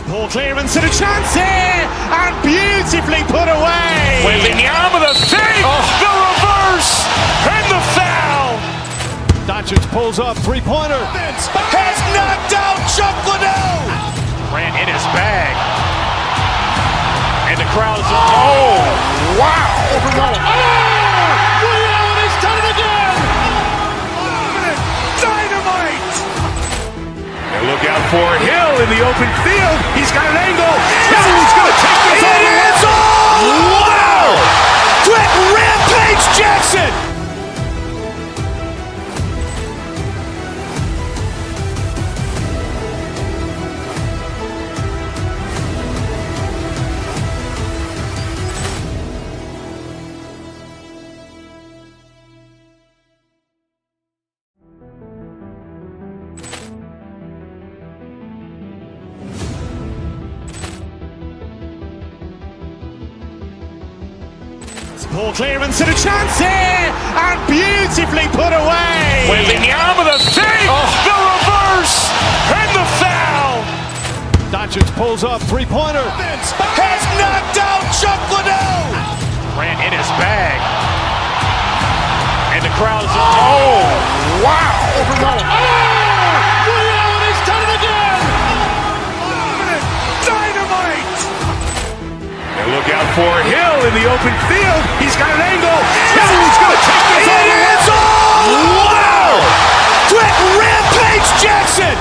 Poor clearance and a chance here, and beautifully put away. William with a fake, the reverse, and the foul. Doncic pulls up, three-pointer. Has knocked out Chuck Liddell. Ran in his bag. And the crowd is, oh, wow. Ray Allen has done it again. Dynamite. And look out for Hill in the open field. He's got an angle. He's going to take this all the way. Wow. Quick Rampage Jackson. Poor clearance and a chance here, and beautifully put away. William with a fake, the reverse, and the foul. Doncic pulls up, three-pointer. Has knocked out Chuck Liddell. Ran in his bag. And the crowd is, oh, wow. Ray Allen has done it again. Dynamite. And look out for Hill in the open field. He's got an angle. He's going to take this all the way. Wow. Quick Rampage Jackson.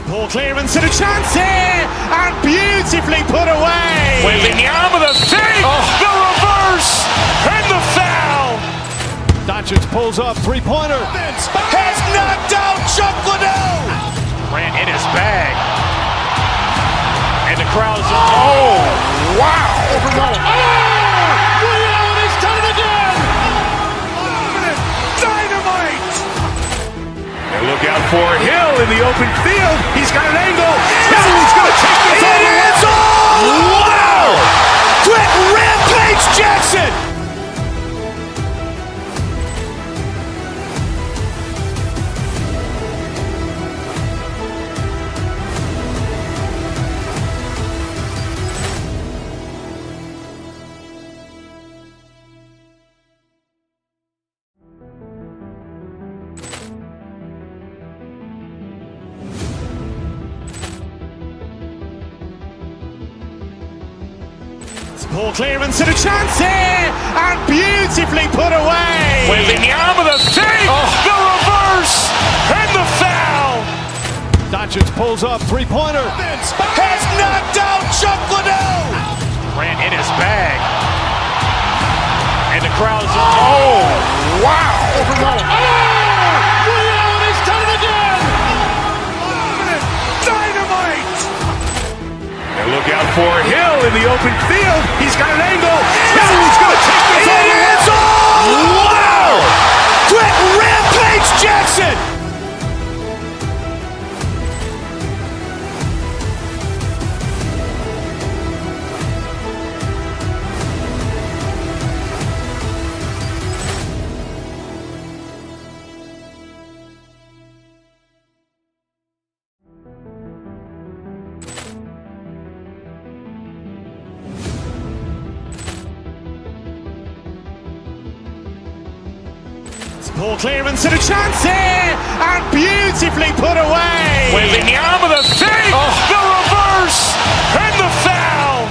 Poor clearance and a chance here, and beautifully put away. William with a fake, the reverse, and the foul. Doncic pulls up, three-pointer. Has knocked out Chuck Liddell. Ran in his bag. And the crowd is, oh, wow. Ray Allen has done it again. Dynamite. And look out for Hill in the open field. He's got an angle. He's going to take this all the way. Wow. Quick Rampage Jackson. Poor clearance and a chance here, and beautifully put away. William with a fake, the reverse, and the foul. Doncic pulls up, three-pointer. Has knocked out Chuck Liddell. Ran in his bag. And the crowd is, oh, wow. Ray Allen has done it again. Dynamite. And look out for Hill in the open field. He's got an angle. He's going to take this all the way. Wow. Quick Rampage Jackson. Poor clearance and a chance here, and beautifully put away. William with a fake, the reverse, and the foul.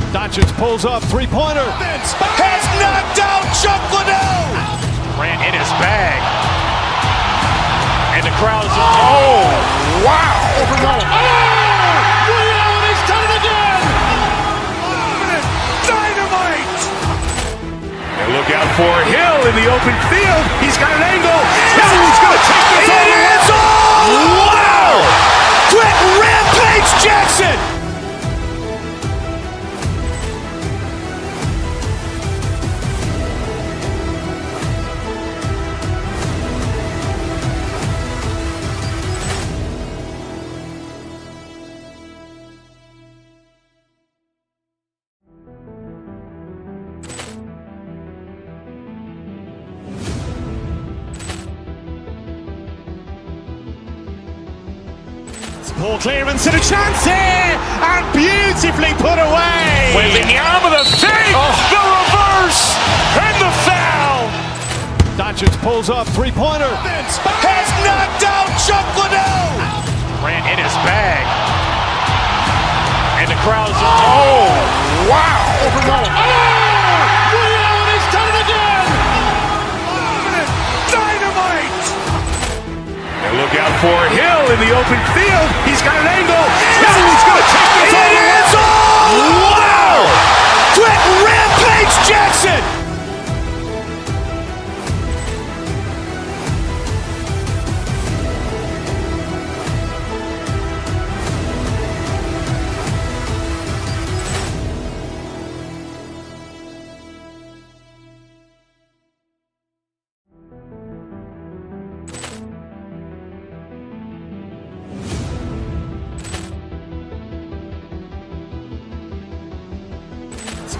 Doncic pulls up, three-pointer. Has knocked out Chuck Liddell. Ran in his bag. And the crowd is, oh, wow. Ray Allen has done it again. Dynamite. And look out for Hill in the open field. He's got an angle. He's going to take this all the way. Wow. Quick Rampage Jackson. Ball clearance and a chance here, and beautifully put away. Wembanyama the fake, the reverse, and the foul. Doncic pulls up, three-pointer. Has knocked out Chuck Liddell. Grant in his bag. And the crowd's, oh, wow. Ray Allen has done it again. Dynamite. And look out for Hill in the open field. He's got an angle. He's going to take this all the way. Wow. Brett Rampage Jackson.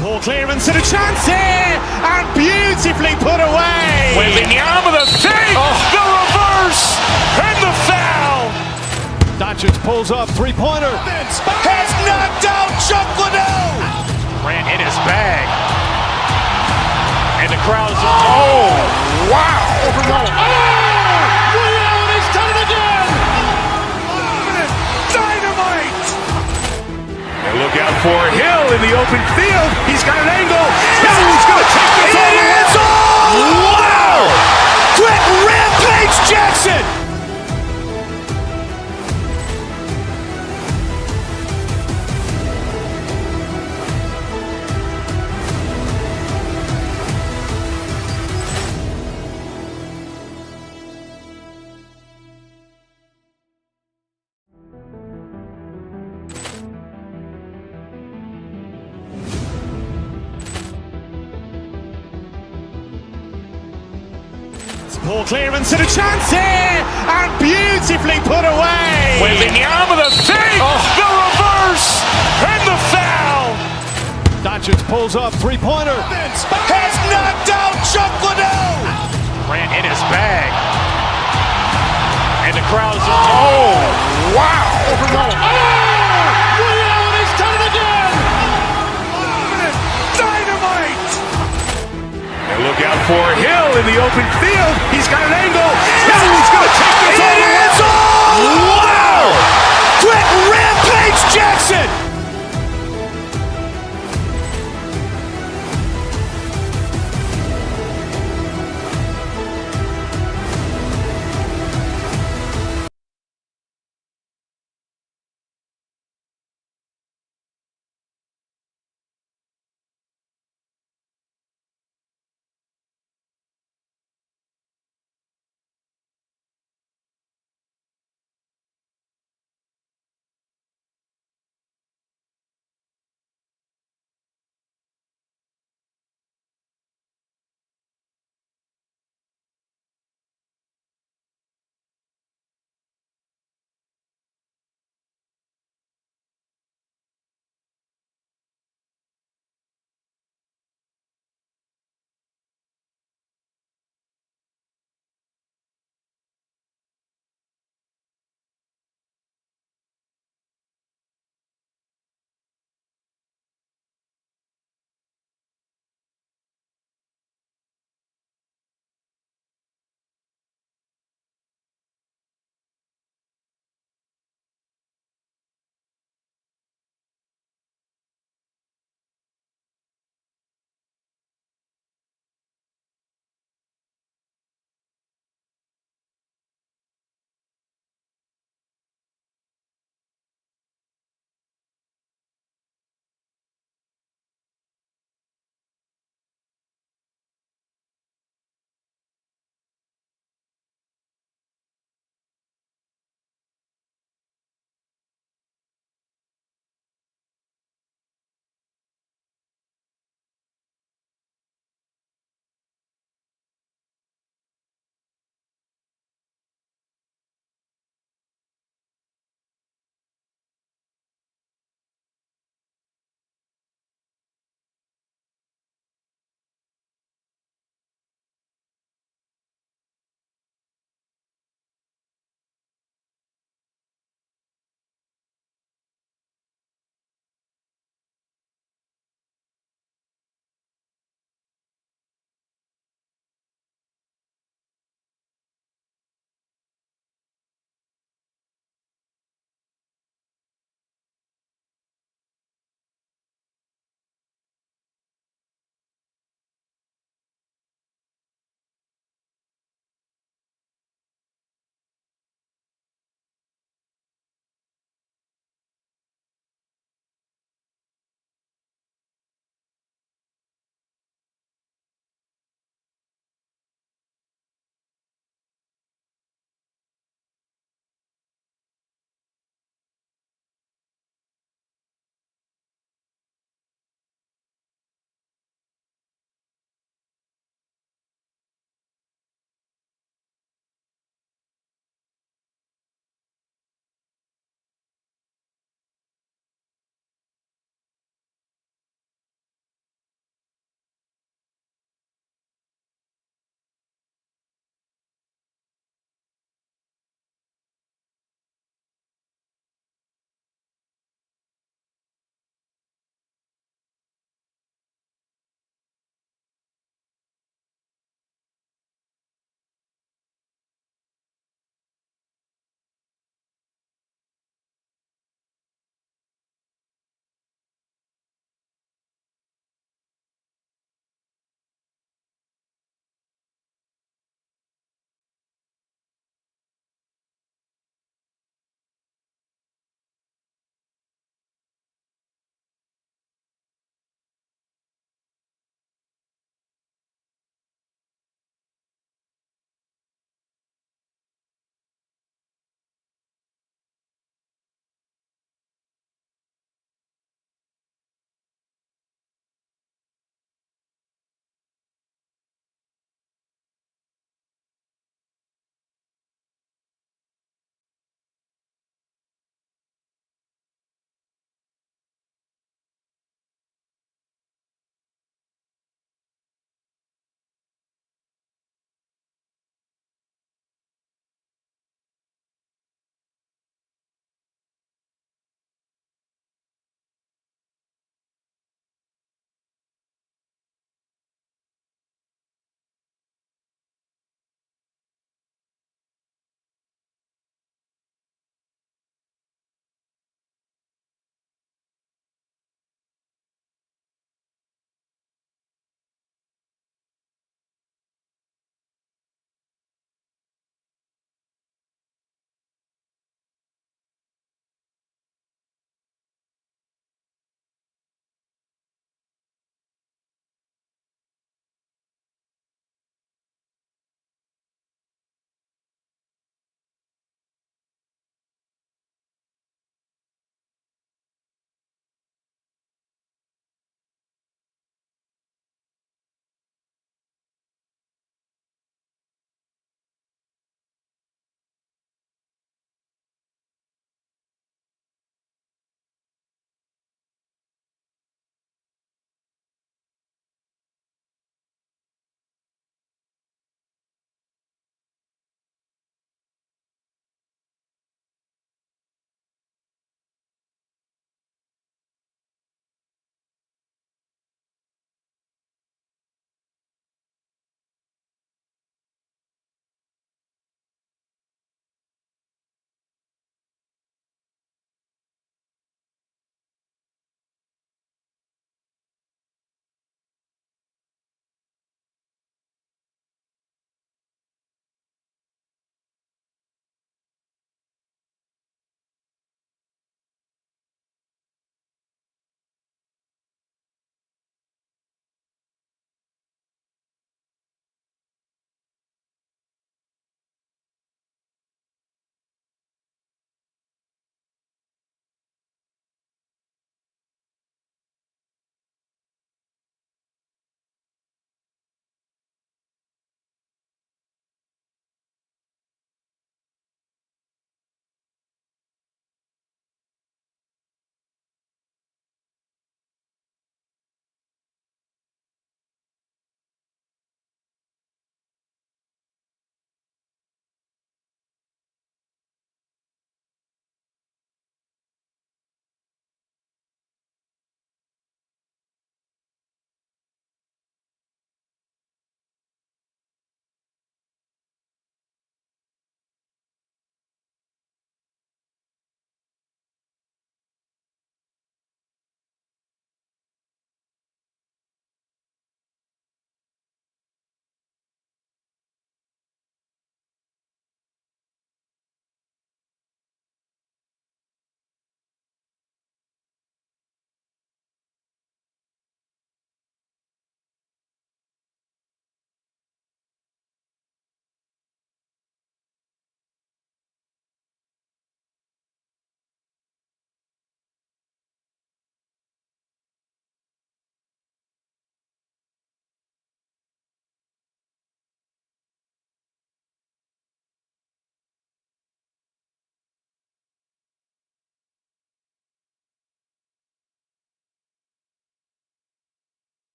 Ball clearance and a chance here, and beautifully put away. Wembanyama the fake, the reverse, and the foul. Doncic pulls up, three-pointer. Has knocked out Chuck Liddell. Grant in his bag. And the crowd's, oh, wow. Ray Allen has done it again. Dynamite. And look out for Hill in the open field. He's got an angle. He's going to take this all the way. Wow. Brett Rampage Jackson. Ball clearance and a chance here, and beautifully put away. Wembanyama the fake, the reverse, and the foul. Doncic pulls up, three-pointer. Has knocked out Chuck Liddell. Grant in his bag. And the crowd's, oh, wow. Ray Allen has done it again. Dynamite. And look out for Hill in the open field. He's got an angle. He's going to take this all the way. Wow. Brett Rampage Jackson.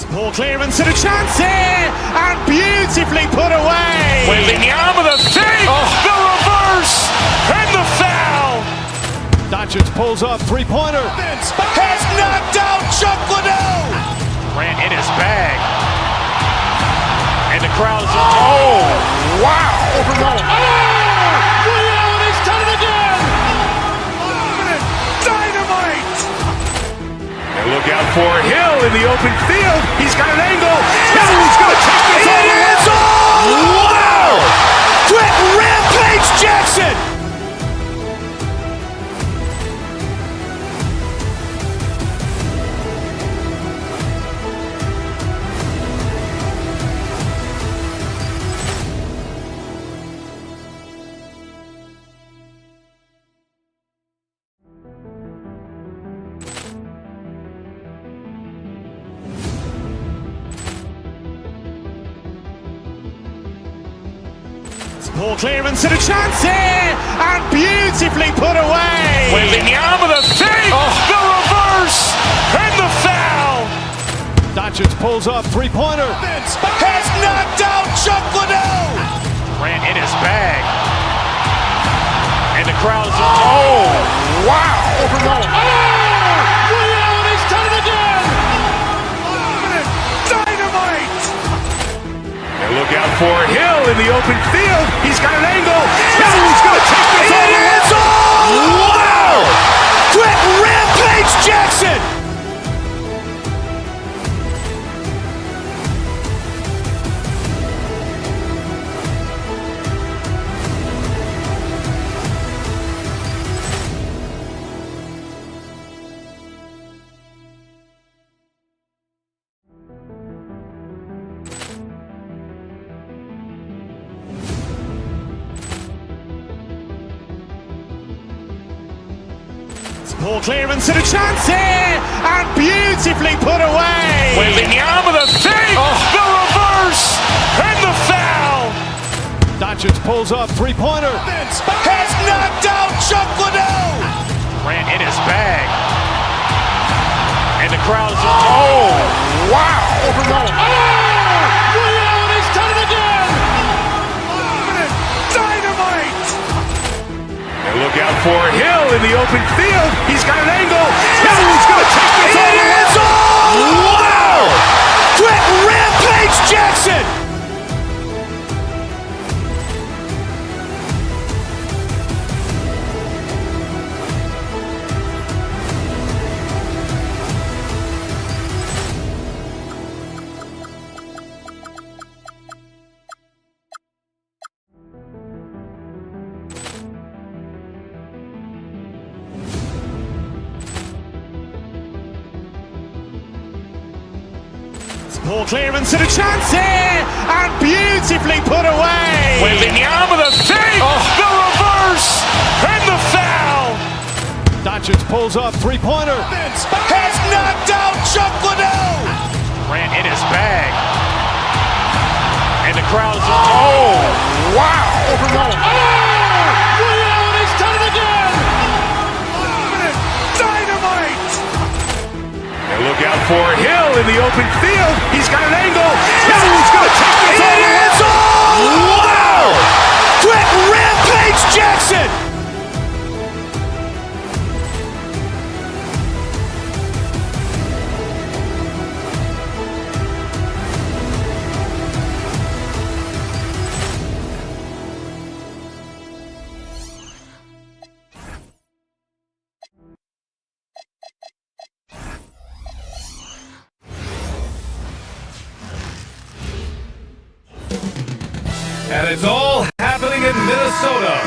Poor clearance and a chance here, and beautifully put away. Wembanyama with a fake, the reverse, and the foul. Doncic pulls up, three-pointer. Has knocked out Chuck Liddell. Ran in his bag. And the crowd is, oh, wow. He's done it again. Dynamite. And look out for Hill in the open field. He's got an angle. He's going to take this all the way. Wow. Quick Rampage Jackson. Poor clearance and a chance here, and beautifully put away. Wembanyama with a fake, the reverse, and the foul. Doncic pulls up, three-pointer. Has knocked out Chuck Liddell. Ran in his bag. And the crowd is, oh, wow. He's done it again. Dynamite. And look out for Hill in the open field. He's got an angle. He's going to take this all the way. Wow. Quick Rampage Jackson. Poor clearance and a chance here, and beautifully put away. Wembanyama with a fake, the reverse, and the foul. Doncic pulls up, three-pointer. Has knocked out Chuck Liddell. Ran in his bag. And the crowd is, oh, wow. He's done it again. Dynamite. And look out for Hill in the open field. He's got an angle. He's going to take this all the way. Wow. Quick Rampage Jackson. Poor clearance and a chance here, and beautifully put away. Wembanyama with a fake, the reverse, and the foul. Doncic pulls up, three-pointer. Has knocked out Chuck Liddell. Ran in his bag. And the crowd is, oh, wow. He's done it again. Dynamite. And look out for Hill in the open field. He's got an angle. He's going to take this all the way. Wow. Quick Rampage Jackson. And it's all happening in Minnesota.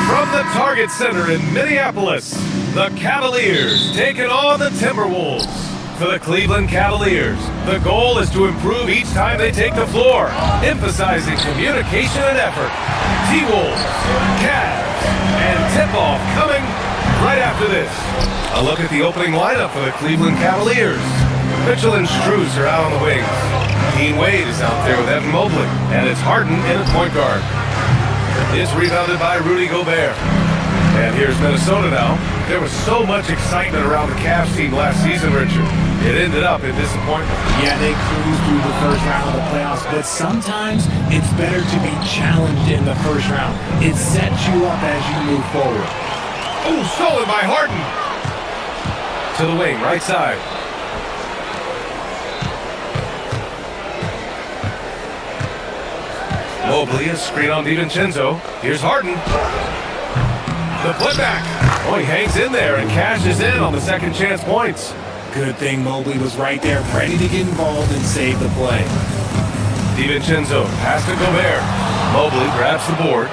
From the Target Center in Minneapolis, the Cavaliers taking on the Timberwolves. For the Cleveland Cavaliers, the goal is to improve each time they take the floor, emphasizing communication and effort. T-Wolves, Cavs, and tip-off coming right after this. A look at the opening lineup for the Cleveland Cavaliers. Mitchell and Strus are out on the wings. Dean Wade is out there with Evan Mobley, and it's Harden in at point guard. It's rebounded by Rudy Gobert. And here's Minnesota now. There was so much excitement around the Cavs team last season, Richard. It ended up in disappointment. Yeah, they cruised through the first round of the playoffs, but sometimes it's better to be challenged in the first round. It sets you up as you move forward. Oh, stolen by Harden. To the wing, right side. Mobley, a screen on DiVincenzo. Here's Harden. The putback. Oh, he hangs in there and cashes in on the second chance points. Good thing Mobley was right there, ready to get involved and save the play. DiVincenzo, pass to Gobert. Mobley grabs the board.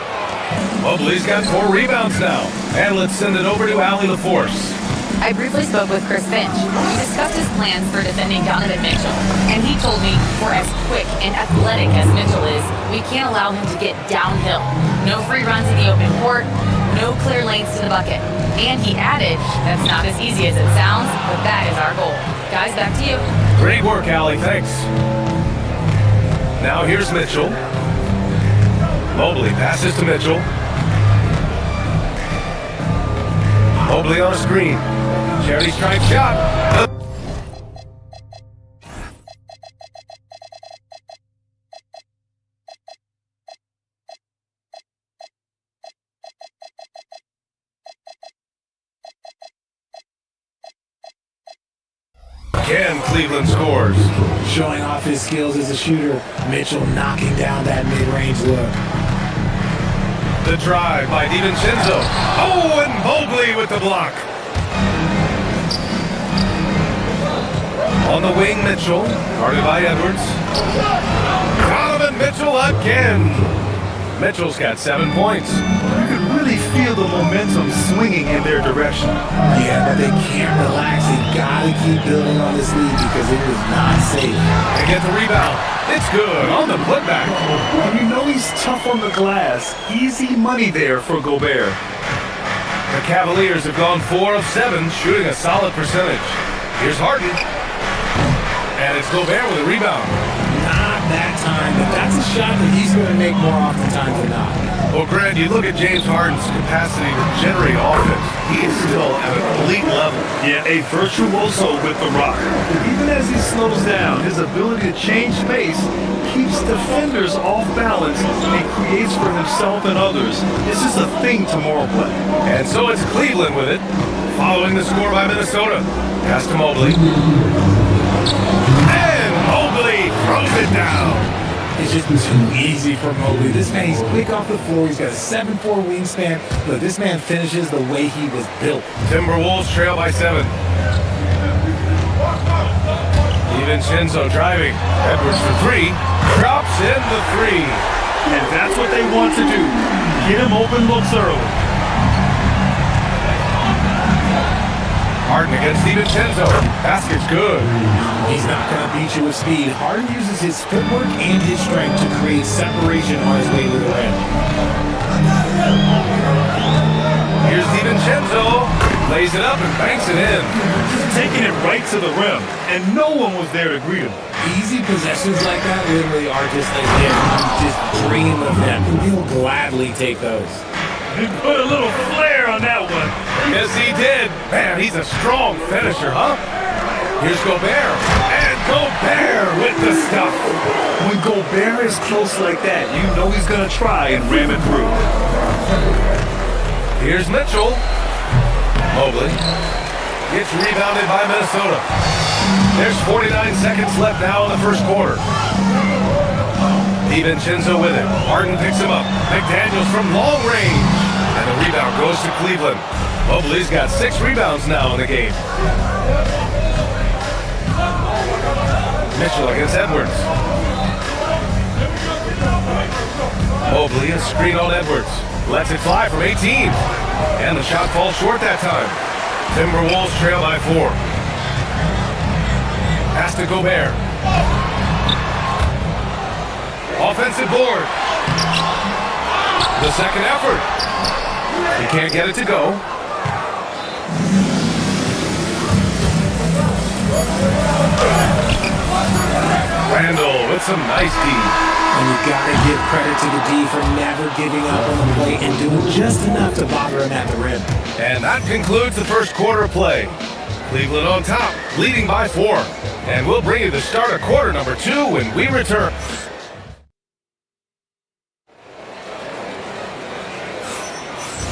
Mobley's got 4 rebounds now. And let's send it over to Allie LaForce. I briefly spoke with Chris Finch. We discussed his plans for defending Donovan Mitchell. And he told me, for as quick and athletic as Mitchell is, we can't allow him to get downhill. No free runs in the open court, no clear lanes to the bucket. And he added, that's not as easy as it sounds, but that is our goal. Guys, back to you. Great work, Allie. Thanks. Now here's Mitchell. Mobley passes to Mitchell. Mobley on a screen. Charity stripe shot. Again, Cleveland scores. Showing off his skills as a shooter, Mitchell knocking down that mid-range look. The drive by DiVincenzo. Oh, and Mobley with the block. On the wing, Mitchell. Guarded by Edwards. Donovan Mitchell again. Mitchell's got 7 points. You can really feel the momentum swinging in their direction. Yeah, but they can't relax. They gotta keep building on this lead because it is not safe. They get the rebound. It's good on the putback. And you know he's tough on the glass. Easy money there for Gobert. The Cavaliers have gone 4 of 7, shooting a solid percentage. Here's Harden. And it's Gobert with a rebound. Not that time, but that's a shot that he's going to make more oftentimes than not. Well, Grant, you look at James Harden's capacity to generate offense. He is still at an elite level. Yeah, a virtuoso with the rock. Even as he slows down, his ability to change pace keeps defenders off balance and creates for himself and others. This is a thing tomorrow play. And so it's Cleveland with it, following the score by Minnesota. Pass to Mobley. And Mobley throws it down. It's just too easy for Mobley. This man, he's quick off the floor. He's got a 7'4" wingspan. But this man finishes the way he was built. Timberwolves trail by 7. DiVincenzo driving. Edwards for 3. Drops in the 3. And that's what they want to do. Get him open looks early. Harden against DiVincenzo. Basket's good. He's not going to beat you with speed. Harden uses his footwork and his strength to create separation on his way to the rim. Here's DiVincenzo. Lays it up and banks it in. Taking it right to the rim, and no one was there to greet him. Easy possessions like that literally are just a gift. You just dream of them. He'll gladly take those. He put a little flair on that one. Yes, he did. Man, he's a strong finisher, huh? Here's Gobert. And Gobert with the stuff. When Gobert is close like that, you know he's going to try and ram it through. Here's Mitchell. Mobley gets rebounded by Minnesota. There's 49 seconds left now in the first quarter. DiVincenzo with it. Harden picks him up. McDaniels from long range. And the rebound goes to Cleveland. Mobley's got 6 rebounds now in the game. Mitchell against Edwards. Mobley, a screen on Edwards. Lets it fly from 18. And the shot falls short that time. Timberwolves trail by 4. Pass to Gobert. Offensive board. The second effort. He can't get it to go. Randall with with some nice D. And you gotta give credit to the D for never giving up on the plate and doing just enough to bother him at the rim. And that concludes the first quarter of play. Cleveland on top, leading by 4. And we'll bring you the start of quarter number 2 when we return.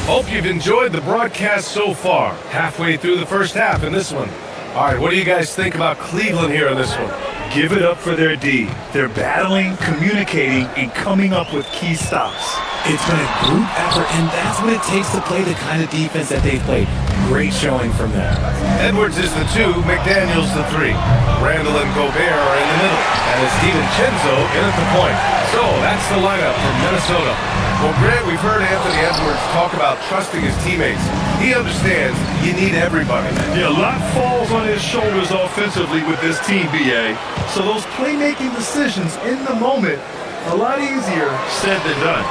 Hope you've enjoyed the broadcast so far. Halfway through the first half in this one. All right, what do you guys think about Cleveland here in this one? Give it up for their D. They're battling, communicating, and coming up with key stops. It's been a group effort, and that's what it takes to play the kind of defense that they've played. Great showing from them. Edwards is the 2, McDaniels the 3. Randall and Gobert are in the middle, and it's DiVincenzo in at the point. So that's the lineup from Minnesota. Well, Grant, we've heard Anthony Edwards talk about trusting his teammates. He understands you need everybody. Yeah, a lot falls on his shoulders offensively with this team, BA. So those playmaking decisions in the moment, a lot easier said than done.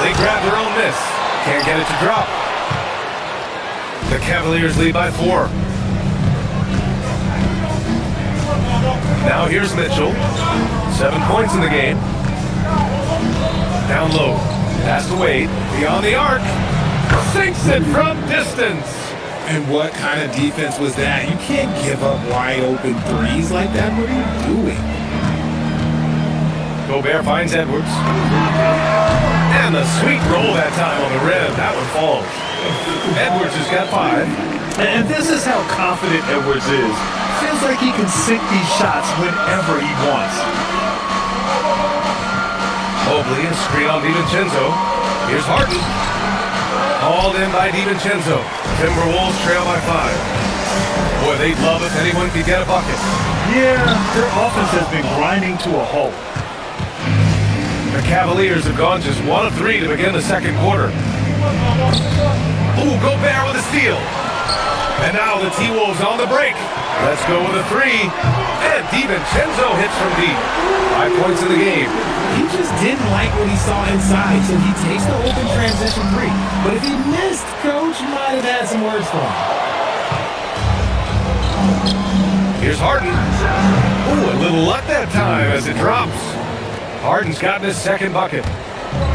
They grab their own miss. Can't get it to drop. The Cavaliers lead by 4. Now here's Mitchell. 7 points in the game. Down low. Pass to Wade. Beyond the arc. Sinks it from distance. And what kind of defense was that? You can't give up wide open threes like that. What are you doing? Gobert finds Edwards. And a sweet roll that time on the rim. That one falls. Edwards has got 5. And this is how confident Edwards is. Feels like he can sink these shots whenever he wants. Mobley and screen on DiVincenzo. Here's Harden. Hauled in by DiVincenzo. Timberwolves trail by 5. Boy, they'd love if anyone could get a bucket. Yeah, their offense has been grinding to a halt. The Cavaliers have gone just 1 of 3 to begin the second quarter. Ooh, Gobert with a steal. And now the T-Wolves on the break. Let's go with a 3. And DiVincenzo hits from deep. 5 points in the game. He just didn't like what he saw inside, so he takes the open transition 3. But if he missed, Coach might have had some words for him. Here's Harden. Ooh, a little luck that time as it drops. Harden's gotten his second bucket.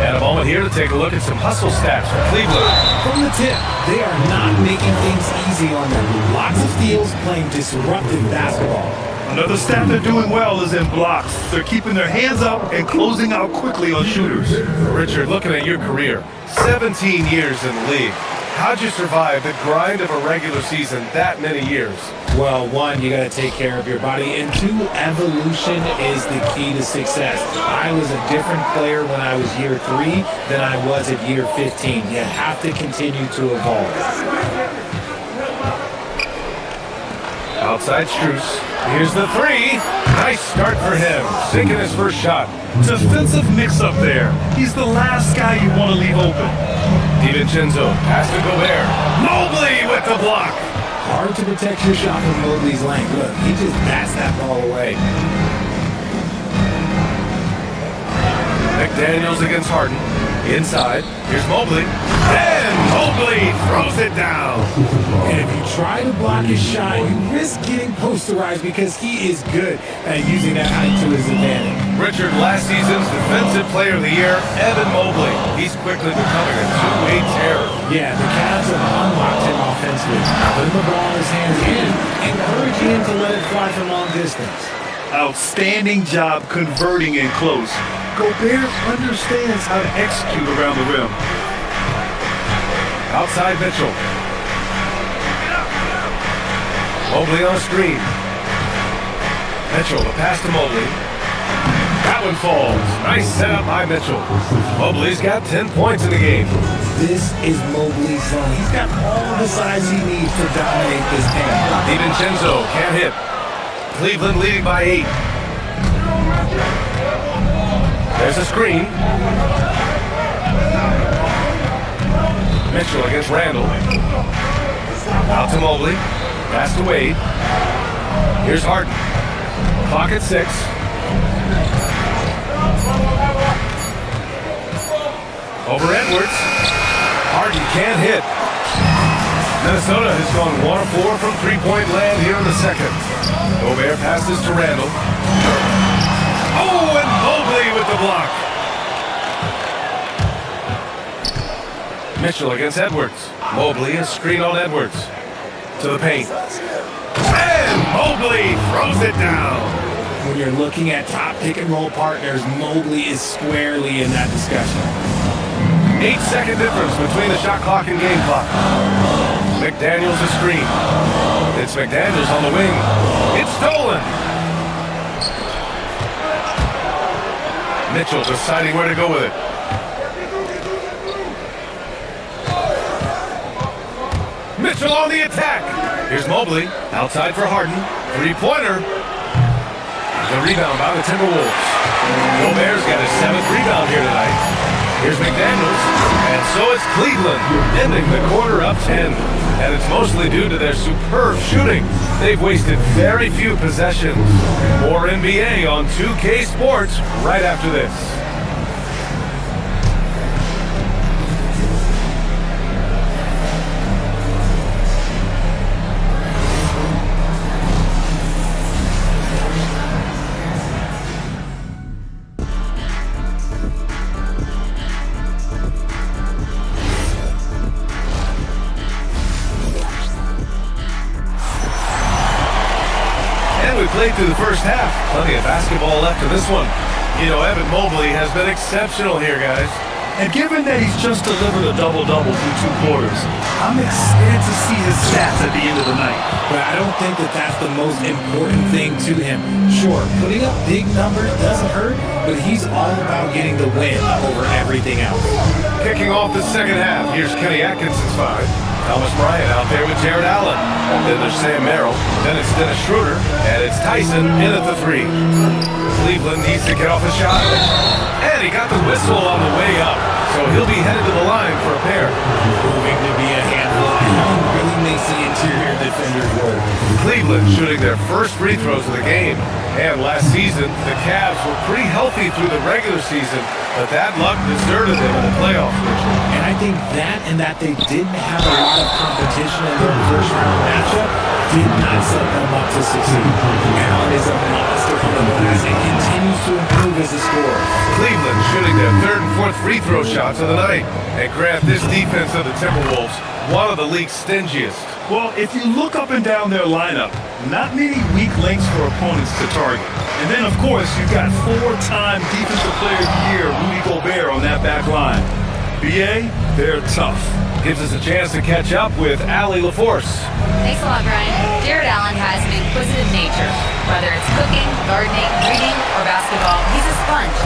And a moment here to take a look at some hustle stats for Cleveland. From the tip, they are not making things easy on them. Lots of steals, playing disruptive basketball. Another stat they're doing well is in blocks. They're keeping their hands up and closing out quickly on shooters. Richard, looking at your career, 17 years in the league. How'd you survive the grind of a regular season that many years? Well, 1, you got to take care of your body, and 2, evolution is the key to success. I was a different player when I was year 3 than I was at year 15. You have to continue to evolve. Outside Strus. Here's the 3. Nice start for him. Sinking his first shot. Defensive mix-up there. He's the last guy you want to leave open. DiVincenzo, pass to Gobert. Mobley with the block. Hard to protect your shot from Mobley's length. Look, he just bats that ball away. McDaniels against Harden. Inside. Here's Mobley. And Mobley throws it down. And if you try to block his shot, you risk getting posterized because he is good at using that height to his advantage. Richard, last season's Defensive Player of the Year, Evan Mobley. He's quickly becoming a two-way terror. Yeah, the Cavs have unlocked him offensively. Putting the ball in his hands and encouraging him to let it fly from long distance. Outstanding job converting in close. Gobert understands how to execute around the rim. Outside Mitchell. Mobley on a screen. Mitchell, the pass to Mobley. That one falls. Nice setup by Mitchell. Mobley's got 10 points in the game. This is Mobley's zone. He's got all the size he needs to dominate this game. DiVincenzo can't hit. Cleveland leading by 8. There's a screen. Mitchell against Randall. Out to Mobley. Pass to Wade. Here's Harden. Clock at 6. Over Edwards. Harden can't hit. Minnesota has gone 1 of 4 from three-point land here in the second. Gobert passes to Randall. Oh, and Mobley with the block. Mitchell against Edwards. Mobley is screen on Edwards. To the paint. And Mobley throws it down. When you're looking at top pick-and-roll partners, Mobley is squarely in that discussion. 8-second difference between the shot clock and game clock. McDaniels a screen. It's McDaniels on the wing. It's stolen. Mitchell deciding where to go with it. Mitchell on the attack. Here's Mobley. Outside for Harden. Three-pointer. The rebound by the Timberwolves. Gobert's got his 7th rebound here tonight. Here's McDaniels. And so it's Cleveland, ending the quarter up 10. And it's mostly due to their superb shooting. They've wasted very few possessions. More NBA on 2K Sports right after this. Played through the first half. Plenty of basketball left in this one. You know, Evan Mobley has been exceptional here, guys. And given that he's just delivered a double-double through 2 quarters, I'm excited to see his stats at the end of the night. But I don't think that that's the most important thing to him. Sure, putting up big numbers doesn't hurt, but he's all about getting the win over everything else. Kicking off the second half, here's Kenny Atkinson's 5. Thomas Bryant out there with Jared Allen. Then there's Sam Merrill. Then it's Dennis Schroeder. And it's Tyson in at the 3. Cleveland needs to get off a shot. And he got the whistle on the way up. So he'll be headed to the line for a pair. Proving to be a handful. Allen really makes the interior defenders work. Cleveland shooting their first free throws of the game. And last season, the Cavs were pretty healthy through the regular season, but that luck deserted them in the playoffs. And I think that and that they didn't have a lot of competition in their first round matchup did not set them up to succeed. Allen is a monster from the glass and continues to improve as a scorer. Cleveland shooting their 3rd and 4th free throw shots of the night. And Grant, this defense of the Timberwolves, one of the league's stingiest. Well, if you look up and down their lineup, not many weak links for opponents to target. And then, of course, you've got 4-time Defensive Player of the Year, Rudy Gobert, on that back line. BA, they're tough. Gives us a chance to catch up with Allie LaForce. Thanks a lot, Brian. Jared Allen has an inquisitive nature. Whether it's cooking, gardening, reading, or basketball, he's a sponge.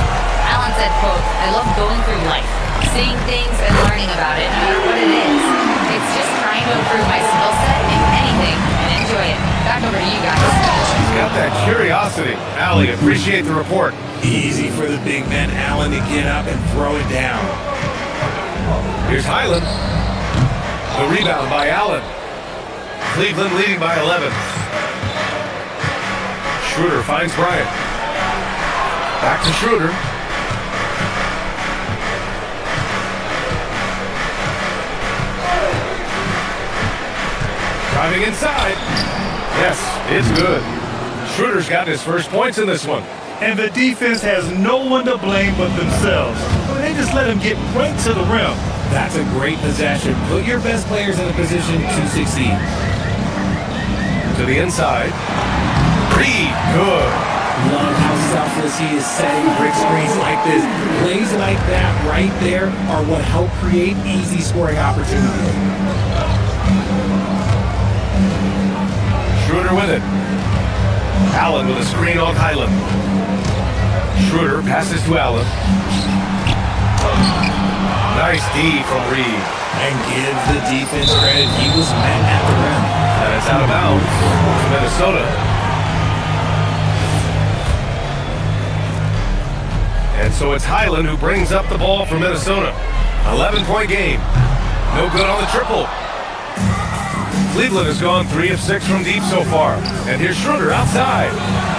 Allen said, quote, "I love going through life, seeing things and learning about it, no matter what it is. It's just trying to improve my skill set in anything and enjoy it." Back over to you guys. He's got that curiosity. Allie, appreciate the report. Easy for the big man Allen to get up and throw it down. Here's Highland. The rebound by Allen. Cleveland leading by 11. Schroeder finds Bryant. Back to Schroeder. Driving inside. Yes, it's good. Schroeder's got his first points in this one. And the defense has no one to blame but themselves. They just let him get right to the rim. That's a great possession. Put your best players in a position to succeed. To the inside. Reed, good. Love how selfless he is setting brick screens like this. Plays like that right there are what help create easy scoring opportunities. Schroeder with it. Allen with a screen on Highland. Schroeder passes to Allen. Nice D from Reed. And give the defense credit. He was met at the rim. And it's out of bounds to Minnesota. And so it's Highland who brings up the ball for Minnesota. 11-point game. No good on the triple. Cleveland has gone 3 of 6 from deep so far. And here's Schroeder outside.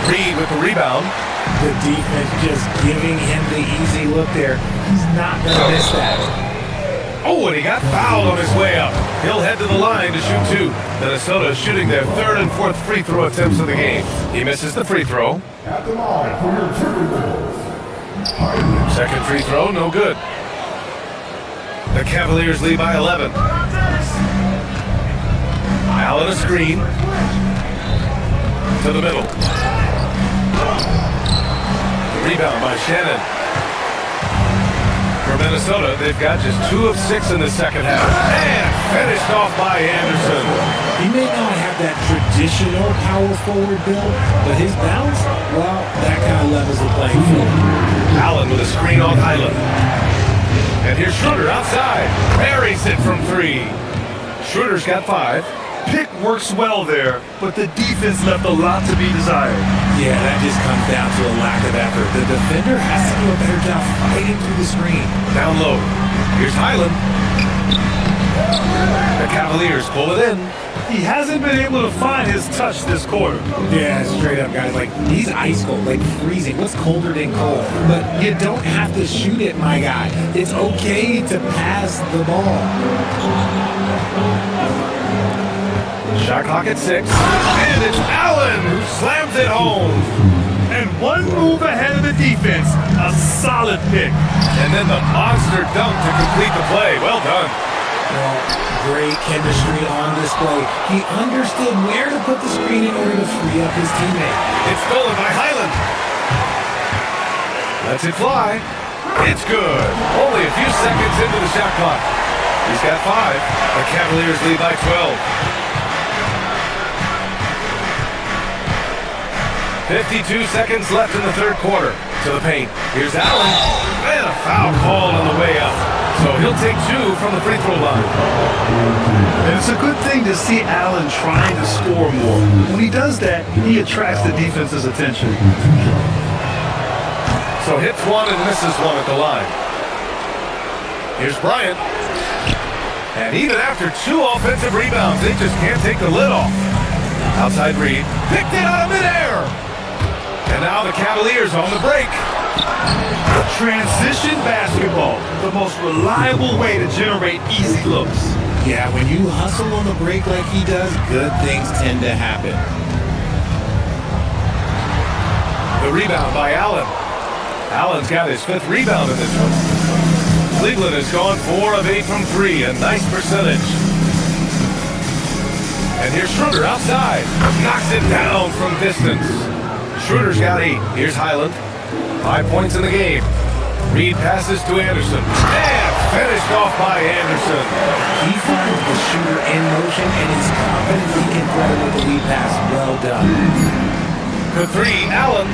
Reed with the rebound. The defense just giving him the easy look there. He's not going to miss that. Oh, and he got fouled on his way up. He'll head to the line to shoot 2. Minnesota shooting their 3rd and 4th free throw attempts of the game. He misses the free throw. At the line for your Timberwolves. 2nd free throw, no good. The Cavaliers lead by 11. Allen a screen. To the middle. The rebound by Shannon. For Minnesota, they've got just 2 of 6 in the second half. And finished off by Anderson. He may not have that traditional power forward build, but his bounce, well, that kind of levels the playing field. Allen with a screen on Highland. And here's Schroeder outside. Buries it from 3. Schroeder's got 5. Pick works well there, but the defense left a lot to be desired. Yeah, that just comes down to a lack of effort. The defender has to do a better job fighting through the screen. Down low. Here's Highland. The Cavaliers pull it in. He hasn't been able to find his touch this quarter. Yeah, straight up, guys. Like, he's ice cold, like freezing. What's colder than cold? But you don't have to shoot it, my guy. It's okay to pass the ball. Shot clock at 6. And it's Allen who slams it home. And one move ahead of the defense. A solid pick. And then the monster dunk to complete the play. Well done. Well, great chemistry on display. He understood where to put the screen in order to free up his teammate. It's stolen by Highland. Lets it fly. It's good. Only a few seconds into the shot clock. He's got 5. The Cavaliers lead by 12. 52 seconds left in the 3rd quarter. To the paint. Here's Allen. And a foul call on the way up. So he'll take 2 from the free throw line. And it's a good thing to see Allen trying to score more. When he does that, he attracts the defense's attention. So hits 1 and misses 1 at the line. Here's Bryant. And even after 2 offensive rebounds, they just can't take the lid off. Outside Reed. Picked it out of midair. And now the Cavaliers on the break. Transition basketball, the most reliable way to generate easy looks. Yeah, when you hustle on the break like he does, good things tend to happen. The rebound by Allen. Allen's got his 5th rebound in this one. Cleveland has gone 4 of 8 from 3, a nice percentage. And here's Schroeder outside. Knocks it down from distance. Schroeder's got 8. Here's Highland. 5 points in the game. Reed passes to Anderson. And finished off by Anderson. He finds the shooter in motion and is confident he can thread with the lead pass. Well done. For 3, Allen.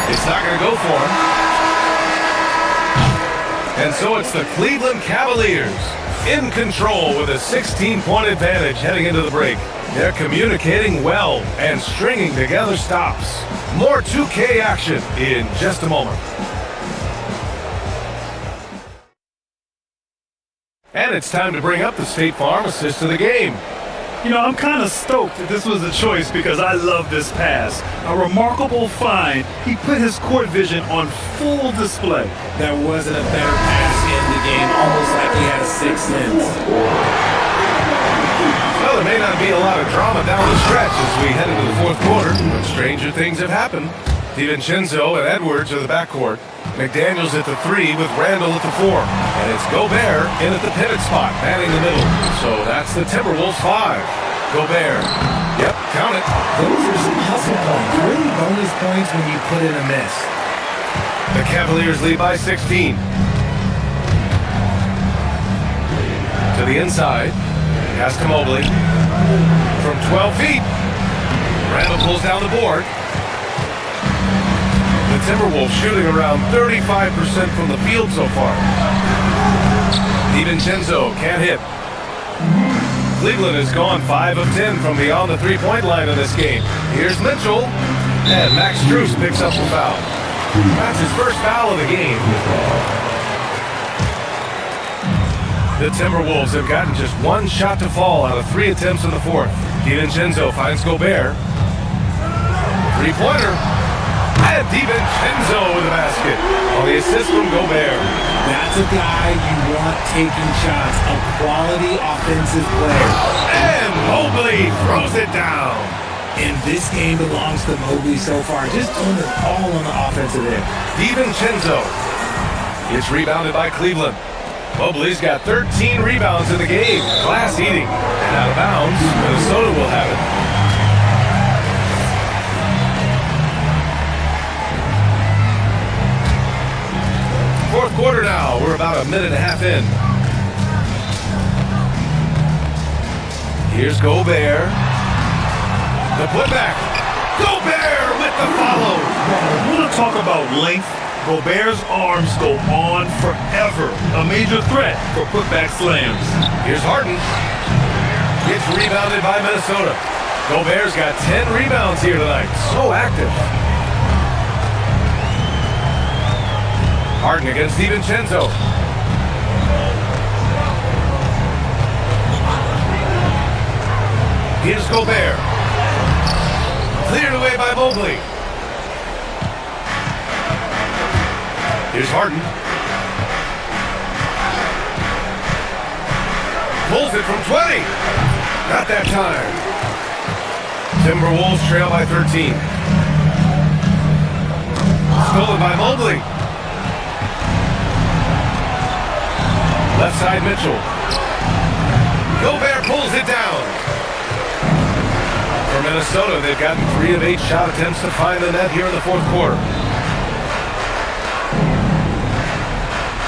It's not going to go for him. And so it's the Cleveland Cavaliers in control with a 16-point advantage heading into the break. They're communicating well and stringing together stops. More 2K action in just a moment. And it's time to bring up the State Farm assist of the game. You know, I'm kind of stoked that this was a choice because I love this pass. A remarkable find. He put his court vision on full display. There wasn't a better pass in the game, almost like he had a 6th sense. Well, there may not be a lot of drama down the stretch as we head into the 4th quarter, but stranger things have happened. DiVincenzo and Edwards are the backcourt. McDaniels at the 3 with Randall at the 4. And it's Gobert in at the pivot spot, manning the middle. So that's the Timberwolves 5. Gobert. Yep, count it. Those are some hustle points. Really bonus points when you put in a miss. The Cavaliers lead by 16. To the inside. Pass to Mobley. From 12 feet. Randall pulls down the board. The Timberwolves shooting around 35% from the field so far. DiVincenzo can't hit. Cleveland has gone 5 of 10 from beyond the 3-point line in this game. Here's Mitchell. And Max Strus picks up the foul. That's his first foul of the game. The Timberwolves have gotten just 1 shot to fall out of 3 attempts in the 4th. DiVincenzo finds Gobert. 3-pointer. And DiVincenzo with the basket. On the assist from Gobert. That's a guy you want taking shots, a quality offensive player. And Mobley throws it down. And this game belongs to Mobley so far, just doing it all on the offensive end. DiVincenzo gets rebounded by Cleveland. Mobley's got 13 rebounds in the game. Glass eating. And out of bounds, Minnesota will have it. Fourth quarter now. We're about a minute and a half in. Here's Gobert. The putback. Gobert with the follow. I want to talk about length. Gobert's arms go on forever. A major threat for putback slams. Here's Harden. Gets rebounded by Minnesota. Gobert's got 10 rebounds here tonight. So active. Harden against DiVincenzo. Here's Gobert. Cleared away by Mobley. Here's Harden. Pulls it from 20. Not that time. Timberwolves trail by 13. Stolen by Mobley. Left side Mitchell. Gobert pulls it down. For Minnesota, they've gotten 3 of 8 shot attempts to find the net here in the fourth quarter.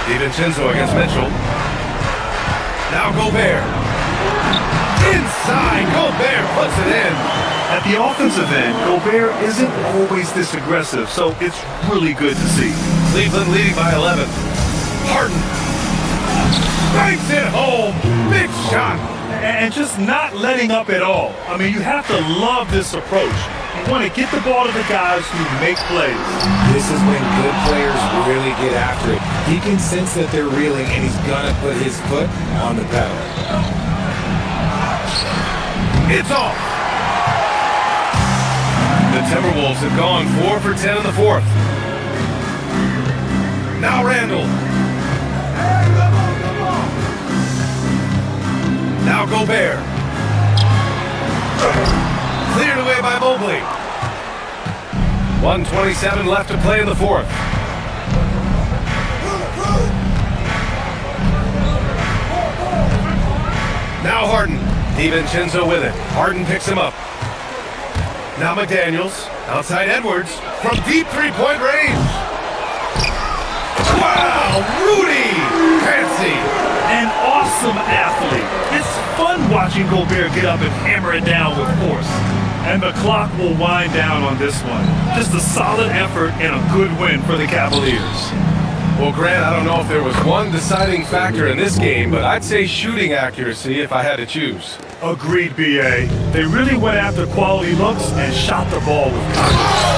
DiVincenzo against Mitchell. Now Gobert. Inside, Gobert puts it in. At the offensive end, Gobert isn't always this aggressive, so it's really good to see. Cleveland leading by 11. Harden. Banks it home. Big shot. And just not letting up at all. I mean, you have to love this approach. You want to get the ball to the guys who make plays. This is when good players really get after it. He can sense that they're reeling, and he's going to put his foot on the pedal. It's off. The Timberwolves have gone 4 for 10 in the fourth. Now Randall. Now Gobert. Cleared away by Mobley. 1:27 left to play in the fourth. Now Harden. DiVincenzo with it. Harden picks him up. Now McDaniels. Outside Edwards. From deep three-point range. Wow! Rudy! Fancy! An awesome athlete. It's fun watching Gobert get up and hammer it down with force. And the clock will wind down on this one. Just a solid effort and a good win for the Cavaliers. Well, Grant, I don't know if there was one deciding factor in this game, but I'd say shooting accuracy if I had to choose. Agreed, B.A. They really went after quality looks and shot the ball with confidence.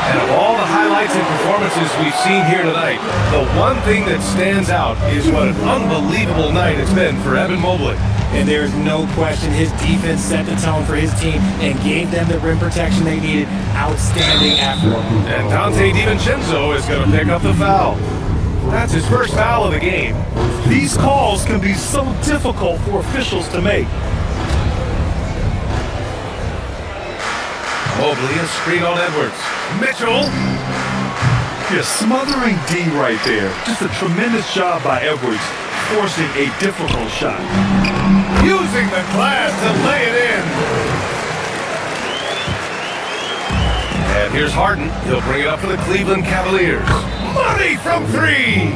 And of all the highlights and performances we've seen here tonight, the one thing that stands out is what an unbelievable night it's been for Evan Mobley. And there's no question his defense set the tone for his team and gave them the rim protection they needed. Outstanding effort. And Dante DiVincenzo is going to pick up the foul. That's his first foul of the game. These calls can be so difficult for officials to make. Mobley is screen on Edwards. Mitchell. Yeah, smothering D right there. Just a tremendous job by Edwards, forcing a difficult shot. Using the glass to lay it in. And here's Harden. He'll bring it up for the Cleveland Cavaliers. Money from 3.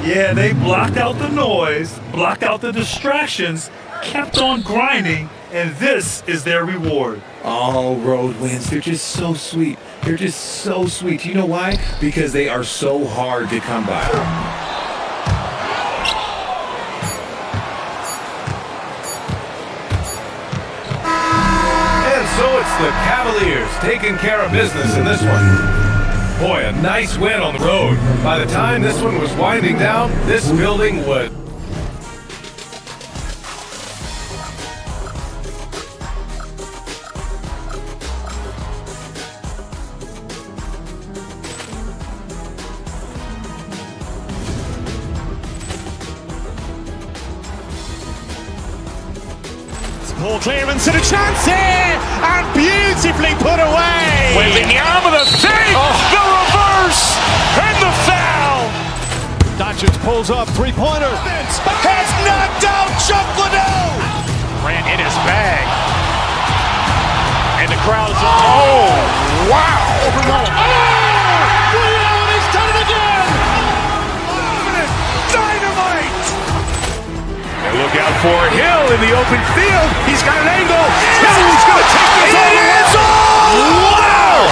Yeah, they blocked out the noise, blocked out the distractions, kept on grinding, and this is their reward. All road wins. They're just so sweet. They're just so sweet. You know why? Because they are so hard to come by. And so it's the Cavaliers taking care of business in this one. Boy, a nice win on the road. By the time this one was winding down, this building would... Ball clearance and a chance here, and beautifully put away. Wembanyama the fake, the reverse, and the foul. Doncic pulls up, three-pointer. Has knocked out Chuck Liddell. Grant in his bag. And the crowd is, oh, wow. Ray Allen has done it again. Dynamite. And look out for Hill in the open field. He's got an angle. Hill's going to take this all the way. Wow.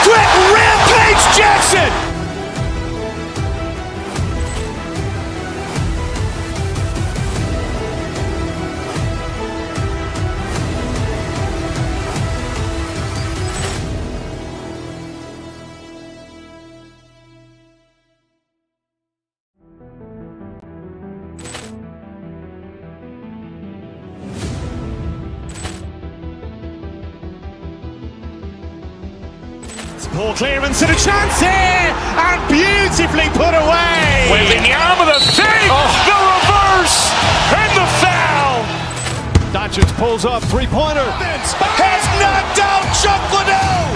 Quick Rampage Jackson. Ball clearance and a chance here, and beautifully put away. Wembanyama the fake, the reverse, and the foul. Doncic pulls up, three-pointer. Has knocked out Chuck Liddell.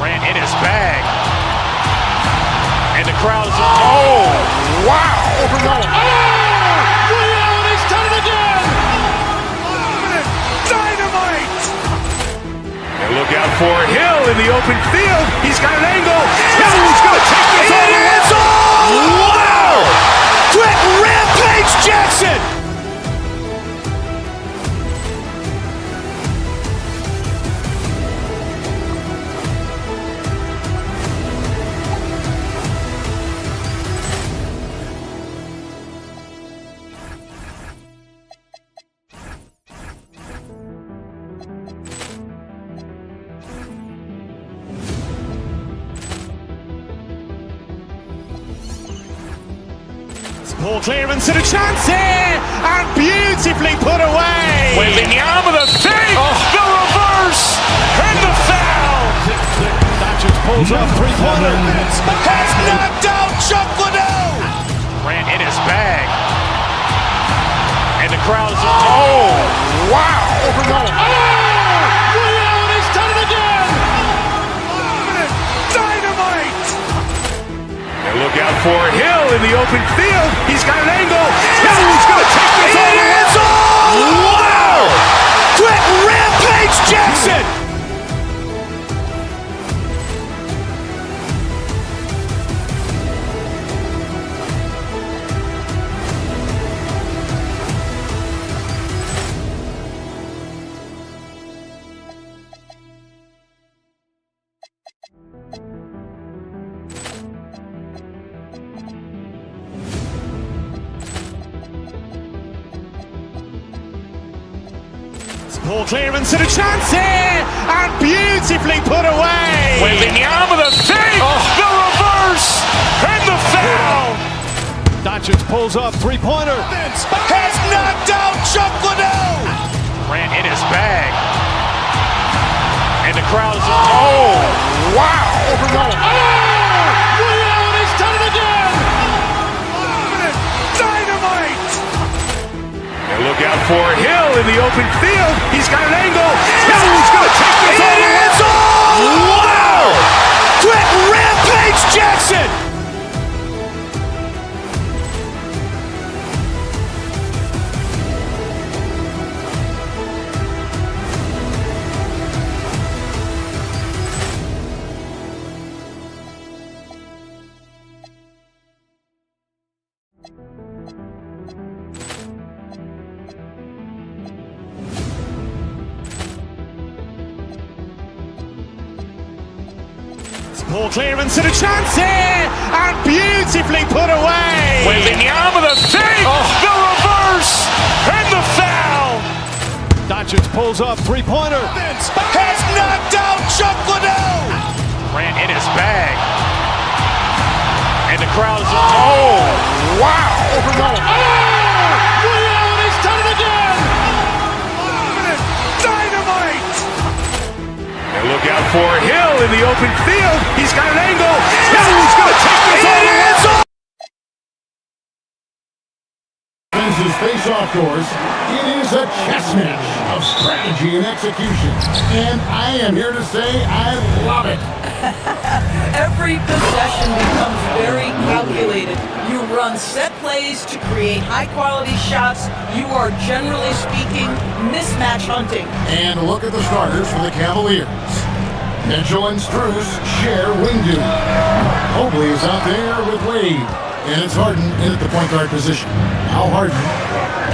Grant in his bag. And the crowd is, oh, wow. Ray Allen has done it again. Dynamite. And look out for Hill in the open field. He's got an angle. Hill's going to take this all the way. Wow. Quick Rampage Jackson. Ball clearance and a chance here, and beautifully put away. Wembanyama the fake, the reverse, and the foul. Doncic pulls up, three-pointer. Has knocked out Chuck Liddell. Grant in his bag. And the crowd is, oh, wow. Ray Allen has done it again. Dynamite. And look out for Hill in the open field. He's got an angle. Hill's going to take this all the way. Wow. Quick Rampage Jackson. Ball clearance and a chance here, and beautifully put away. Wembanyama the fake, the reverse, and the foul. Doncic pulls up, three-pointer. Has knocked out Chuck Liddell. Grant in his bag. And the crowd is, oh, wow. Ray Allen has done it again. Dynamite. And look out for Hill in the open field. He's got an angle. Hill's going to take this all the way. Wow. Quick Rampage Jackson. Ball clearance and a chance here, and beautifully put away. Wembanyama the fake, the reverse, and the foul. Doncic pulls up, three-pointer. Has knocked out Chuck Liddell. Grant in his bag. And the crowd is, oh, wow. Ray Allen has done it again. Dynamite. And look out for Hill in the open field. He's got an angle. Hill's going to take this all the way. Athens' face-off course, it is a chess match of strategy and execution. And I am here to say I love it. Every possession becomes very calculated. You run set plays to create high-quality shots. You are, generally speaking, mismatch hunting. And look at the starters for the Cavaliers. Mitchell and Strus share wing duty. Mobley is out there with Wade. And it's Harden in at the point guard position. Now Harden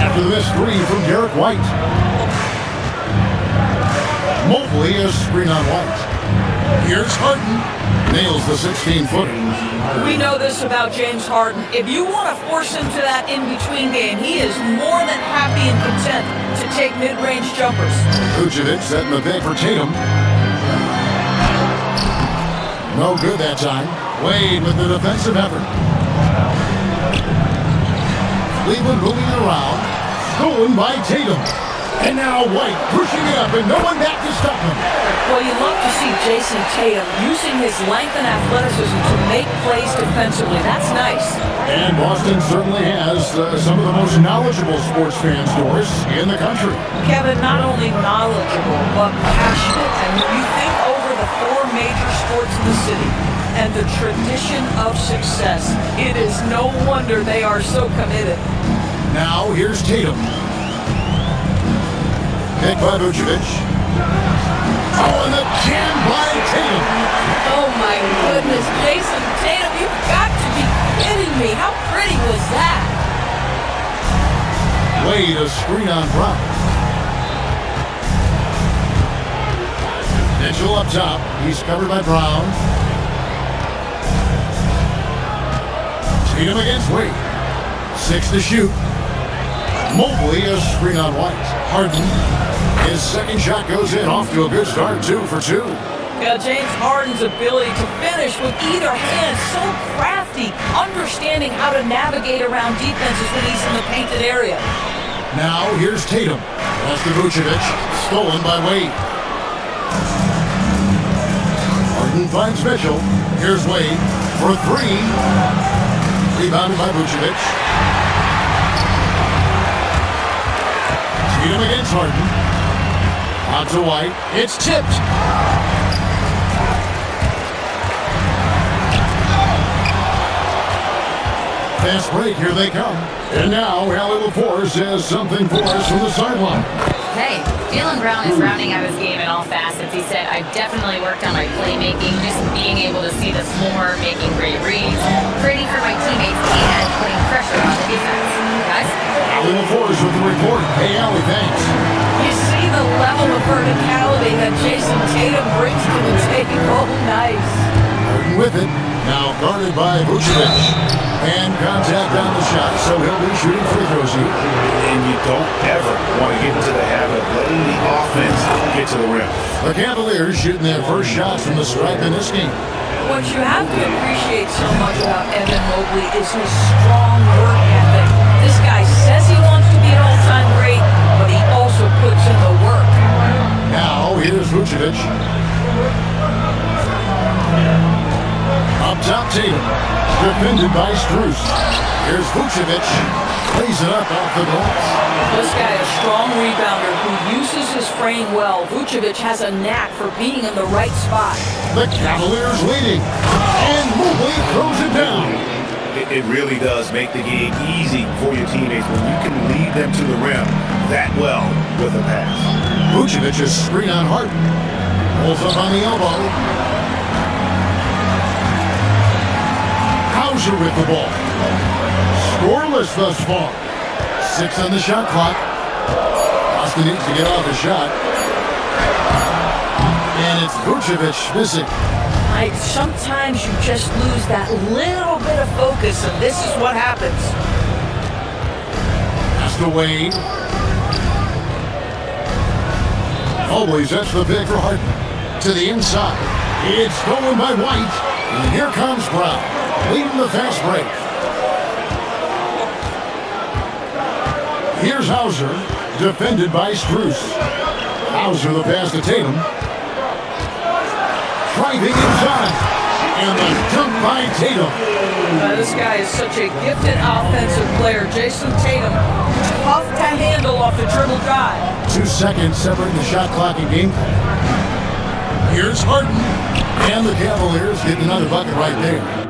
after the missed three from Derek White. Mobley is screen on White. Here's Harden. Nails the 16-footer. We know this about James Harden. If you want to force him to that in-between game, he is more than happy and content to take mid-range jumpers. Vucevic setting the pick for Tatum. No good that time. Wade with the defensive effort. Cleveland moving it around. Stolen by Tatum. And now White pushing it up and no one back to stop him. Well, you love to see Jason Tatum using his length and athleticism to make plays defensively. That's nice. And Boston certainly has some of the most knowledgeable sports fan stores in the country. Kevin, not only knowledgeable, but passionate. And when you think over the four major sports in the city and the tradition of success, it is no wonder they are so committed. Now here's Tatum. Pick by Vucevic. Oh, and the jam by Tatum. Oh my goodness, Jason Tatum, you've got to be kidding me. How pretty was that? Wade a screen on Brown. Mitchell up top. He's covered by Brown. Tatum against Wade. 6 to shoot. Mobley a screen on White. Harden. His second shot goes in, off to a good start, 2 for 2. Yeah, James Harden's ability to finish with either hand, so crafty, understanding how to navigate around defenses when he's in the painted area. Now here's Tatum. That's to Vucevic, stolen by Wade. Harden finds Mitchell. Here's Wade for 3. Rebounded by Vucevic. Tatum against Harden. Out to White. It's tipped. Fast break. Here they come. And now Allie LaForce has something for us from the sideline. Hey, Jaylen Brown is rounding out his game in all facets. He said, I've definitely worked on my playmaking, just being able to see the floor, making great reads, creating for my teammates, and putting pressure on the defense. Guys? Allie LaForce with the report. Hey, Allie, thanks. You see the level of verticality that Jason Tatum brings to the table. Nice. Harden with it. Now guarded by Vucevic. And contact on the shot, so he'll be shooting free throws here. And you don't ever want to get into the habit of letting the offense get to the rim. The Cavaliers shooting their first shots from the stripe in this game. What you have to appreciate so much about Evan Mobley is his strong work ethic. This guy says he wants to be an all-time great, but he also puts in the work. Now, here's Vucevic. Up top, Tatum. Defended by Strus. Here's Vucevic. Plays it up off the glass. This guy is a strong rebounder who uses his frame well. Vucevic has a knack for being in the right spot. The Cavaliers leading. And Mobley throws it down. It really does make the game easy for your teammates when you can lead them to the rim that well with a pass. Vucevic's screen on Harden. Pulls up on the elbow. Hauser with the ball. Scoreless thus far. 6 on the shot clock. Boston needs to get off the shot. And it's Vucevic missing. Sometimes you just lose that little bit of focus, and this is what happens. Pass to Wade. Mobley sets the pick for Harden. To the inside. It's stolen by White. And here comes Brown, leading the fast break. Here's Hauser, defended by Strus. Hauser the pass to Tatum. Driving inside. And the dunk by Tatum. This guy is such a gifted offensive player. Jason Tatum, tough to handle off the dribble drive. 2 seconds separating the shot clock and game clock. Here's Harden. And the Cavaliers get another bucket right there.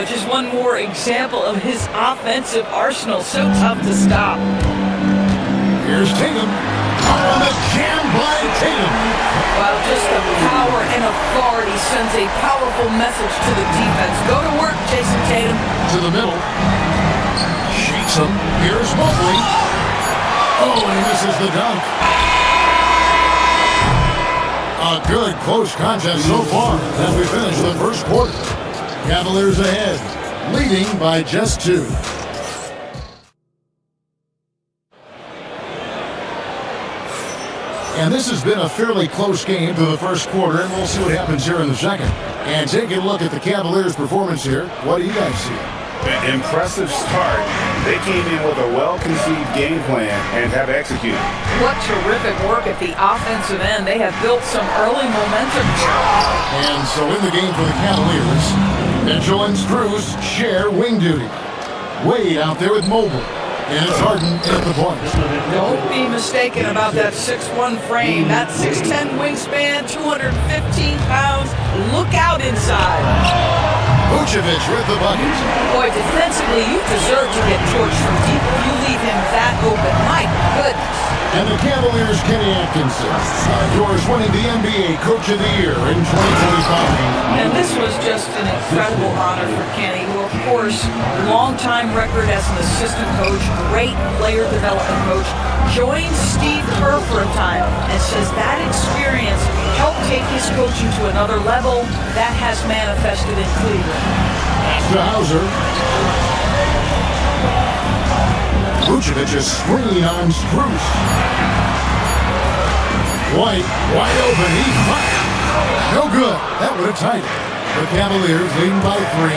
Just one more example of his offensive arsenal. So tough to stop. Here's Tatum. On the jam by Tatum. Well, just the power and authority sends a powerful message to the defense. Go to work, Jason Tatum. To the middle. Shakes him. Here's Mobley. Oh, and he misses the dunk. A good close contest so far as we finish the first quarter. Cavaliers ahead, leading by just 2. And this has been a fairly close game to the first quarter, and we'll see what happens here in the second. And taking a look at the Cavaliers' performance here, what do you guys see? An impressive start. They came in with a well-conceived game plan and have executed. What terrific work at the offensive end. They have built some early momentum here. And so in the game for the Cavaliers, Mitchell and Strus share wing duty. Wade out there with Mobley. And it's Harden in at the point. Don't be mistaken about that 6'1" frame. That 6'10" wingspan, 215 pounds. Look out inside. Vucevic with the bucket. Boy, defensively, you deserve to get torched from deep if you leave him that open. My goodness. And the Cavaliers' Kenny Atkinson, yours winning the NBA Coach of the Year in 2025. And this was just an incredible honor for Kenny, who, of course, long-time record as an assistant coach, great player development coach, joined Steve Kerr for a time and says that experience helped take his coaching to another level. That has manifested in Cleveland. To Hauser. Vucevic is screen on Strus. White, wide open, he fired. No good. That would have tied it. The Cavaliers leading by 3.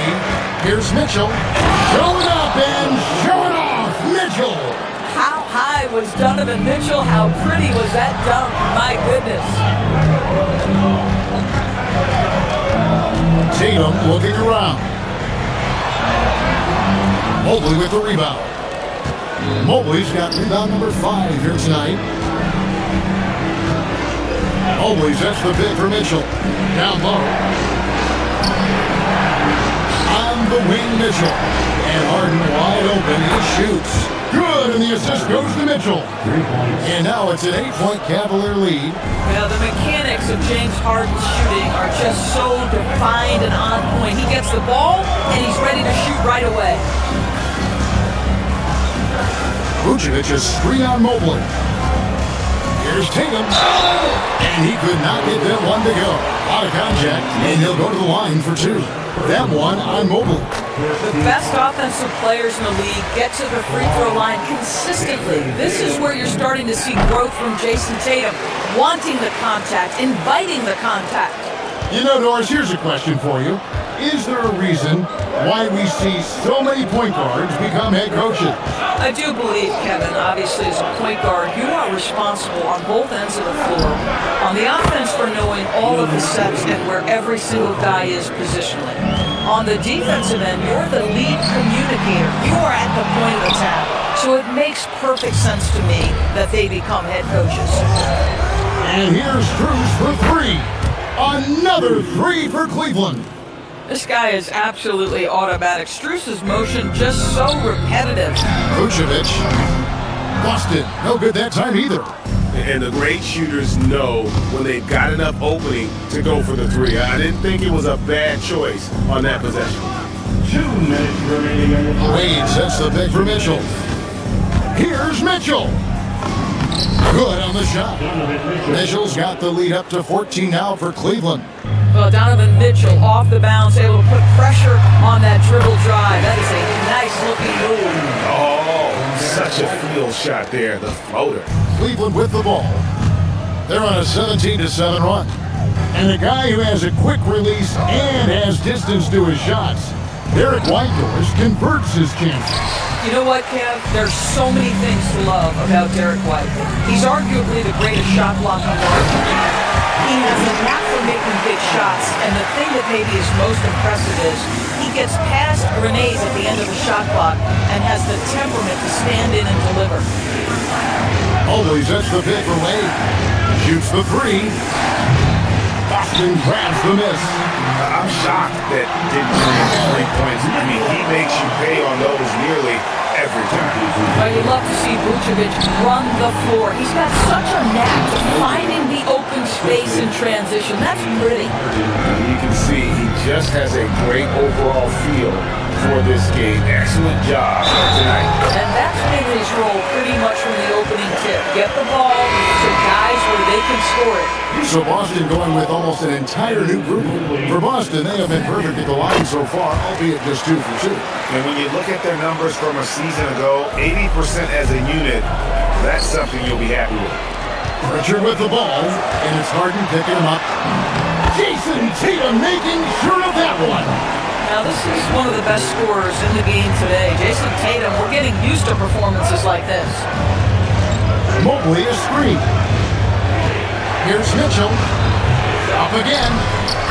Here's Mitchell. Showing up and showing off. Mitchell. How high was Donovan Mitchell? How pretty was that dunk? My goodness. Tatum looking around. Mobley with the rebound. Mobley's got rebound number 5 here tonight. Mobley sets the pick for Mitchell. Down low. On the wing, Mitchell. And Harden wide open. He shoots. Good, and the assist goes to Mitchell. And now it's an 8-point Cavalier lead. Now, the mechanics of James Harden's shooting are just so defined and on point. He gets the ball, and he's ready to shoot right away. Vucevic is screen on Mobley. Here's Tatum. And he could not get that one to go. Out of contact, and he'll go to the line for 2. That one on Mobley. The best offensive players in the league get to the free throw line consistently. This is where you're starting to see growth from Jason Tatum, wanting the contact, inviting the contact. You know, Doris, here's a question for you. Is there a reason why we see so many point guards become head coaches? I do believe, Kevin, obviously as a point guard, you are responsible on both ends of the floor. On the offense for knowing all of the sets and where every single guy is positionally. On the defensive end, you're the lead communicator. You are at the point of attack. So it makes perfect sense to me that they become head coaches. And here's Strus for 3. Another 3 for Cleveland. This guy is absolutely automatic. Strus's motion just so repetitive. Vucevic busted. No good that time either. And the great shooters know when they've got enough opening to go for the 3. I didn't think it was a bad choice on that possession. 2 minutes remaining in the Wade sets the pick for Mitchell. Here's Mitchell. Good on the shot. Mitchell's got the lead up to 14 now for Cleveland. Well, Donovan Mitchell off the bounce, able to put pressure on that dribble drive. That is a nice-looking move. Oh, such a field shot there, the floater. Cleveland with the ball. They're on a 17-7 run. And a guy who has a quick release and has distance to his shots, Derek Whitehorse converts his chances. You know what, Kev? There's so many things to love about Derek White. He's arguably the greatest shot blocker of our time. He has a knack for making big shots, and the thing that maybe is most impressive is he gets past grenades at the end of the shot clock and has the temperament to stand in and deliver. Always sets the pick for Wade. Shoots the three. Boston grabs the miss. I'm shocked that didn't bring 3 points. I mean, he makes you pay on those nearly every time. Well, you love to see Vucevic run the floor. He's got such a knack to finding the open space in transition. That's pretty. You can see he just has a great overall feel for this game. Excellent job tonight. And that's been his role pretty much from the opening tip. Get the ball to guys where they can score it. So Boston going with almost an entire new group. For Boston, they have been perfect at the line so far, albeit just 2 for 2. And when you look at their numbers from a season ago, 80% as a unit, that's something you'll be happy with. Pritchard with the ball, and it's Harden picking him up. Jason Tatum making sure of that one. Now, this is one of the best scorers in the game today. Jason Tatum, we're getting used to performances like this. Mobley a screen. Here's Mitchell. Up again.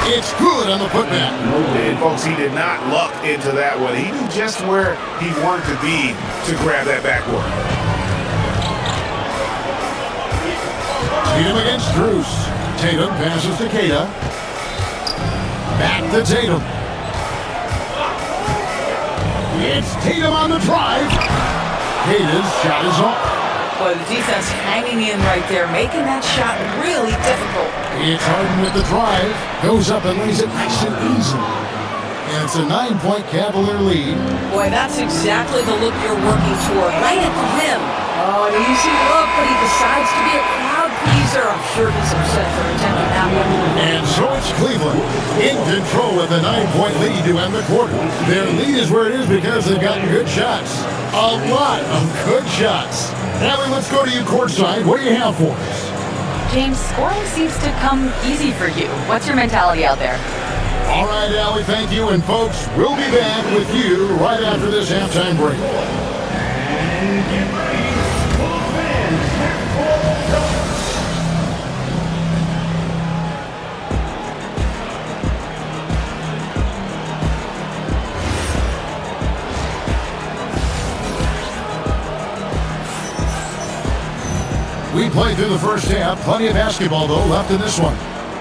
It's good on the putback. And folks, he did not luck into that one. He knew just where he wanted to be to grab that backboard. Tatum against Drews. Tatum passes to Keita. Back to Tatum. It's Tatum on the drive. Keita's shot is off. Boy, the defense hanging in right there, making that shot really difficult. It's Harden with the drive. Goes up and lays it nice and easy. And it's a 9-point Cavalier lead. Boy, that's exactly the look you're working toward, right at the rim. Oh, an easy look, but he decides to be a crowd pleaser. I'm sure he's upset for attempting that one. And so it's Cleveland in control with a 9-point lead to end the quarter. Their lead is where it is because they've gotten good shots. A lot of good shots. Allie, let's go to you courtside. What do you have for us? James, scoring seems to come easy for you. What's your mentality out there? All right, Allie, thank you. And folks, we'll be back with you right after this halftime break. We played through the first half. Plenty of basketball, though, left in this one.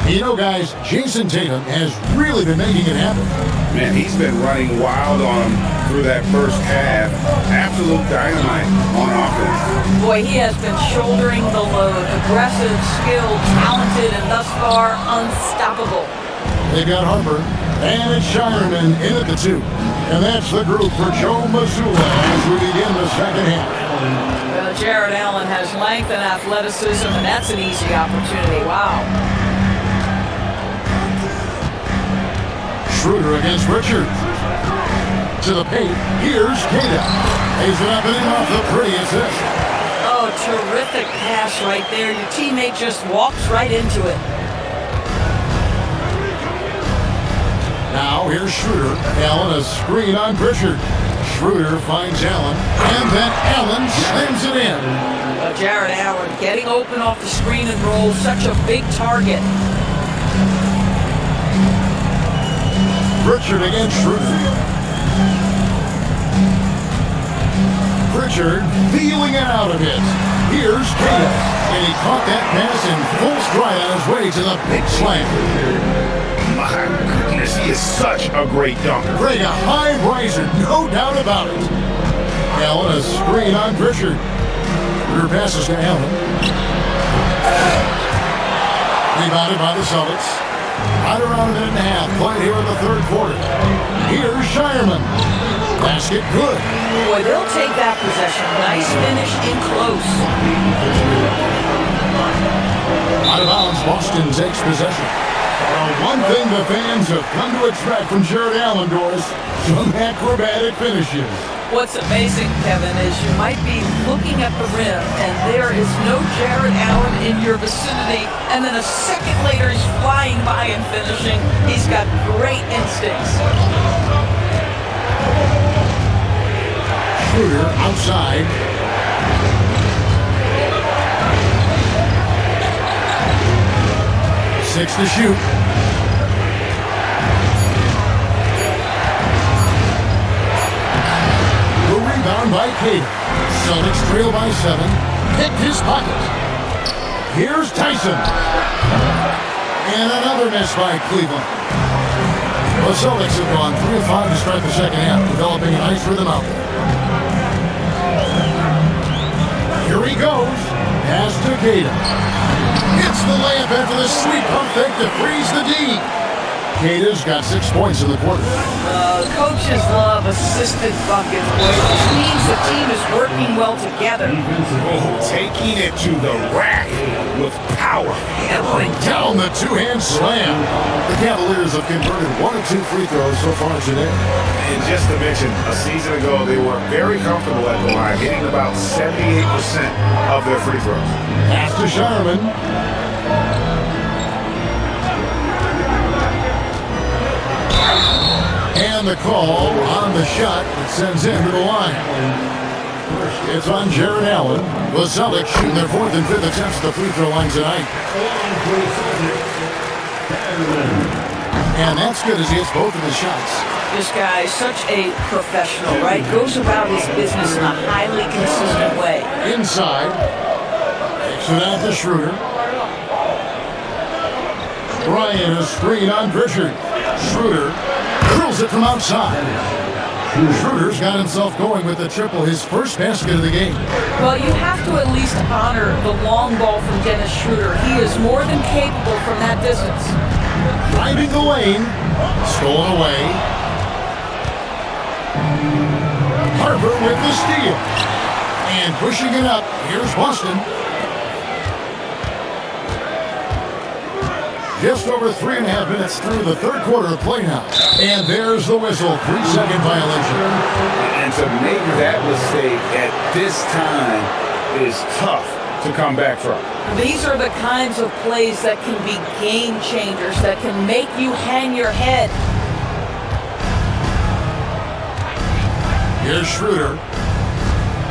You know, guys, Jason Tatum has really been making it happen. Man, he's been running wild on him through that first half. Absolute dynamite on offense. Boy, he has been shouldering the load. Aggressive, skilled, talented, and thus far, unstoppable. They got Harper, and it's Shireman in at the 2. And that's the group for Joe Mazzulla as we begin the second half. Well, Jared Allen has length and athleticism, and that's an easy opportunity. Wow. Schroeder against Richard. To the paint. Here's Keita. Lays it up and in off the pretty assist. Oh, terrific pass right there. Your teammate just walks right into it. Now here's Schroeder. Allen a screen on Pritchard. Schroeder finds Allen, and then Allen slams it in. Jared Allen getting open off the screen and roll, such a big target. Pritchard against Schroeder. Pritchard feeling it out a bit. Here's Keita, and he caught that pass in full stride on his way to the big slam. My goodness, he is such a great dunker. Greg, a high riser, no doubt about it. Allen a screen on Pritchard. Rear passes to Allen. Rebounded by the Celtics. Right around a minute and a half played here in the third quarter. Here's Shireman. Basket good. Boy, they'll take that possession. Nice finish in close. Out of bounds, Boston takes possession. one thing the fans have come to expect from Jared Allen, Doris, some acrobatic finishes. What's amazing, Kevin, is you might be looking at the rim and there is no Jared Allen in your vicinity, and then a second later he's flying by and finishing. He's got great instincts. Schroeder outside. Six to shoot. The rebound by Kate. Celtics trail by 7. Picked his pocket. Here's Tyson. And another miss by Cleveland. The Celtics have gone 3 of 5 to start the second half, developing a nice rhythm out there. Here he goes. Pass to Kata. Hits the layup after the sweet pump fake to freeze the D. Kata's got 6 points in the quarter. Coaches love assisted buckets, which means the team is working well together. Taking it to the rack with power. Hammering down the two-hand slam. The Cavaliers have converted 1 of 2 free throws so far today. And just to mention, a season ago, they were very comfortable at the line, hitting about 78% of their free throws. Pass to Sharman. And the call on the shot that sends him to the line. It's on Jared Allen. The Celtics shooting their 4th and 5th attempts at the free throw line tonight. And that's good as he hits both of his shots. This guy is such a professional, right? Goes about his business in a highly consistent way. Inside. Takes it out to Schroeder. Ryan, a screen on Pritchard. Schroeder curls it from outside. Schroeder's got himself going with the triple, his first basket of the game. Well, you have to at least honor the long ball from Dennis Schroeder. He is more than capable from that distance. Driving the lane. Stolen away. Harper with the steal. And pushing it up. Here's Boston. Just over 3.5 minutes through the third quarter of play now. And there's the whistle. 3-second violation. And to make that mistake at this time is tough to come back from. These are the kinds of plays that can be game changers, that can make you hang your head. Here's Schroeder.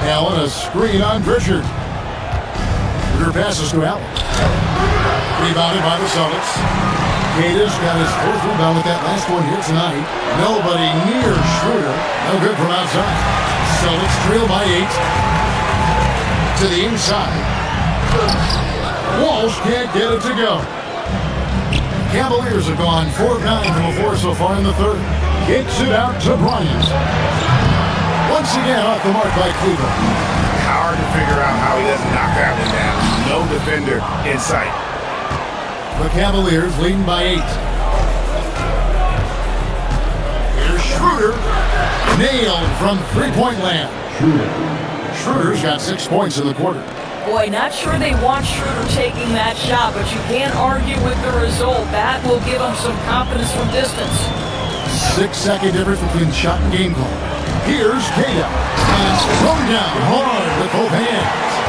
Allen, a screen on Pritchard. Schroeder passes to Allen. Rebounded by the Celtics. Kata's got his 4th rebound with that last one here tonight. Nobody near Schroeder. No good from outside. Celtics trail by 8. To the inside. Walsh can't get it to go. Cavaliers have gone 4 of 9 from a 4 so far in the third. Kicks it out to Bryant. Once again off the mark by Cleveland. Hard to figure out how he doesn't knock that one down. No defender in sight. The Cavaliers leading by 8. Here's Schroeder. Nailed from 3-point land. Schroeder's got 6 points in the quarter. Boy, not sure they want Schroeder taking that shot, but you can't argue with the result. That will give them some confidence from distance. 6-second difference between shot and game clock. Here's Kata. And it's thrown down hard with both hands.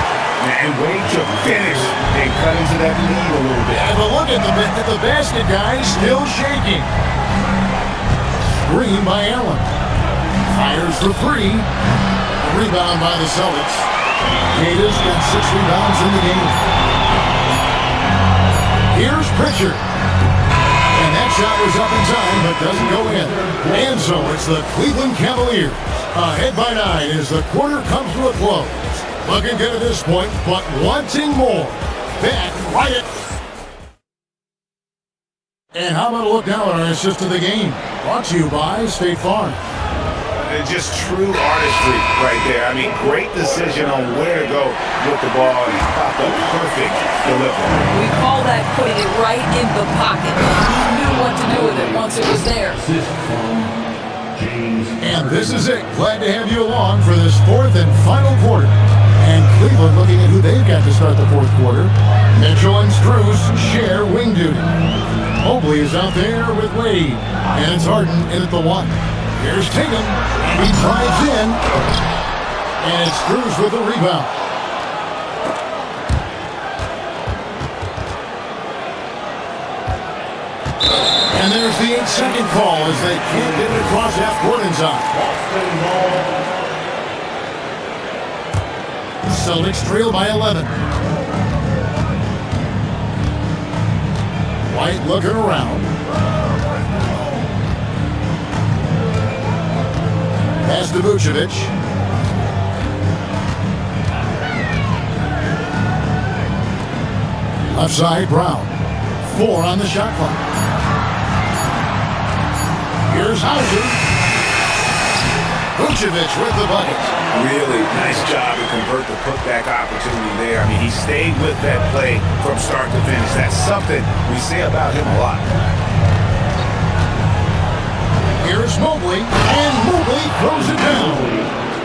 And way to finish and cut into that lead a little bit. Yeah, but look at the basket, guys, still shaking. Screen by Allen. Fires for 3. Rebound by the Celtics. Kata's got 6 rebounds in the game. Here's Pritchard. And that shot was up in time, but doesn't go in. And so it's the Cleveland Cavaliers. Ahead by 9 as the quarter comes to a close. Looking good at this point, but wanting more. Back right at... And how about a look now at our assist of the game? Brought to you by State Farm. Just true artistry right there. I mean, great decision on where to go with the ball and pop up perfect delivery. We call that putting it right in the pocket. He knew what to do with it once it was there. And this is it. Glad to have you along for this 4th and final quarter. And Cleveland looking at who they've got to start the 4th quarter. Mitchell and Strus share wing duty. Mobley is out there with Wade. And it's Harden in at the 1. Here's Tatum. And he drives in. And it's Strus with the rebound. And there's the 8-second call as they can't get it across half court in time. Celtics trail by 11. White looking around. Pass to Vucevic. Left side, Brown. 4 on the shot clock. Here's Hauser. Vucevic with the bucket. Really nice job to convert the putback opportunity there. I mean, he stayed with that play from start to finish. That's something we say about him a lot. Here's Mobley, and Mobley throws it down.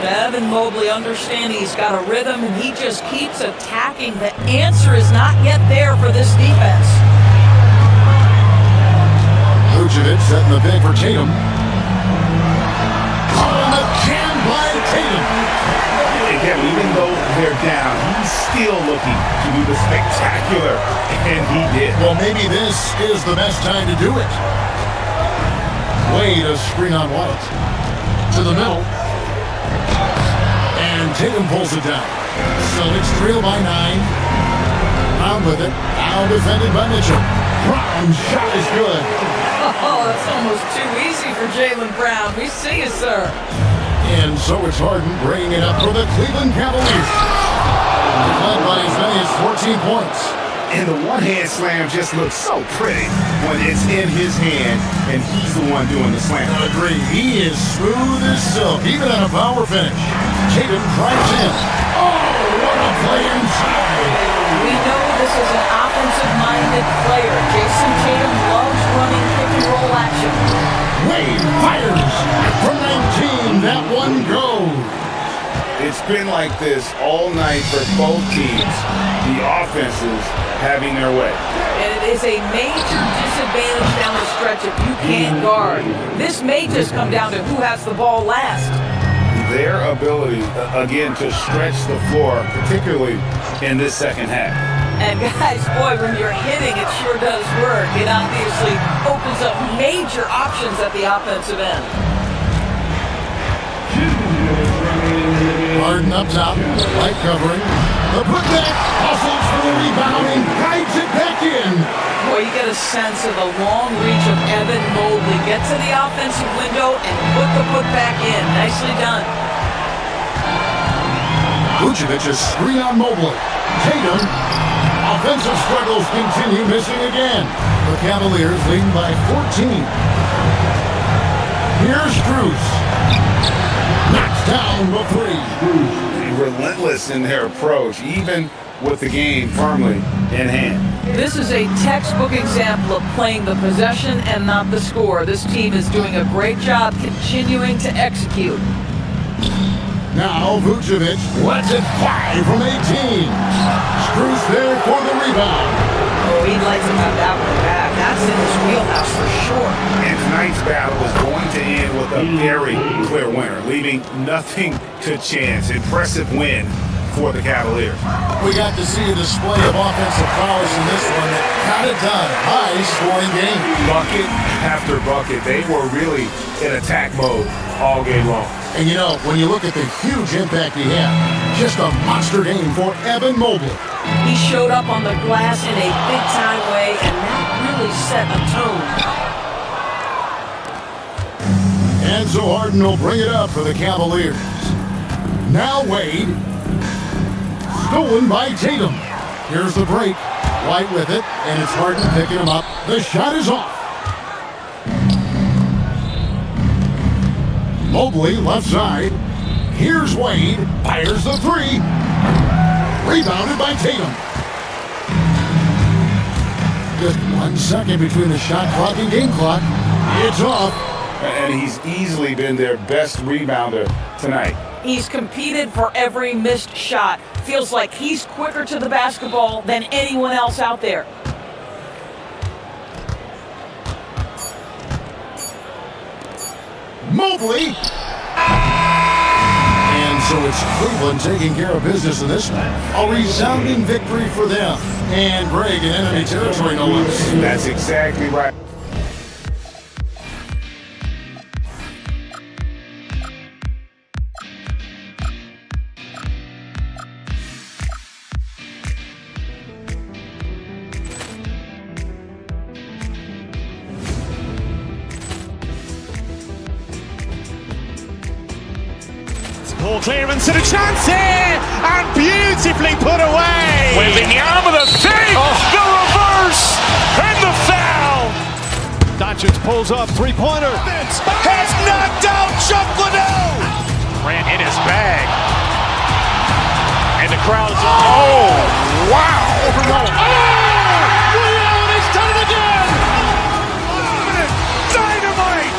Evan Mobley understanding he's got a rhythm, and he just keeps attacking. The answer is not yet there for this defense. Vucevic setting the pick for Tatum. On the jam by Tatum. Again, even though they're down, he's still looking to do the spectacular, and he did. Well, maybe this is the best time to do it. Wade a screen on White. To the middle. And Tatum pulls it down. Celtics trail by 9. Brown with it. Now defended by Mitchell. Brown's shot is good. Oh, that's almost too easy for Jaylen Brown. We see you, sir. And so it's Harden bringing it up for the Cleveland Cavaliers. Led by as many as 14 points. And the one-hand slam just looks so pretty when it's in his hand and he's the one doing the slam. Agree. He is smooth as silk, even on a power finish. Tatum drives in. Oh, what a play inside. We know this is an offensive-minded player. Jason Tatum loves running pick-and-roll action. Wade fires. From 19, that one goes. It's been like this all night for both teams. The offenses having their way. And it is a major disadvantage down the stretch if you can't guard. This may just come down to who has the ball last. Their ability, again, to stretch the floor, particularly in this second half. And guys, boy, when you're hitting, it sure does work. It obviously opens up major options at the offensive end. Harden up top, light covering. The putback, hustles for the rebound and guides it back in. Boy, you get a sense of the long reach of Evan Mobley. Get to the offensive window and put the putback in. Nicely done. Vucevic is screen on Mobley. Tatum. Offensive struggles continue, missing again. The Cavaliers leading by 14. Here's Strus. Knocks down the 3. Relentless in their approach, even with the game firmly in hand. This is a textbook example of playing the possession and not the score. This team is doing a great job continuing to execute. Now Vucevic lets it fly from 18. Strus there for the rebound. Oh, he'd like to have that one back. That's in his wheelhouse for sure. And tonight's battle is going to end with a very clear winner, leaving nothing to chance. Impressive win for the Cavaliers. We got to see a display of offensive prowess in this one that got it done. High-scoring game. Bucket after bucket. They were really in attack mode all game long. And you know, when you look at the huge impact he had, just a monster game for Evan Mobley. He showed up on the glass in a big-time way, and that really set a tone. And so Harden will bring it up for the Cavaliers. Now Wade. Stolen by Tatum. Here's the break. White with it, and it's Harden picking him up. The shot is off. Mobley left side. Here's Wade. Fires the 3. Rebounded by Tatum. Just 1 second between the shot clock and game clock. It's off. And he's easily been their best rebounder tonight. He's competed for every missed shot. Feels like he's quicker to the basketball than anyone else out there. Mobley. And so it's Cleveland taking care of business in this one. A resounding victory for them. And Greg in enemy territory, no less. That's exactly right. Ball clearance and a chance here, and beautifully put away. Wembanyama the fake, the reverse, and the foul. Doncic pulls up, three-pointer. Has knocked out Chuck Liddell. Ran in his bag. And the crowd is, oh, wow. Ray Allen has done it again. Dynamite.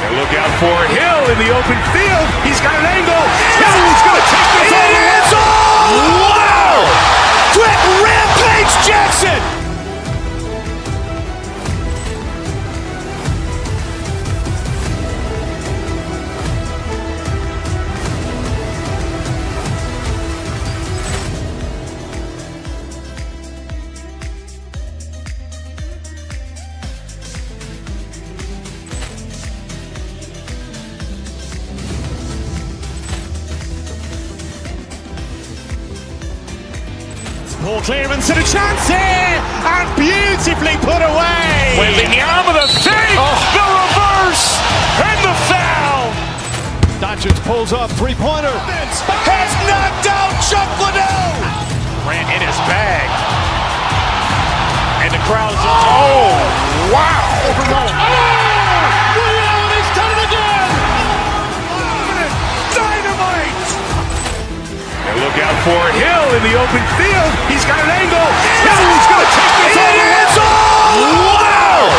And look out for Hill in the open field. He's got an angle. Hill's going to take this all the way. Wow. Quick Rampage Jackson. Ball clearance and a chance here, and beautifully put away. Wembanyama the fake, the reverse, and the foul. Doncic pulls up, three-pointer. Has knocked out Chuck Liddell. Ran in his bag. And the crowd is, oh, wow. Ray Allen has done it again. Dynamite. And look out for Hill in the open field. He's got an angle. Hill's going to take this all the way. Wow.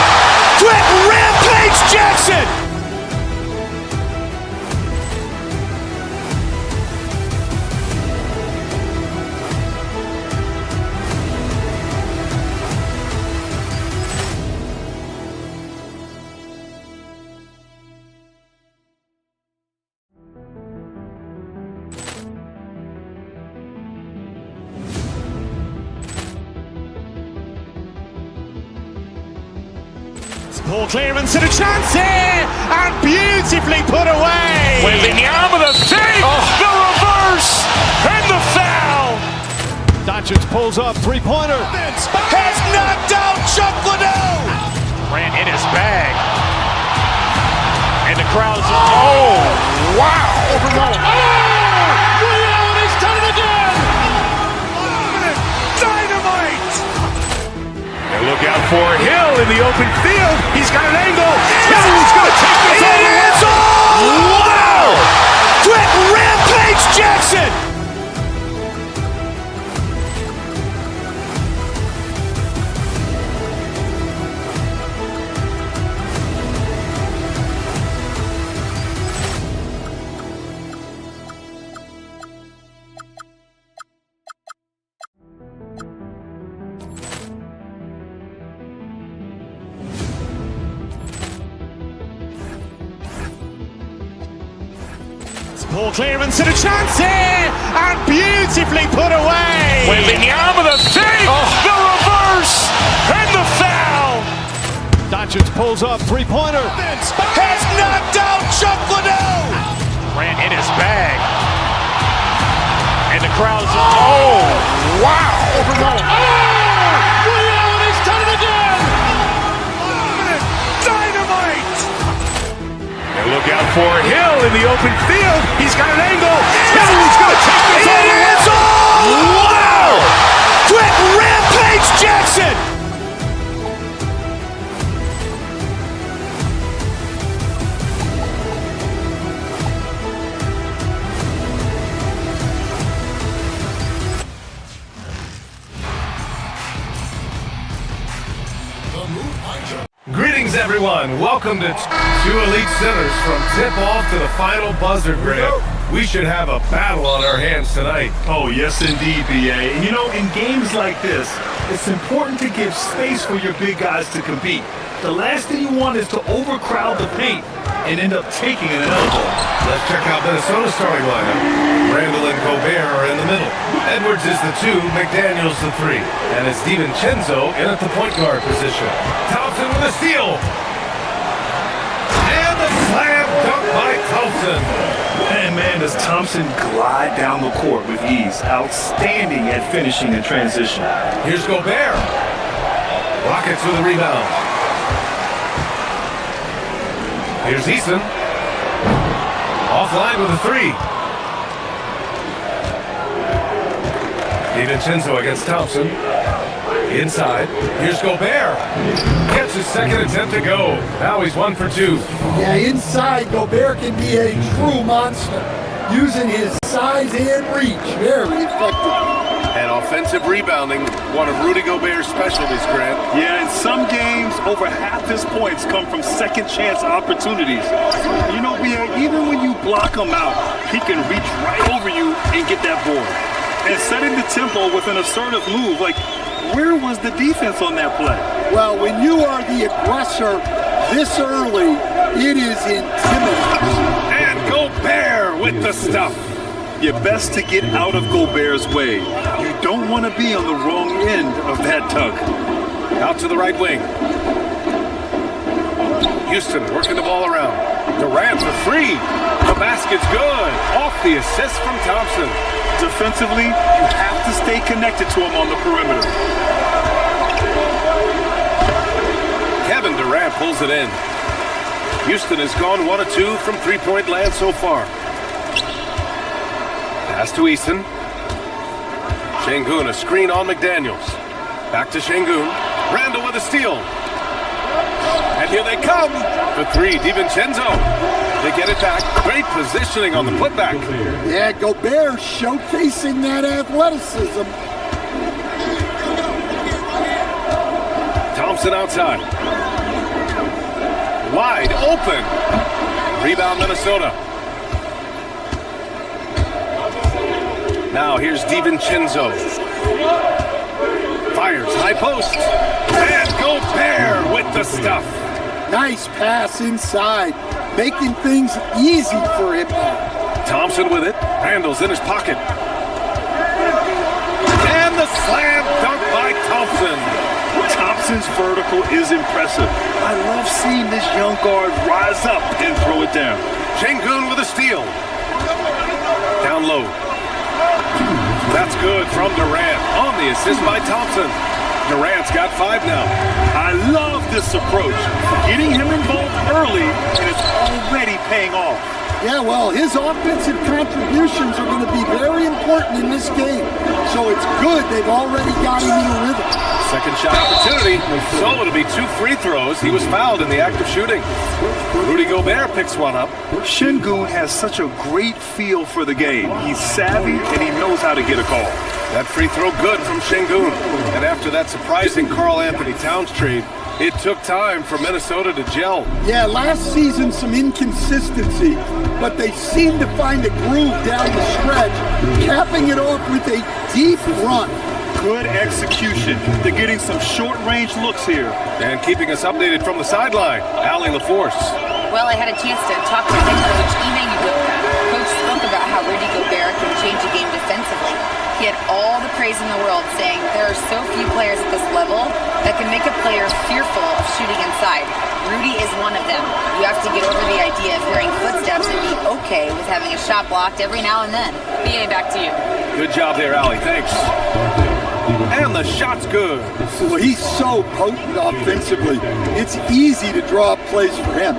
Quick Rampage Jackson. Ball clearance and a chance here, and beautifully put away. Wembanyama the fake, the reverse, and the foul. Doncic pulls up, three-pointer. Has knocked out Chuck Liddell. Ran in his bag. And the crowd is, oh, wow. Ray Allen has done it again. Dynamite. And look out for Hill in the open field. He's got an angle. Hill's going to take this all the way. Wow. Quick Rampage Jackson. Ball clearance and a chance here, and beautifully put away. Wembanyama the fake, the reverse, and the foul. Doncic pulls up, three-pointer. Has knocked out Chuck Liddell. Ran in his bag. And the crowd is, oh, wow. Ray Allen has done it again. Dynamite. And look out for Hill in the open field. He's got an angle. Hill's going to take this all the way. Wow. Quick Rampage Jackson. The move by Greetings, everyone. Welcome to two elite centers from tip-off to the final buzzer grab. We should have a battle on our hands tonight. Oh, yes, indeed, B.A. And you know, in games like this, it's important to give space for your big guys to compete. The last thing you want is to overcrowd the paint and end up taking an elbow. Let's check out Minnesota's starting lineup. Randall and Gobert are in the middle. Edwards is the 2, McDaniels the 3. And it's DiVincenzo in at the point guard position. Thompson with a steal. And the slam dunk by Thompson. And man, does Thompson glide down the court with ease. Outstanding at finishing in transition. Here's Gobert. Rockets with a rebound. Here's Eason. Offline with a 3. DiVincenzo against Thompson. Inside. Here's Gobert. Gets his second attempt to go. Now he's 1 for 2. Yeah, inside, Gobert can be a true monster, using his size and reach. Very effective. And offensive rebounding, one of Rudy Gobert's specialties, Grant. Yeah, in some games, over half his points come from second chance opportunities. You know, B.A., even when you block him out, he can reach right over you and get that board. And setting the tempo with an assertive move, like, where was the defense on that play? Well, when you are the aggressor this early, it is intimidating. And Gobert with the stuff. You're best to get out of Gobert's way. You don't want to be on the wrong end of that tug. Out to the right wing. Houston working the ball around. Durant for 3. The basket's good. Off the assist from Thompson. Defensively, you have to stay connected to him on the perimeter. Kevin Durant pulls it in. Houston has gone 1 of 2 from three-point land so far. Pass to Eason. Şengün, a screen on McDaniels. Back to Şengün. Randall with a steal. And here they come. For 3, DiVincenzo. They get it back. Great positioning on the putback. Yeah, Gobert showcasing that athleticism. Thompson outside. Wide open. Rebound Minnesota. Now here's DiVincenzo. Fires high post. And Gobert with the stuff. Nice pass inside, making things easy for him. Thompson with it. Randall's in his pocket. And the slam dunk by Thompson. Thompson's vertical is impressive. I love seeing this young guard rise up and throw it down. Şengün with a steal. Down low. That's good from Durant. On the assist by Thompson. Durant's got 5 now. I love this approach. Getting him involved early, and it's already paying off. Yeah, well, his offensive contributions are going to be very important in this game. So it's good they've already got him in a rhythm. Second shot opportunity. So it'll be 2 free throws. He was fouled in the act of shooting. Rudy Gobert picks one up. Şengün has such a great feel for the game. He's savvy, and he knows how to get a call. That free throw good from Şengün. And after that surprising Karl Anthony Towns trade, it took time for Minnesota to gel. Yeah, last season some inconsistency, but they seem to find a groove down the stretch, capping it off with a deep run. Good execution. They're getting some short-range looks here. And keeping us updated from the sideline, Allie LaForce. Well, I had a chance to talk to head coach Ime Udoka. Coach spoke about how Rudy Gobert can change a game defensively. He had all the praise in the world, saying there are so few players at this level that can make a player fearful of shooting inside. Rudy is one of them. You have to get over the idea of hearing footsteps and be okay with having a shot blocked every now and then. BA, back to you. Good job there, Allie. Thanks. And the shot's good. Well, he's so potent offensively. It's easy to draw plays for him.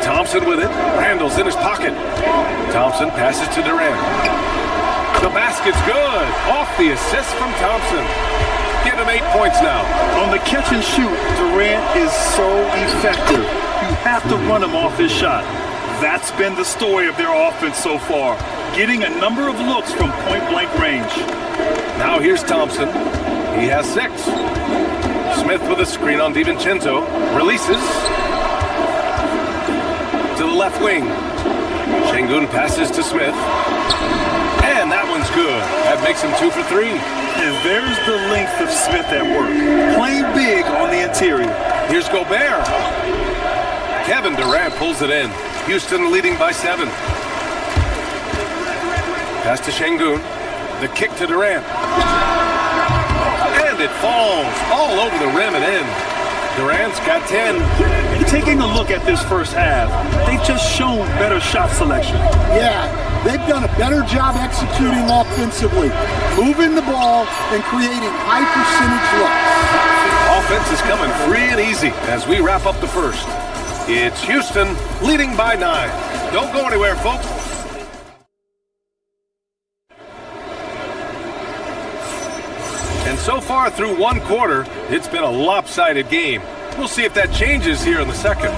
Thompson with it. Randall's in his pocket. Thompson passes to Durant. The basket's good. Off the assist from Thompson. Give him 8 points now. On the catch and shoot, Durant is so effective. You have to run him off his shot. That's been the story of their offense so far. Getting a number of looks from point-blank range. Now here's Thompson. He has 6. Smith with a screen on DiVincenzo. Releases to the left wing. Şengün passes to Smith. And that one's good. That makes him 2 for 3. And there's the length of Smith at work. Playing big on the interior. Here's Gobert. Kevin Durant pulls it in. Houston leading by 7. Pass to Şengün. The kick to Durant. And it falls all over the rim and in. Durant's got 10. Taking a look at this first half, they've just shown better shot selection. Yeah, they've done a better job executing offensively, moving the ball and creating high percentage looks. Offense is coming free and easy as we wrap up the first. It's Houston leading by 9. Don't go anywhere, folks. And so far through one quarter, it's been a lopsided game. We'll see if that changes here in the second.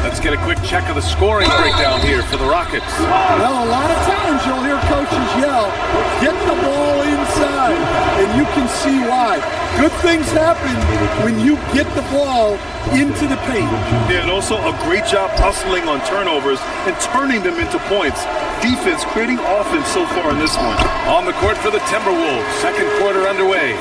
Let's get a quick check of the scoring breakdown here for the Rockets. Well, a lot of times you'll hear coaches yell, get the ball inside, and you can see why. Good things happen when you get the ball into the paint. Yeah, and also a great job hustling on turnovers and turning them into points. Defense creating offense so far in this one. On the court for the Timberwolves, second quarter underway.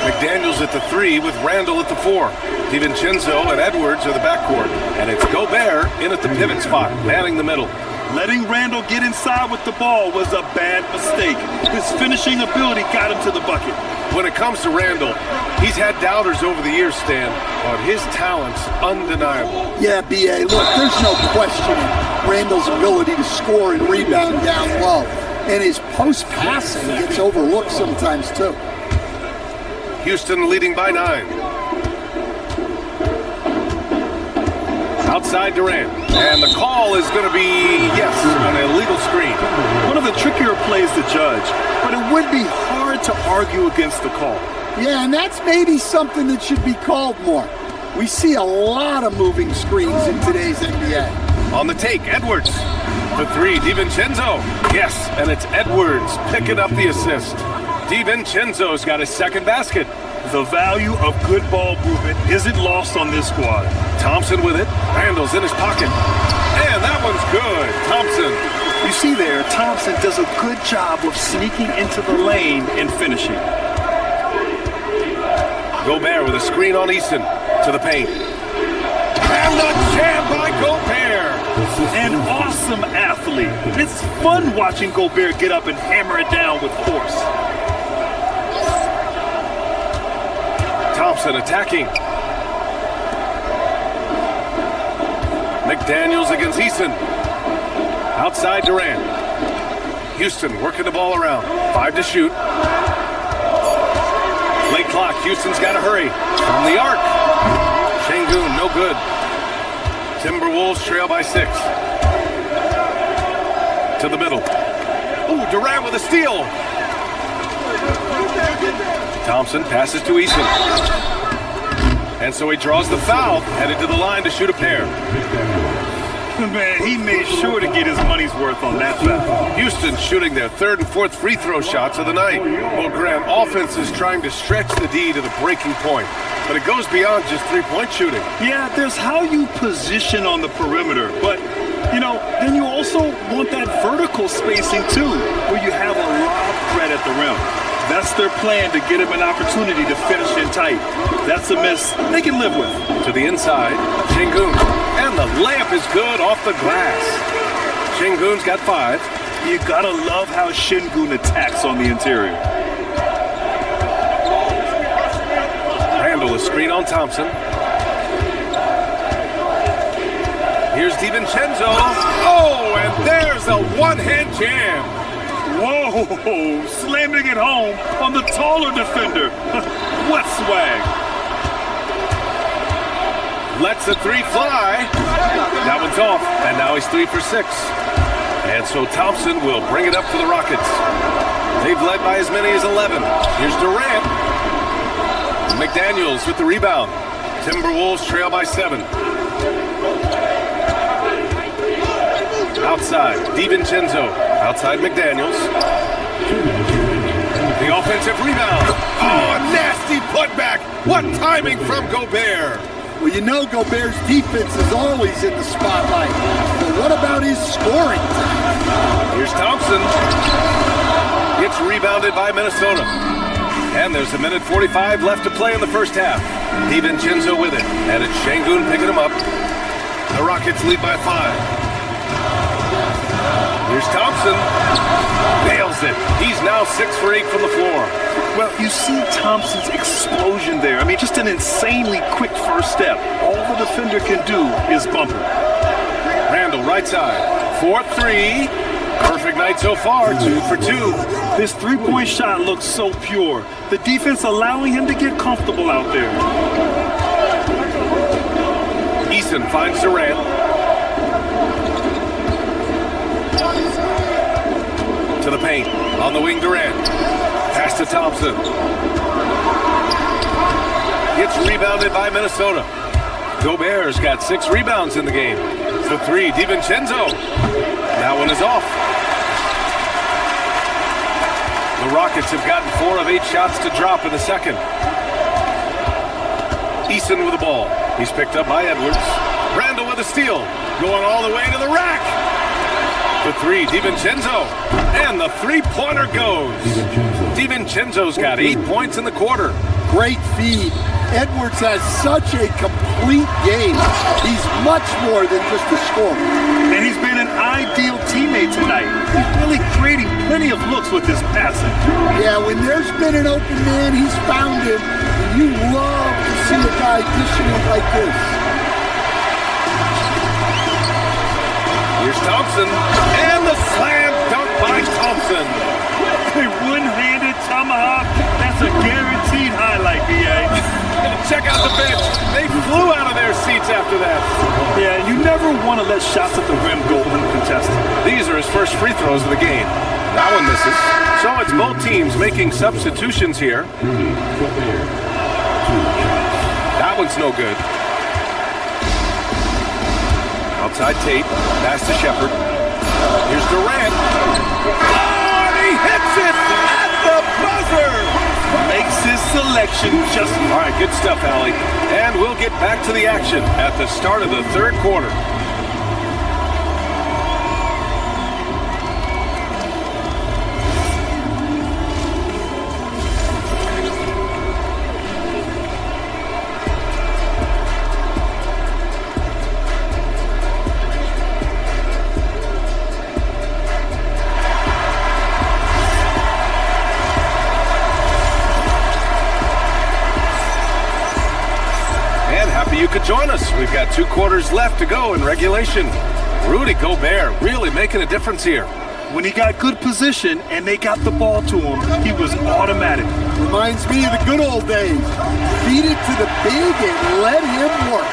McDaniels at the 3 with Randall at the 4. DiVincenzo and Edwards are the backcourt. And it's Gobert in at the pivot spot, manning the middle. Letting Randall get inside with the ball was a bad mistake. His finishing ability got him to the bucket. When it comes to Randall, he's had doubters over the years, Stan, but his talent's undeniable. Yeah, B.A., look, there's no questioning Randall's ability to score and rebound down low. And his post-passing gets overlooked sometimes, too. Houston leading by 9. Outside Durant, and the call is going to be, yes, an illegal screen. One of the trickier plays to judge, but it would be hard to argue against the call. Yeah, and that's maybe something that should be called more. We see a lot of moving screens in today's NBA. On the take, Edwards. For 3, DiVincenzo. Yes, and it's Edwards picking up the assist. DiVincenzo's got his second basket. The value of good ball movement isn't lost on this squad. Thompson with it. Randall's in his pocket. And that one's good. Thompson. You see there, Thompson does a good job of sneaking into the lane and finishing. Gobert with a screen on Easton to the paint. And the jam by Gobert. An awesome athlete. It's fun watching Gobert get up and hammer it down with force. Thompson attacking. McDaniels against Easton. Outside Durant. Houston working the ball around. 5 to shoot. Late clock. Houston's got to hurry. From the arc. Şengün, no good. Timberwolves trail by 6. To the middle. Ooh, Durant with a steal. Thompson passes to Easton. And so he draws the foul, headed to the line to shoot a pair. Man, he made sure to get his money's worth on that foul. Houston shooting their 3rd and 4th free throw shots of the night. Well, Graham, offense is trying to stretch the D to the breaking point, but it goes beyond just three-point shooting. Yeah, there's how you position on the perimeter, but, you know, then you also want that vertical spacing too, where you have a lob threat at the rim. That's their plan to get him an opportunity to finish in tight. That's a miss they can live with. To the inside, Şengün. And the layup is good off the glass. Şengün's got 5. You gotta love how Şengün attacks on the interior. Randall, a screen on Thompson. Here's DiVincenzo. Oh, and there's a one-hand jam. Whoa, slamming it home on the taller defender. What swag. Lets the 3 fly. That one's off, and now he's 3 for 6. And so Thompson will bring it up for the Rockets. They've led by as many as 11. Here's Durant. McDaniels with the rebound. Timberwolves trail by 7. Outside, DiVincenzo. Outside McDaniels. The offensive rebound. Oh, a nasty putback What timing from Gobert! Well, you know Gobert's defense is always in the spotlight. But what about his scoring? Here's Thompson. It's rebounded by Minnesota. And there's 1:45 left to play in the first half. DiVincenzo with it. And it's Şengün picking him up. The Rockets lead by 5. Here's Thompson. Nails it. He's now 6 for 8 from the floor. Well, you see Thompson's explosion there. I mean, just an insanely quick first step. All the defender can do is bump him. Randall, right side. 4-3. Perfect night so far. 2 for 2. This three-point shot looks so pure. The defense allowing him to get comfortable out there. Eason finds Durant. To the paint. On the wing, Durant. Pass to Thompson. Gets rebounded by Minnesota. Gobert's got 6 rebounds in the game. The 3, DiVincenzo. That one is off. The Rockets have gotten 4 of 8 shots to drop in the second. Eason with the ball. He's picked up by Edwards. Randall with a steal. Going all the way to the rack. The 3, DiVincenzo. And the three-pointer goes. DiVincenzo's got 8 points in the quarter. Great feed. Edwards has such a complete game. He's much more than just a scorer. And he's been an ideal teammate tonight. He's really creating plenty of looks with his passing. Yeah, when there's been an open man, he's found him. And you love to see a guy dishing it like this. Here's Thompson. And the slam dunk by Thompson. A one-handed tomahawk. That's a guaranteed highlight, B.A. Check out the bench. They flew out of their seats after that. Yeah, you never want to let shots at the rim go uncontested. These are his first free throws of the game. That one misses. So it's both teams making substitutions here. That one's no good. Outside tape. Pass to Shepherd. Here's Durant. Oh, and he hits it at the buzzer. Makes his selection just... All right, good stuff, Allie. And we'll get back to the action at the start of the third quarter. You could join us. We've got 2 quarters left to go in regulation. Rudy Gobert really making a difference here. When he got good position and they got the ball to him, he was automatic. Reminds me of the good old days. Feed it to the big and let him work.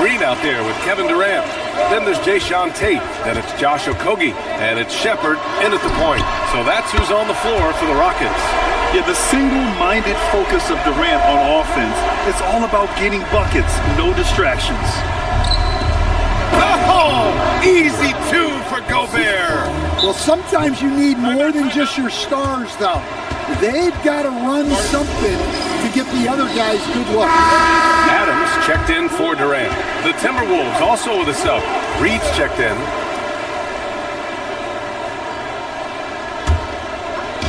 Green out there with Kevin Durant. Then there's Jayshawn Tate. Then it's Josh Okogie. And it's Shepherd in at the point. So that's who's on the floor for the Rockets. Yeah, the single-minded focus of Durant on offense, it's all about getting buckets, no distractions. Oh, easy 2 for Gobert. Well, sometimes you need more than just your stars, though. They've got to run something to get the other guys good looks. Adams checked in for Durant. The Timberwolves also with a sub. Reed's checked in.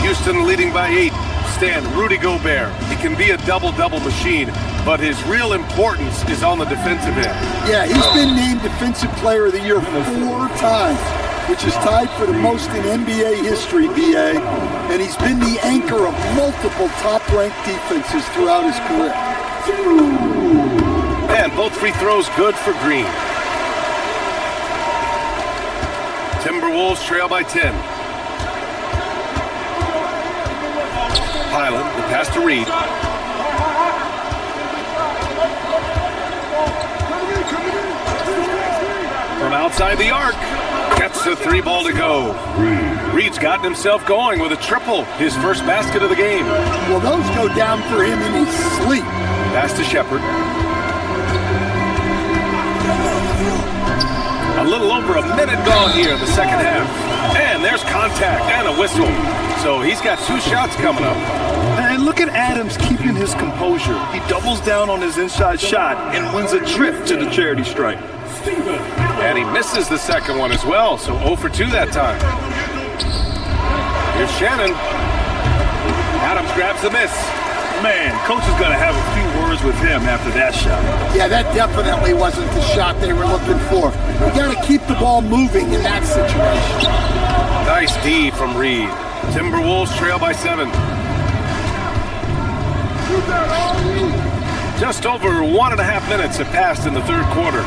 Houston leading by 8. Stand Rudy Gobert. He can be a double-double machine, but his real importance is on the defensive end. Yeah, he's been named Defensive Player of the Year 4 times, which is tied for the most in NBA history, BA. And he's been the anchor of multiple top-ranked defenses throughout his career. And both free throws good for Green. Timberwolves trail by 10. Highland, the pass to Reed. From outside the arc, gets the 3 ball to go. Reed's gotten himself going with a triple, his first basket of the game. Well, those go down for him in his sleep. Pass to Shepherd. A little over a minute gone here in the second half. And there's contact and a whistle. So he's got 2 shots coming up. And And look at Adams keeping his composure. He doubles down on his inside shot and wins a trip to the charity stripe. And he misses the second one as well, so 0 for 2 that time. Here's Shannon. Adams grabs the miss. Man, coach is going to have a few words with him after that shot. Yeah, that definitely wasn't the shot they were looking for. You got to keep the ball moving in that situation. Nice D from Reed. Timberwolves trail by 7. Just over 1.5 minutes have passed in the third quarter.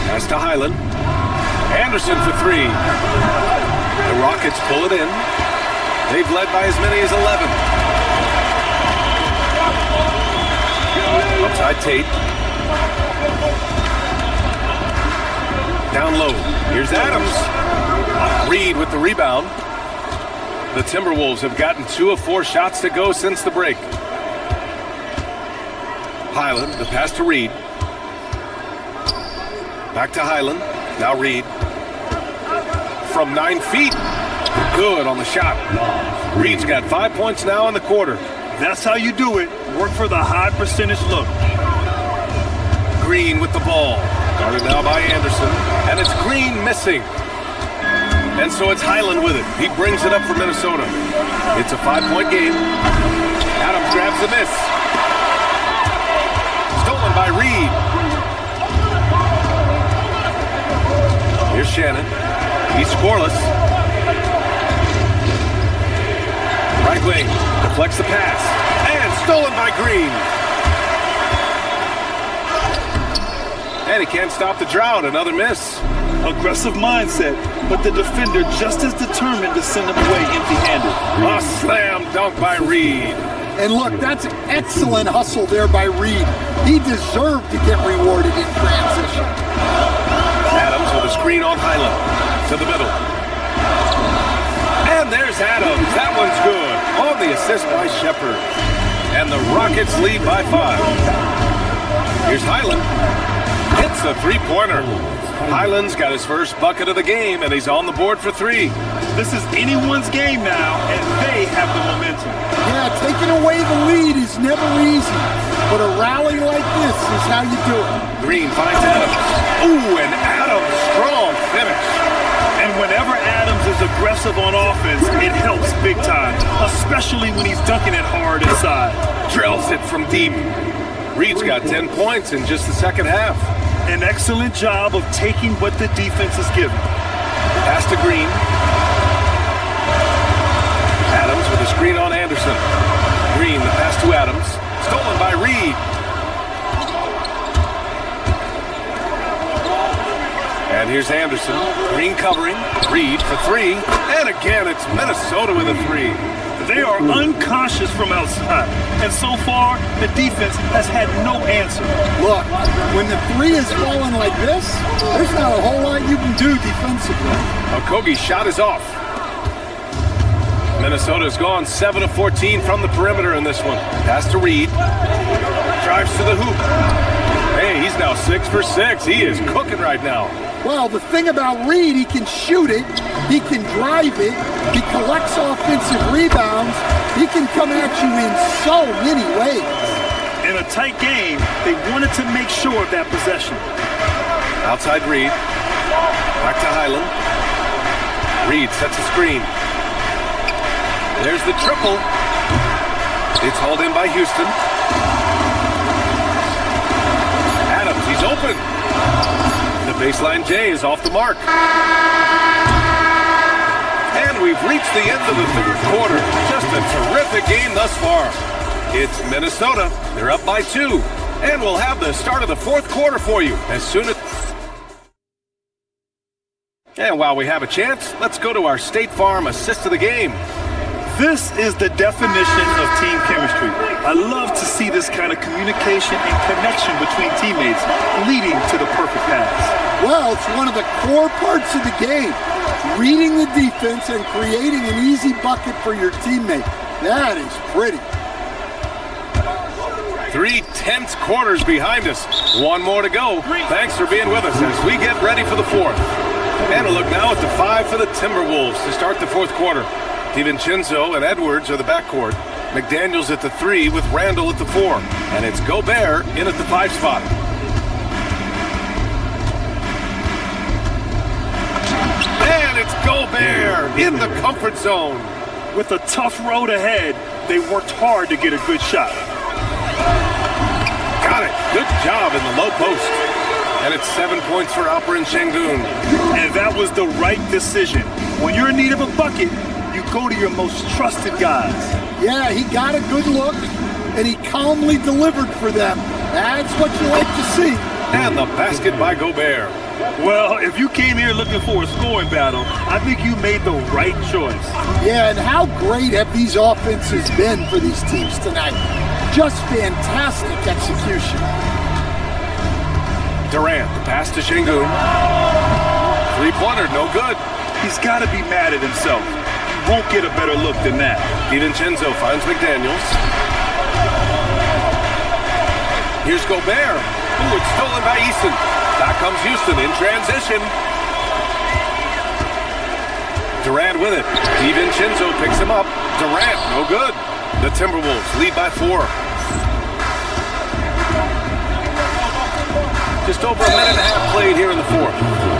Pass to Highland. Anderson for 3. The Rockets pull it in. They've led by as many as 11. Outside Tate. Down low. Here's Adams. Reed with the rebound. The Timberwolves have gotten 2 of 4 shots to go since the break. Highland, the pass to Reed. Back to Highland. Now Reed. From 9 feet. Good on the shot. Reed's got 5 points now in the quarter. That's how you do it. Work for the high percentage look. Green with the ball. Guarded now by Anderson. And it's Green missing. And so it's Highland with it. He brings it up for Minnesota. It's a 5-point game. Adams grabs the miss. Stolen by Reed. Here's Shannon. He's scoreless. Right wing. Deflects the pass. And stolen by Green. And he can't stop the drought. Another miss. Aggressive mindset, but the defender just as determined to send him away empty-handed. A slam dunk by Reed. And look, that's excellent hustle there by Reed. He deserved to get rewarded in transition. Adams with a screen on Highland. To the middle. And there's Adams. That one's good. On the assist by Shepard. And the Rockets lead by 5. Here's Highland. Hits a 3-pointer. Highland's got his first bucket of the game, and he's on the board for 3. This is anyone's game now, and they have the momentum. Yeah, taking away the lead is never easy, but a rally like this is how you do it. Green finds Adams. Ooh, and Adams, strong finish. And whenever Adams is aggressive on offense, it helps big time, especially when he's dunking it hard inside. Drills it from deep. Reed's got 10 points in just the second half. An excellent job of taking what the defense is given. Pass to Green. Adams with a screen on Anderson. Green, the pass to Adams. Stolen by Reed. And here's Anderson. Green covering. Reed for 3. And again, it's Minnesota with a 3. They are unconscious from outside, and so far, the defense has had no answer. Look, when the 3 is falling like this, there's not a whole lot you can do defensively. Okogie's shot is off. Minnesota's gone 7 of 14 from the perimeter in this one. Pass to Reed. Drives to the hoop. Hey, he's now 6 for 6. He is cooking right now. Well, the thing about Reed, he can shoot it, he can drive it, he collects offensive rebounds, he can come at you in so many ways. In a tight game, they wanted to make sure of that possession. Outside Reed. Back to Highland. Reed sets a screen. There's the triple. It's hauled in by Houston. Adams, he's open. The baseline J is off the mark. And we've reached the end of the third quarter. Just a terrific game thus far. It's Minnesota. They're up by 2. And we'll have the start of the fourth quarter for you as soon as... And while we have a chance, let's go to our State Farm assist of the game. This is the definition of team chemistry. I love to see this kind of communication and connection between teammates leading to the perfect pass. Well, it's one of the core parts of the game. Reading the defense and creating an easy bucket for your teammate. That is pretty. 3 tense quarters behind us. One more to go. Thanks for being with us as we get ready for the fourth. And a look now at the 5 for the Timberwolves to start the fourth quarter. DiVincenzo and Edwards are the backcourt. McDaniels at the 3 with Randall at the 4. And it's Gobert in at the 5 spot. And it's Gobert in the comfort zone. With a tough road ahead, they worked hard to get a good shot. Got it. Good job in the low post. And it's 7 points for Alperen Şengün. And that was the right decision. When you're in need of a bucket, you go to your most trusted guys. Yeah, he got a good look, and he calmly delivered for them. That's what you like to see. And the basket by Gobert. Well, if you came here looking for a scoring battle, I think you made the right choice. Yeah, and how great have these offenses been for these teams tonight? Just fantastic execution. Durant, the pass to Şengün. Three-pointer, no good. He's got to be mad at himself. He won't get a better look than that. DiVincenzo finds McDaniels. Here's Gobert. Ooh, it's stolen by Easton. Back comes Houston in transition. Durant with it. DiVincenzo picks him up. Durant, no good. The Timberwolves lead by 4. Just over a minute and a half played here in the fourth.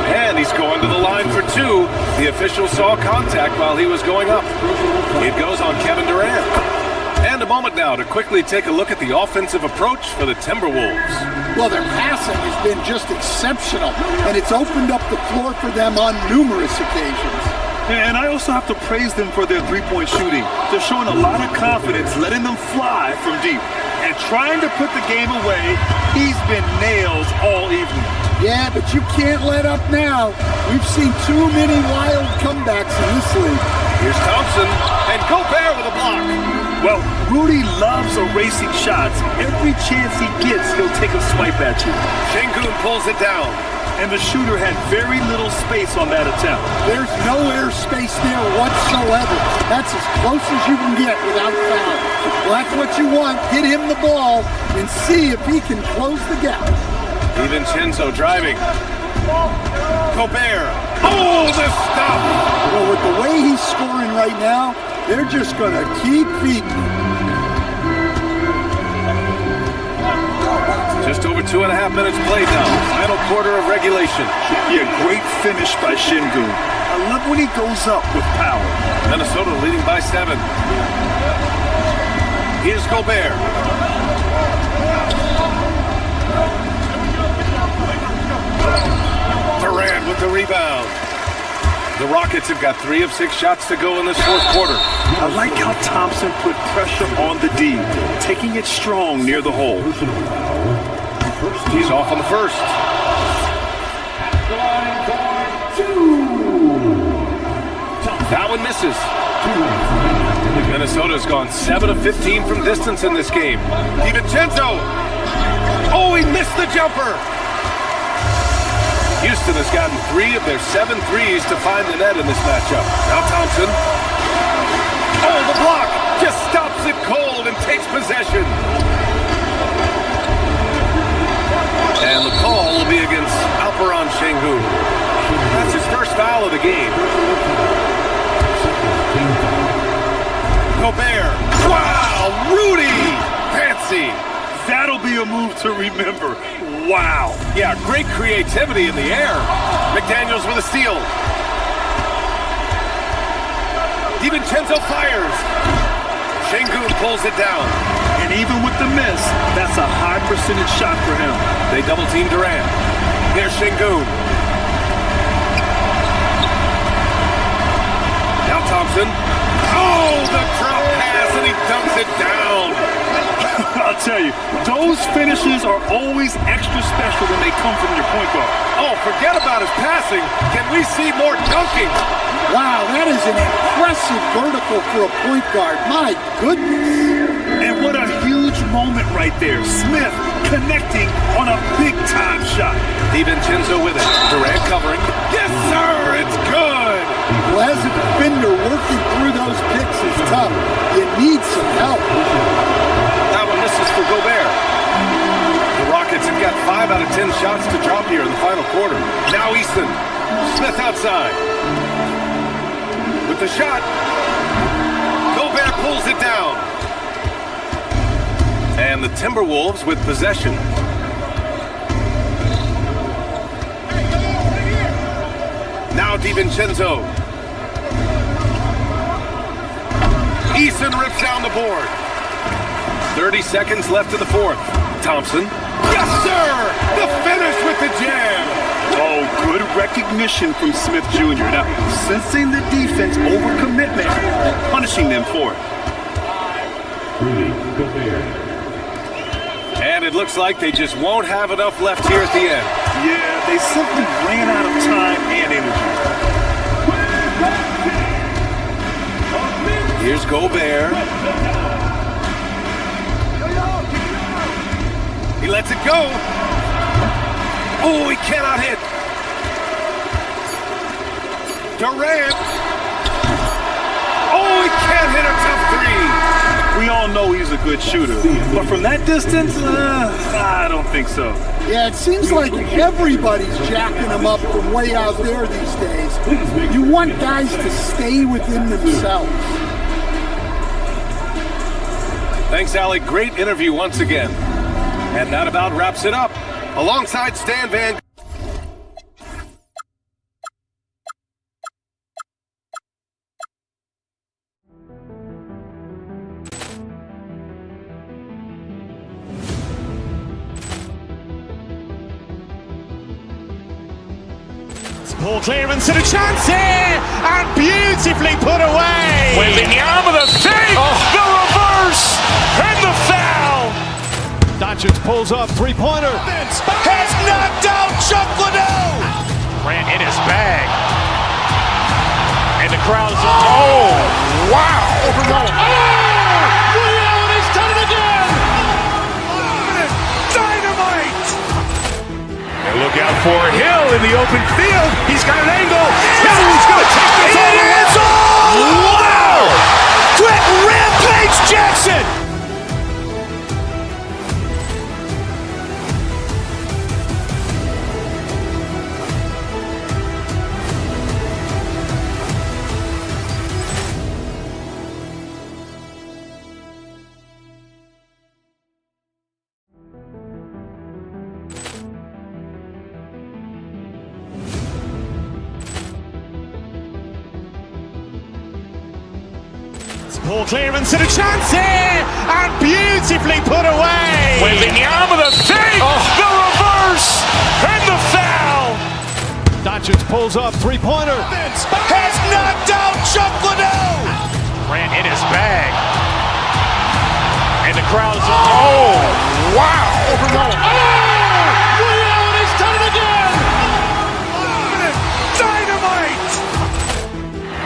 And he's going to the line for 2. The official saw contact while he was going up. It goes on Kevin Durant. And a moment now to quickly take a look at the offensive approach for the Timberwolves. Well, their passing has been just exceptional, and it's opened up the floor for them on numerous occasions. And I also have to praise them for their three-point shooting. They're showing a lot of confidence, letting them fly from deep. And trying to put the game away, he's been nails all evening. Yeah, but you can't let up now. We've seen too many wild comebacks in this league. Here's Thompson, and Gobert with a block. Well, Rudy loves erasing shots. Every chance he gets, he'll take a swipe at you. Şengün pulls it down. And the shooter had very little space on that attempt. There's no air space there whatsoever. That's as close as you can get without foul. Well, that's what you want. Get him the ball and see if he can close the gap. DiVincenzo driving. Gobert. Oh, the stop! Well, with the way he's scoring right now, they're just going to keep feeding him. Just over 2.5 minutes played now. Final quarter of regulation. Yeah, great finish by Şengün. I love when he goes up with power. Minnesota leading by 7. Here's Gobert. Durant with the rebound. The Rockets have got 3 of 6 shots to go in this fourth quarter. I like how Thompson put pressure on the D, taking it strong near the hole. He's off on the first. That one misses. Minnesota's gone 7 of 15 from distance in this game. DiVincenzo. Oh, he missed the jumper. Houston has gotten 3 of their 7 threes to find the net in this matchup. Now Thompson. Oh, the block just stops it cold and takes possession. And the call will be against Alperen Şengün. That's his first foul of the game. Gobert. Wow, Rudy. Fancy. That'll be a move to remember. Wow. Yeah, great creativity in the air. McDaniels with a steal. DiVincenzo fires. Şengün pulls it down. And even with the miss, that's a high percentage shot for him. They double team Durant. Here's Şengün. Now Thompson. Oh, the drop pass, and he dunks it down. I'll tell you, those finishes are always extra special when they come from your point guard. Oh, forget about his passing. Can we see more dunking? Wow, that is an impressive vertical for a point guard. My goodness. And what a huge moment right there. Smith connecting on a big-time shot. DiVincenzo with it. Durant covering. Yes, sir, it's good. Well, as a defender, working through those picks is tough. You need some help. That one misses for Gobert. The Rockets have got 5 out of 10 shots to drop here in the final quarter. Now Easton. Smith outside. With the shot. Gobert pulls it down. And the Timberwolves with possession. Now DiVincenzo. Eason rips down the board. 30 seconds left in the fourth. Thompson. Yes, sir! The finish with the jam! Oh, good recognition from Smith Jr. Now, sensing the defense overcommitment, punishing them for it. And it looks like they just won't have enough left here at the end. Yeah, they simply ran out of time and energy. Here's Gobert. He lets it go. Oh, he cannot hit. Durant. Oh, he can't hit a tough three. We all know he's a good shooter, but from that distance, I don't think so. Yeah, it seems like everybody's jacking him up from way out there these days. You want guys to stay within themselves. Thanks, Alec. Great interview once again. And that about wraps it up. Alongside Stan Van. Ball clearance and a chance here, and beautifully put away. Wembanyama the fake, the reverse, and the foul. Doncic pulls up, three-pointer. Has knocked out Chuck Liddell. Ran in his bag. And the crowd is, oh, wow. He's done it again. Dynamite. And look out for Hill in the open field. He's got an angle. He's going to take this all the way. Wow. Quick rampage Jackson. Ball clearance and a chance here, and beautifully put away. Wembanyama the fake, the reverse, and the foul. Doncic pulls up, three-pointer. Has knocked out Chuck Liddell. Ran in his bag. And the crowd is, oh, wow. He's done it again. Dynamite.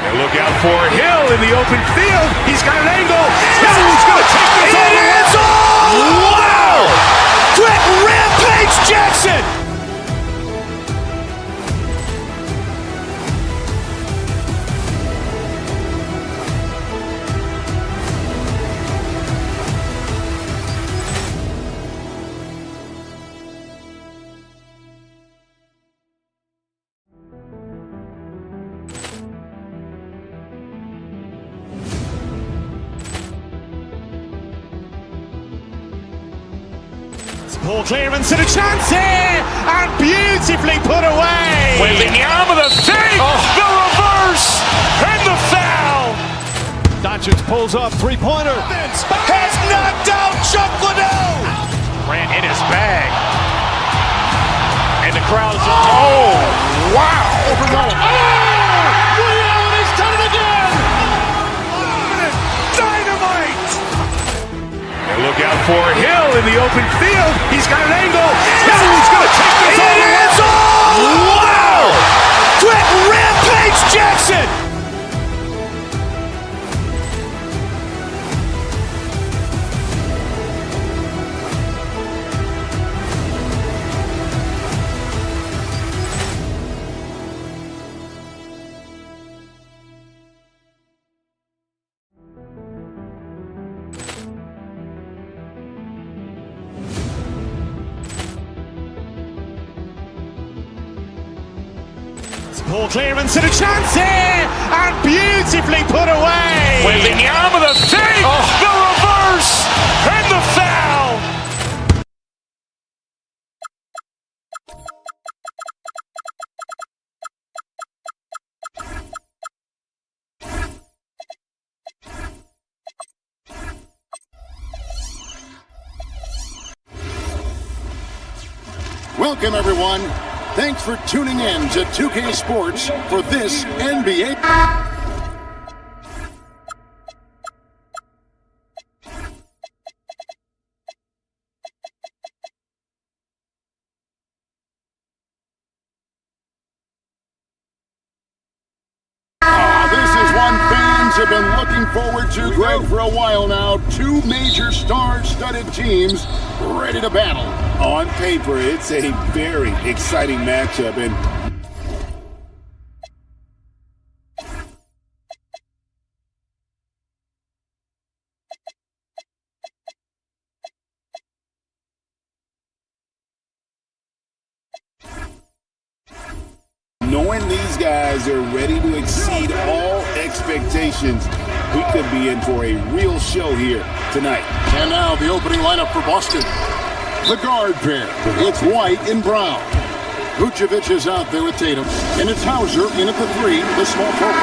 And look out for Hill in the open field. He's got an angle. He's going to take this all the way. Wow. Quick rampage Jackson. Ball clearance and a chance here, and beautifully put away. Wembanyama the fake, the reverse, and the foul. Doncic pulls up, three-pointer. Has knocked out Chuck Liddell. Ran in his bag. And the crowd is, oh, wow. He's done it again. Dynamite. And look out for Hill in the open field. He's got an angle. He's going to take this all the way. Wow. Quick rampage Jackson. Ball clearance and a chance here, and beautifully put away. Wembanyama the fake, the reverse, and the foul. Welcome, everyone. Thanks for tuning in to 2K Sports for this NBA. This is one fans have been looking forward to, Greg, for a while now. Two major star-studded teams ready to battle. On paper, it's a very exciting matchup, and knowing these guys are ready to exceed all expectations, we could be in for a real show here tonight. And now the opening lineup for Boston. The guard pair, it's White and Brown. Vucevic is out there with Tatum, and it's Hauser in at the 3, the small forward.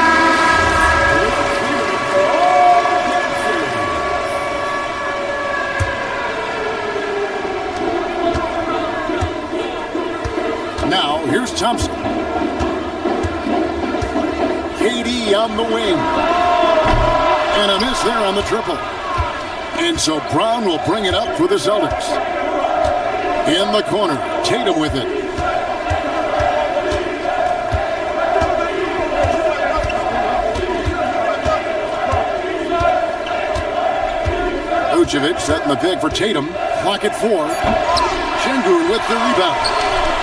Now, here's Thompson. KD on the wing. And a miss there on the triple. And so Brown will bring it up for the Celtics. In the corner, Tatum with it. Vucevic setting the pick for Tatum. Clock at 4. Şengün with the rebound.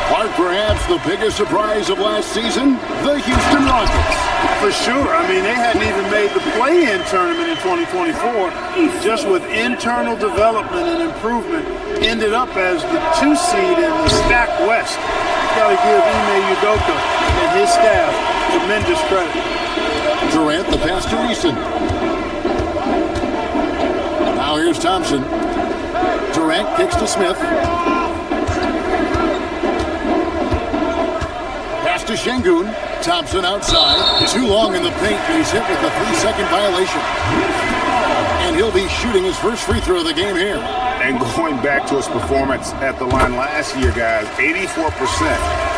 Clark, perhaps the biggest surprise of last season, the Houston Rockets. For sure. I mean, they hadn't even made the play-in tournament in 2024. Just with internal development and improvement, ended up as the 2 seed in the stacked West. Got to give Ime Udoka and his staff tremendous credit. Durant, the pass to Easton. Now here's Thompson. Durant kicks to Smith. Pass to Şengün. Thompson outside. Too long in the paint. He's hit with a 3-second violation. And he'll be shooting his first free throw of the game here. And going back to his performance at the line last year, guys, 84%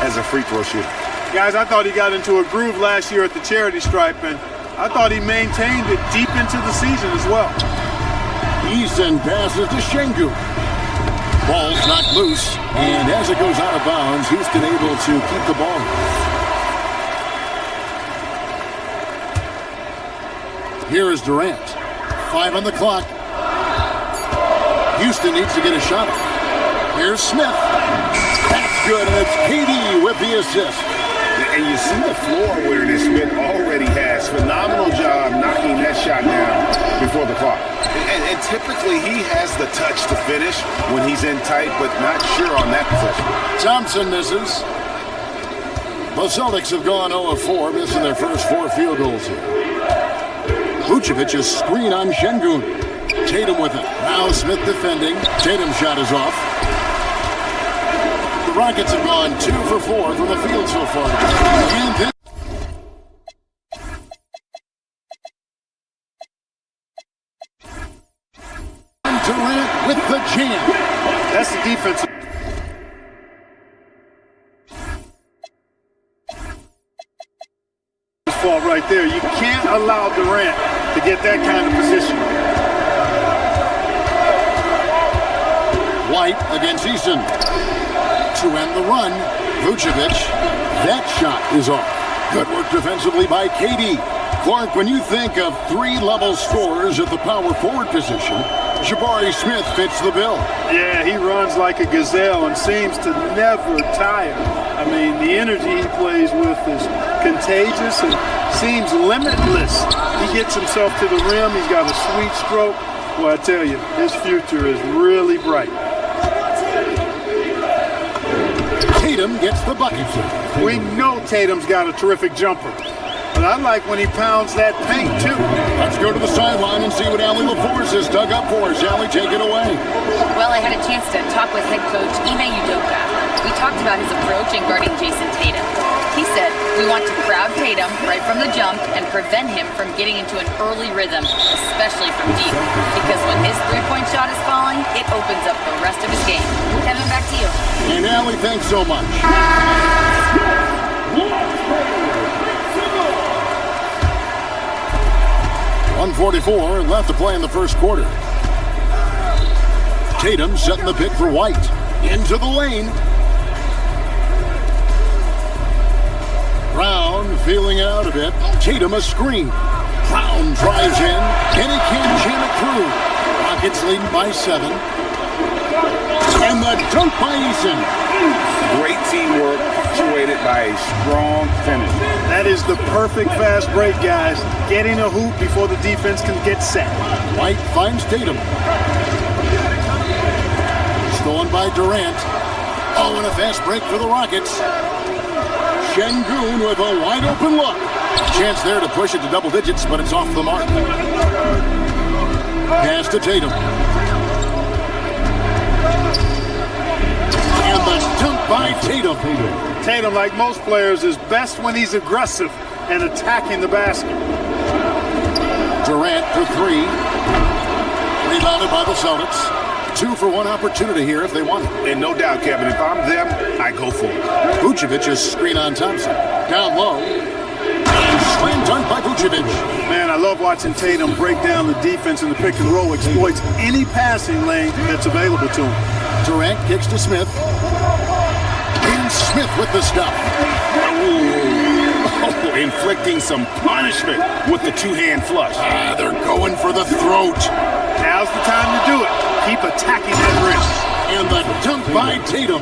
as a free throw shooter. Guys, I thought he got into a groove last year at the charity stripe, and I thought he maintained it deep into the season as well. Easton passes to Şengün. Ball's knocked loose, and as it goes out of bounds, Houston able to keep the ball. Here is Durant. 5 on the clock. Houston needs to get a shot. Here's Smith. That's good, and it's KD with the assist. And you see the floor awareness Smith already has. Phenomenal job knocking that shot down before the clock. And typically he has the touch to finish when he's in tight, but not sure on that possession. Thompson misses. The Celtics have gone 0-4, missing their first 4 field goals here. Vucevic's screen on Şengün. Tatum with it. Now Smith defending. Tatum's shot is off. The Rockets have gone 2 for 4 from the field so far. And then Durant with the jam. That's the defense. Fault right there. You can't allow Durant to get that kind of position. White against Easton. To end the run, Vucevic. That shot is off. Good work defensively by KD. Clark, when you think of 3-level scorers at the power forward position, Jabari Smith fits the bill. Yeah, he runs like a gazelle and seems to never tire. I mean, the energy he plays with is contagious and seems limitless. He gets himself to the rim. He's got a sweet stroke. Well, I tell you, his future is really bright. Tatum gets the bucket. We know Tatum's got a terrific jumper, but I like when he pounds that paint too. Let's go to the sideline and see what Allie LaForce has dug up for us. Allie, take it away. Well, I had a chance to talk with head coach Ime Udoka. We talked about his approach in guarding Jason Tatum. He said, we want to crowd Tatum right from the jump and prevent him from getting into an early rhythm, especially from deep. Because when his three-point shot is falling, it opens up the rest of his game. Kevin, back to you. And Allie, thanks so much. 1:44 left to play in the first quarter. Tatum setting the pick for White. Into the lane. Brown feeling out a bit. Tatum a screen. Brown drives in, and he can't jam it through. Rockets leading by 7. And the dunk by Eason. Great teamwork, punctuated by a strong finish. That is the perfect fast break, guys. Getting a hoop before the defense can get set. White finds Tatum. Stolen by Durant. Oh, and a fast break for the Rockets. Şengün with a wide open look. Chance there to push it to double digits, but it's off the mark. Pass to Tatum. And the dunk by Tatum. Tatum, like most players, is best when he's aggressive and attacking the basket. Durant for 3. Rebounded by the Celtics. 2 for 1 opportunity here if they want it. And no doubt, Kevin, if I'm them, I go for it. Vucevic's screen on Thompson. Down low. And slam dunk by Vucevic. Man, I love watching Tatum break down the defense in the pick and roll, exploits any passing lane that's available to him. Durant kicks to Smith. And Smith with the stop. Oh, inflicting some punishment with the two-hand flush. They're going for the throat. Now's the time to do it. Keep attacking that rim. And the dunk by Tatum.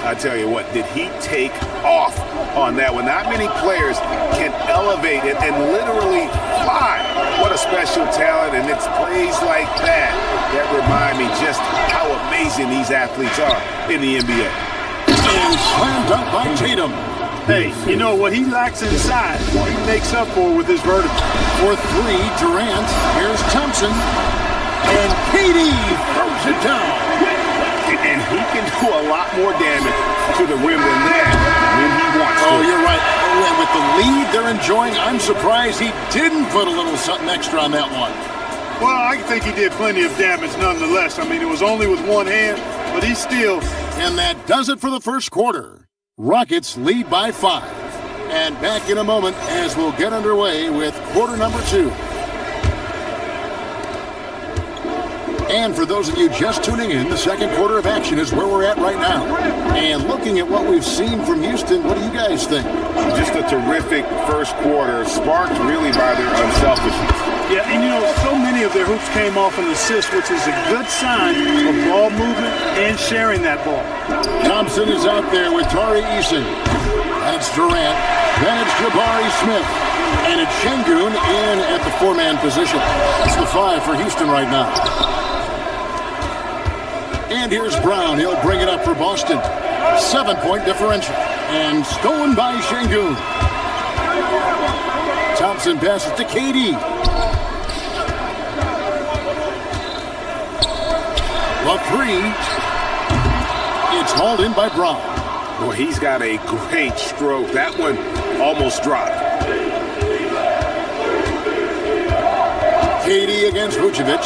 I tell you what, did he take off on that one? Not many players can elevate it and literally fly. What a special talent, and it's plays like that that remind me just how amazing these athletes are in the NBA. And slam dunk by Tatum. Hey, you know what he lacks inside, he makes up for with his vertical. For 3, Durant. Here's Thompson. And KD throws it down. And he can do a lot more damage to the rim than that when he wants to. Oh, you're right. Oh, and with the lead they're enjoying, I'm surprised he didn't put a little something extra on that one. Well, I think he did plenty of damage nonetheless. I mean, it was only with one hand, but he still... And that does it for the first quarter. Rockets lead by 5. And back in a moment as we'll get underway with quarter number 2. And for those of you just tuning in, the second quarter of action is where we're at right now. And looking at what we've seen from Houston, what do you guys think? Just a terrific first quarter, sparked really by their unselfishness. Yeah, and you know, so many of their hoops came off an assist, which is a good sign of ball movement and sharing that ball. Thompson is out there with Tari Eason. That's Durant. Then it's Jabari Smith. And it's Şengün in at the 4-man position. That's the 5 for Houston right now. And here's Brown. He'll bring it up for Boston. 7-point differential. And stolen by Şengün. Thompson passes to KD. The 3. It's hauled in by Brown. Well, he's got a great stroke. That one almost dropped. KD against Vucevic.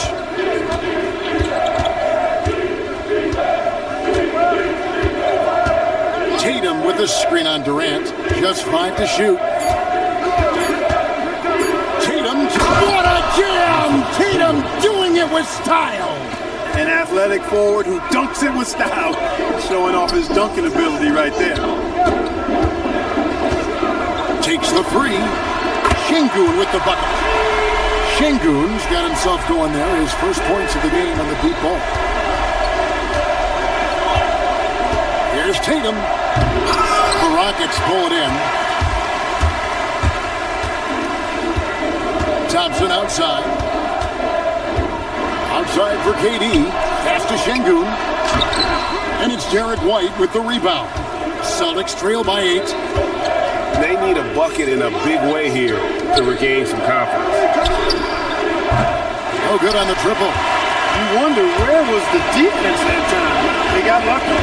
Tatum with a screen on Durant. Just 5 to shoot. Tatum, what a jam! Tatum doing it with style. An athletic forward who dunks it with style. Showing off his dunking ability right there. Takes the 3. Şengün with the bucket. Şengün's got himself going there. His first points of the game on the deep ball. Here's Tatum. The Rockets pull it in. Thompson outside. Outside for KD. Pass to Şengün. And it's Derek White with the rebound. Celtics trail by 8. They need a bucket in a big way here to regain some confidence. Oh, good on the triple. You wonder, where was the defense that time? They got lucky.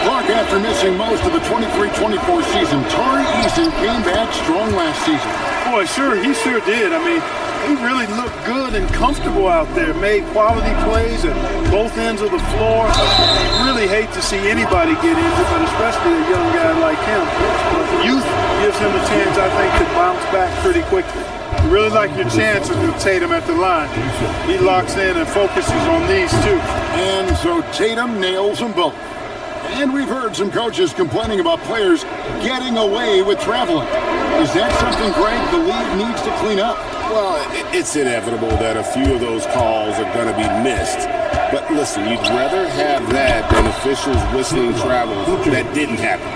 Clark, after missing most of the 23-24 season, Tari Eason came back strong last season. Boy, he sure did. I mean, he really looked good and comfortable out there, made quality plays at both ends of the floor. You really hate to see anybody get injured, but especially a young guy like him. Youth gives him a chance, I think, to bounce back pretty quickly. You really like your chances with Tatum at the line. He locks in and focuses on these two. And so Tatum nails them both. And we've heard some coaches complaining about players getting away with traveling. Is that something, Greg, the league needs to clean up? Well, it's inevitable that a few of those calls are going to be missed. But listen, you'd rather have that than officials whistling travels that didn't happen.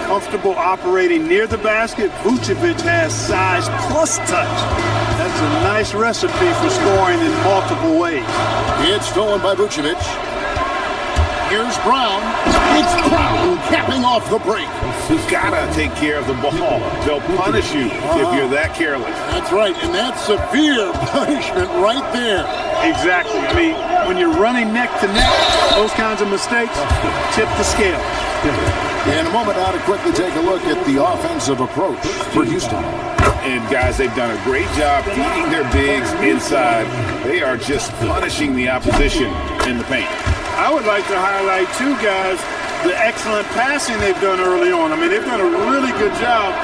Comfortable operating near the basket, Vucevic has size plus touch. That's a nice recipe for scoring in multiple ways. It's stolen by Vucevic. Here's Brown. It's Brown capping off the break. You gotta take care of the ball. They'll punish you if you're that careless. That's right, and that's severe punishment right there. Exactly. I mean, when you're running neck to neck, those kinds of mistakes tip the scale. In a moment now to quickly take a look at the offensive approach for Houston. And guys, they've done a great job feeding their bigs inside. They are just punishing the opposition in the paint. I would like to highlight, too, guys, the excellent passing they've done early on. I mean, they've done a really good job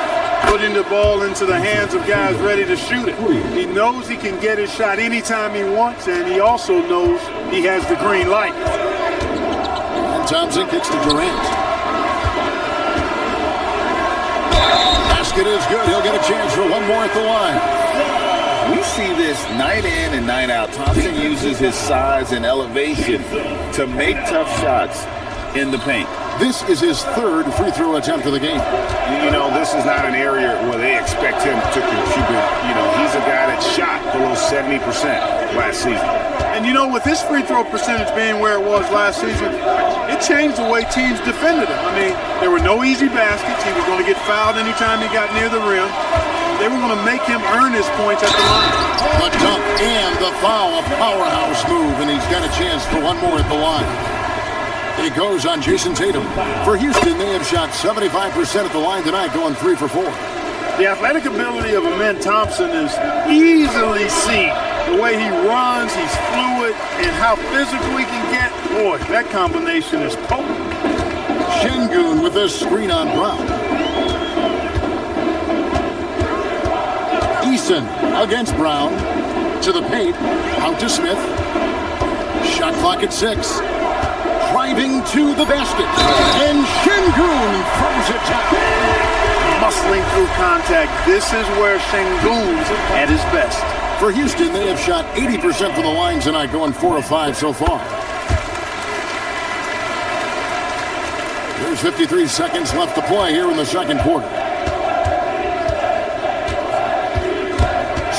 putting the ball into the hands of guys ready to shoot it. He knows he can get his shot anytime he wants, and he also knows he has the green light. And Thompson kicks to Durant. Basket is good. He'll get a chance for one more at the line. We see this night in and night out. Thompson uses his size and elevation to make tough shots in the paint. This is his third free throw attempt of the game. You know, this is not an area where they expect him to contribute. You know, he's a guy that shot below 70% last season. And, you know, with his free throw percentage being where it was last season, it changed the way teams defended him. I mean, there were no easy baskets. He was going to get fouled anytime he got near the rim. They were going to make him earn his points at the line. The dunk and the foul, a powerhouse move, and he's got a chance for one more at the line. It goes on Jason Tatum. For Houston, they have shot 75% at the line tonight, going 3 for 4. The athletic ability of Amen Thompson is easily seen. The way he runs, he's fluid, and how physical he can get. Boy, that combination is potent. Şengün with this screen on Brown. Eason against Brown. To the paint. Out to Smith. Shot clock at 6. Driving to the basket. And Şengün throws it down. Muscling through contact. This is where Şengün's at his best. For Houston, they have shot 80% from the line tonight, going 4 of 5 so far. There's 53 seconds left to play here in the second quarter.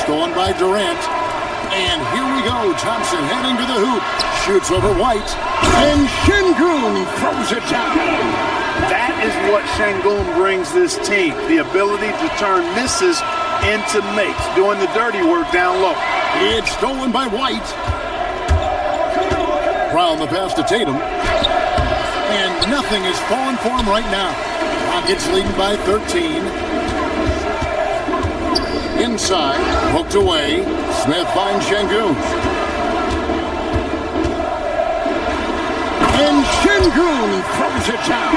Stolen by Durant. And here we go. Thompson heading to the hoop. Shoots over White. And Şengün throws it down. That is what Şengün brings this team. The ability to turn misses into makes. Doing the dirty work down low. It's stolen by White. Brown the pass to Tatum. And nothing is falling for him right now. Rockets leading by 13. Inside, poked away. Smith finds Şengün. And Şengün throws it down.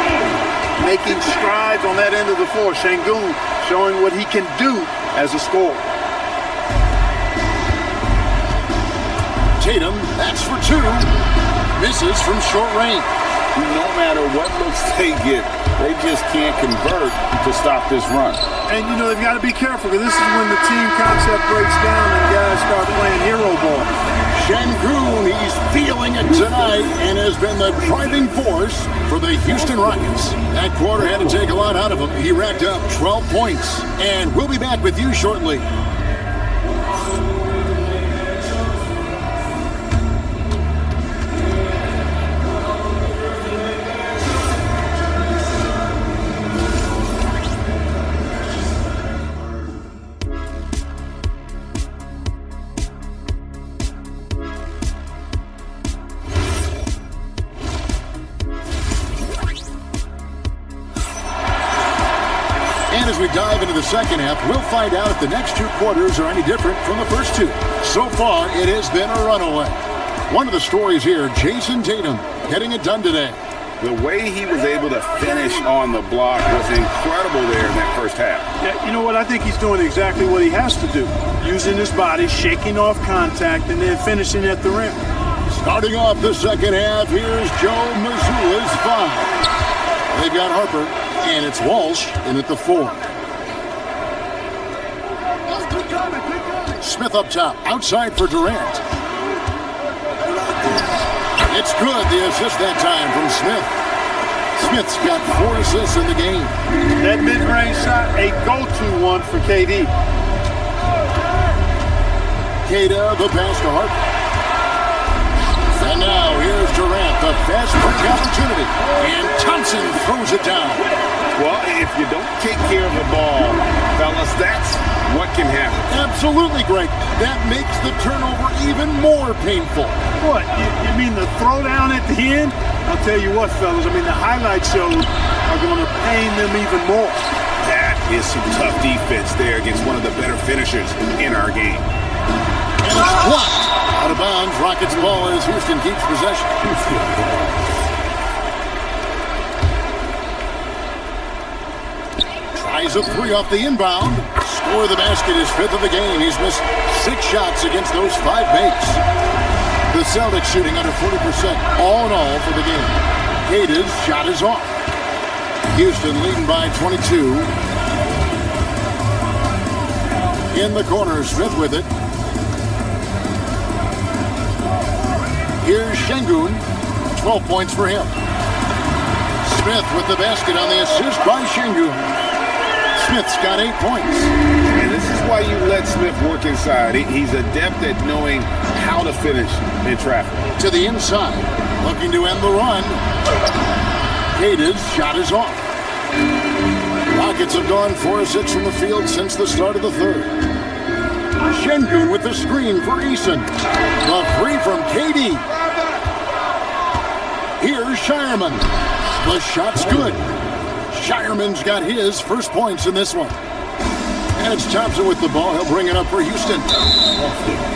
Making strides on that end of the floor. Şengün showing what he can do as a scorer. Tatum, that's for 2. Misses from short range. No matter what looks they get, they just can't convert to stop this run. And, you know, they've got to be careful because this is when the team concept breaks down and guys start playing hero ball. Şengün, he's feeling it tonight and has been the driving force for the Houston Rockets. That quarter had to take a lot out of him. He racked up 12 points. And we'll be back with you shortly. As we dive into the second half, we'll find out if the next two quarters are any different from the first two. So far, it has been a runaway. One of the stories here, Jason Tatum getting it done today. The way he was able to finish on the block was incredible there in that first half. Yeah, you know what? I think he's doing exactly what he has to do. Using his body, shaking off contact, and then finishing at the rim. Starting off the second half, here's Joe Mazzulla's foul. They've got Harper, and it's Walsh in at the 4. Smith up top, outside for Durant. It's good, the assist that time from Smith. Smith's got 4 assists in the game. That mid-range shot, a go-to one for KD. Keita, the pass to Harper. And now here's Durant, the fast break opportunity. And Thompson throws it down. Well, if you don't take care of the ball, fellas, that's what can happen. Absolutely, Greg. That makes the turnover even more painful. What? You mean the throwdown at the end? I'll tell you what, fellas. I mean, the highlight shows are going to pain them even more. That is some tough defense there against one of the better finishers in our game. And it's blocked. Out of bounds. Rockets ball as Houston keeps possession. Tries a 3 off the inbound. Score of the basket is 5th of the game. He's missed 6 shots against those 5 makes. The Celtics shooting under 40% all in all for the game. Keita's shot is off. Houston leading by 22. In the corner, Smith with it. Here's Şengün. 12 points for him. Smith with the basket on the assist by Şengün. Smith's got 8 points. And this is why you let Smith work inside. He's adept at knowing how to finish in traffic. To the inside, looking to end the run. Keita's shot is off. Rockets have gone 4 of 6 from the field since the start of the third. Şengün with the screen for Eason. The 3 from KD. Here's Shireman. The shot's good. Shireman's got his first points in this one. And it's Thompson with the ball. He'll bring it up for Houston.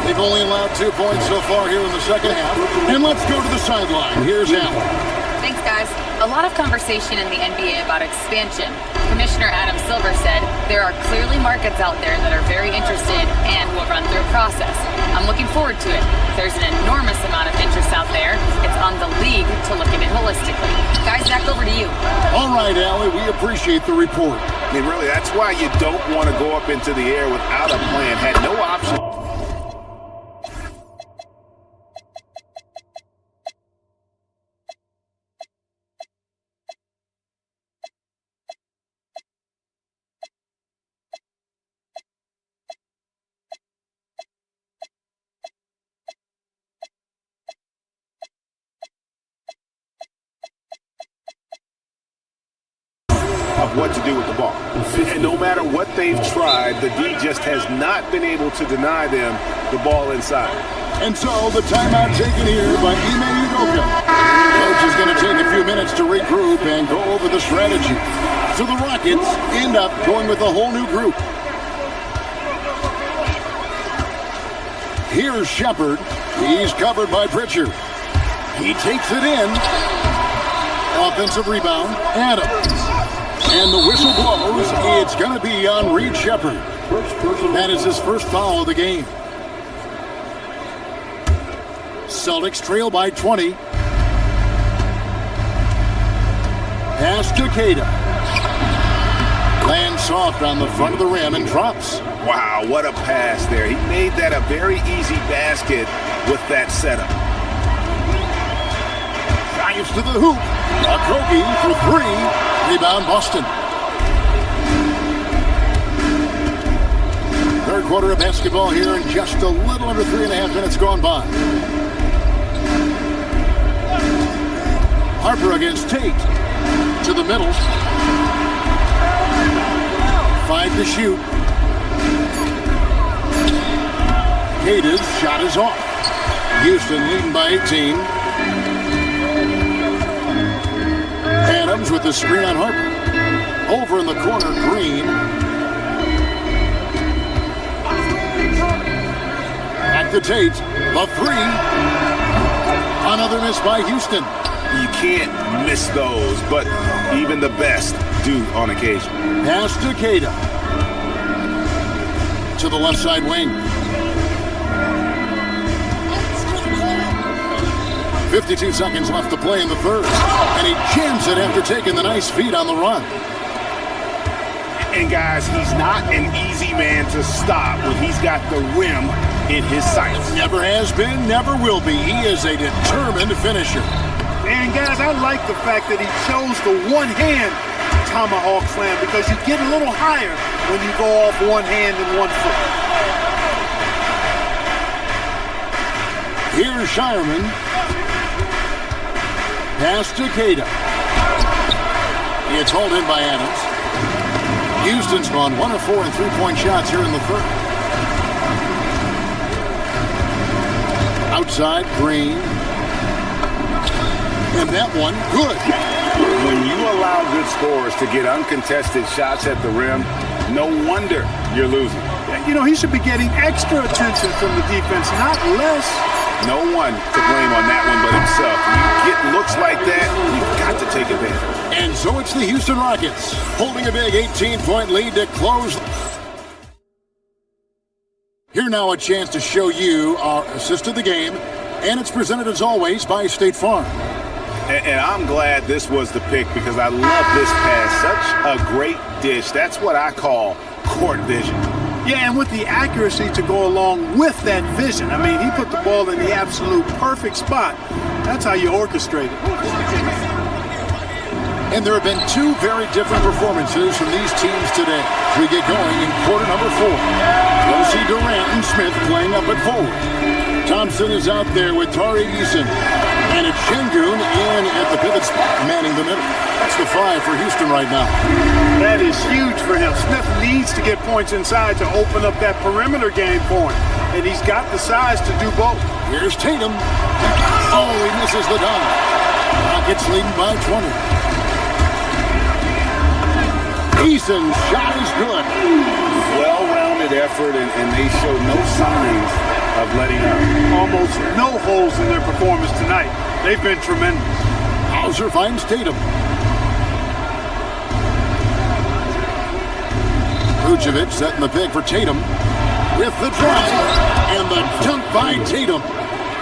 They've only allowed 2 points so far here in the second half. And let's go to the sideline. Here's Allen. Thanks, guys. A lot of conversation in the NBA about expansion. Commissioner Adam Silver said there are clearly markets out there that are very interested and will run through a process. I'm looking forward to it. There's an enormous amount of interest out there. It's on the league to look at it holistically. Guys, back over to you. All right, Allie, we appreciate the report. I mean, really, that's why you don't want to go up into the air without a plan. Had no option. Of what to do with the ball. And no matter what they've tried, the D just has not been able to deny them the ball inside. And so the timeout taken here by Ime Udoka. Coach is going to take a few minutes to regroup and go over the strategy. So the Rockets end up going with a whole new group. Here's Shepard. He's covered by Pritchard. He takes it in. Offensive rebound, Adams. And the whistle blows. It's going to be on Reed Shepard. That is his first foul of the game. Celtics trail by 20. Pass to Keita. Lands soft on the front of the rim and drops. Wow, what a pass there. He made that a very easy basket with that setup. Drives to the hoop. Okogie for 3. Rebound Boston. Third quarter of basketball here and just a little under 3.5 minutes gone by. Harper against Tate. To the middle. 5 to shoot. Keita's shot is off. Houston leading by 18. Adams with the screen on Harper. Over in the corner, Green. Back to Tate. The three. Another miss by Houston. You can't miss those, but even the best do on occasion. Pass to Keita. To the left side wing. 52 seconds left to play in the third. And he jams it after taking the nice feed on the run. And guys, he's not an easy man to stop when he's got the rim in his sights. Never has been, never will be. He is a determined finisher. And guys, I like the fact that he chose the one-hand tomahawk slam because you get a little higher when you go off one hand and 1 foot. Here's Shireman. Pass to Keita. It's hauled in by Athens. Houston's gone 1 of 4 in three-point shots here in the third. Outside, Green. And that one, good. When you allow good scorers to get uncontested shots at the rim, no wonder you're losing. You know, he should be getting extra attention from the defense, not less. No one to blame on that one but himself. When you get looks like that, you've got to take advantage. And so it's the Houston Rockets holding a big 18-point lead to close. Here now a chance to show you our assist of the game, and it's presented as always by State Farm. And I'm glad this was the pick because I love this pass. Such a great dish. That's what I call court vision. Yeah, and with the accuracy to go along with that vision. I mean, he put the ball in the absolute perfect spot. That's how you orchestrate it. And there have been two very different performances from these teams today. We get going in quarter number 4. We'll see Durant and Smith playing up at forward. Thompson is out there with Tari Eason. And it's Şengün in at the pivot spot, manning the middle. That's the 5 for Houston right now. That is huge for him. Smith needs to get points inside to open up that perimeter game for him. And he's got the size to do both. Here's Tatum. Oh, he misses the dunk. Rockets leading by 20. Eason's shot is good. Well-rounded effort, and they show no signs of letting up. Almost no holes in their performance tonight. They've been tremendous. Hauser finds Tatum. Vucevic setting the pick for Tatum with the drive and the dunk by Tatum.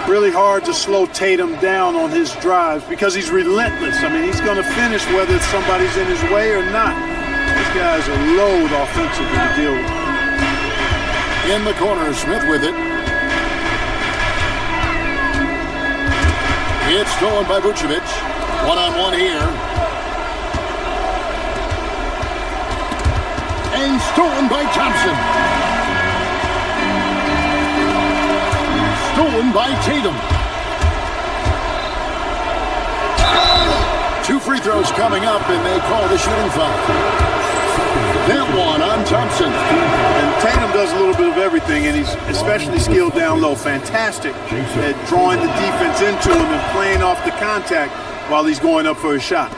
Really hard to slow Tatum down on his drives because he's relentless. I mean, he's going to finish whether somebody's in his way or not. These guys are load offensively to deal with. In the corner, Smith with it. It's stolen by Vucevic. One-on-one here. And stolen by Thompson. Stolen by Tatum. 2 free throws coming up, and they call the shooting foul. That one on Thompson. And Tatum does a little bit of everything, and he's especially skilled down low. Fantastic at drawing the defense into him and playing off the contact while he's going up for a shot.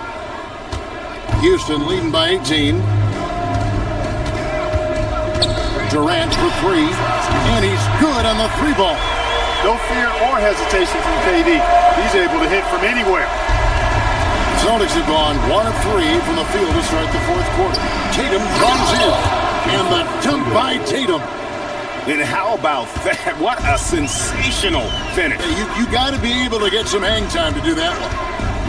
Houston leading by 18. Durant for 3, and he's good on the 3 ball. No fear or hesitation from KD. He's able to hit from anywhere. Celtics have gone 1 of 3 from the field to start the 4th quarter. Tatum drives in, and the dunk by Tatum. And how about that? What a sensational finish. Hey, you got to be able to get some hang time to do that one.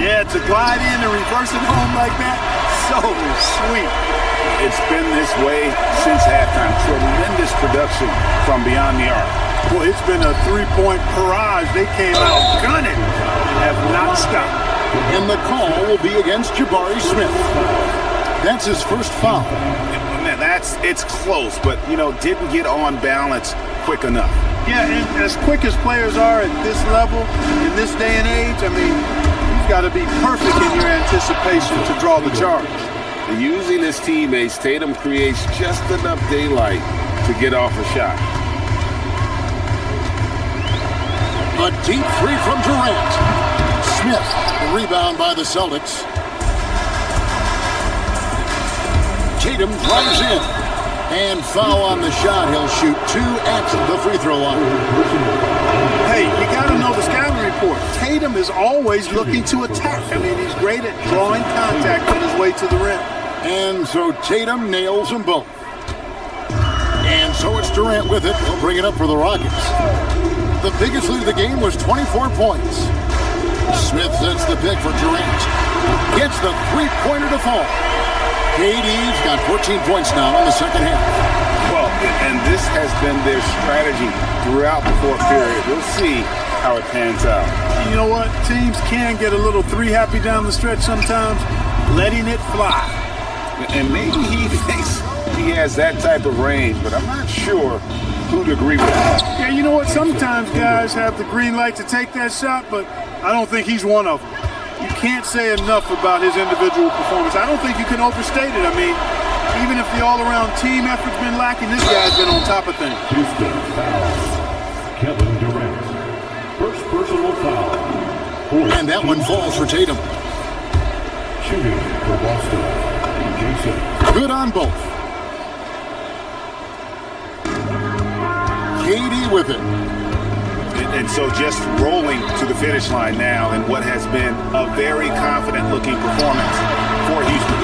Yeah, to glide in and reverse it home like that, so sweet. It's been this way since halftime. Tremendous production from beyond the arc. Well, it's been a 3-point barrage. They came out gunning and have not stopped. And the call will be against Jabari Smith. That's his first foul. Man, it's close, but, didn't get on balance quick enough. Yeah, and as quick as players are at this level, in this day and age, I mean, you've got to be perfect in your anticipation to draw the charge. Using his teammates, Tatum creates just enough daylight to get off a shot. A deep 3 from Durant. Smith, rebound by the Celtics. Tatum drives in. And foul on the shot. He'll shoot 2 at the free throw line. Hey, you got to know the scouting report. Tatum is always looking to attack. I mean, he's great at drawing contact on his way to the rim. And so Tatum nails them both. And so it's Durant with it. He'll bring it up for the Rockets. The biggest lead of the game was 24 points. Smith sets the pick for Durant. Gets the three-pointer to fall. KD's got 14 points now in the second half. Well, and this has been their strategy throughout the fourth period. We'll see how it pans out. You know what? Teams can get a little three-happy down the stretch sometimes, letting it fly. And maybe he thinks he has that type of range, but I'm not sure who'd agree with that. Yeah, you know what? Sometimes guys have the green light to take that shot, but I don't think he's one of them. You can't say enough about his individual performance. I don't think you can overstate it. I mean, even if the all-around team effort's been lacking, this guy's been on top of things. Houston fouls Kevin Durant. First personal foul. And that one falls for Tatum. Shooting for Boston. Jason. Good on both. KD with it. And so just rolling to the finish line now in what has been a very confident-looking performance for Houston.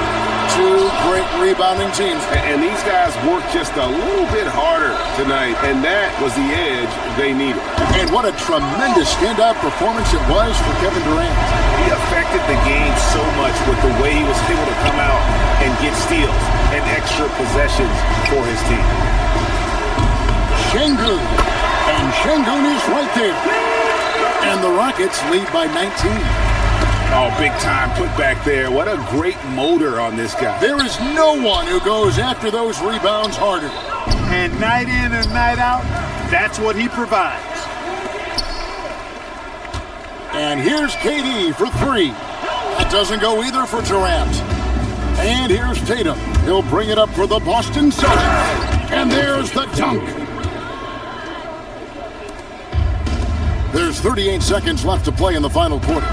2 great rebounding teams. And these guys worked just a little bit harder tonight, and that was the edge they needed. And what a tremendous standout performance it was for Kevin Durant. He affected the game so much with the way he was able to come out and get steals and extra possessions for his team. Şengün. And Şengün is right there. And the Rockets lead by 19. Oh, big time put back there. What a great motor on this guy. There is no one who goes after those rebounds harder. And night in and night out, that's what he provides. And here's KD for 3. That doesn't go either for Durant. And here's Tatum. He'll bring it up for the Boston Celtics. And there's the dunk. There's 38 seconds left to play in the final quarter.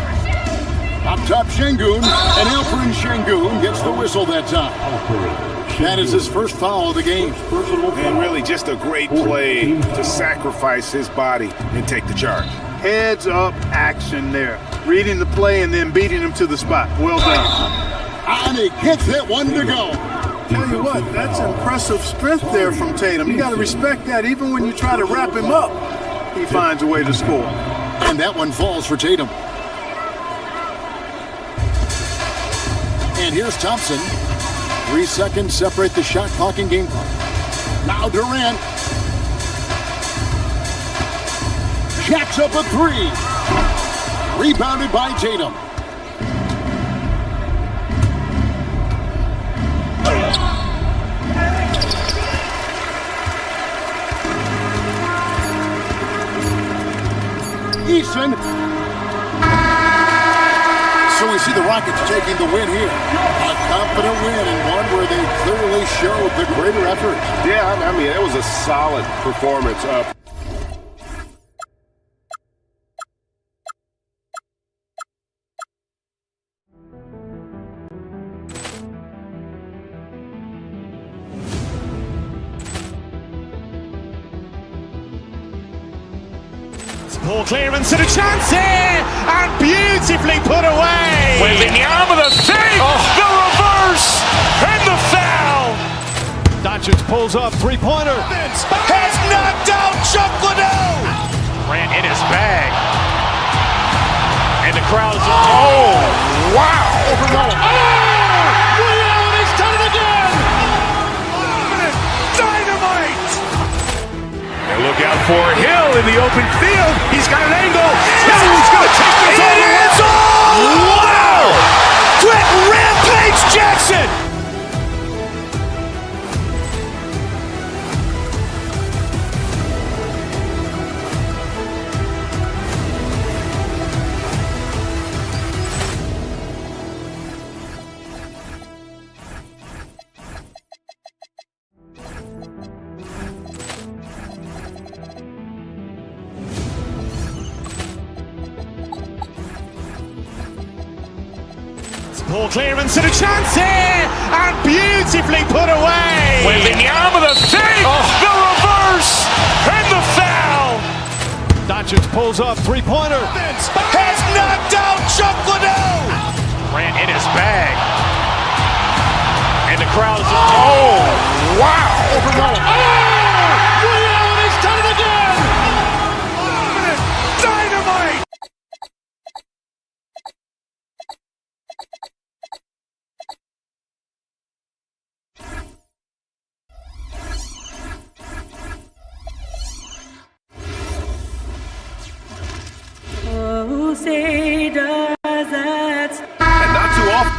Up top, Şengün, and Alperen Şengün gets the whistle that time. That is his first foul of the game. And really just a great play to sacrifice his body and take the charge. Heads up action there. Reading the play and then beating him to the spot. Well done. And he gets that one to go. Tell you what, that's impressive strength there from Tatum. You got to respect that. Even when you try to wrap him up, he finds a way to score. And that one falls for Tatum. And here's Thompson. 3 seconds separate the shot clock and game clock. Now Durant. Jacks up a 3. Rebounded by Tatum. Easton. So we see the Rockets taking the win here. A confident win and one where they clearly showed the greater effort. Yeah, I mean, it was a solid performance. Poor clearance and a chance here, and beautifully put away. Wembanyama with a save, the reverse, and the foul. Doncic pulls up, three-pointer. Has knocked out Chuck Liddell. Ran in his bag. And the crowd is, oh, wow. He's done it again. Dynamite. And look out for Hill in the open field. He's got an angle. Hill's going to take this all the way. Wow! Quit Rampage Jackson. Ball clearance and a chance here, and beautifully put away. Wembanyama the save, the reverse, and the foul. Doncic pulls up, three-pointer. Has knocked out Chuck Liddell. Ran in his bag. And the crowd is, oh, wow. Allen has done it again. Dynamite. Who say does that? And not too often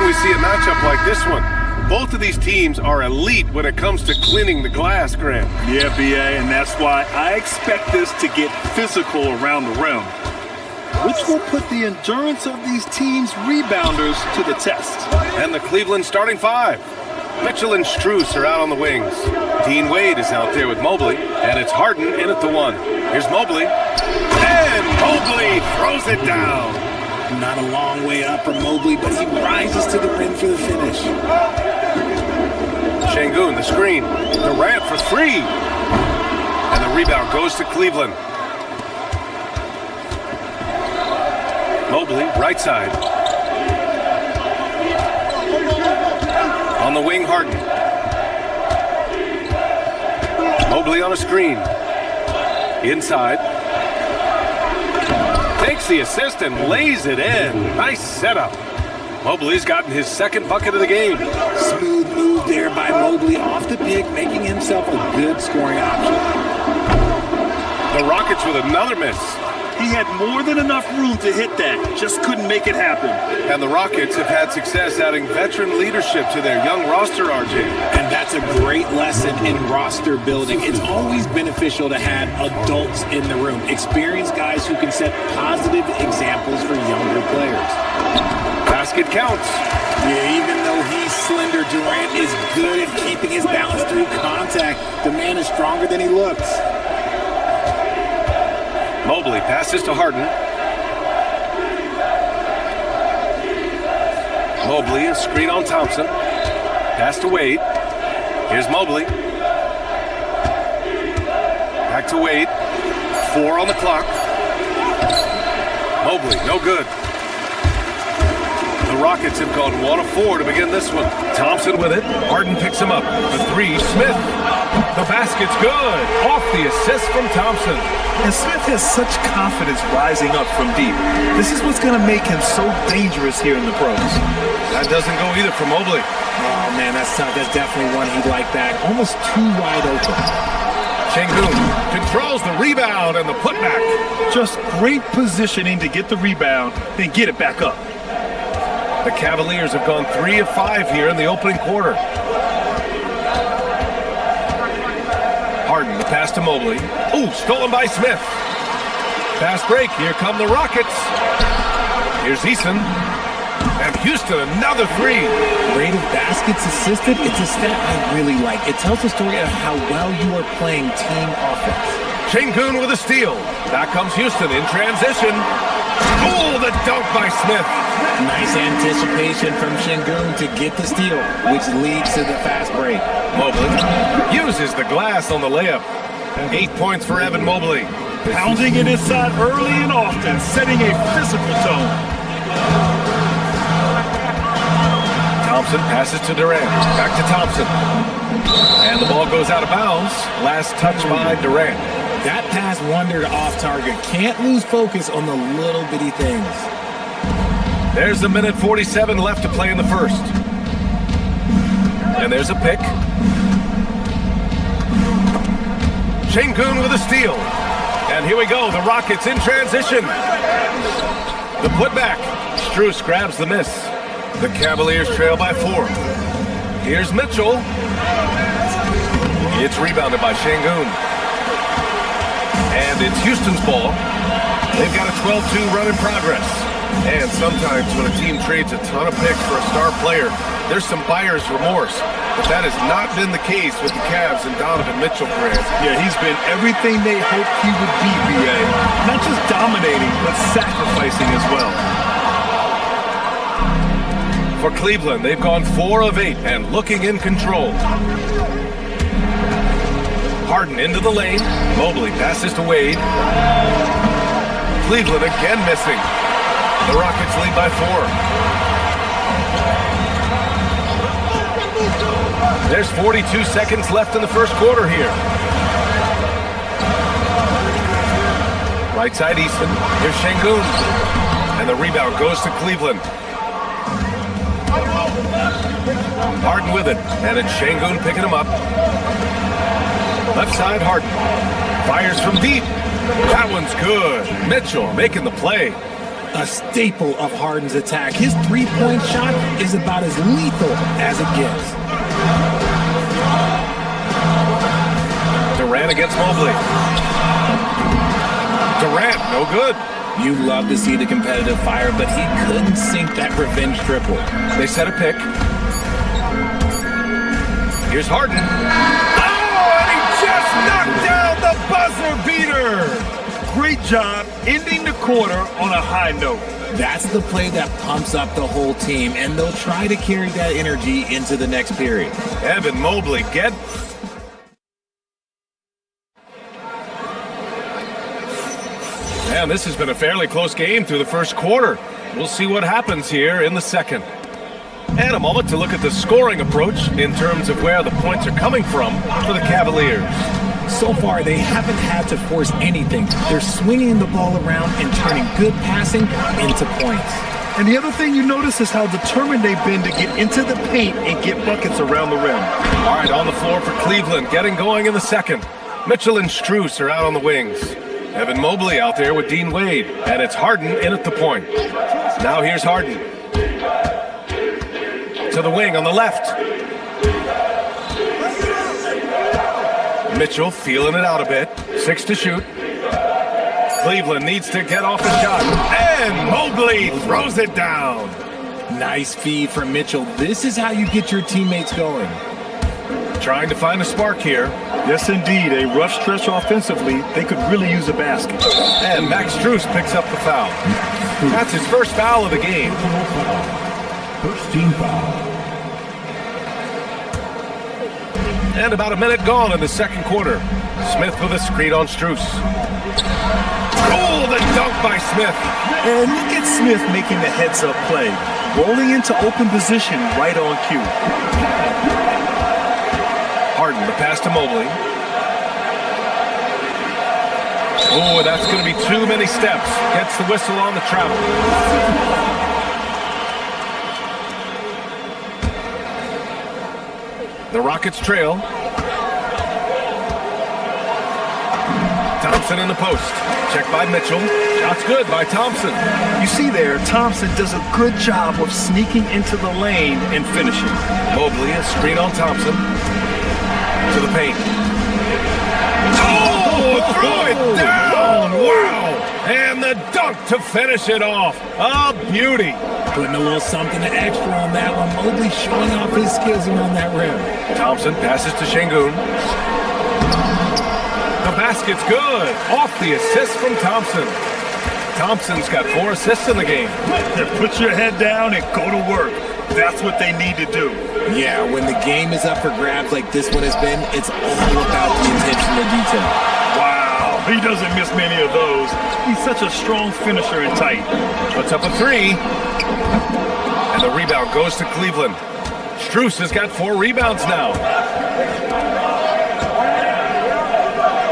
we see a matchup like this one. Both of these teams are elite when it comes to cleaning the glass, Graham. Yeah, BA, and that's why I expect this to get physical around the rim, which will put the endurance of these teams' rebounders to the test. And the Cleveland starting five. Mitchell and Strus are out on the wings. Dean Wade is out there with Mobley, and it's Harden in at the one. Here's Mobley, and Mobley throws it down. Not a long way up for Mobley, but he rises to the rim for the finish. Şengün, the screen. Durant for three. And the rebound goes to Cleveland. Mobley, right side. On the wing, Harden. Mobley on a screen. Inside. Takes the assist and lays it in. Nice setup. Mobley's gotten his second bucket of the game. Smooth move there by Mobley off the pick, making himself a good scoring option. The Rockets with another miss. He had more than enough room to hit that, just couldn't make it happen. And the Rockets have had success adding veteran leadership to their young roster, RJ. And that's a great lesson in roster building. It's always beneficial to have adults in the room, experienced guys who can set positive examples for younger players. Basket counts. Yeah, even though he's slender, Durant is good at keeping his balance through contact. The man is stronger than he looks. Mobley passes to Harden. Mobley, a screen on Thompson. Pass to Wade. Here's Mobley. Back to Wade. 4 on the clock. Mobley, no good. The Rockets have gone 1 of 4 to begin this one. Thompson with it. Harden picks him up. The three, Smith. The basket's good. Off the assist from Thompson. And Smith has such confidence rising up from deep. This is what's going to make him so dangerous here in the pros. That doesn't go either for Mobley. Oh, man, that's tough. That's definitely one he'd like back. Almost too wide open. Şengün controls the rebound and the putback. Just great positioning to get the rebound, then get it back up. The Cavaliers have gone 3 of 5 here in the opening quarter. Harden, the pass to Mobley. Ooh, stolen by Smith. Fast break, here come the Rockets. Here's Eason. And Houston, another three. Rate of baskets assisted, it's a stat I really like. It tells the story of how well you are playing team offense. Şengün with a steal. Back comes Houston in transition. Oh, the dunk by Smith. Nice anticipation from Şengün to get the steal, which leads to the fast break. Mobley uses the glass on the layup. 8 points for Evan Mobley. Pounding it inside early and often, setting a physical tone. Thompson passes to Durant. Back to Thompson. And the ball goes out of bounds. Last touch by Durant. That pass wandered off target. Can't lose focus on the little bitty things. There's a minute 47 left to play in the first. And there's a pick. Şengün with a steal. And here we go, the Rockets in transition. The putback. Strus grabs the miss. The Cavaliers trail by 4. Here's Mitchell. It's rebounded by Şengün. And it's Houston's ball. They've got a 12-2 run in progress. And sometimes when a team trades a ton of picks for a star player, there's some buyer's remorse. But that has not been the case with the Cavs and Donovan Mitchell, Grant. Yeah, he's been everything they hoped he would be, BA. Not just dominating, but sacrificing as well. For Cleveland, they've gone 4 of 8 and looking in control. Harden into the lane. Mobley passes to Wade. Cleveland again missing. The Rockets lead by 4. There's 42 seconds left in the first quarter here. Right side Easton. Here's Şengün. And the rebound goes to Cleveland. Harden with it. And it's Şengün picking him up. Left side Harden. Fires from deep. That one's good. Mitchell making the play. A staple of Harden's attack. His three-point shot is about as lethal as it gets. Durant against Mobley. Durant, no good. You love to see the competitive fire, but he couldn't sink that revenge triple. They set a pick. Here's Harden. Oh, and he just knocked down the buzzer beater. Great job ending the quarter on a high note. That's the play that pumps up the whole team, and they'll try to carry that energy into the next period. Evan Mobley, get... Man, this has been a fairly close game through the first quarter. We'll see what happens here in the second. And a moment to look at the scoring approach in terms of where the points are coming from for the Cavaliers. So far, they haven't had to force anything. They're swinging the ball around and turning good passing into points. And the other thing you notice is how determined they've been to get into the paint and get buckets around the rim. All right, on the floor for Cleveland, getting going in the second. Mitchell and Strus are out on the wings. Evan Mobley out there with Dean Wade. And it's Harden in at the point. Now here's Harden. To the wing on the left. Mitchell feeling it out a bit. 6 to shoot. Cleveland needs to get off a shot. And Mobley throws it down. Nice feed from Mitchell. This is how you get your teammates going. Trying to find a spark here. Yes, indeed. A rough stretch offensively. They could really use a basket. And Max Strus picks up the foul. That's his first foul of the game. First team foul. And about a minute gone in the second quarter. Smith with a screen on Strus. Oh, the dunk by Smith. And look at Smith making the heads-up play. Rolling into open position right on cue. Harden, the pass to Mobley. Oh, that's going to be too many steps. Gets the whistle on the travel. The Rockets trail. Thompson in the post. Check by Mitchell. Shot's good by Thompson. You see there, Thompson does a good job of sneaking into the lane and finishing. Mobley, a screen on Thompson. To the paint. Oh, threw it down! Wow! And the dunk to finish it off. A beauty. Putting a little something extra on that one. Mobley showing off his skills around that rim. Thompson passes to Şengün. The basket's good. Off the assist from Thompson. Thompson's got 4 assists in the game. Put your head down and go to work. That's what they need to do. Yeah, when the game is up for grabs like this one has been, it's all about the attention to detail. Wow, he doesn't miss many of those. He's such a strong finisher and tight. Puts up a 3. And the rebound goes to Cleveland. Strus has got 4 rebounds now.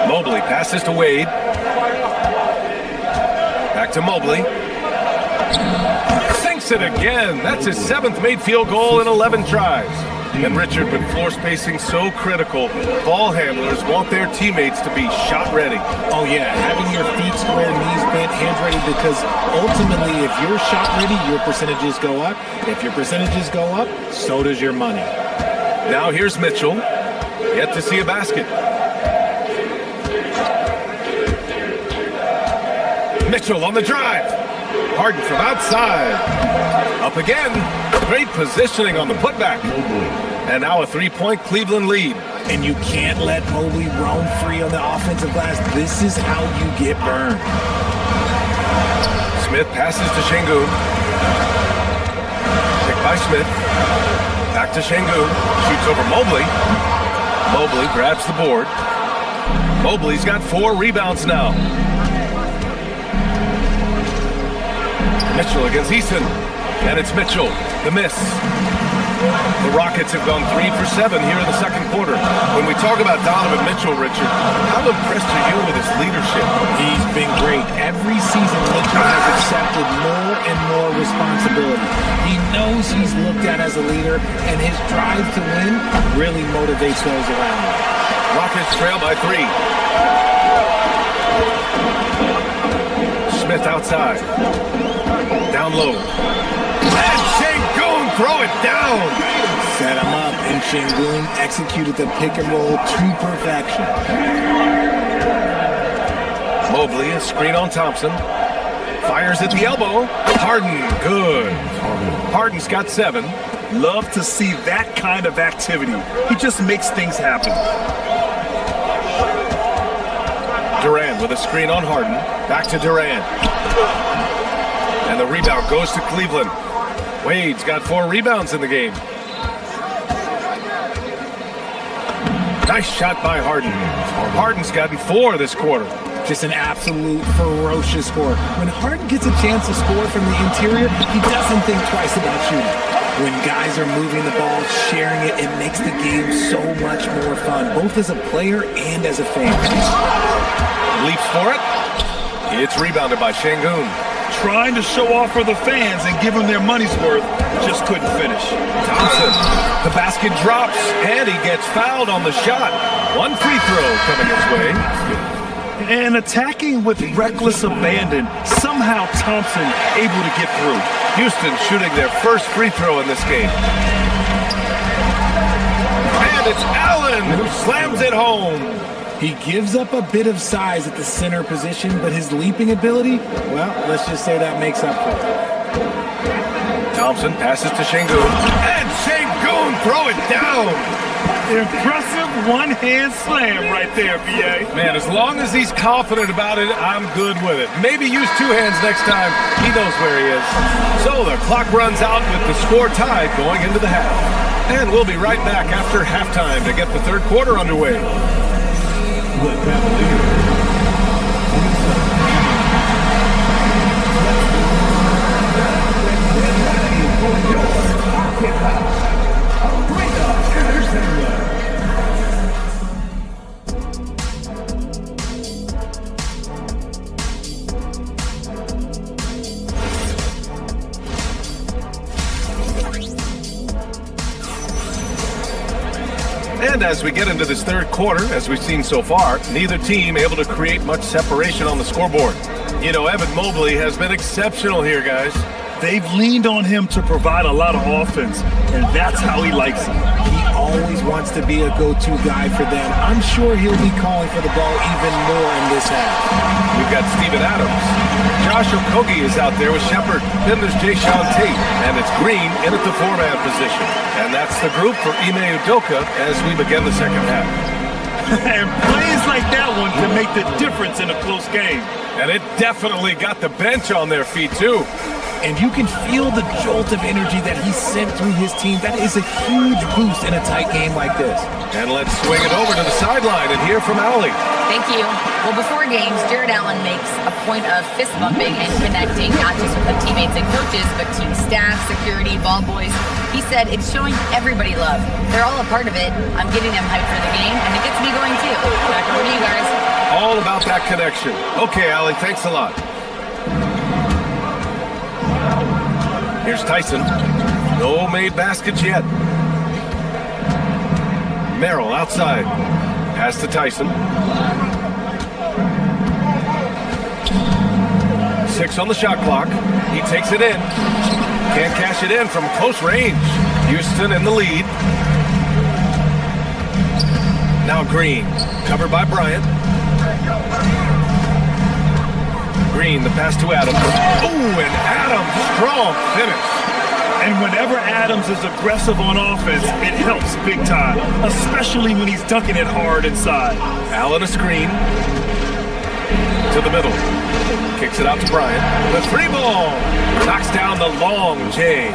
Mobley passes to Wade. Back to Mobley. Sinks it again. That's his 7th made field goal in 11 tries. And Richard, with floor spacing so critical, ball handlers want their teammates to be shot ready. Oh yeah, having your feet square, knees bent, hands ready, because ultimately if you're shot ready, your percentages go up. If your percentages go up, so does your money. Now here's Mitchell. Yet to see a basket. Mitchell on the drive. Harden from outside. Up again. Great positioning on the putback. And now a three-point Cleveland lead. And you can't let Mobley roam free on the offensive glass. This is how you get burned. Smith passes to Şengün. Picked by Smith. Back to Şengün. Shoots over Mobley. Mobley grabs the board. Mobley's got 4 rebounds now. Mitchell against Easton. And it's Mitchell. The miss. The Rockets have gone 3 for 7 here in the second quarter. When we talk about Donovan Mitchell, Richard, how impressed are you with his leadership? He's been great. Every season, Mitchell has accepted more and more responsibility. He knows he's looked at as a leader, and his drive to win really motivates those around him. Rockets trail by 3. Smith outside. Down low. And Şengün throw it down. Set him up, and Şengün executed the pick and roll to perfection. Mobley, a screen on Thompson. Fires at the elbow. Harden, good. Harden's got 7. Love to see that kind of activity. He just makes things happen. Durant with a screen on Harden. Back to Durant. And the rebound goes to Cleveland. Wade's got 4 rebounds in the game. Nice shot by Harden. Harden's gotten 4 this quarter. Just an absolute ferocious score. When Harden gets a chance to score from the interior, he doesn't think twice about shooting. When guys are moving the ball, sharing it, it makes the game so much more fun, both as a player and as a fan. Leaps for it. It's rebounded by Şengün. Trying to show off for the fans and give them their money's worth, just couldn't finish. Thompson, the basket drops, and he gets fouled on the shot. 1 free throw coming his way. And attacking with reckless abandon, somehow Thompson able to get through. Houston shooting their first free throw in this game. And it's Allen who slams it home. He gives up a bit of size at the center position, but his leaping ability, well, let's just say that makes up for it. Thompson passes to Şengün. And Şengün throw it down. Impressive one-hand slam right there, B.A. Man, as long as he's confident about it, I'm good with it. Maybe use 2 hands next time. He knows where he is. So the clock runs out with the score tied going into the half. And we'll be right back after halftime to get the third quarter underway. The Cavaliers. And as we get into this third quarter, as we've seen so far, neither team able to create much separation on the scoreboard. You know, Evan Mobley has been exceptional here, guys. They've leaned on him to provide a lot of offense, and that's how he likes it. He always wants to be a go-to guy for them. I'm sure he'll be calling for the ball even more in this half. We've got Steven Adams. Josh Okogie is out there with Shepard. Then there's Jayshawn Tate, and it's Green in at the 4-man position. And that's the group for Ime Udoka as we begin the second half. And plays like that one can make the difference in a close game. And it definitely got the bench on their feet, too. And you can feel the jolt of energy that he sent through his team. That is a huge boost in a tight game like this. And let's swing it over to the sideline and hear from Allie. Thank you. Well, before games, Jared Allen makes a point of fist bumping and connecting, not just with the teammates and coaches, but team staff, security, ball boys. He said it's showing everybody love. They're all a part of it. I'm getting them hyped for the game, and it gets me going too. Back over to you guys. All about that connection. Okay, Allie, thanks a lot. Here's Tyson. No made baskets yet. Merrill outside. Pass to Tyson. 6 on the shot clock. He takes it in. Can't cash it in from close range. Houston in the lead. Now Green. Covered by Bryant. Green, the pass to Adams. Ooh, and Adams, strong finish. And whenever Adams is aggressive on offense, it helps big time, especially when he's dunking it hard inside. Allen a screen. To the middle. Kicks it out to Bryant. The three ball. Knocks down the long J.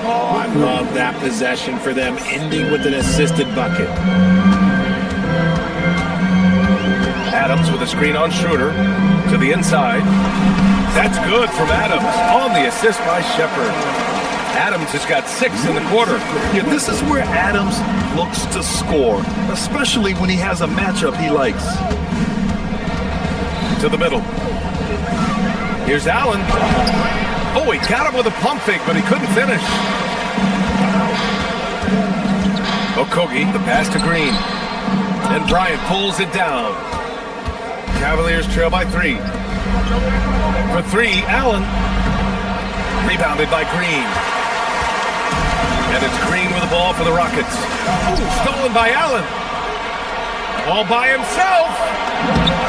Oh, I love that possession for them, ending with an assisted bucket. Adams with a screen on Schroeder. To the inside. That's good from Adams. On the assist by Shepard. Adams has got 6 in the quarter. Yeah, this is where Adams looks to score, especially when he has a matchup he likes. To the middle. Here's Allen. Oh, he got him with a pump fake, but he couldn't finish. Okogie, the pass to Green. And Bryant pulls it down. Cavaliers trail by 3. For 3, Allen. Rebounded by Green. And it's Green with the ball for the Rockets. Ooh, stolen by Allen. All by himself.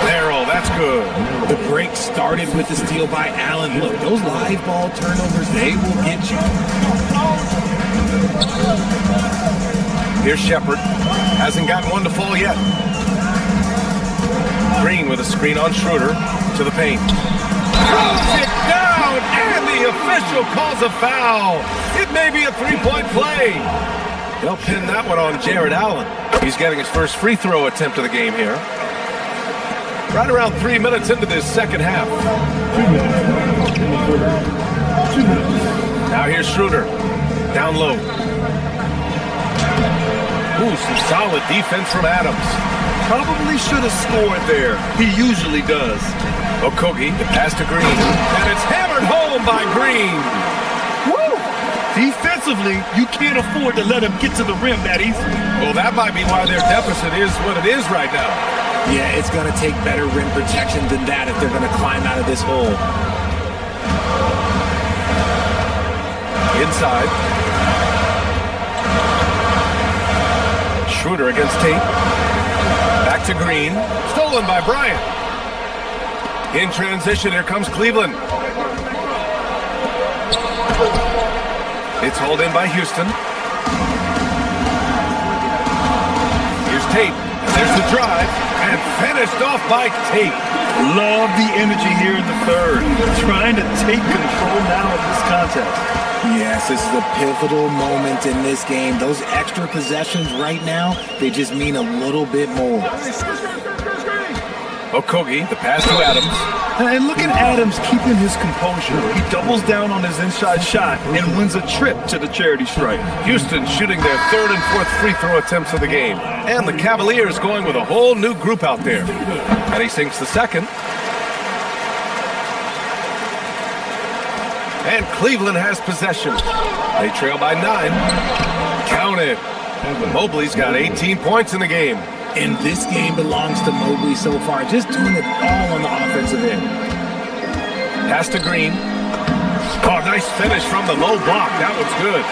Merrill, that's good. The break started with the steal by Allen. Look, those live ball turnovers, they will get you. Here's Shepard. Hasn't gotten one to fall yet. Green with a screen on Schroeder to the paint. Throws it down, and the official calls a foul. It may be a three-point play. They'll pin that one on Jared Allen. He's getting his first free throw attempt of the game here. Right around 3 minutes into this second half. 2 minutes in the quarter. 2 minutes. Now here's Schroeder. Down low. Ooh, some solid defense from Adams. Probably should have scored there. He usually does. Okogie, the pass to Green. And it's hammered home by Green. Woo! Defensively, you can't afford to let him get to the rim that easy. Well, that might be why their deficit is what it is right now. Yeah, it's going to take better rim protection than that if they're going to climb out of this hole. Inside. Schroeder against Tate. Back to Green. Stolen by Bryant. In transition, here comes Cleveland. It's hauled in by Houston. Here's Tate. There's the drive. And finished off by Tate. Love the energy here in the third. Trying to take control now of this contest. Yes, this is a pivotal moment in this game. Those extra possessions right now, they just mean a little bit more. Okogie, the pass to Adams. And look at Adams keeping his composure. He doubles down on his inside shot and wins a trip to the charity stripe. Houston shooting their 3rd and 4th free throw attempts of the game. And the Cavaliers going with a whole new group out there. And he sinks the second. And Cleveland has possession. They trail by 9. Count it. Mobley's got 18 points in the game. And this game belongs to Mobley so far, just doing it all on the offensive end. Pass to Green. Oh, nice finish from the low block. That was good.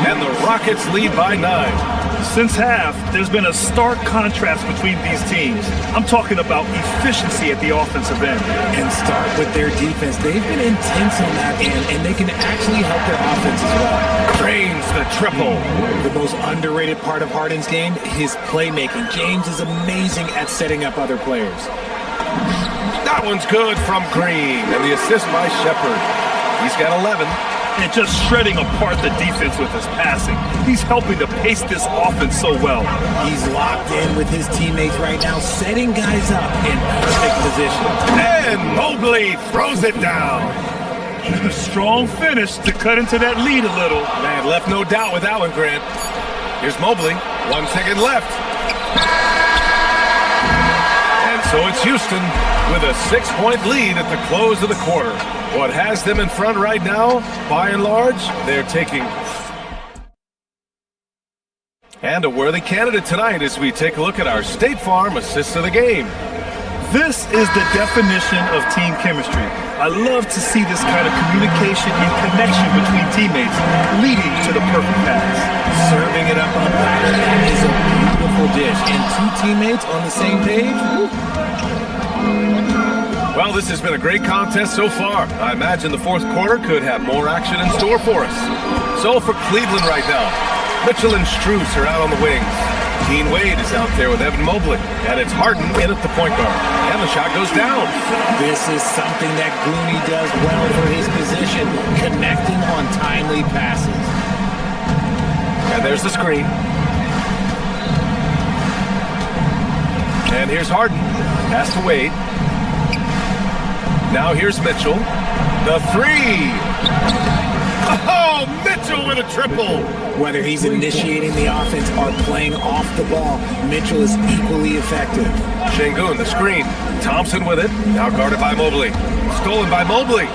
And the Rockets lead by 9. Since half, there's been a stark contrast between these teams. I'm talking about efficiency at the offensive end. And start with their defense. They've been intense on that end, and they can actually help their offense as well. Drains the triple. The most underrated part of Harden's game, his playmaking. James is amazing at setting up other players. That one's good from Green, and the assist by Shepard. He's got 11. And just shredding apart the defense with his passing. He's helping to pace this offense so well. He's locked in with his teammates right now, setting guys up in perfect position. And Mobley throws it down. A strong finish to cut into that lead a little. Man, left no doubt with Allen Grant. Here's Mobley. 1 second left. And so it's Houston with a 6-point lead at the close of the quarter. What has them in front right now, by and large, they're taking. And a worthy candidate tonight as we take a look at our State Farm assists of the game. This is the definition of team chemistry. I love to see this kind of communication and connection between teammates leading to the perfect pass. Serving it up on a platter, that is a beautiful dish. And 2 teammates on the same page. Woo. Well, this has been a great contest so far. I imagine the fourth quarter could have more action in store for us. So for Cleveland right now, Mitchell and Strus are out on the wings. Dean Wade is out there with Evan Mobley. And it's Harden in at the point guard. And the shot goes down. This is something that Glooney does well for his position, connecting on timely passes. And there's the screen. And here's Harden. Pass to Wade. Now here's Mitchell. The three. Oh, Mitchell with a triple. Whether he's initiating the offense or playing off the ball, Mitchell is equally effective. Şengün, the screen. Thompson with it. Now guarded by Mobley. Stolen by Mobley.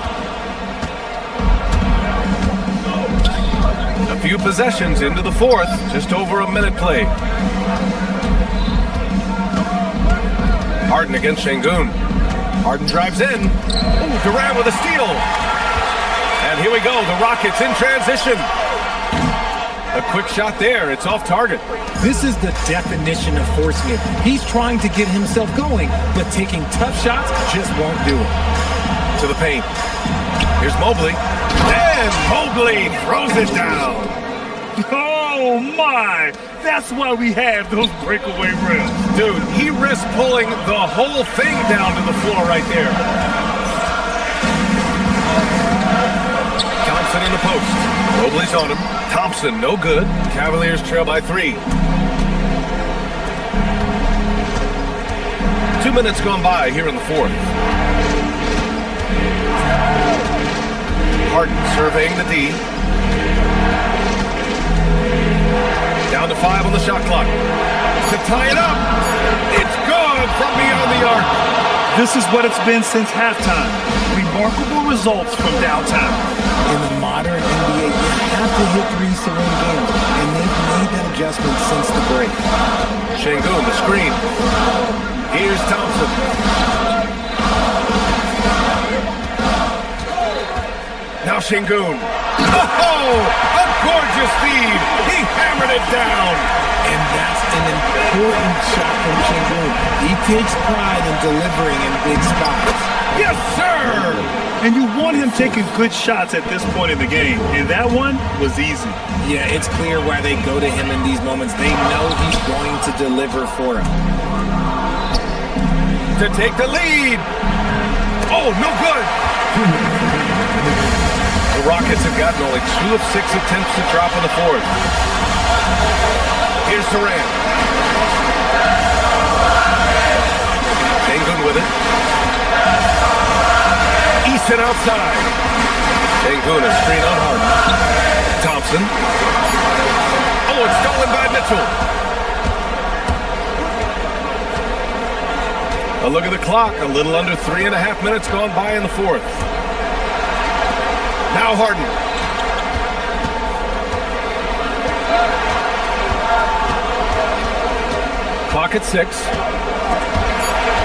A few possessions into the fourth. Just over a minute played. Harden against Şengün. Harden drives in. Ooh, Durant with a steal. And here we go, the Rockets in transition. A quick shot there, it's off target. This is the definition of forcing it. He's trying to get himself going, but taking tough shots just won't do it. To the paint. Here's Mobley. And Mobley throws it down. Oh my! That's why we have those breakaway rims. Dude, he risked pulling the whole thing down to the floor right there. Thompson in the post. Mobley's on him. Thompson, no good. Cavaliers trail by 3. 2 minutes gone by here in the fourth. Harden surveying the D. Down to 5 on the shot clock. To tie it up. It's good from beyond the arc. This is what it's been since halftime. Remarkable results from downtown. In the modern NBA, you have to hit threes to win games, and they've made that adjustment since the break. Şengün, the screen. Here's Thompson. Now Şengün. Oh, a gorgeous feed. He hammered it down. And that's an important shot from Şengün. He takes pride in delivering in big spots. Yes, sir! And you want him taking good shots at this point in the game. And that one was easy. Yeah, it's clear why they go to him in these moments. They know he's going to deliver for him. To take the lead. Oh, no good. The Rockets have gotten only 2 of 6 attempts to drop in the fourth. Here's Durant. Şengün with it. Easton outside. Şengün, a screen on Harden. Thompson. Oh, it's stolen by Mitchell. A look at the clock. A little under 3.5 minutes gone by in the fourth. Now Harden. Clock at 6.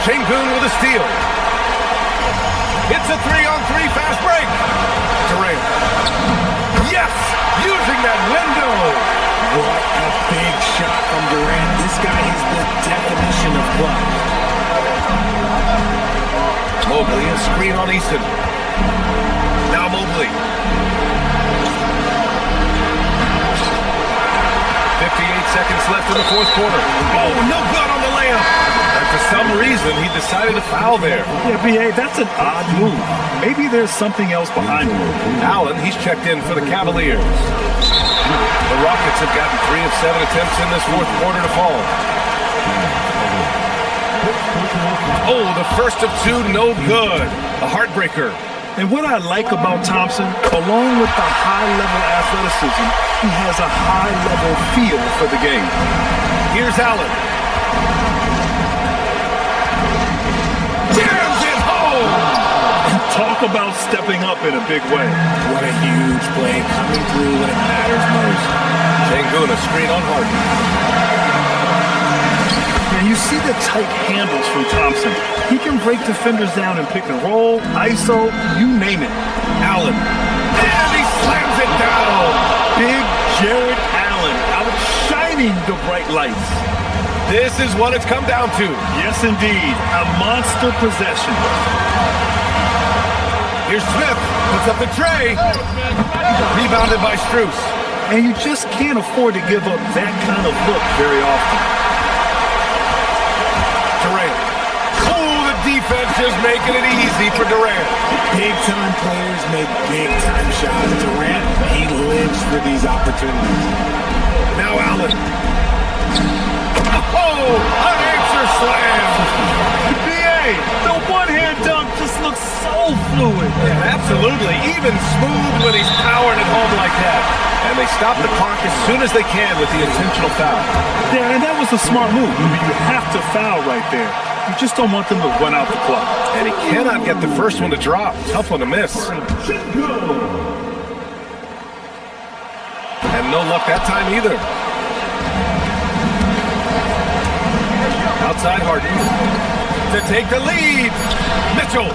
Şengün with a steal. It's a 3-on-3 fast break. Durant. Yes! Using that window. What a big shot from Durant. This guy is the definition of clutch. Mobley, a screen on Easton. Now Mobley. 58 seconds left in the fourth quarter. Oh, no good on the layup. And for some reason, he decided to foul there. Yeah, B.A., that's an odd move. Maybe there's something else behind it. Allen, he's checked in for the Cavaliers. The Rockets have gotten 3 of 7 attempts in this fourth quarter to fall. Oh, the first of 2, no good. A heartbreaker. And what I like about Thompson, along with the high-level athleticism, he has a high-level feel for the game. Here's Allen. Jams it home! Talk about stepping up in a big way. What a huge play, coming through when it matters most. Şengün, a screen on Harden. And you see the tight handles from Thompson. He can break defenders down in pick and roll, ISO, you name it. Allen. And he slams it down. Big Jared Allen outshining the bright lights. This is what it's come down to. Yes, indeed. A monster possession. Here's Smith, puts up the tray. Rebounded by Strus. And you just can't afford to give up that kind of look very often. Durant. Oh, the defense just making it easy for Durant. Big-time players make big-time shots. Durant, he lives for these opportunities. Now Allen. Oh, an answer slam. BA, the one-hand dunk just looks so fluid. Yeah, absolutely. Even smooth when he's powering it home like that. And they stop the clock as soon as they can with the intentional foul. Yeah, and that was a smart move. I mean, you have to foul right there. You just don't want them to run out the clock. And he cannot get the first one to drop. Tough one to miss. And no luck that time either. Outside Harden to take the lead. Mitchell.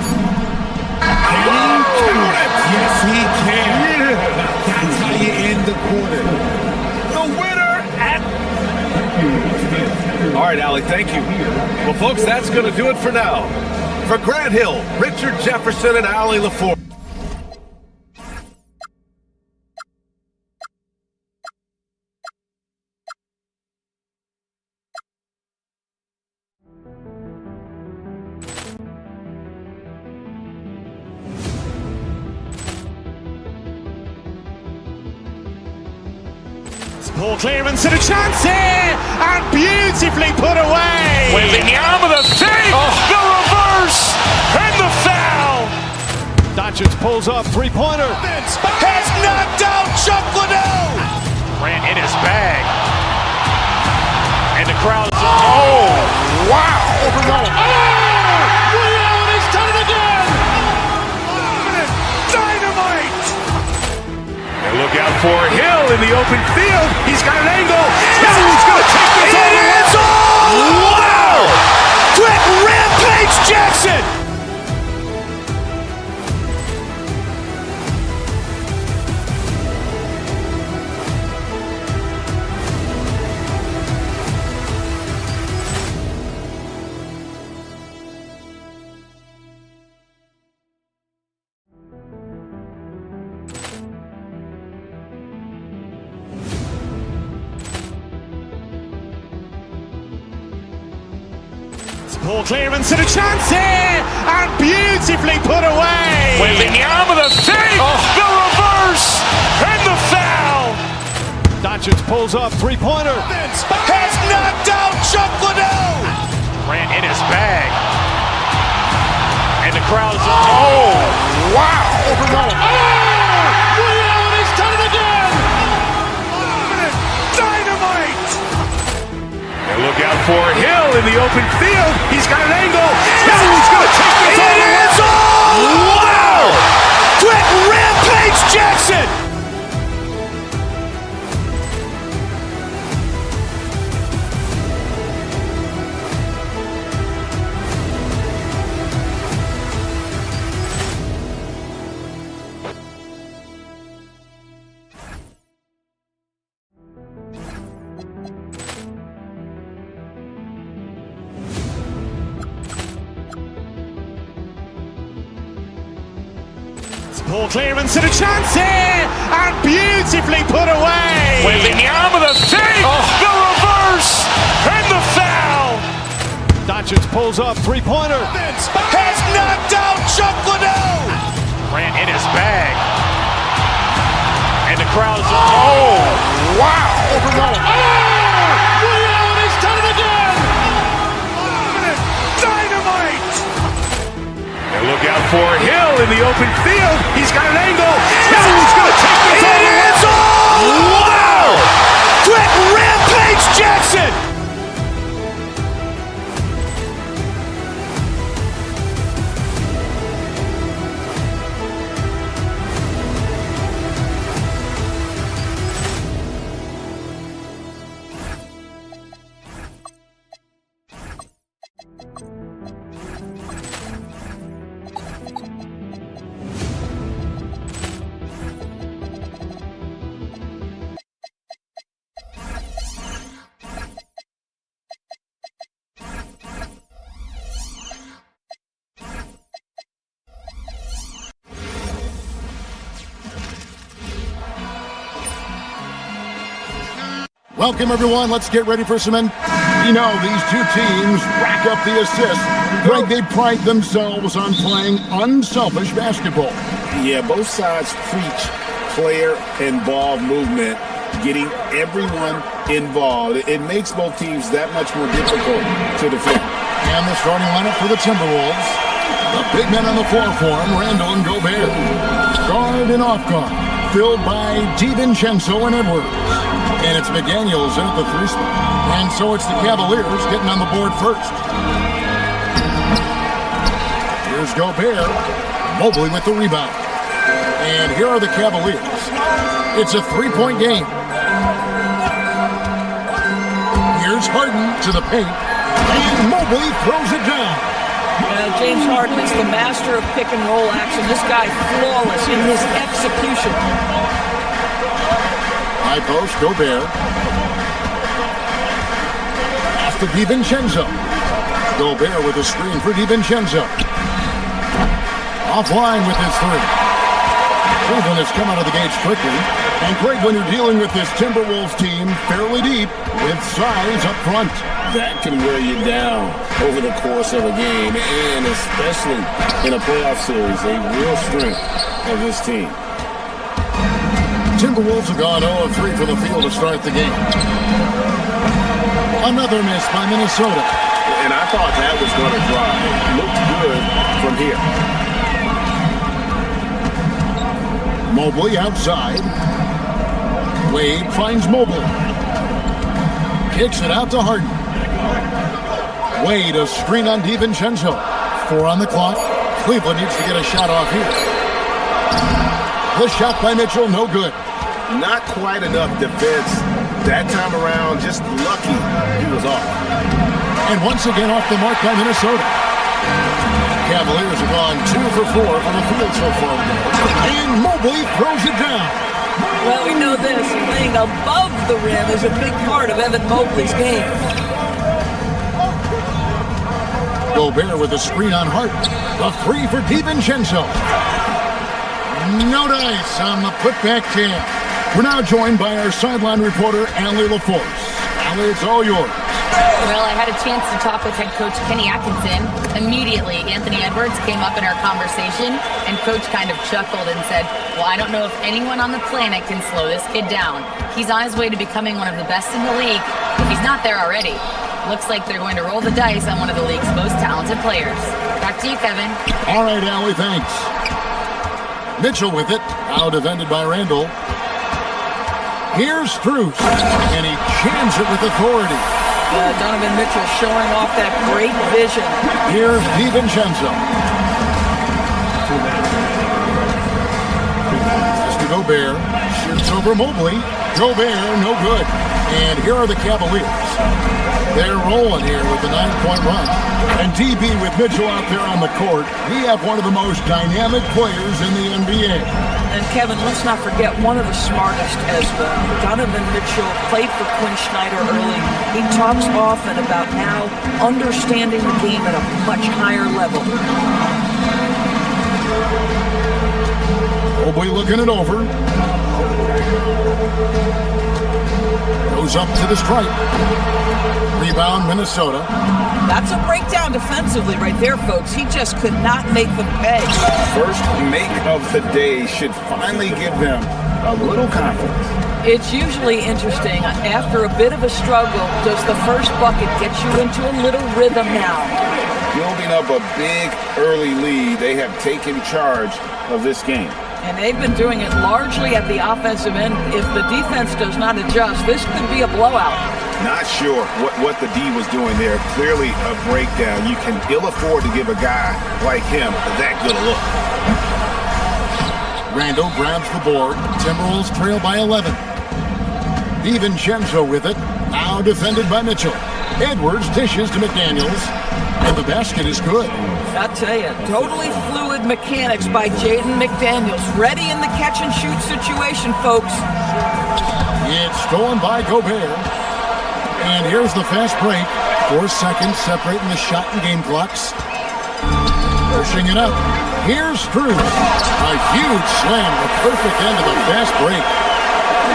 Can he count it? Yes, he can. Yeah. That's how you end the quarter. The winner at... All right, Allie, thank you. Well, folks, that's going to do it for now. For Grant Hill, Richard Jefferson, and Allie LaFour. Poor clearance and a chance here, and beautifully put away. Wembanyama the save, the reverse, and the foul. Doncic pulls up, three-pointer. Has knocked out Chuck Liddell. Ran in his bag. And the crowd is... Oh, wow. Leon has done it again. Dynamite. And look out for Hill in the open field. He's got an angle. Hill's going to take this all the way. Wow! Quick Rampage Jackson. Poor clearance and a chance here, and beautifully put away. Wembanyama the save, the reverse, and the foul. Doncic pulls up, three-pointer. Has knocked out Chuck Liddell. Ran in his bag. And the crowd is... Oh, wow. Leon has done it again. Dynamite. And look out for Hill in the open field. He's got an angle. Hill's going to take this all the way. Wow! Quick Rampage Jackson. Poor clearance and a chance here, and beautifully put away. Wembanyama the save, the reverse, and the foul. Doncic pulls up, three-pointer. Has knocked out Chuck Liddell. Ran in his bag. And the crowd is... Oh, wow. Leon has done it again. Dynamite. And look out for Hill in the open field. He's got an angle. Hill's going to take this all the way. Wow! Quick Rampage Jackson. Welcome, everyone. Let's get ready for some You know, these two teams rack up the assists. Greg, they pride themselves on playing unselfish basketball. Yeah, both sides preach player-involved movement, getting everyone involved. It makes both teams that much more difficult to defend. And the starting lineup for the Timberwolves. The big men on the floor for them, Randall and Gobert. Guard and off guard, filled by DiVincenzo and Edwards. And it's McDaniels in at the 3 spot. And so it's the Cavaliers getting on the board first. Here's Gobert. Mobley with the rebound. And here are the Cavaliers. It's a 3-point game. Here's Harden to the paint. And Mobley throws it down. James Harden is the master of pick and roll action. This guy flawless in his execution. High post, Gobert. Pass to DiVincenzo. Gobert with a screen for DiVincenzo. Offline with his 3. Cleveland has come out of the gates quickly. And Greg, when you're dealing with this Timberwolves team fairly deep with size up front, that can wear you down over the course of a game, and especially in a playoff series, a real strength of this team. Timberwolves have gone 0 of 3 from the field to start the game. Another miss by Minnesota. And I thought that was going to dry. It looked good from here. Mobley outside. Wade finds Mobley. Kicks it out to Harden. Wade, a screen on DiVincenzo. 4 on the clock. Cleveland needs to get a shot off here. The shot by Mitchell, no good. Not quite enough defense that time around. Just lucky he was off. And once again off the mark by Minnesota. Cavaliers have gone 2 for 4 from the field so far today. And Mobley throws it down. Well, we know this. Playing above the rim is a big part of Evan Mobley's game. Gobert with a screen on Hart. The 3 for DiVincenzo. No dice on the putback jam. We're now joined by our sideline reporter, Allie LaForce. Allie, it's all yours. Well, I had a chance to talk with head coach Kenny Atkinson. Immediately, Anthony Edwards came up in our conversation, and coach kind of chuckled and said, well, I don't know if anyone on the planet can slow this kid down. He's on his way to becoming one of the best in the league, if he's not there already. Looks like they're going to roll the dice on one of the league's most talented players. Back to you, Kevin. All right, Allie, thanks. Mitchell with it, out defended by Randall. Here's Strus, and he jams it with authority. Donovan Mitchell showing off that great vision. Here's DiVincenzo. Pass to Gobert. Shoots over Mobley. Gobert, no good. And here are the Cavaliers. They're rolling here with the 9-point run. And DB with Mitchell out there on the court. We have one of the most dynamic players in the NBA. And Kevin, let's not forget one of the smartest as well. Donovan Mitchell played for Quinn Snyder early. He talks often about now understanding the game at a much higher level. Mobley looking it over. Goes up to the stripe. Rebound, Minnesota. That's a breakdown defensively right there, folks. He just could not make them pay. First make of the day should finally give them a little confidence. It's usually interesting. After a bit of a struggle, does the first bucket get you into a little rhythm now? Building up a big early lead, they have taken charge of this game. And they've been doing it largely at the offensive end. If the defense does not adjust, this could be a blowout. Not sure what the D was doing there. Clearly a breakdown. You can ill afford to give a guy like him that good a look. Randall grabs the board. Timberwolves trail by 11. DiVincenzo with it. Now defended by Mitchell. Edwards dishes to McDaniels. And the basket is good. I tell you, totally fluid mechanics by Jaden McDaniels. Ready in the catch-and-shoot situation, folks. It's stolen by Gobert. And here's the fast break. 4 seconds separating the shot and game clocks. Pushing it up. Here's Strus. A huge slam, the perfect end of the fast break.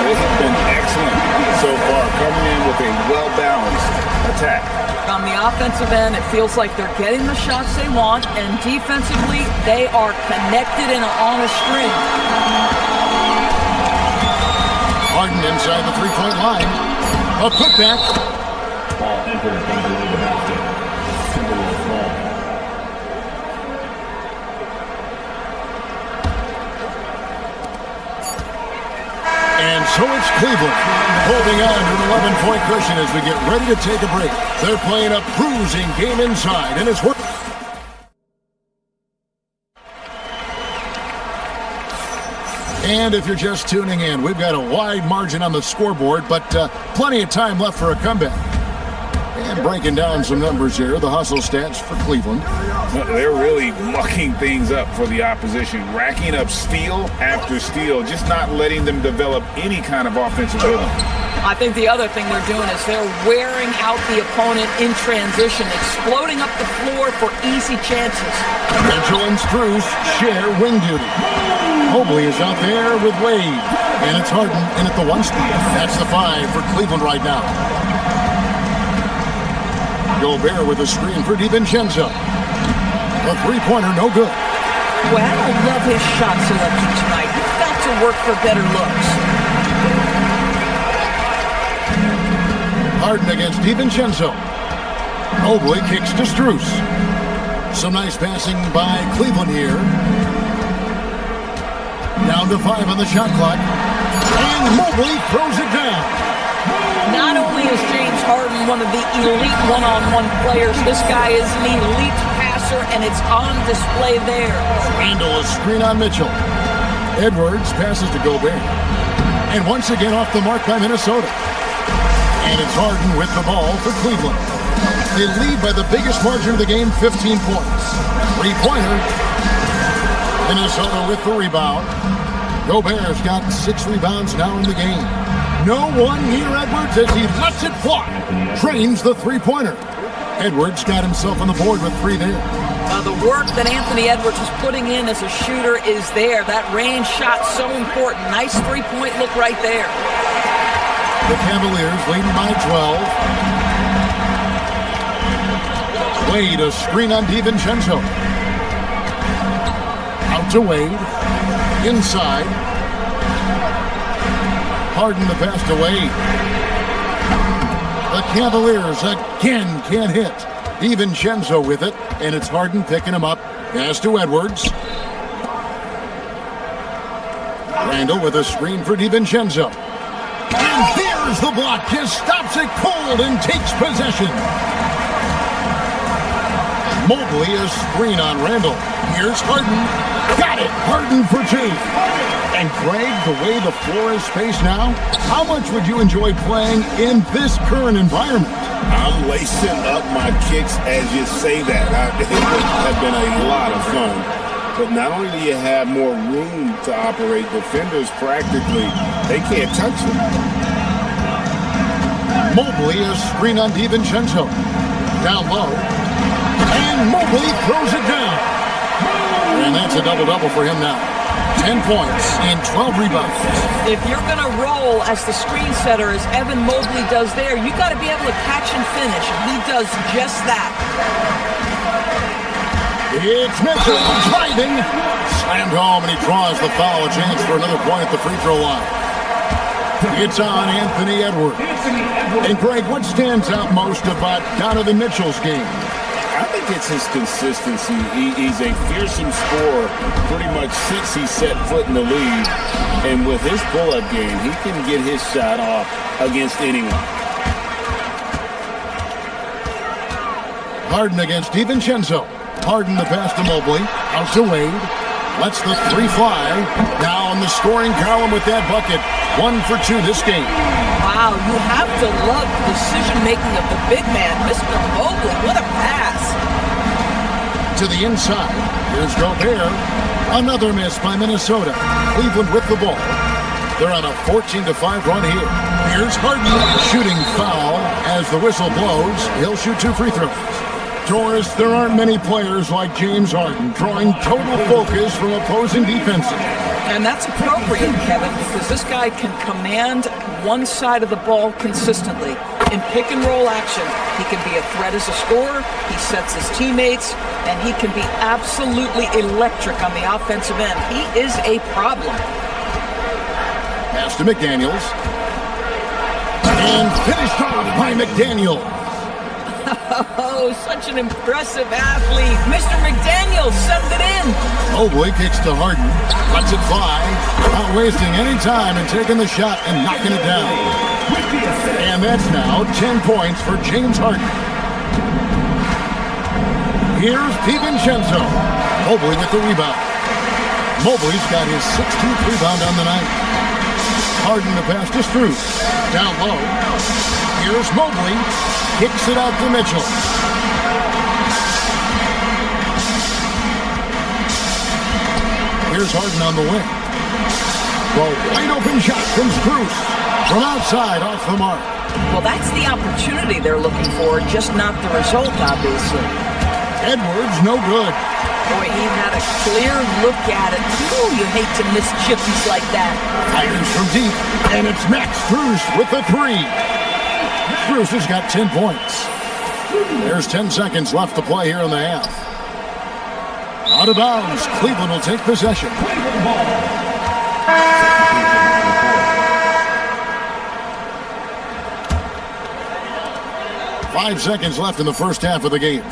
They have been excellent so far, coming in with a well-balanced attack. On the offensive end, it feels like they're getting the shots they want, and defensively, they are connected and on a string. Harden inside the three-point line. A putback. Ball entered from below the basket. Timberwolves ball. And so it's Cleveland holding on to an 11-point cushion as we get ready to take a break. They're playing a bruising game inside, and it's working. And if you're just tuning in, we've got a wide margin on the scoreboard, but plenty of time left for a comeback. And breaking down some numbers here, the hustle stats for Cleveland. They're really mucking things up for the opposition, racking up steal after steal, just not letting them develop any kind of offensive rhythm. I think the other thing they're doing is they're wearing out the opponent in transition, exploding up the floor for easy chances. Mitchell and Strus share wing duty. Mobley is out there with Wade, and it's Harden in at the 1 spot. That's the 5 for Cleveland right now. Gobert with a screen for DiVincenzo. A three-pointer, no good. Well, I don't love his shot selection tonight. He's got to work for better looks. Harden against DiVincenzo. Mobley kicks to Strus. Some nice passing by Cleveland here. Down to 5 on the shot clock. And Mobley throws it down. Not only is James Harden one of the elite one-on-one players, this guy is an elite passer, and it's on display there. Randall, a screen on Mitchell. Edwards passes to Gobert. And once again off the mark by Minnesota. And it's Harden with the ball for Cleveland. They lead by the biggest margin of the game, 15 points. Three-pointer. Minnesota with the rebound. Gobert's got 6 rebounds now in the game. No one near Edwards as he lets it fly. Trains the three-pointer. Edwards got himself on the board with 3 there. The work that Anthony Edwards is putting in as a shooter is there. That range shot so important. Nice three-point look right there. The Cavaliers leading by 12. Wade, a screen on DiVincenzo. Out to Wade. Inside. Harden the pass to Wade. The Cavaliers again can't hit. DiVincenzo with it, and it's Harden picking him up. Pass to Edwards. Randall with a screen for DiVincenzo. And there's the block. Just stops it cold and takes possession. Mobley, a screen on Randall. Here's Harden. Got it. Harden for 2. And Greg, the way the floor is spaced now, how much would you enjoy playing in this current environment? I'm lacing up my kicks as you say that. It would have been a lot of fun. But not only do you have more room to operate, defenders practically, they can't touch it. Mobley, a screen on DiVincenzo. Down low. And Mobley throws it down. And that's a double-double for him now. 10 points and 12 rebounds. If you're going to roll as the screen setter, as Evan Mobley does there, you got to be able to catch and finish. He does just that. It's Mitchell driving. Slammed home, and he draws the foul. A chance for another point at the free throw line. It's on Anthony Edwards. And Greg, what stands out most about Donovan Mitchell's game? I think it's his consistency. He's a fearsome scorer pretty much since he set foot in the league. And with his pull-up game, he can get his shot off against anyone. Harden against DiVincenzo. Harden the pass to Mobley. Out to Wade. Lets the 3 fly. Now in the scoring column with that bucket. 1 for 2 this game. Wow, you have to love the decision-making of the big man, Mr. Mobley. What a pass. To the inside. Here's Gobert. Another miss by Minnesota. Cleveland with the ball. They're on a 14-5 run here. Here's Harden. Shooting foul as the whistle blows. He'll shoot 2 free throws. Doris, there aren't many players like James Harden drawing total focus from opposing defenses. And that's appropriate, Kevin, because this guy can command one side of the ball consistently. In pick and roll action, he can be a threat as a scorer, he sets his teammates, and he can be absolutely electric on the offensive end. He is a problem. Pass to McDaniels. And finished off by McDaniels. Oh, such an impressive athlete. Mr. McDaniels sends it in. Mobley kicks to Harden. Lets it fly. Not wasting any time and taking the shot and knocking it down. And that's now 10 points for James Harden. Here's DiVincenzo. Mobley with the rebound. Mobley's got his 16th rebound on the night. Harden to pass to Strus. Down low. Here's Mobley. Kicks it out to Mitchell. Here's Harden on the wing. Well, wide open shot from Strus. From outside, off the mark. Well, that's the opportunity they're looking for, just not the result, obviously. Edwards, no good. Boy, he had a clear look at it. Ooh, you hate to miss chippies like that. Fires from deep, and it's Max Strus with the three. Strus has got 10 points. There's 10 seconds left to play here in the half. Out of bounds, Cleveland will take possession. 5 seconds left in the first half of the game.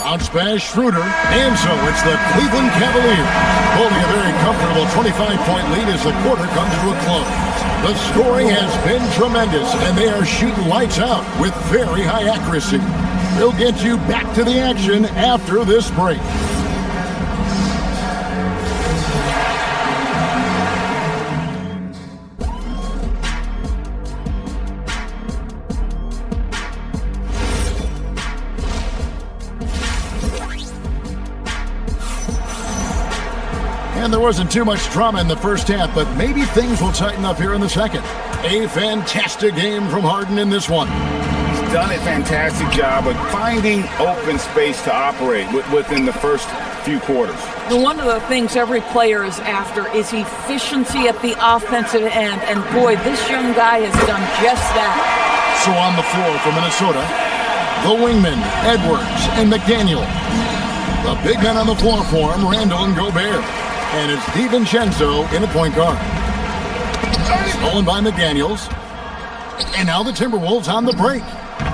Bounce pass, Schroeder, and so it's the Cleveland Cavaliers holding a very comfortable 25-point lead as the quarter comes to a close. The scoring has been tremendous, and they are shooting lights out with very high accuracy. We'll get you back to the action after this break. And there wasn't too much drama in the first half, but maybe things will tighten up here in the second. A fantastic game from Harden in this one. He's done a fantastic job of finding open space to operate within the first few quarters. And one of the things every player is after is efficiency at the offensive end. And boy, this young guy has done just that. So on the floor for Minnesota, the wingmen, Edwards and McDaniel. The big men on the floor for him, Randall and Gobert. And it's DiVincenzo in the point guard. Stolen by McDaniels. And now the Timberwolves on the break.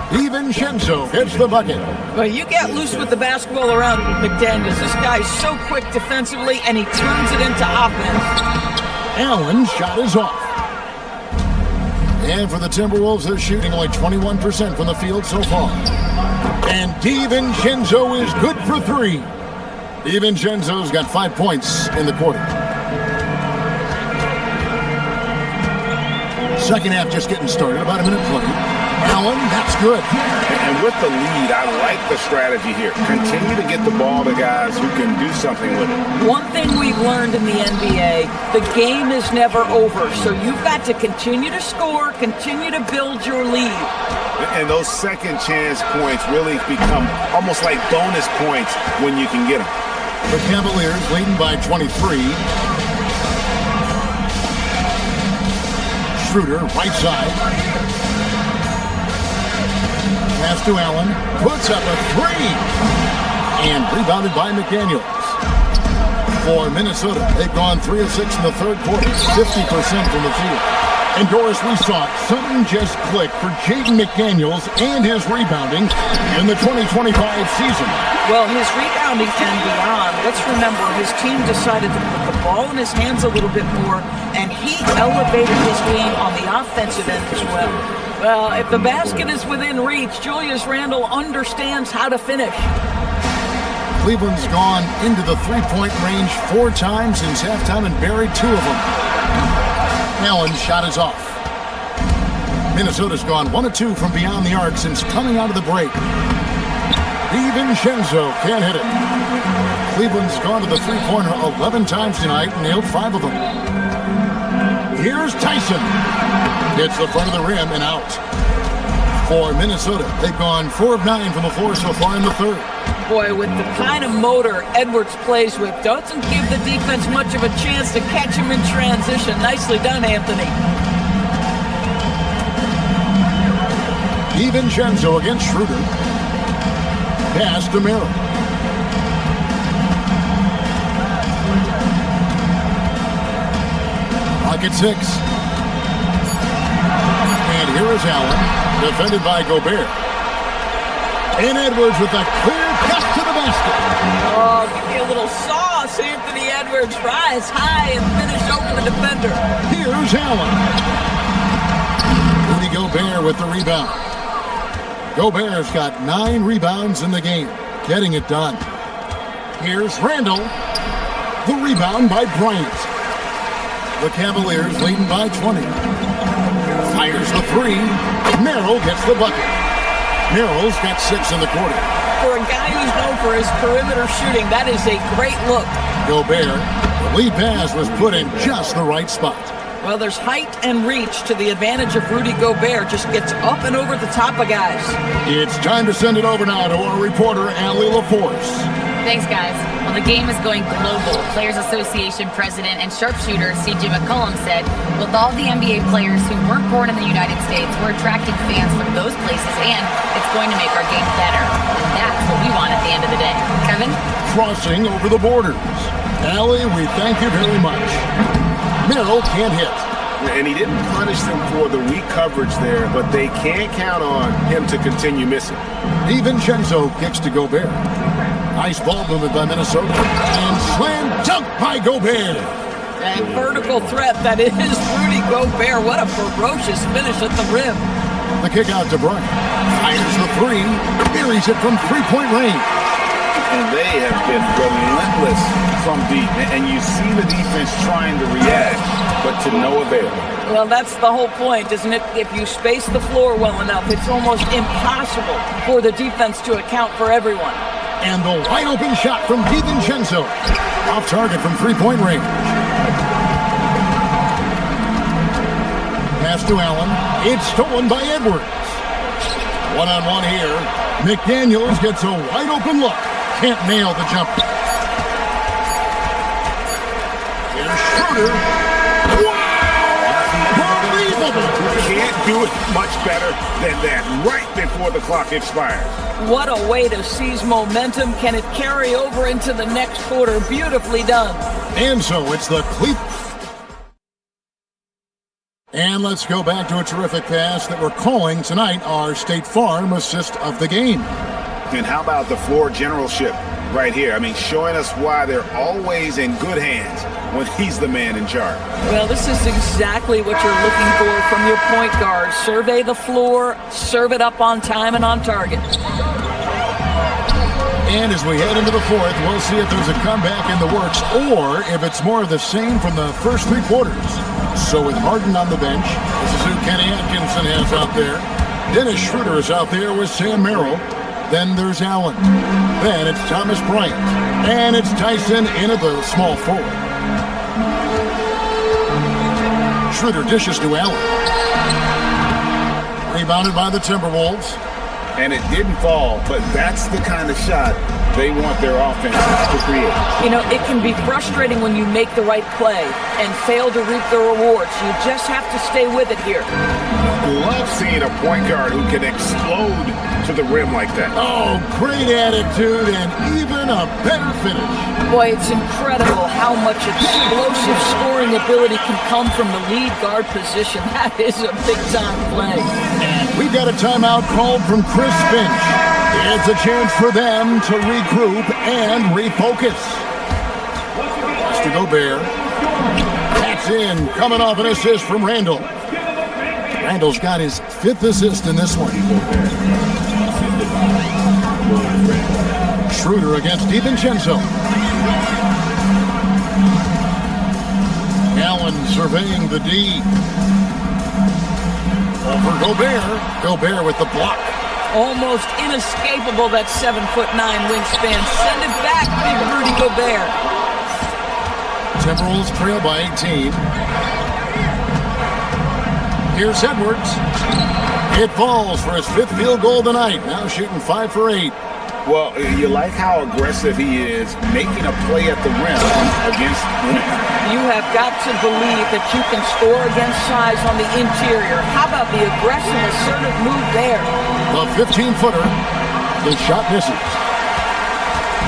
DiVincenzo hits the bucket. Well, you get loose with the basketball around McDaniels. This guy's so quick defensively, and he turns it into offense. Allen's shot is off. And for the Timberwolves, they're shooting only 21% from the field so far. And DiVincenzo is good for three. DiVincenzo's got 5 points in the quarter. Second half just getting started, about a minute played. Allen, that's good. And with the lead, I like the strategy here. Continue to get the ball to guys who can do something with it. One thing we've learned in the NBA, the game is never over. So you've got to continue to score, continue to build your lead. And those second chance points really become almost like bonus points when you can get them. The Cavaliers leading by 23. Schroeder, right side. Pass to Allen. Puts up a three. And rebounded by McDaniels. For Minnesota, they've gone 3 of 6 in the third quarter. 50% from the field. And Doris, we saw it. Something just clicked for Jaden McDaniels and his rebounding in the 2025 season. Well, his rebounding and beyond, let's remember his team decided to put the ball in his hands a little bit more, and he elevated his game on the offensive end as well. Well, if the basket is within reach, Julius Randle understands how to finish. Cleveland's gone into the three-point range 4 times since halftime and buried 2 of them. Allen's shot is off. Minnesota's gone 1 of 2 from beyond the arc since coming out of the break. DiVincenzo can't hit it. Cleveland's gone to the three-pointer 11 times tonight and nailed 5 of them. Here's Tyson. Hits the front of the rim and out. For Minnesota, they've gone 4 of 9 from the floor so far in the third. Boy, with the kind of motor Edwards plays with, doesn't give the defense much of a chance to catch him in transition. Nicely done, Anthony. DiVincenzo against Schroeder. Pass to Merrill. Pocket 6. And here is Allen, defended by Gobert. And Edwards with a clear pass to the basket. Oh, give me a little sauce, Anthony Edwards. Rise high and finish over the defender. Here's Allen. Rudy Gobert with the rebound. Gobert's got 9 rebounds in the game, getting it done. Here's Randall. The rebound by Bryant. The Cavaliers leading by 20. Fires the 3. Merrill gets the bucket. Merrill's got 6 in the quarter. For a guy who's known for his perimeter shooting, that is a great look. Gobert, the lead pass was put in just the right spot. Well, there's height and reach to the advantage of Rudy Gobert. Just gets up and over the top of guys. It's time to send it over now to our reporter, Allie LaForce. Thanks, guys. Well, the game is going global. Players Association President and sharpshooter C.J. McCollum said, with all the NBA players who weren't born in the United States, we're attracting fans from those places, and it's going to make our game better. And that's what we want at the end of the day. Kevin? Crossing over the borders. Allie, we thank you very much. Merrill can't hit. And he didn't punish them for the weak coverage there, but they can't count on him to continue missing. DiVincenzo kicks to Gobert. Nice ball movement by Minnesota. And slam dunk by Gobert. And vertical threat that is Rudy Gobert. What a ferocious finish at the rim. The kick out to Bryant. Fires the 3. Buries it from 3-point range. And they have been relentless from deep. And you see the defense trying to react, but to no avail. Well, that's the whole point, isn't it? If you space the floor well enough, it's almost impossible for the defense to account for everyone. And the wide open shot from DiVincenzo. Off target from 3-point range. Pass to Allen. It's stolen by Edwards. One-on-one here. McDaniels gets a wide open look. Can't nail the jumper. Here's Schroeder. Wow! Unbelievable! Can't do it much better than that right before the clock expires. What a way to seize momentum. Can it carry over into the next quarter? Beautifully done. And so it's the And let's go back to a terrific pass that we're calling tonight our State Farm assist of the game. And how about the floor generalship right here? I mean, showing us why they're always in good hands when he's the man in charge. Well, this is exactly what you're looking for from your point guard. Survey the floor, serve it up on time and on target. And as we head into the fourth, we'll see if there's a comeback in the works or if it's more of the same from the first 3 quarters. So with Harden on the bench, this is who Kenny Atkinson has out there. Dennis Schroeder is out there with Sam Merrill. Then there's Allen. Then it's Thomas Bryant. And it's Tyson in at the small forward. Schroeder dishes to Allen. Rebounded by the Timberwolves. And it didn't fall, but that's the kind of shot they want their offense to create. You know, it can be frustrating when you make the right play and fail to reap the rewards. You just have to stay with it here. Love seeing a point guard who can explode to the rim like that. Oh, great attitude and even a better finish. Boy, it's incredible how much explosive scoring ability can come from the lead guard position. That is a big-time play. And we've got a timeout called from Chris Finch. It's a chance for them to regroup and refocus. Mr. Gobert. That's in, coming off an assist from Randall. Randall's got his 5th assist in this one. Schroeder against DiVincenzo. Allen surveying the D. Over Gobert. Gobert with the block. Almost inescapable, that 7'9" wingspan. Send it back, big Rudy Gobert. Timberwolves trail by 18. Here's Edwards. It falls for his 5th field goal tonight. Now shooting 5 for 8. Well, you like how aggressive he is making a play at the rim against him. You have got to believe that you can score against size on the interior. How about the aggressive, assertive move there? The 15-footer. The shot misses.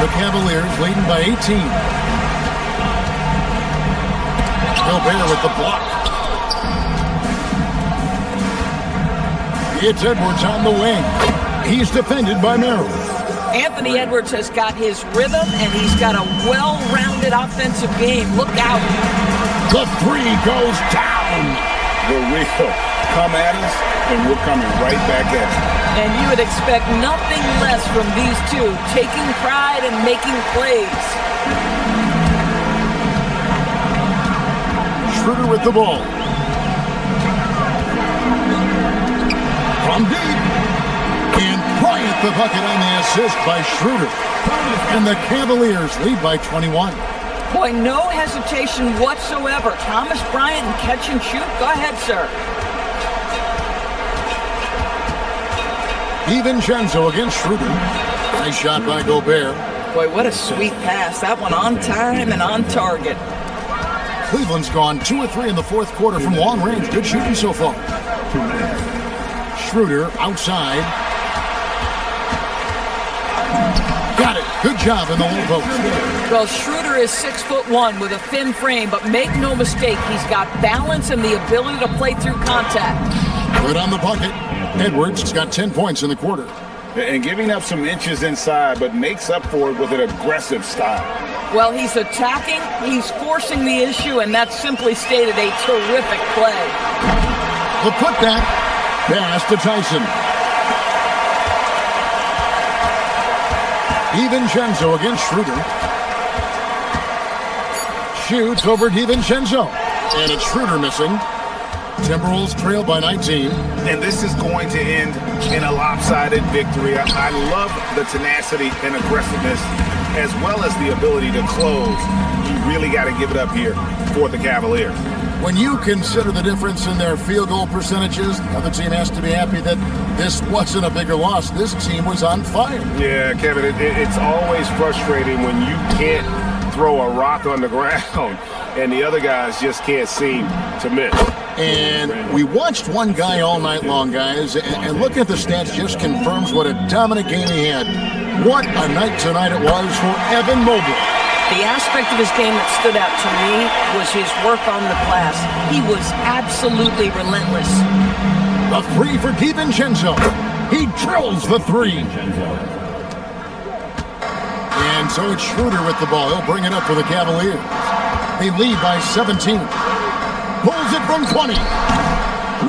The Cavaliers leading by 18. Gobert with the block. It's Edwards on the wing. He's defended by Merrill. Anthony Edwards has got his rhythm, and he's got a well-rounded offensive game. Look out. The 3 goes down. The real come at us, and we're coming right back at you. And you would expect nothing less from these two, taking pride and making plays. Schroeder with the ball. From deep. And Bryant the bucket on the assist by Schroeder. And the Cavaliers lead by 21. Boy, no hesitation whatsoever. Thomas Bryant and catch and shoot. Go ahead, sir. DiVincenzo against Schroeder. Nice shot by Gobert. Boy, what a sweet pass. That one on time and on target. Cleveland's gone 2 or 3 in the 4th quarter from long range. Good shooting so far. Schroeder outside. Got it. Good job in the low post. Well, Schroeder is 6'1" with a thin frame, but make no mistake, he's got balance and the ability to play through contact. Good on the bucket. Edwards has got 10 points in the quarter. And giving up some inches inside, but makes up for it with an aggressive style. Well, he's attacking, he's forcing the issue, and that's simply stated a terrific play. The putback. Pass to Tyson. DiVincenzo against Schroeder. Shoots over DiVincenzo. And it's Schroeder missing. Timberwolves trail by 19. And this is going to end in a lopsided victory. I love the tenacity and aggressiveness as well as the ability to close. You really got to give it up here for the Cavaliers. When you consider the difference in their field goal percentages, the other team has to be happy that this wasn't a bigger loss. This team was on fire. Yeah, Kevin, it's always frustrating when you can't throw a rock on the ground and the other guys just can't seem to miss. And we watched one guy all night long, guys, and looking at the stats just confirms what a dominant game he had. What a night tonight it was for Evan Mobley. The aspect of his game that stood out to me was his work on the glass. He was absolutely relentless. A 3 for DiVincenzo. He drills the 3. And so it's Schroeder with the ball. He'll bring it up for the Cavaliers. They lead by 17. Pulls it from 20.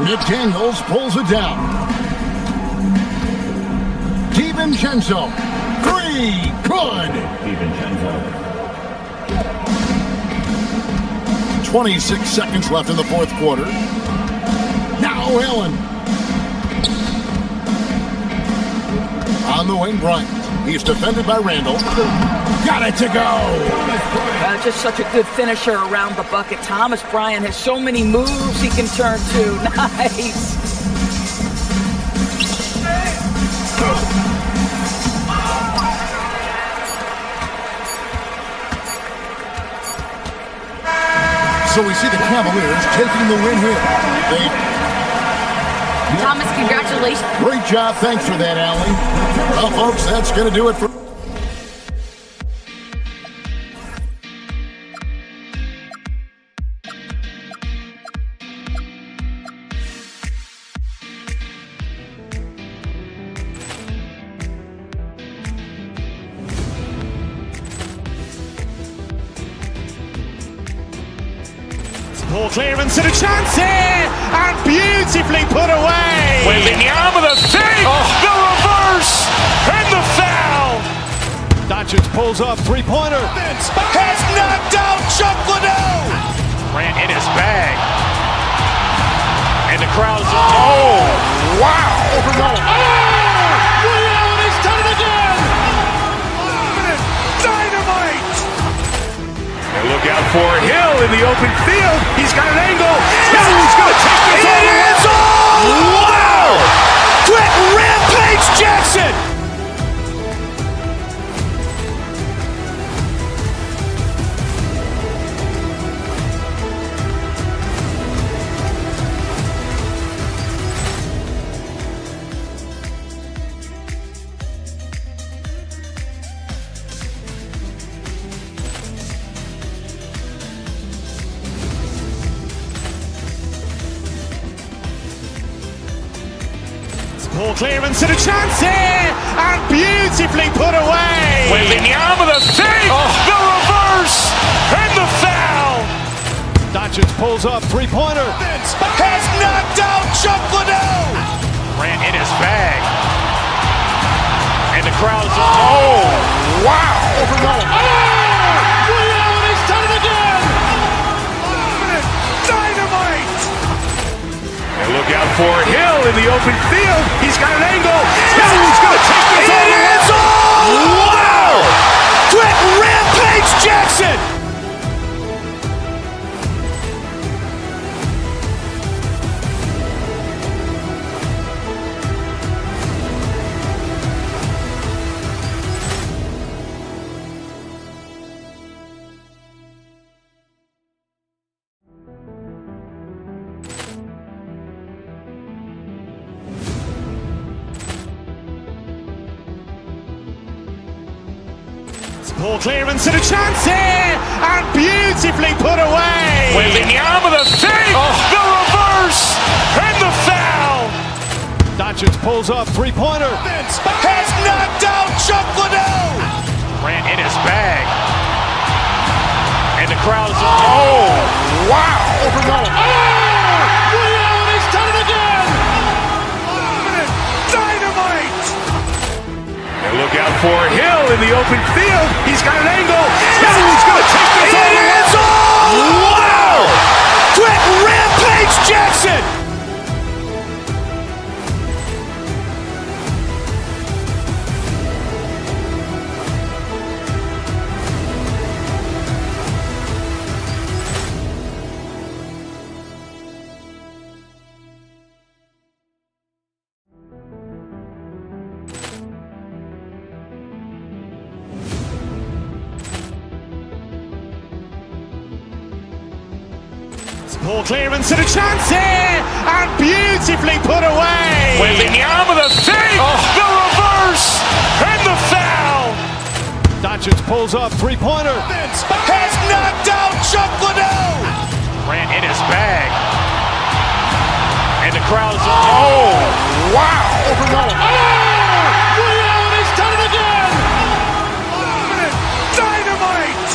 McDaniels pulls it down. DiVincenzo. 3. Good. DiVincenzo. 26 seconds left in the 4th quarter. Now Allen. On the wing, Bryant. He's defended by Randall. Got it to go. Just such a good finisher around the bucket. Thomas Bryant has so many moves he can turn to. Nice. So we see the Cavaliers taking the win here. Thomas, congratulations. Great job. Thanks for that, Allie. Well, folks, that's going to do it for... Ball clearance and a chance here, and beautifully put away. Wembanyama the fake, the reverse, and the foul. Doncic pulls up, three-pointer. Has knocked out Chuck Liddell. Ran in his bag. And the crowd's oh, wow. He's done it again. Dynamite. And look out for Hill in the open field. He's got an angle. He's going to take this all the way. Wow! Rampage Jackson! Ball clearance and a chance here, and beautifully put away. Wembanyama the save, the reverse, and the foul. Doncic pulls up, three-pointer. Has knocked out Chuck Liddell. Ran in his bag. And the crowd's, oh, wow. Overrun. He's done it again. Dynamite. And look out for Hill in the open field. He's got an angle. He's going to take this all the way. Wow! Quit Rampage Jackson! Ball clearance and a chance here, and beautifully put away. Wembanyama the save, the reverse, and the foul. Doncic pulls up, three-pointer. Has knocked out Chuck Liddell. Ran in his bag. And the crowd's, oh, wow. Overrun. He's done it again. Dynamite. And look out for Hill in the open field. He's got an angle. He's going to take this all the way. Wow! Quit Rampage Jackson! Ball clearance and a chance here, and beautifully put away. Wembanyama the save, the reverse, and the foul. Doncic pulls up, three-pointer. Has knocked out Chuck Liddell. Ran in his bag. And the crowd's, oh, wow. Overrun. He's done it again. Dynamite.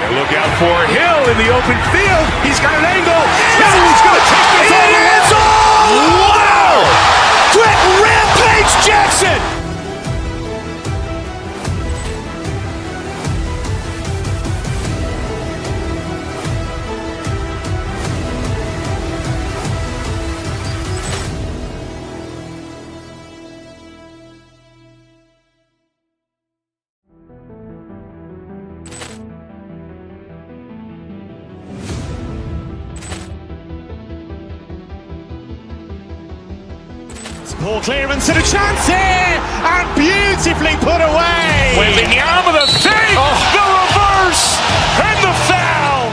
And look out for Hill in the open field. He's got an angle. He's going to take this all the way. Wow! Quit Rampage Jackson! Ball clearance and a chance here, and beautifully put away. Wembanyama the save, the reverse, and the foul.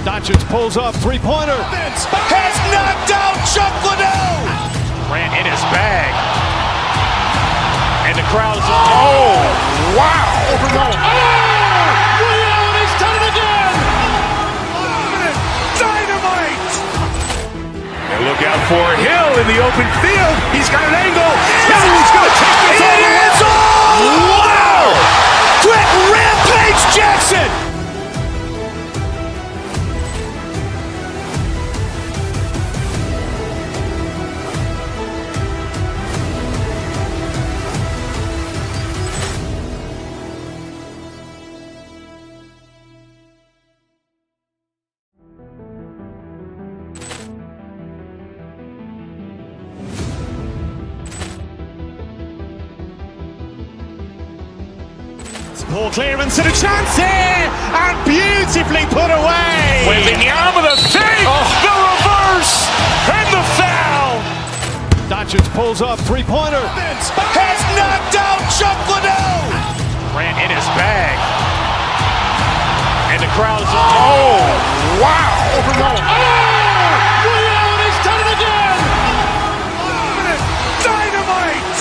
Doncic pulls up, three-pointer. Has knocked out Chuck Liddell. Ran in his bag. And the crowd's, oh, wow. Overrun. He's done it again. Dynamite. And look out for Hill in the open field. He's got an angle. He's going to take this all the way. Wow! Quit Rampage Jackson! Ball clearance and a chance here, and beautifully put away. Wembanyama the save, the reverse, and the foul. Doncic pulls up, three-pointer. Has knocked out Chuck Liddell. Grant in his bag. And the crowd is, oh, wow. Ray Allen has done it again. Dynamite.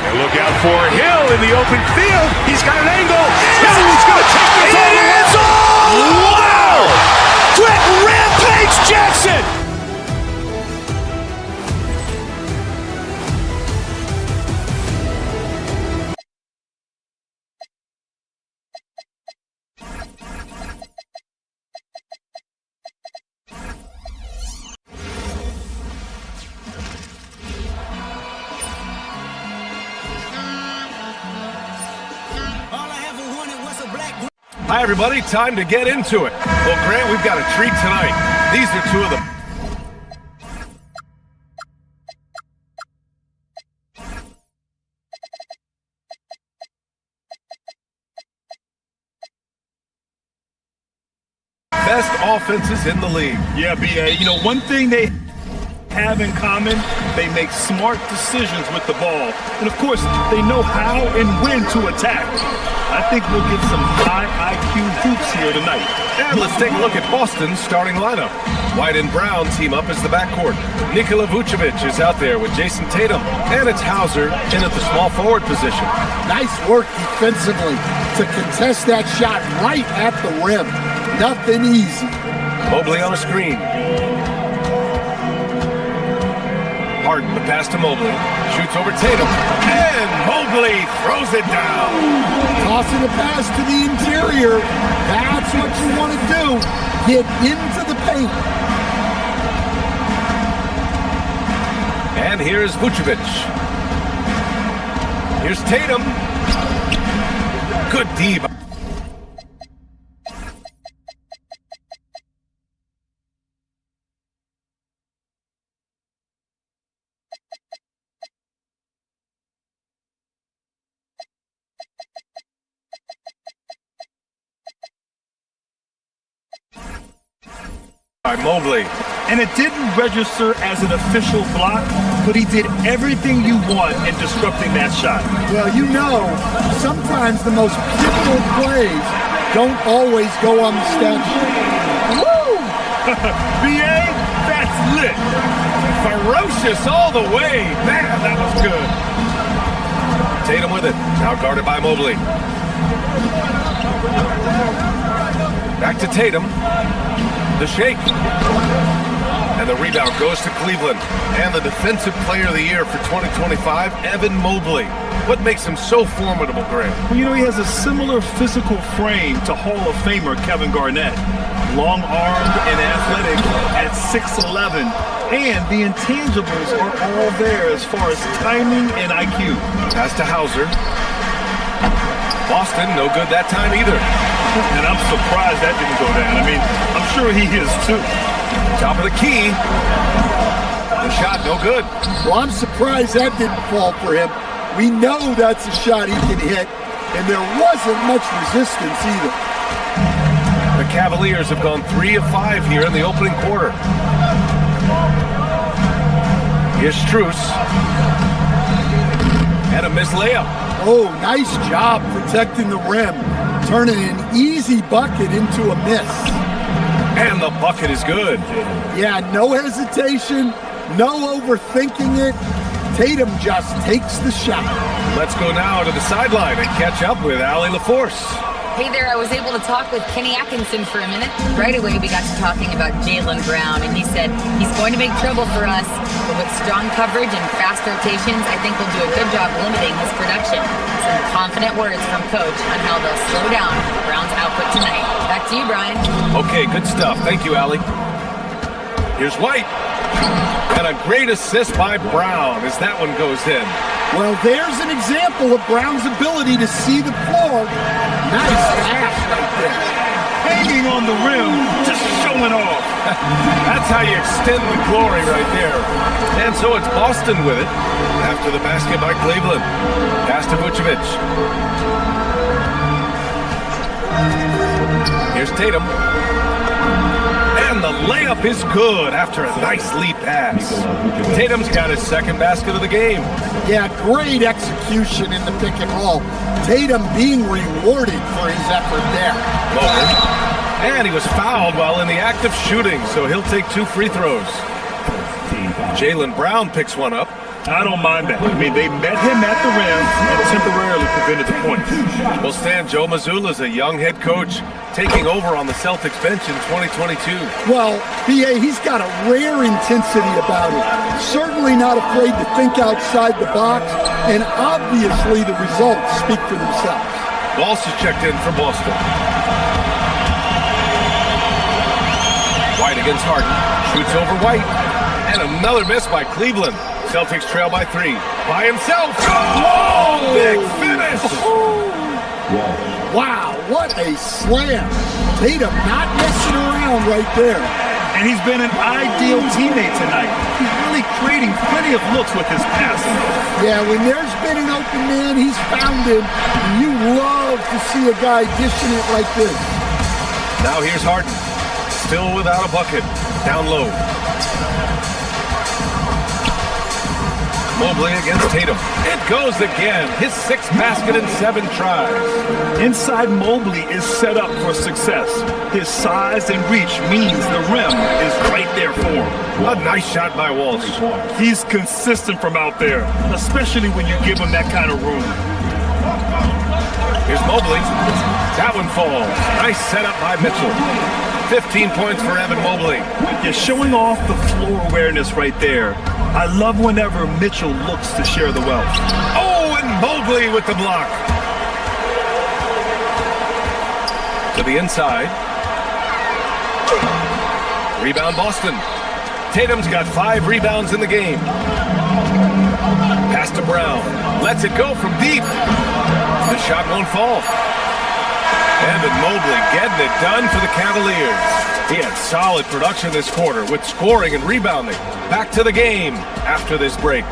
And look out for Hill in the open field. He's got an angle. Hill's going to take this all the way. Wow. Quick Rampage Jackson. Hi, everybody. Time to get into it. Well, Grant, we've got a treat tonight. These are two of the best offenses in the league. Yeah, BA. You know, one thing they have in common, they make smart decisions with the ball. And, of course, they know how and when to attack. I think we'll get some high IQ hoops here tonight. And let's take a look at Boston's starting lineup. White and Brown team up as the backcourt. Nikola Vucevic is out there with Jason Tatum. And it's Hauser in at the small forward position. Nice work defensively to contest that shot right at the rim. Nothing easy. Mobley on a screen. Harden, the pass to Mobley. Shoots over Tatum. And Mobley throws it down. Tossing a pass to the interior. That's what you want to do. Get into the paint. And here's Vucevic. Here's Tatum. Good D. By Mobley. And it didn't register as an official block, but he did everything you want in disrupting that shot. Well, you know, sometimes the most pivotal plays don't always go on the stat sheet. Woo! BA, that's lit. Ferocious all the way. Man, that was good. Tatum with it. Now guarded by Mobley. Back to Tatum. The shake. And the rebound goes to Cleveland. And the Defensive Player of the Year for 2025, Evan Mobley. What makes him so formidable, Grant? Well, you know, he has a similar physical frame to Hall of Famer Kevin Garnett. Long-armed and athletic at 6'11". And the intangibles are all there as far as timing and IQ. Pass to Hauser. Boston, no good that time either. And I'm surprised that didn't go down. I mean, I'm sure he is too. Top of the key. The shot, no good. Well, I'm surprised that didn't fall for him. We know that's a shot he can hit, and there wasn't much resistance either. The Cavaliers have gone 3 of 5 here in the opening quarter. Here's Strus. And a missed layup. Oh, nice job protecting the rim. Turning an easy bucket into a miss. And the bucket is good. Yeah, no hesitation, no overthinking it. Tatum just takes the shot. Let's go now to the sideline and catch up with Allie LaForce. Hey there, I was able to talk with Kenny Atkinson for a minute. Right away, we got to talking about Jaylen Brown, and he said he's going to make trouble for us, but with strong coverage and fast rotations, I think we'll do a good job limiting his production. Some confident words from Coach on how they'll slow down Brown's output tonight. Back to you, Brian. Okay, good stuff. Thank you, Allie. Here's White. And a great assist by Brown as that one goes in. Well, there's an example of Brown's ability to see the floor. Nice pass right there. Hanging on the rim, just showing off. That's how you extend the glory right there. And so it's Boston with it after the basket by Cleveland. Pass to Vucevic. Here's Tatum. And And the layup is good after a nice lead pass. Tatum's got his second basket of the game. Yeah, great execution in the pick and roll. Tatum being rewarded for his effort there. And he was fouled while in the act of shooting, so he'll take 2 free throws. Jaylen Brown picks one up. I don't mind that. I mean, they met him at the rim and temporarily prevented the points. Well, Stan, Joe Mazzulla's a young head coach taking over on the Celtics bench in 2022. Well, B.A., he's got a rare intensity about him. Certainly not afraid to think outside the box, and obviously the results speak for themselves. Walsh is checked in for Boston. White against Harden. Shoots over White. And another miss by Cleveland. Celtics trail by 3. By himself. Oh, big finish. Wow, what a slam. Tatum not messing around right there. And he's been an ideal teammate tonight. He's really creating plenty of looks with his passing. Yeah, when there's been an open man, he's found him. And you love to see a guy dishing it like this. Now here's Harden. Still without a bucket. Down low. Mobley against Tatum. It goes again. His 6th basket in 7 tries. Inside Mobley is set up for success. His size and reach means the rim is right there for him. A nice shot by Walsh. He's consistent from out there, especially when you give him that kind of room. Here's Mobley. That one falls. Nice setup by Mitchell. 15 points for Evan Mobley. You're showing off the floor awareness right there. I love whenever Mitchell looks to share the wealth. Oh, and Mobley with the block. To the inside. Rebound Boston. Tatum's got 5 rebounds in the game. Pass to Brown. Lets it go from deep. The shot won't fall. Evan Mobley getting it done for the Cavaliers. He had solid production this quarter with scoring and rebounding. Back to the game after this break.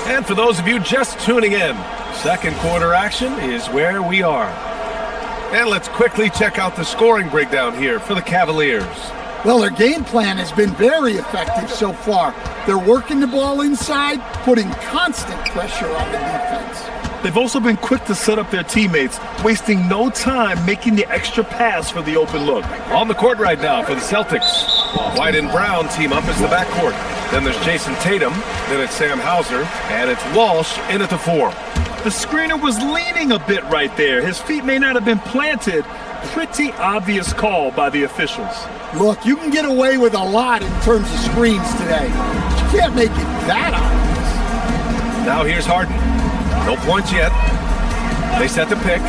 And for those of you just tuning in, second quarter action is where we are. And let's quickly check out the scoring breakdown here for the Cavaliers. Well, their game plan has been very effective so far. They're working the ball inside, putting constant pressure on the defense. They've also been quick to set up their teammates, wasting no time making the extra pass for the open look. On the court right now for the Celtics. White and Brown team up as the backcourt. Then there's Jason Tatum, then it's Sam Hauser, and it's Walsh in at the 4. The screener was leaning a bit right there. His feet may not have been planted. Pretty obvious call by the officials. Look, you can get away with a lot in terms of screens today. You can't make it that obvious. Now here's Harden. No points yet. They set the pick.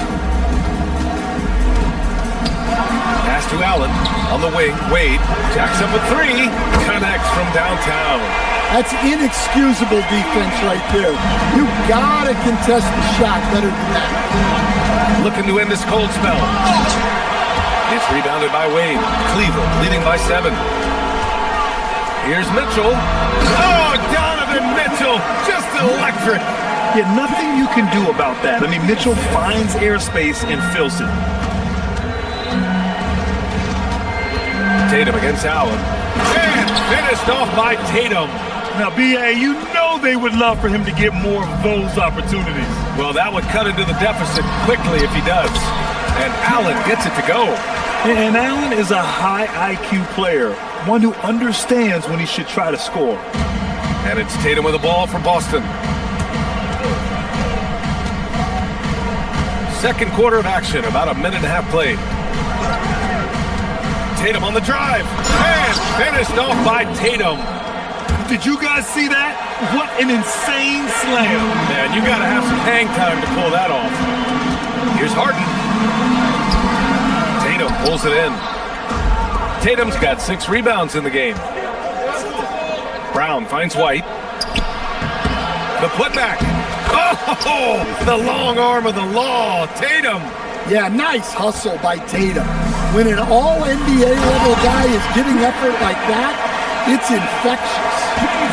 Pass to Allen on the wing. Wade jacks up a 3. Connects from downtown. That's inexcusable defense right there. You gotta contest the shot better than that. Looking to end this cold spell. It's rebounded by Wade. Cleveland leading by 7. Here's Mitchell. Oh, Donovan Mitchell, just electric. Yeah, nothing you can do about that. I mean, Mitchell finds airspace and fills it. Tatum against Allen. And finished off by Tatum. Now, B.A., you know they would love for him to get more of those opportunities. Well, that would cut into the deficit quickly if he does. And Allen gets it to go. And Allen is a high IQ player, one who understands when he should try to score. And it's Tatum with the ball for Boston. Second quarter of action, about a minute and a half played. Tatum on the drive. And finished off by Tatum. Did you guys see that? What an insane slam. Man, you got to have some hang time to pull that off. Here's Harden. Tatum pulls it in. Tatum's got 6 rebounds in the game. Brown finds White. The putback. Oh, the long arm of the law. Tatum. Yeah, nice hustle by Tatum. When an all-NBA level guy is giving effort like that, it's infectious.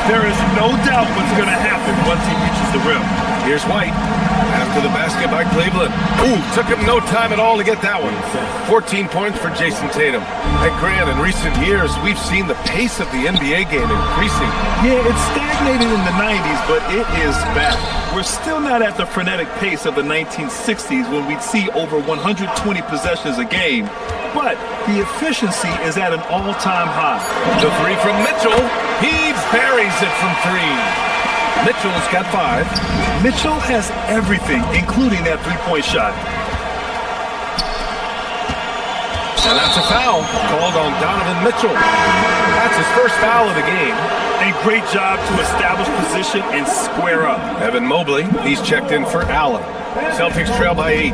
There is no doubt what's going to happen once he reaches the rim. Here's White. to the basket by Cleveland. Ooh, took him no time at all to get that one. 14 points for Jason Tatum. And Grant, in recent years, we've seen the pace of the NBA game increasing. Yeah, it stagnated in the 90s, but it is back. We're still not at the frenetic pace of the 1960s when we'd see over 120 possessions a game, but the efficiency is at an all-time high. The three from Mitchell. He buries it from three. Mitchell's got 5. Mitchell has everything, including that three-point shot. And that's a foul called on Donovan Mitchell. That's his first foul of the game. A great job to establish position and square up. Evan Mobley, he's checked in for Allen. Celtics trail by 8.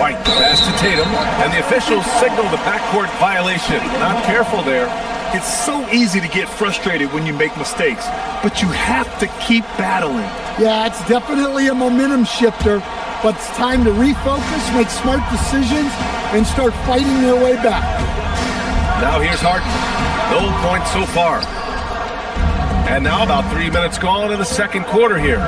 White pass to Tatum, and the officials signal the backcourt violation. Not careful there. It's so easy to get frustrated when you make mistakes, but you have to keep battling. Yeah, it's definitely a momentum shifter, but it's time to refocus, make smart decisions, and start fighting their way back. Now here's Harden. No points so far. And now about 3 minutes gone in the second quarter here.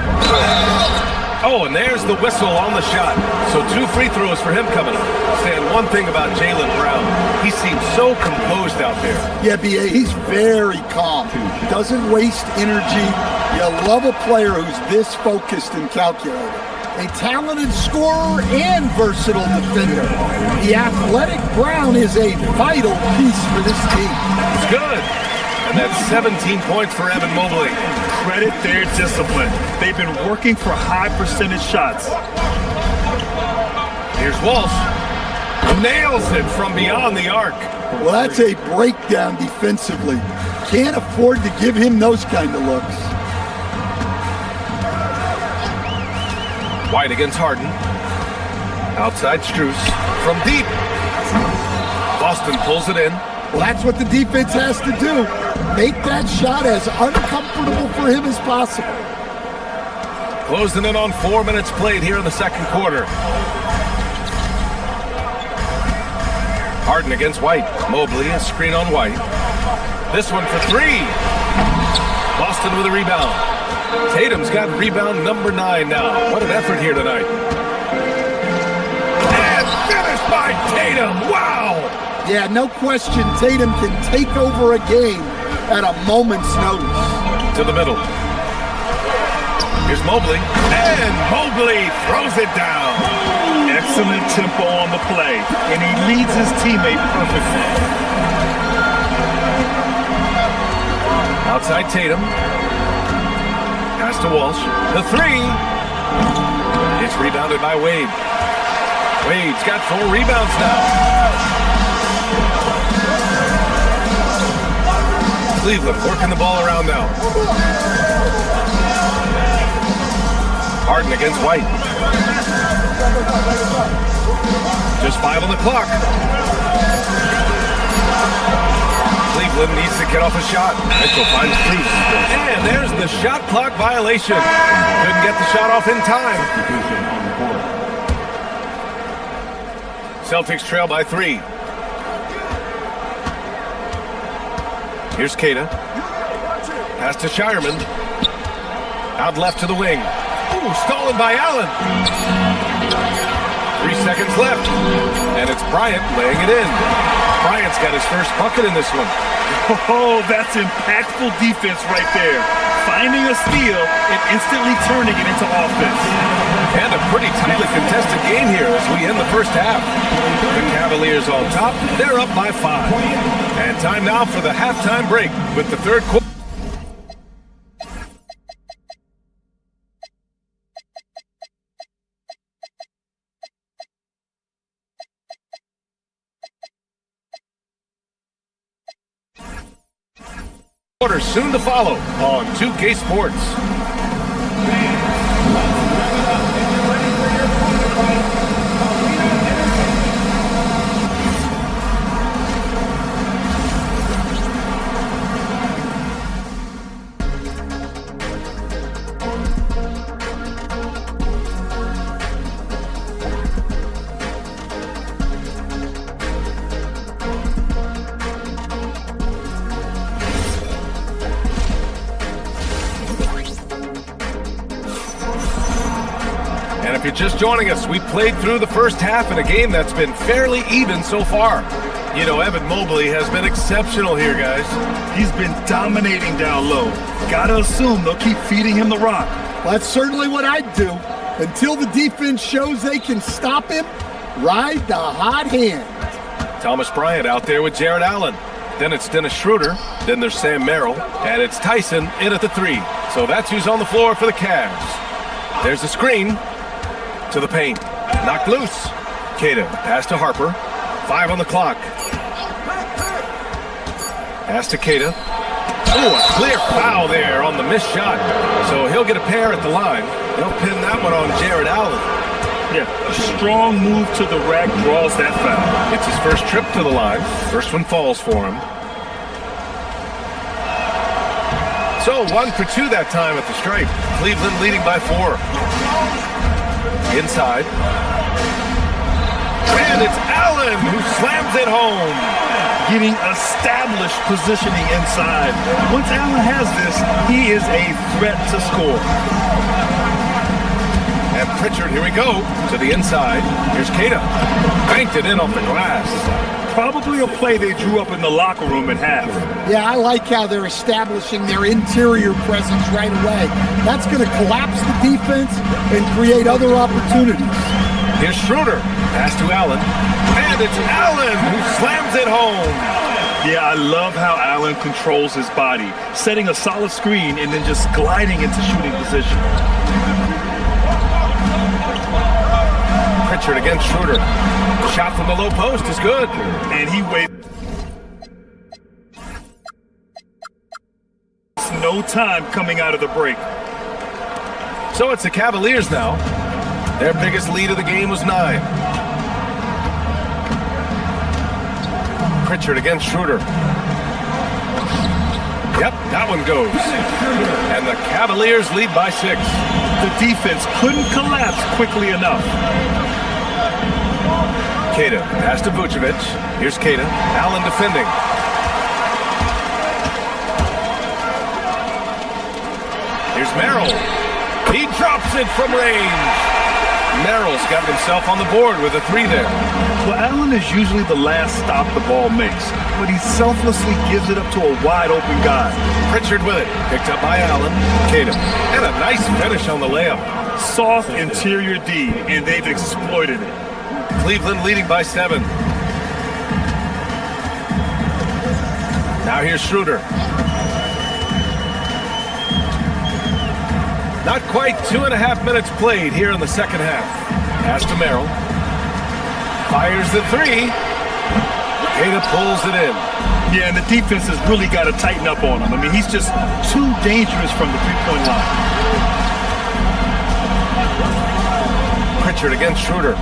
Oh, and there's the whistle on the shot. So 2 free throws for him coming up. Saying one thing about Jaylen Brown. He seems so composed out there. Yeah, B.A., he's very calm. Doesn't waste energy. You love a player who's this focused and calculated. A talented scorer and versatile defender. The athletic Brown is a vital piece for this team. It's good. And that's 17 points for Evan Mobley. Credit their discipline. They've been working for high percentage shots. Here's Walsh. Nails it from beyond the arc. Well, that's a breakdown defensively. Can't afford to give him those kind of looks. White against Harden. Outside Strus. From deep. Boston pulls it in. Well, that's what the defense has to do. Make that shot as uncomfortable for him as possible. Closing in on 4 minutes played here in the second quarter. Harden against White. Mobley, a screen on White. This one for 3. Boston with a rebound. Tatum's got rebound number 9 now. What an effort here tonight. And finished by Tatum. Wow! Yeah, no question, Tatum can take over a game at a moment's notice. To the middle. Here's Mobley. And Mobley throws it down. Excellent tempo on the play, and he leads his teammate perfectly. Outside Tatum. Pass to Walsh. The 3. It's rebounded by Wade. Wade's got 4 rebounds now. Cleveland working the ball around now. Harden against White. Just 5 on the clock. Cleveland needs to get off a shot. Mitchell finds Strus. And there's the shot clock violation. Couldn't get the shot off in time. Celtics trail by 3. Here's Keita. Pass to Shireman. Out left to the wing. Ooh, stolen by Allen. 3 seconds left. And it's Bryant laying it in. Bryant's got his first bucket in this one. Oh, that's impactful defense right there. Finding a steal and instantly turning it into offense. And a pretty tightly contested game here as we end the first half. The Cavaliers on top. They're up by 5. And time now for the halftime break with the third quarter. Quarter soon to follow on 2K Sports. if you're just joining us, we played through the first half in a game that's been fairly even so far. You know, Evan Mobley has been exceptional here, guys. He's been dominating down low. Gotta assume they'll keep feeding him the rock. Well, that's certainly what I'd do. Until the defense shows they can stop him, ride the hot hand. Thomas Bryant out there with Jared Allen. Then it's Dennis Schroeder. Then there's Sam Merrill. And it's Tyson in at the 3. So that's who's on the floor for the Cavs. There's the screen to the paint. Knocked loose. Queta, pass to Harper. 5 on the clock. Pass to Queta. Oh, a clear foul there on the missed shot. So he'll get a pair at the line. They'll pin that one on Jared Allen. Yeah, a strong move to the rack draws that foul. It's his first trip to the line. First one falls for him. So 1 for 2 that time at the stripe. Cleveland leading by 4. Inside. And it's Allen who slams it home. Getting established positioning inside. Once Allen has this, he is a threat to score. And Pritchard, here we go, to the inside. Here's Queta. Banked it in off the glass. Probably a play they drew up in the locker room at half. Yeah, I like how they're establishing their interior presence right away. That's going to collapse the defense and create other opportunities. Here's Schroeder. Pass to Allen. And it's Allen who slams it home. Yeah, I love how Allen controls his body, setting a solid screen and then just gliding into shooting position. Pritchard against Schroeder. Shot from the low post is good. And he waited no time coming out of the break. So it's the Cavaliers now. Their biggest lead of the game was 9. Pritchard against Schroeder. Yep, that one goes. And the Cavaliers lead by 6. The defense couldn't collapse quickly enough. Queta, pass to Vucevic. Here's Queta. Allen defending. Here's Merrill. He drops it from range. Merrill's got himself on the board with a 3 there. Well, Allen is usually the last stop the ball makes, but he selflessly gives it up to a wide-open guy. Pritchard with it. Picked up by Allen. Queta. And a nice finish on the layup. Soft interior D, and they've exploited it. Cleveland leading by 7. Now here's Schroeder. Not quite 2.5 minutes played here in the second half. Pass to Merrill. Fires the 3. Queta pulls it in. Yeah, and the defense has really got to tighten up on him. I mean, he's just too dangerous from the three-point line. Pritchard against Schroeder.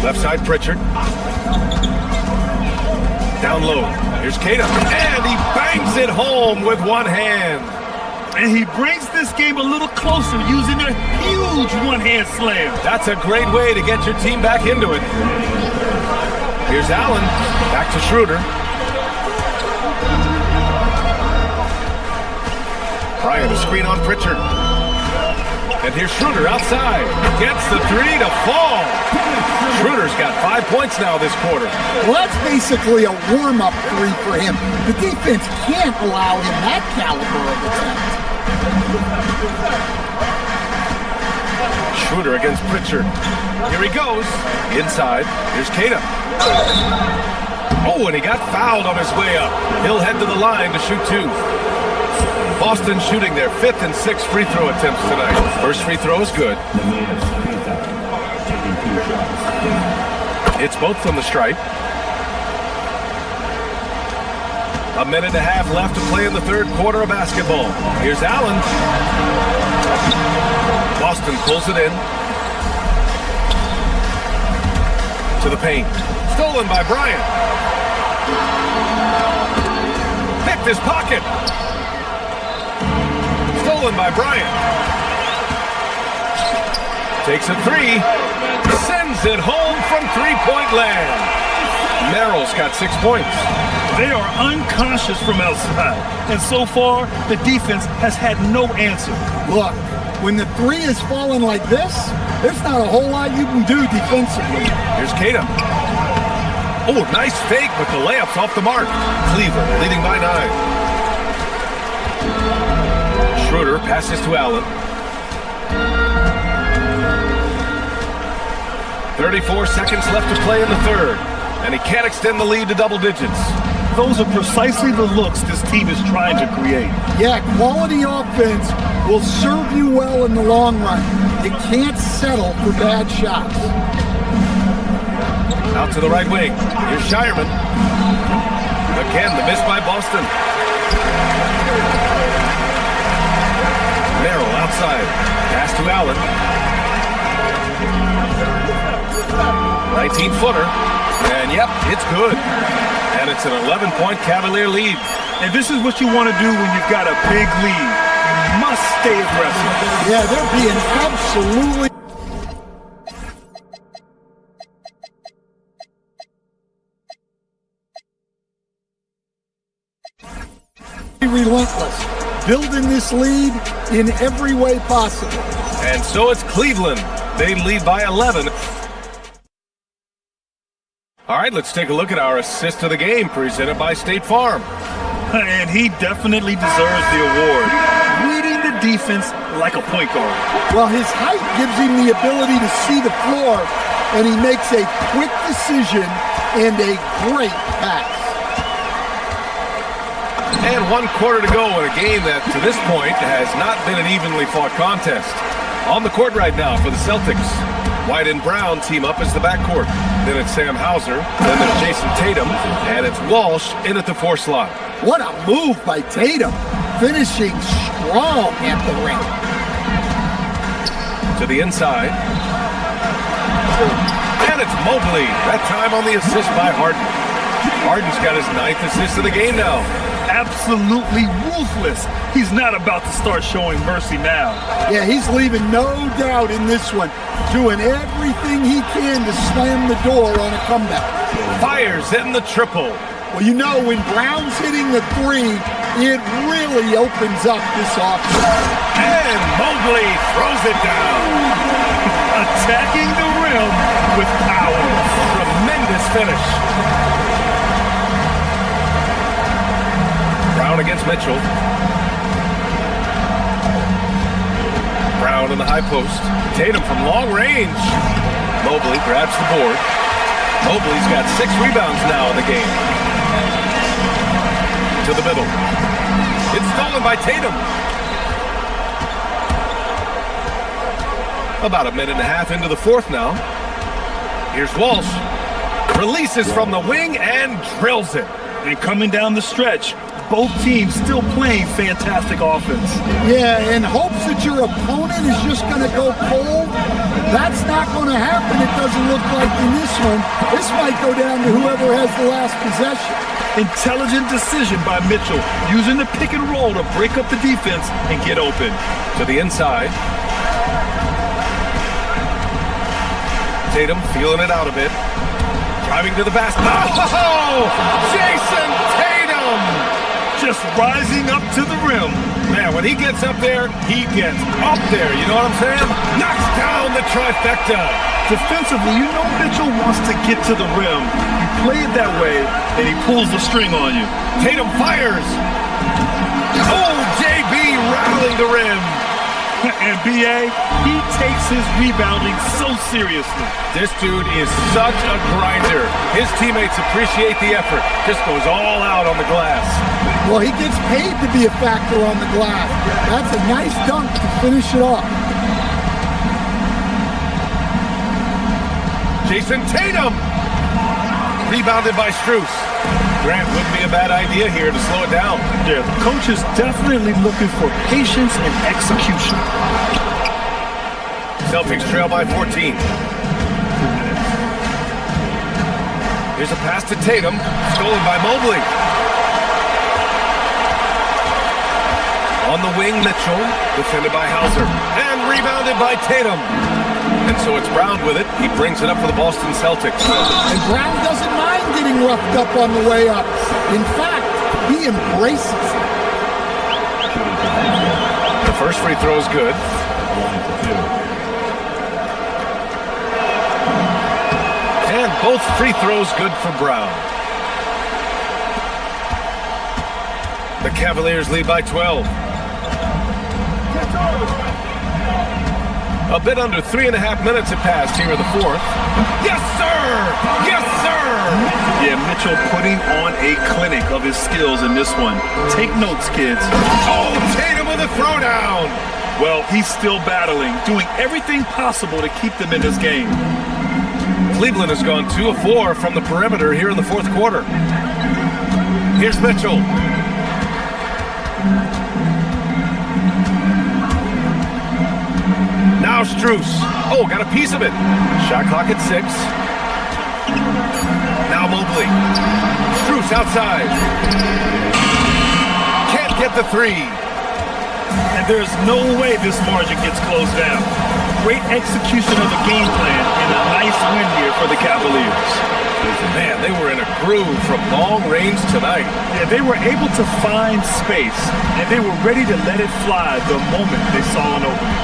Left side, Pritchard. Down low. Here's Queta. And he bangs it home with one hand. And he brings this game a little closer using a huge one-hand slam. That's a great way to get your team back into it. Here's Allen. Back to Schroeder. Bryant, a screen on Pritchard. And here's Schroeder outside. Gets the 3 to fall. Schroeder's got 5 points now this quarter. Well, that's basically a warm-up 3 for him. The defense can't allow him that caliber of attempt. Schroeder against Pritchard. Here he goes. Inside. Here's Queta. Oh, and he got fouled on his way up. He'll head to the line to shoot 2. Boston shooting their 5th and 6th free throw attempts tonight. First free throw is good. It's both from the stripe. 1.5 minutes left to play in the third quarter of basketball. Here's Allen. Boston pulls it in. To the paint. Stolen by Bryant. Picked his pocket. Stolen by Bryant. Takes a 3. Sends it home from three-point land. Merrill's got 6 points. They are unconscious from outside, and so far, the defense has had no answer. Look, when the three is falling like this, there's not a whole lot you can do defensively. Here's Tatum. Oh, nice fake, but the layup's off the mark. Cleveland leading by 9. Schroeder passes to Allen. 34 seconds left to play in the third, and he can't extend the lead to double digits. Those are precisely the looks this team is trying to create. Yeah, quality offense will serve you well in the long run. You can't settle for bad shots. Out to the right wing. Here's Shireman. Again, the miss by Boston. Merrill outside. Pass to Allen. 19-footer. And yep, it's good. And it's an 11-point Cavalier lead. And this is what you want to do when you've got a big lead. You must stay aggressive. Yeah, they're being absolutely relentless, building this lead in every way possible. And so it's Cleveland. They lead by 11. All right, let's take a look at our assist of the game presented by State Farm. And he definitely deserves the award. Reading the defense like a point guard. Well, his height gives him the ability to see the floor, and he makes a quick decision and a great pass. And 1 quarter to go in a game that, to this point, has not been an evenly fought contest. On the court right now for the Celtics, White and Brown team up as the backcourt. Then it's Sam Hauser, then there's Jason Tatum, and it's Walsh in at the 4 slot. What a move by Tatum, finishing strong at the ring. To the inside. And it's Mobley, that time on the assist by Harden. Harden's got his 9th assist of the game now. Absolutely ruthless. He's not about to start showing mercy now. Yeah, he's leaving no doubt in this one, doing everything he can to slam the door on a comeback. Fires hitting the triple. Well, you know, when Brown's hitting the 3, it really opens up this offense. And Mobley throws it down. Attacking the rim with power. Tremendous finish. Brown against Mitchell. Brown in the high post. Tatum from long range. Mobley grabs the board. Mobley's got 6 rebounds now in the game. To the middle. It's stolen by Tatum. About a minute and a half into the fourth now. Here's Walsh. Releases from the wing and drills it. And coming down the stretch, both teams still playing fantastic offense. Yeah, in hopes that your opponent is just going to go cold. That's not going to happen, it doesn't look like in this one. This might go down to whoever has the last possession. Intelligent decision by Mitchell, using the pick and roll to break up the defense and get open. To the inside. Tatum feeling it out a bit. Driving to the basket. Oh! Jason Tatum! Just rising up to the rim. Man, when he gets up there, he gets up there. You know what I'm saying? Knocks down the trifecta. Defensively, you know Mitchell wants to get to the rim. You play it that way, and he pulls the string on you. Tatum fires. Oh, JB rattling the rim. And B.A., he takes his rebounding so seriously. This dude is such a grinder. His teammates appreciate the effort. Just goes all out on the glass. Well, he gets paid to be a factor on the glass. That's a nice dunk to finish it off. Jason Tatum! Rebounded by Strus. Grant wouldn't be a bad idea here to slow it down. Yeah, the coach is definitely looking for patience and execution. Celtics trail by 14. Here's a pass to Tatum, stolen by Mobley. On the wing, Mitchell, defended by Hauser, and rebounded by Tatum. And so it's Brown with it. He brings it up for the Boston Celtics. And Brown doesn't mind getting roughed up on the way up. In fact, he embraces it. The first free throw is good. And both free throws good for Brown. The Cavaliers lead by 12. A bit under 3.5 minutes have passed here in the fourth. Yes, sir! Yes, sir! Yeah, Mitchell putting on a clinic of his skills in this one. Take notes, kids. Oh, Tatum with a throwdown! Well, he's still battling, doing everything possible to keep them in this game. Cleveland has gone 2 of 4 from the perimeter here in the fourth quarter. Here's Mitchell. Now Strus. Oh, got a piece of it. Shot clock at 6. Now Mobley. Strus outside. Can't get the 3. And there's no way this margin gets closed down. Great execution of the game plan and a nice win here for the Cavaliers. Man, they were in a groove from long range tonight. Yeah, they were able to find space, and they were ready to let it fly the moment they saw an opening.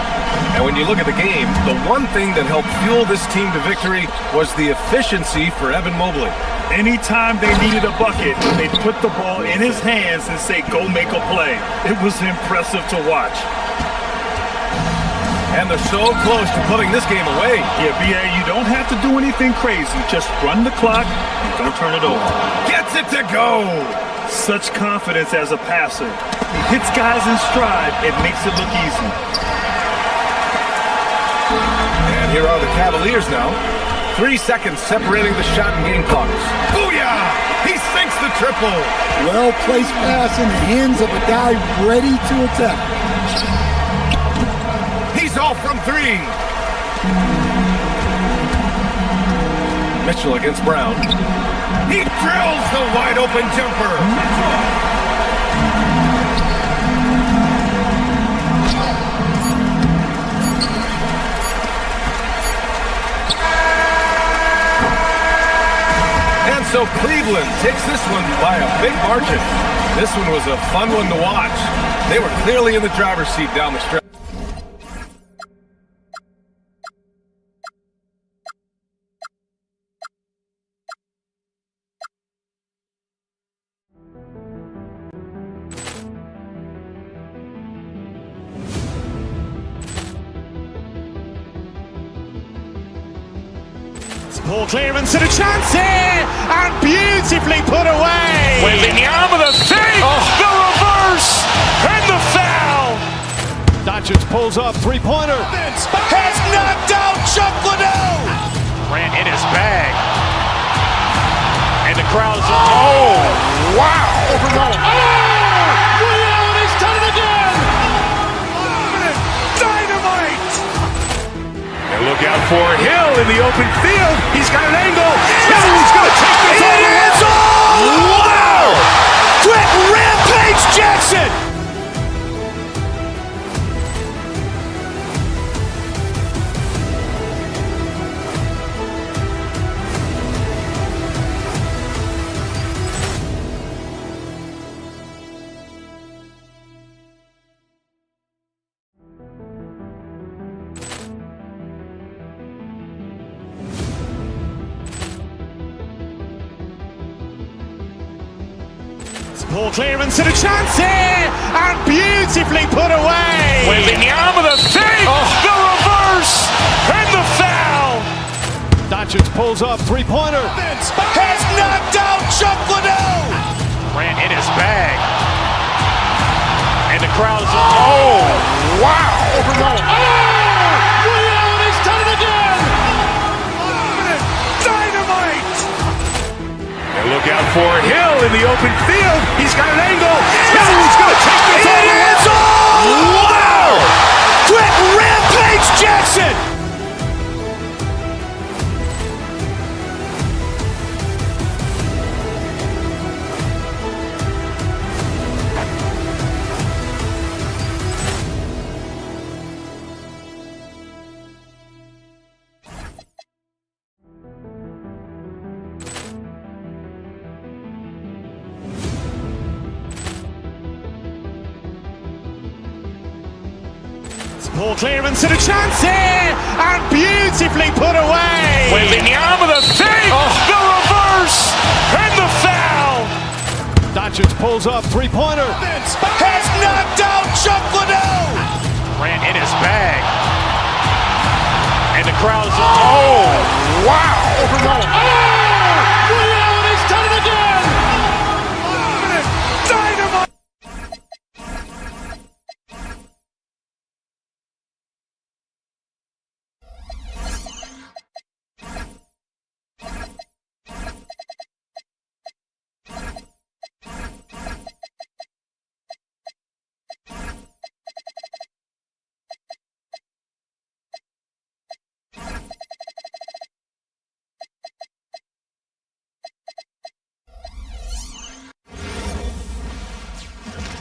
And when you look at the game, the one thing that helped fuel this team to victory was the efficiency for Evan Mobley. Anytime they needed a bucket, they'd put the ball in his hands and say, go make a play. It was impressive to watch. And they're so close to putting this game away. Yeah, B.A., you don't have to do anything crazy. Just run the clock and don't turn it over. Gets it to go! Such confidence as a passer. He hits guys in stride. It makes it look easy. And here are the Cavaliers now. 3 seconds separating the shot and game clocks. Booyah! He sinks the triple! Well-placed pass in the hands of a guy ready to attack. He's off from 3. Mitchell against Brown. He drills the wide-open jumper. So Cleveland takes this one by a big margin. This one was a fun one to watch. They were clearly in the driver's seat down the stretch. Ball clearance and a chance here, and beautifully put away. Wembanyama the fake, the reverse, and the foul. Doncic pulls up, three-pointer. Has knocked out Chuck Liddell. Ran in his bag. And the crowd is... Oh, wow. He's done it again. Dynamite. And look out for Hill in the open field. He's got an angle. He's going to take this all the way. Wow! Quick Rampage Jackson. Ball clearance and a chance here, and beautifully put away. Wembanyama the fake, the reverse, and the foul. Doncic pulls up, three-pointer. Has knocked out Chuck Liddell. Ran in his bag. And the crowd is... Oh, wow. He's done it again. Dynamite. And look out for Hill in the open field. He's got an angle. He's going to take this all the way. Wow! Quick Rampage Jackson. Ball clearance and a chance here, and beautifully put away. Wembanyama with a fake, the reverse, and the foul. Doncic pulls up, three-pointer. Has knocked out Chuck Liddell. Ran in his bag. And the crowd's, oh, wow. Liddell, and he's done it again. Dynamite.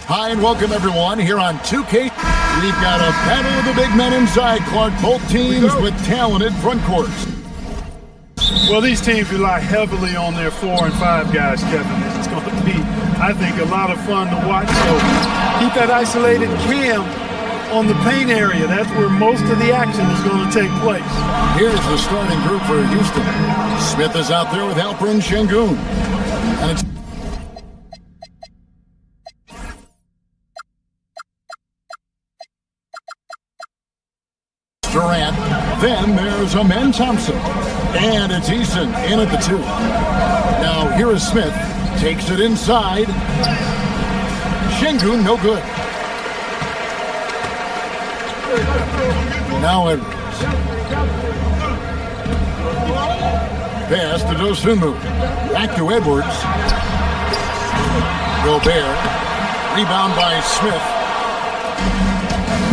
Hi and welcome everyone here on 2K. We've got a battle of the big men inside, Clark. Both teams with talented front courts. Well, these teams rely heavily on their 4 and 5 guys, Kevin. It's going to be, I think, a lot of fun to watch. So keep that isolated cam on the paint area. That's where most of the action is going to take place. Here's the starting group for Houston. Smith is out there with Alperen Şengün. And it's Durant. Then there's Amen Thompson. And it's Eason in at the 2. Now here is Smith. Takes it inside. Şengün, no good. Now Edwards. Pass to Dosunmu. Back to Edwards. Gobert. Rebound by Smith.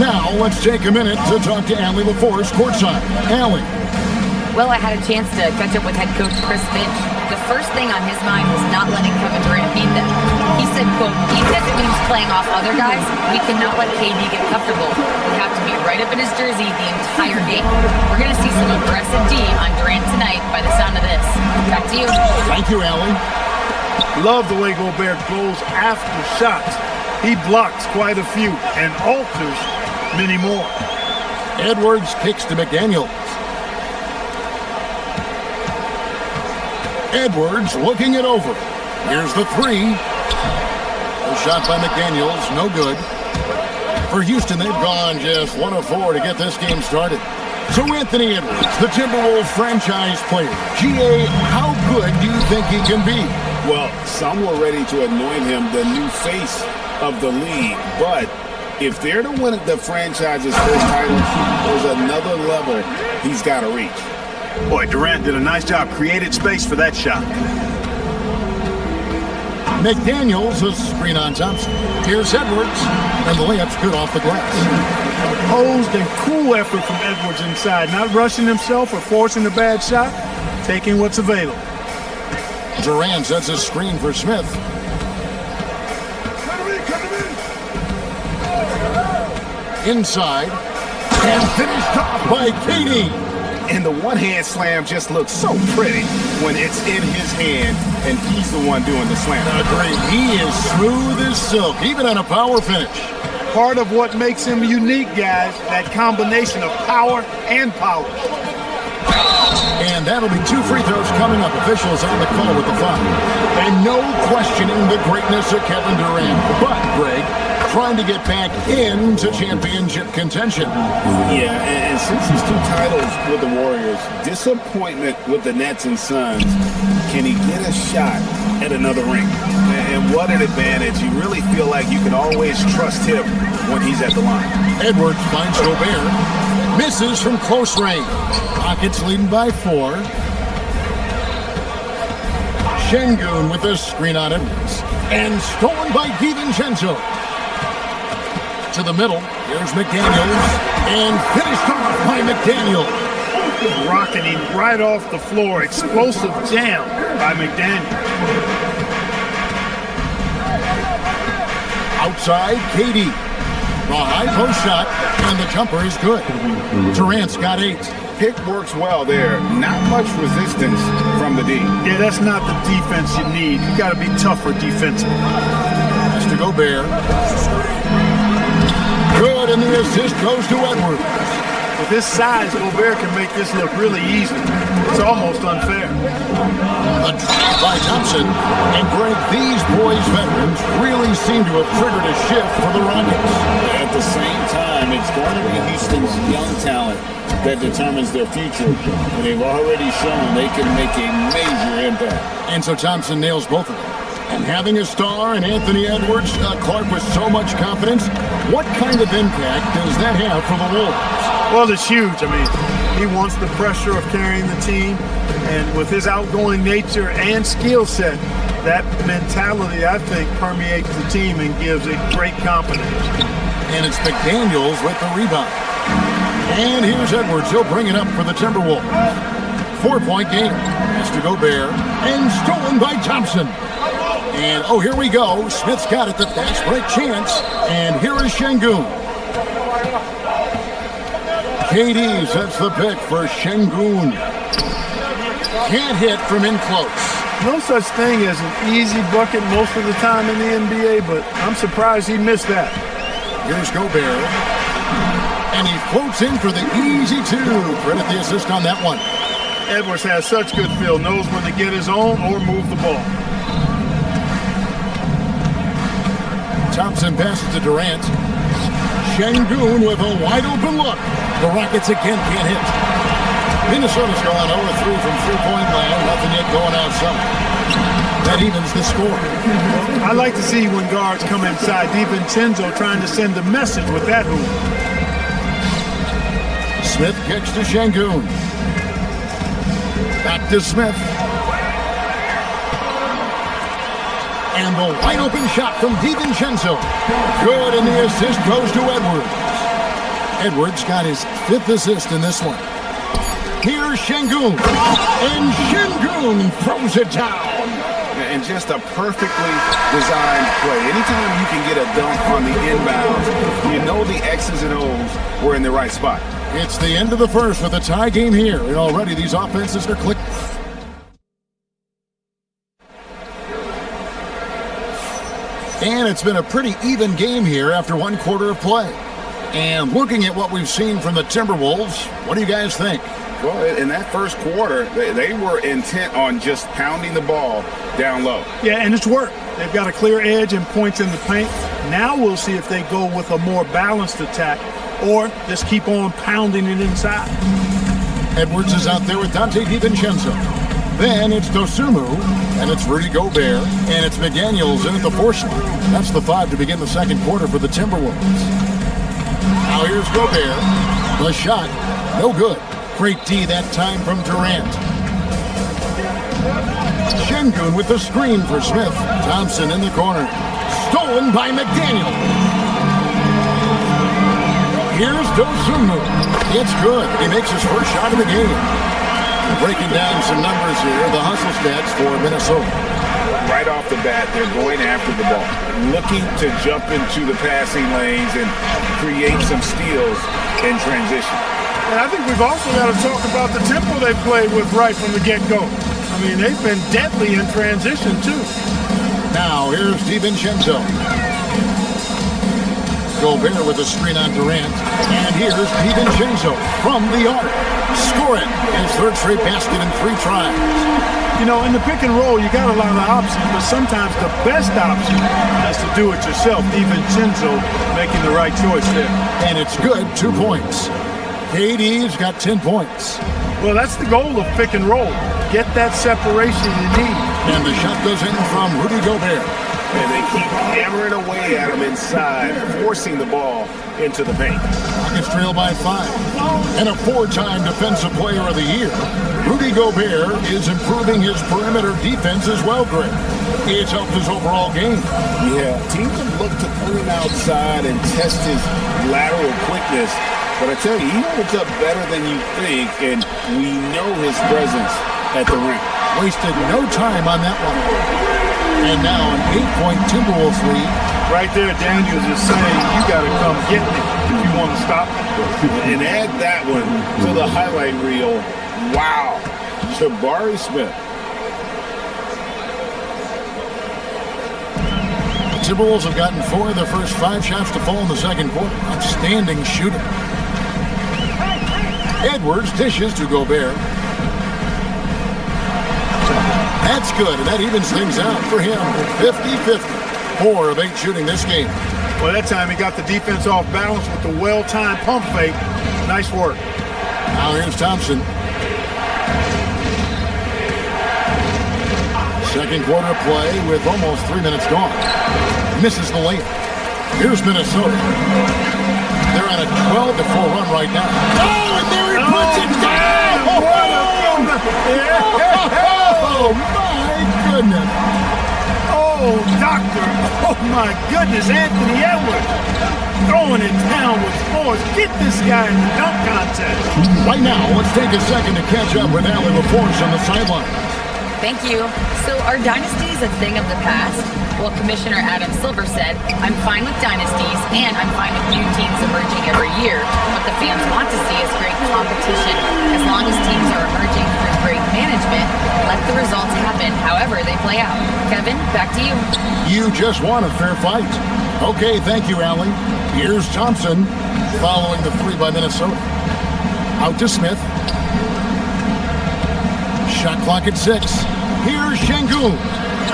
Now, let's take a minute to talk to Allie LaForce courtside. Allie. Well, I had a chance to catch up with head coach Chris Finch. The first thing on his mind was not letting Kevin Durant beat them. He said, quote, even if it means playing off other guys, we cannot let KD get comfortable. We have to be right up in his jersey the entire game. We're going to see some aggressive D on Durant tonight by the sound of this. Back to you. Thank you, Allie. Love the way Gobert goes after shots. He blocks quite a few and alters many more. Edwards kicks to McDaniels. Edwards looking it over. Here's the 3. A shot by McDaniels, no good. For Houston, they've gone just 1 of 4 to get this game started. So Anthony Edwards, the Timberwolves franchise player. GA, how good do you think he can be? Well, some were ready to anoint him the new face of the league, but if they're to win the franchise's first title, there's another level he's got to reach. Boy, Durant did a nice job, created space for that shot. McDaniels, a screen on Thompson. Here's Edwards, and the layup's good off the glass. Composed and cool effort from Edwards inside, not rushing himself or forcing a bad shot, taking what's available. Durant sets a screen for Smith. Inside, and finished off by KD. And the one-hand slam just looks so pretty when it's in his hand and he's the one doing the slam. Agreed. He is smooth as silk, even on a power finish. Part of what makes him unique, guys, that combination of power and polish. And that'll be 2 free throws coming up. Officials on the call with the foul. And no questioning the greatness of Kevin Durant. But, Greg, trying to get back into championship contention. Yeah, and since his 2 titles with the Warriors, disappointment with the Nets and Suns, can he get a shot at another ring? And what an advantage. You really feel like you can always trust him when he's at the line. Edwards finds Gobert. Misses from close range. Rockets leading by 4. Şengün with a screen on Edwards. And stolen by DiVincenzo. To the middle. Here's McDaniels. And finished off by McDaniels. Rocketing right off the floor. Explosive jam by McDaniels. Outside, KD. A high post shot, and the jumper is good. Durant's got 8. Pick works well there. Not much resistance from the D. Yeah, that's not the defense you need. You got to be tougher defensively. Pass to Gobert. Good in the the assist goes to Edwards. With his size, Gobert can make this look really easy. It's almost unfair. A drive by Thompson. And Greg, these boys veterans really seem to have triggered a shift for the Rockets. At the same time, it's going to be Houston's young talent that determines their future. And they've already shown they can make a major impact. And so Thompson nails both of them. And having a star in Anthony Edwards, Clark with so much confidence, what kind of impact does that have for the Wolves? Well, it's huge. I mean, he wants the pressure of carrying the team, and with his outgoing nature and skill set, that mentality, I think, permeates the team and gives it great confidence. And it's McDaniels with the rebound. And here's Edwards. He'll bring it up for the Timberwolves. 4-point game. It's to Gobert, and stolen by Thompson. And, oh, here we go. Smith's got it, the fast break chance. And here is Şengün. KD sets the pick for Şengün. Can't hit from in close. No such thing as an easy bucket most of the time in the NBA, but I'm surprised he missed that. Here's Gobert. And he floats in for the easy two. Credit the assist on that one. Edwards has such good feel, knows when to get his own or move the ball. Thompson passes to Durant. Şengün with a wide open look. The Rockets again can't hit. Minnesota's gone 0-3 from three-point land. Nothing yet going outside. That evens the score. I like to see when guards come inside. DiVincenzo trying to send a message with that hoop. Smith kicks to Şengün. Back to Smith. And the wide open shot from DiVincenzo. Good, and the assist goes to Edwards. Edwards got his 5th assist in this one. Here's Şengün. And Şengün throws it down. And just a perfectly designed play. Anytime you can get a dunk on the inbounds, you know the X's and O's were in the right spot. It's the end of the first with a tie game here, and already these offenses are clicking. And it's been a pretty even game here after one quarter of play. And looking at what we've seen from the Timberwolves, what do you guys think? Well, in that first quarter, they were intent on just pounding the ball down low. Yeah, and it's worked. They've got a clear edge and points in the paint. Now we'll see if they go with a more balanced attack or just keep on pounding it inside. Edwards is out there with Dante DiVincenzo. Then it's Dosunmu, and it's Rudy Gobert, and it's McDaniels in at the 4 slot. That's the 5 to begin the second quarter for the Timberwolves. Now here's Gobert. The shot, no good. Great D that time from Durant. Şengün with the screen for Smith. Thompson in the corner. Stolen by McDaniel. Here's Dosunmu. It's good. He makes his first shot of the game. Breaking down some numbers here, the hustle stats for Minnesota. Right off the bat, they're going after the ball, looking to jump into the passing lanes and create some steals in transition. And I think we've also got to talk about the tempo they played with right from the get-go. I mean, they've been deadly in transition, too. Now, here's DiVincenzo. Gobert with a screen on Durant. And here's DiVincenzo from the arc. Score it. His 3rd straight basket in 3 tries. You know, in the pick and roll, you got a lot of options, but sometimes the best option is to do it yourself. DiVincenzo making the right choice there. And it's good, 2 points. KD's got 10 points. Well, that's the goal of pick and roll. Get that separation you need. And the shot goes in from Rudy Gobert. And they keep hammering away at him inside, forcing the ball into the paint. Rockets trail by 5. And a 4-time Defensive Player of the Year. Rudy Gobert is improving his perimeter defense as well, Greg. It's helped his overall game. Yeah, teams have looked to pull him outside and test his lateral quickness. But I tell you, he holds up better than you think, and we know his presence at the rim. Wasted no time on that one. And now an 8-point Timberwolves lead. Right there, Daniels is saying, you got to come get me if you want to stop me. And add that one to the highlight reel. Wow. Jabari Smith. Timberwolves have gotten 4 of their first 5 shots to fall in the second quarter. Outstanding shooting. Edwards dishes to Gobert. That's good, and that evens things out for him. 50-50. 4 of 8 shooting this game. Well, that time he got the defense off balance with the well-timed pump fake. Nice work. Now here's Thompson. Second quarter play with almost 3 minutes gone. Misses the layup. Here's Minnesota. They're on a 12-4 run right now. Oh, and there he puts it down! Oh, my goodness. Oh, doctor. Oh, my goodness. Anthony Edwards throwing it down with force. Get this guy in the dunk contest. Right now, let's take a second to catch up with Allie LaForce on the sideline. Thank you. So are dynasties a thing of the past? Well, Commissioner Adam Silver said, I'm fine with dynasties and I'm fine with new teams emerging every year. What the fans want to see is great competition. As long as teams are emerging through great management, let the results happen however they play out. Kevin, back to you. You just won a fair fight. Okay, thank you, Allie. Here's Thompson following the 3 by Minnesota. Out to Smith. Shot clock at 6. Here's Şengün.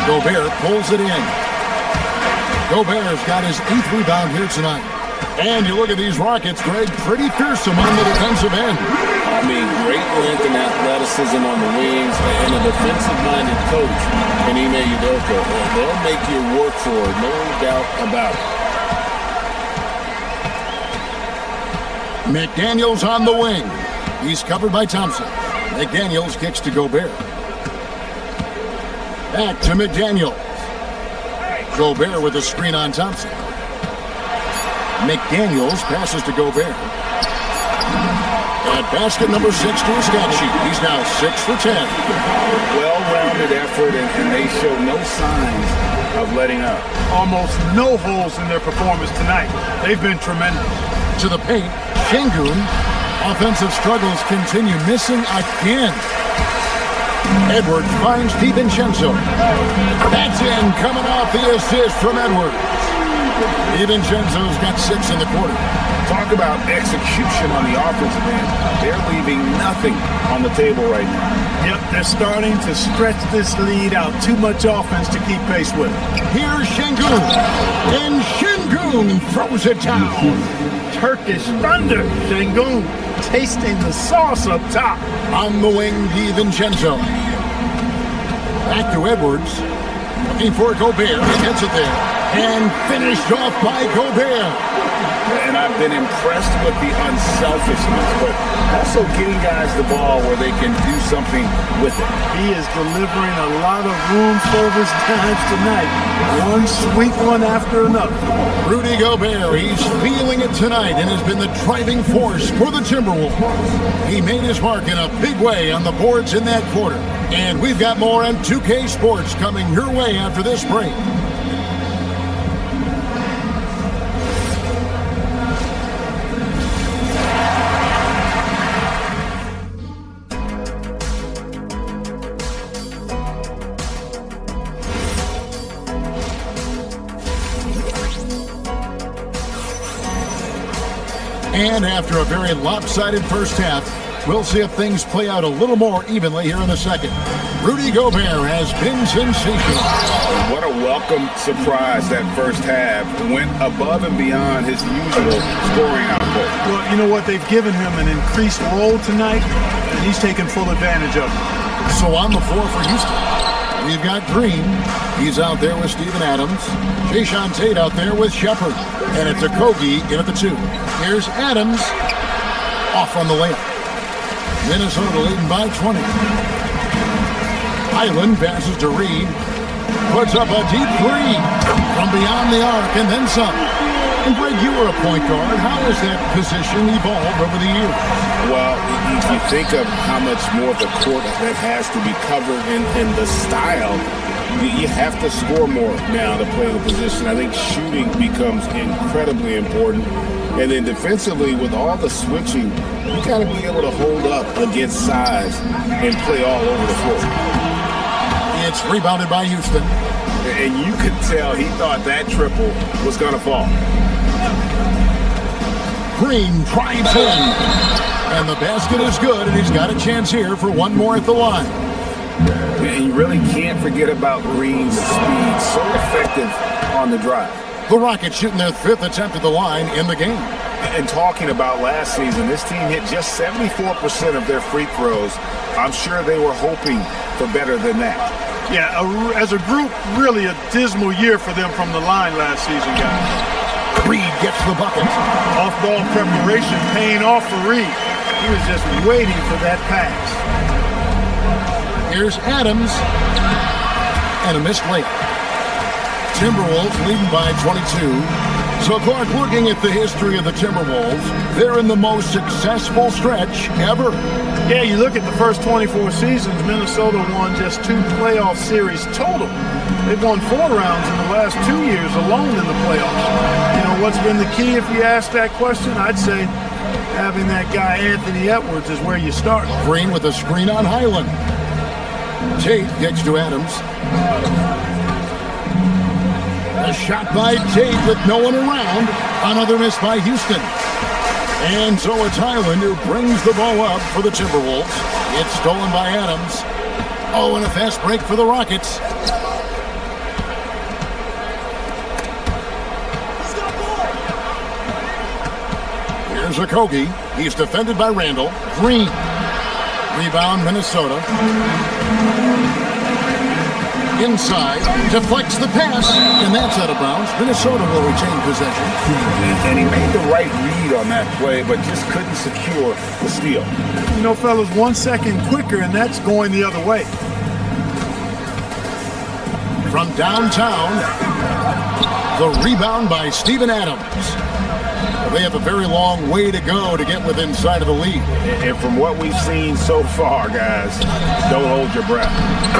Gobert pulls it in. Gobert's got his 8th rebound here tonight. And you look at these Rockets, Greg, pretty fearsome on the defensive end. I mean, great length and athleticism on the wings, and a defensive-minded coach, and Ime Udoka. They'll make you work for it, no doubt about it. McDaniels on the wing. He's covered by Thompson. McDaniels kicks to Gobert. Back to McDaniels. Gobert with a screen on Thompson. McDaniels passes to Gobert. At basket number 6 to his stat sheet. He's now 6 for 10. Well-rounded effort, and they show no signs of letting up. Almost no holes in their performance tonight. They've been tremendous. To the paint, Şengün. Offensive struggles continue, missing again. Edwards finds DiVincenzo. That's in, coming off the assist from Edwards. DiVincenzo's got 6 in the quarter. Talk about execution on the offensive end. They're leaving nothing on the table right now. Yep, they're starting to stretch this lead out. Too much offense to keep pace with. Here's Şengün. And Şengün throws it down. Turkish thunder. Şengün tasting the sauce up top. On the wing, DiVincenzo. Back to Edwards. Looking for Gobert. He gets it there. And finished off by Gobert. And I've been impressed with the unselfishness, but also getting guys the ball where they can do something with it. He is delivering a lot of room service times tonight. One sweet one after another. Rudy Gobert, he's feeling it tonight and has been the driving force for the Timberwolves. He made his mark in a big way on the boards in that quarter. And we've got more on 2K Sports coming your way after this break. And after a very lopsided first half, we'll see if things play out a little more evenly here in the second. Rudy Gobert has been sensational. What a welcome surprise that first half. Went above and beyond his usual scoring output. Well, you know what? They've given him an increased role tonight, and he's taken full advantage of it. So on the floor for Houston, we've got Green. He's out there with Steven Adams. Jason Tate out there with Shepard. And it's a Kogi in at the 2. Here's Adams. Off on the layup. Minnesota leading by 20. Highland passes to Reed. Puts up a deep 3 from beyond the arc and then some. And Greg, you were a point guard. How has that position evolved over the years? Well, you think of how much more of the court that has to be covered in the style. You have to score more now to play the position. I think shooting becomes incredibly important. And then defensively, with all the switching, you got to be able to hold up against size and play all over the floor. It's rebounded by Houston. And you could tell he thought that triple was going to fall. Green drives in, and the basket is good, and he's got a chance here for one more at the line. And you really can't forget about Green's speed, so effective on the drive. The Rockets shooting their 5th attempt at the line in the game. And talking about last season, this team hit just 74% of their free throws. I'm sure they were hoping for better than that. Yeah, as a group, really a dismal year for them from the line last season, guys. Reed gets the bucket. Off-ball preparation paying off for Reed. He was just waiting for that pass. Here's Adams. And a missed layup. Timberwolves leading by 22. So, Clark, looking at the history of the Timberwolves, they're in the most successful stretch ever. Yeah, you look at the first 24 seasons, Minnesota won just 2 playoff series total. They've won 4 rounds in the last 2 years alone in the playoffs. You know, what's been the key if you ask that question? I'd say having that guy Anthony Edwards is where you start. Green with a screen on Highland. Tate gets to Adams. A shot by Tate with no one around. Another miss by Houston. And so it's Highland who brings the ball up for the Timberwolves. It's stolen by Adams. Oh, and a fast break for the Rockets. Here's Okogie. He's defended by Randall. Green. Rebound, Minnesota. Inside, deflects the pass, and that's out of bounds. Minnesota will retain possession. And he made the right read on that play, but just couldn't secure the steal. You know, fellas, 1 second quicker, and that's going the other way. From downtown, the rebound by Steven Adams. They have a very long way to go to get within sight of the lead. And from what we've seen so far, guys, don't hold your breath.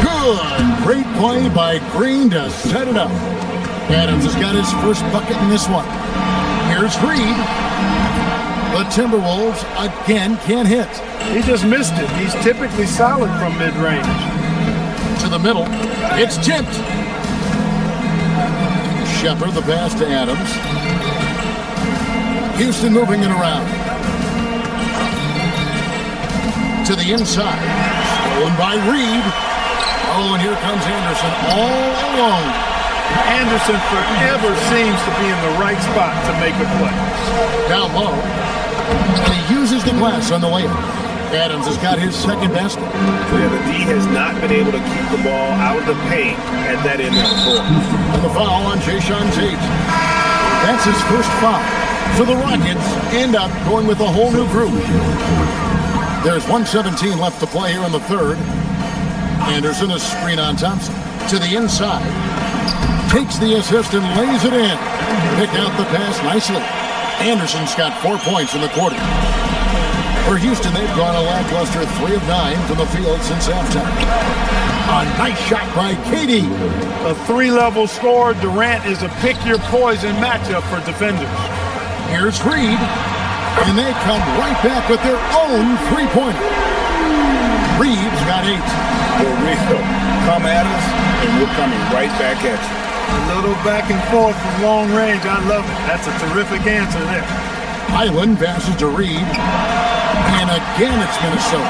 Good. Great play by Green to set it up. Adams has got his first bucket in this one. Here's Reed. The Timberwolves again can't hit. He just missed it. He's typically solid from mid-range. To the middle. It's tipped. Shepard the pass to Adams. Houston moving it around. To the inside. Stolen by Reed. Oh, and here comes Anderson all alone. Anderson forever seems to be in the right spot to make a play. Down low. And he uses the glass on the layup. Adams has got his second basket. Yeah, the D has not been able to keep the ball out of the paint at that end of the floor. And the foul on Jayshawn Tate. That's his first foul. So the Rockets end up going with a whole new group. There's 1:17 left to play here in the third. Anderson a screen on Thompson. To the inside. Takes the assist and lays it in. Picked out the pass nicely. Anderson's got 4 points in the quarter. For Houston, they've gone a lackluster 3 of 9 from the field since halftime. A nice shot by Katie. A 3-level scorer. Durant is a pick-your-poison matchup for defenders. Here's Reed, and they come right back with their own three-pointer. Reed's got 8. For real, come at us, and we're coming right back at you. A little back and forth from long range. I love it. That's a terrific answer there. Highland passes to Reed, and again it's Minnesota.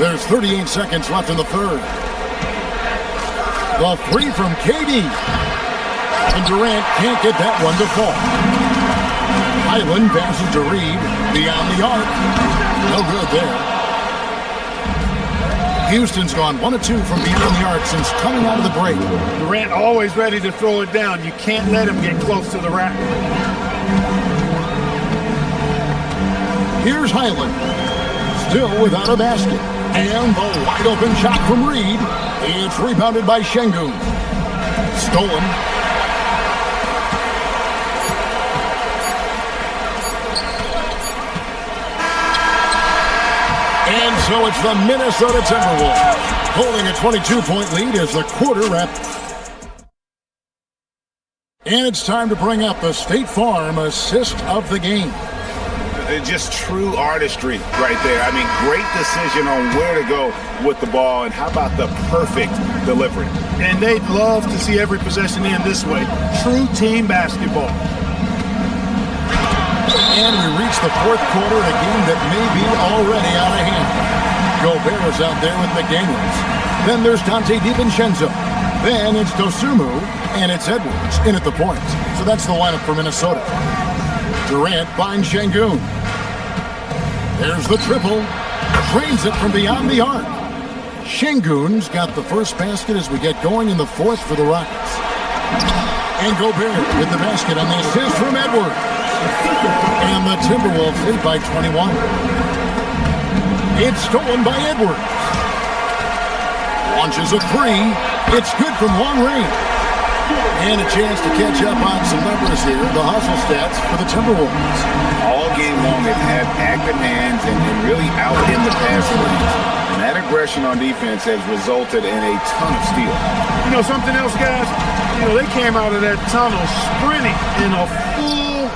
There's 38 seconds left in the third. The three from KD. And Durant can't get that one to fall. Highland passes to Reed beyond the arc. No good there. Houston's gone 1 of 2 from beyond the arc since coming out of the break. Durant always ready to throw it down. You can't let him get close to the rack. Here's Highland, still without a basket. And the wide open shot from Reed. It's rebounded by Şengün. Stolen. And so it's the Minnesota Timberwolves holding a 22-point lead as the quarter wrapped. And it's time to bring up the State Farm assist of the game. Just true artistry right there. I mean, great decision on where to go with the ball, and how about the perfect delivery? And they'd love to see every possession end this way. True team basketball. And we reach the fourth quarter in a game that may be already out of hand. Gobert is out there with McDaniels. Then there's Dante DiVincenzo. Then it's Dosumu, and it's Edwards in at the point. So that's the lineup for Minnesota. Durant finds Şengün. There's the triple. Drains it from beyond the arc. Şengün's got the first basket as we get going in the fourth for the Rockets. And Gobert with the basket on the assist from Edwards. And the Timberwolves lead by 21. It's stolen by Edwards. Launches a three. It's good from long range. And a chance to catch up on some numbers here. The hustle stats for the Timberwolves. All game long, they've had active hands and really out in the passing lanes. And that aggression on defense has resulted in a ton of steals. You know something else, guys? They came out of that tunnel sprinting in a full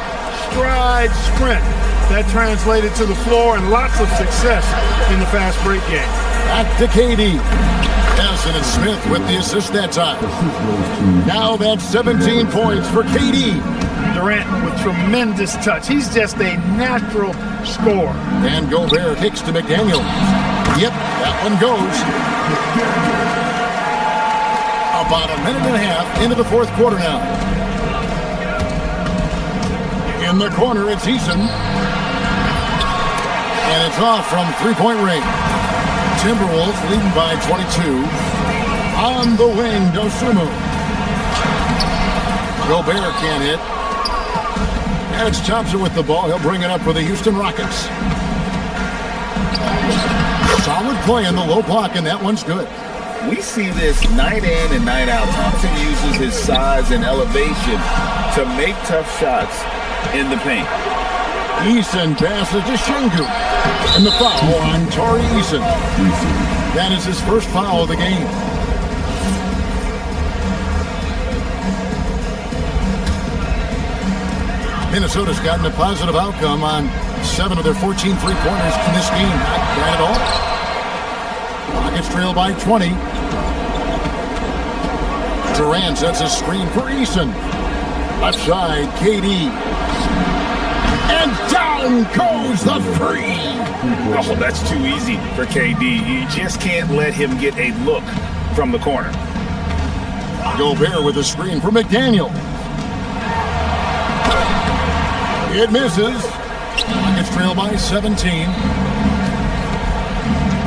stride sprint. That translated to the floor and lots of success in the fast break game. Back to KD. Nelson and Smith with the assist that time. Now that's 17 points for KD. Durant with tremendous touch. He's just a natural scorer. And Gobert kicks to McDaniels. Yep, that one goes. About a minute and a half into the fourth quarter now. In the corner, it's Eason. And it's off from three-point range. Timberwolves leading by 22. On the wing, Dosumu. Gobert can't hit. And it's Thompson with the ball. He'll bring it up for the Houston Rockets. Solid play in the low block, and that one's good. We see this night in and night out. Thompson uses his size and elevation to make tough shots in the paint. Eason passes to Şengün. And the foul on Tari Eason. That is his first foul of the game. Minnesota's gotten a positive outcome on 7 of their 14 three-pointers in this game. Not bad at all. Rockets trail by 20. Durant sets a screen for Eason. Left side, KD. And down goes the three. Oh, that's too easy for KD. You just can't let him get a look from the corner. Gobert with a screen for McDaniel. It misses. Rockets trail by 17.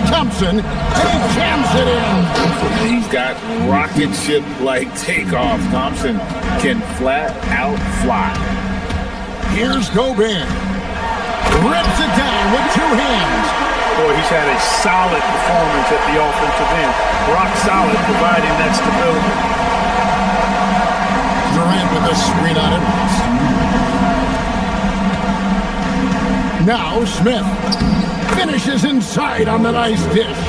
Thompson, and he jams it in. He's got rocket ship-like takeoff. Thompson can flat out fly. Here's Gobert. Rips it down with two hands. Boy, he's had a solid performance at the offensive end. Rock solid, providing that stability. Durant with a screen on it. Now Smith finishes inside on the nice dish.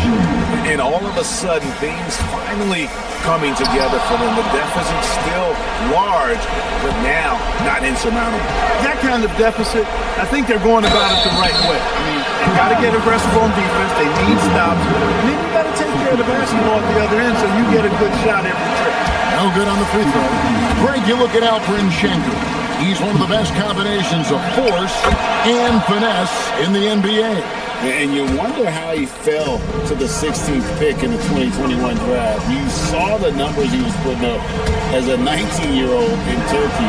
And all of a sudden, things finally coming together for them. The deficit's still large, but now not insurmountable. That kind of deficit, I think they're going about it the right way. I mean, they got to get aggressive on defense. They need stops. And then you got to take care of the basketball at the other end so you get a good shot every trip. No good on the free throw. Greg, you look at Alperen Şengün. He's one of the best combinations of force and finesse in the NBA. And you wonder how he fell to the 16th pick in the 2021 draft. You saw the numbers he was putting up as a 19-year-old in Turkey.